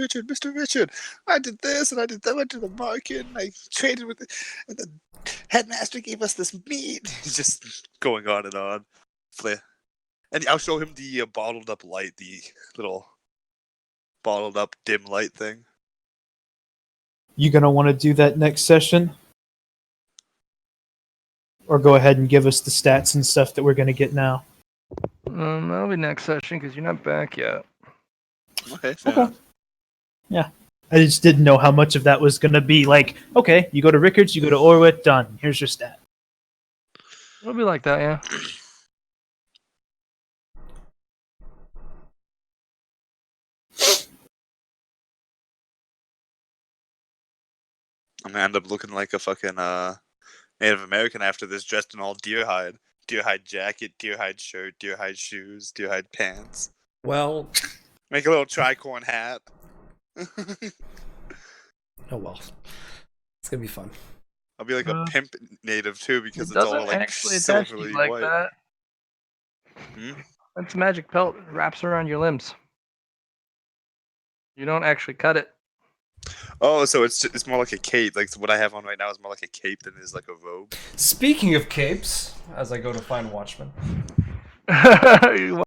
Richard. I did this and I did that. Went to the market and I traded with and the headmaster gave us this meat. He's just going on and on. And I'll show him the bottled up light, the little bottled up dim light thing. You gonna want to do that next session? Or go ahead and give us the stats and stuff that we're gonna get now? That'll be next session because you're not back yet. Okay, fair enough. Yeah. I just didn't know how much of that was gonna be like, okay, you go to Rickards, you go to Orwit, done. Here's your stat. It'll be like that, yeah. I'm gonna end up looking like a fucking Native American after this, dressed in all deer hide jacket, deer hide shirt, deer hide shoes, deer hide pants. Well, make a little tricorn hat. Oh well, it's gonna be fun. I'll be like a pimp native too because It it's all doesn't like actually attach to silverly you like white. that. That's magic pelt. It wraps around your limbs. You don't actually cut it. Oh, so it's more like a cape. Like what I have on right now is more like a cape than is like a robe. Speaking of capes, as I go to find Watchmen.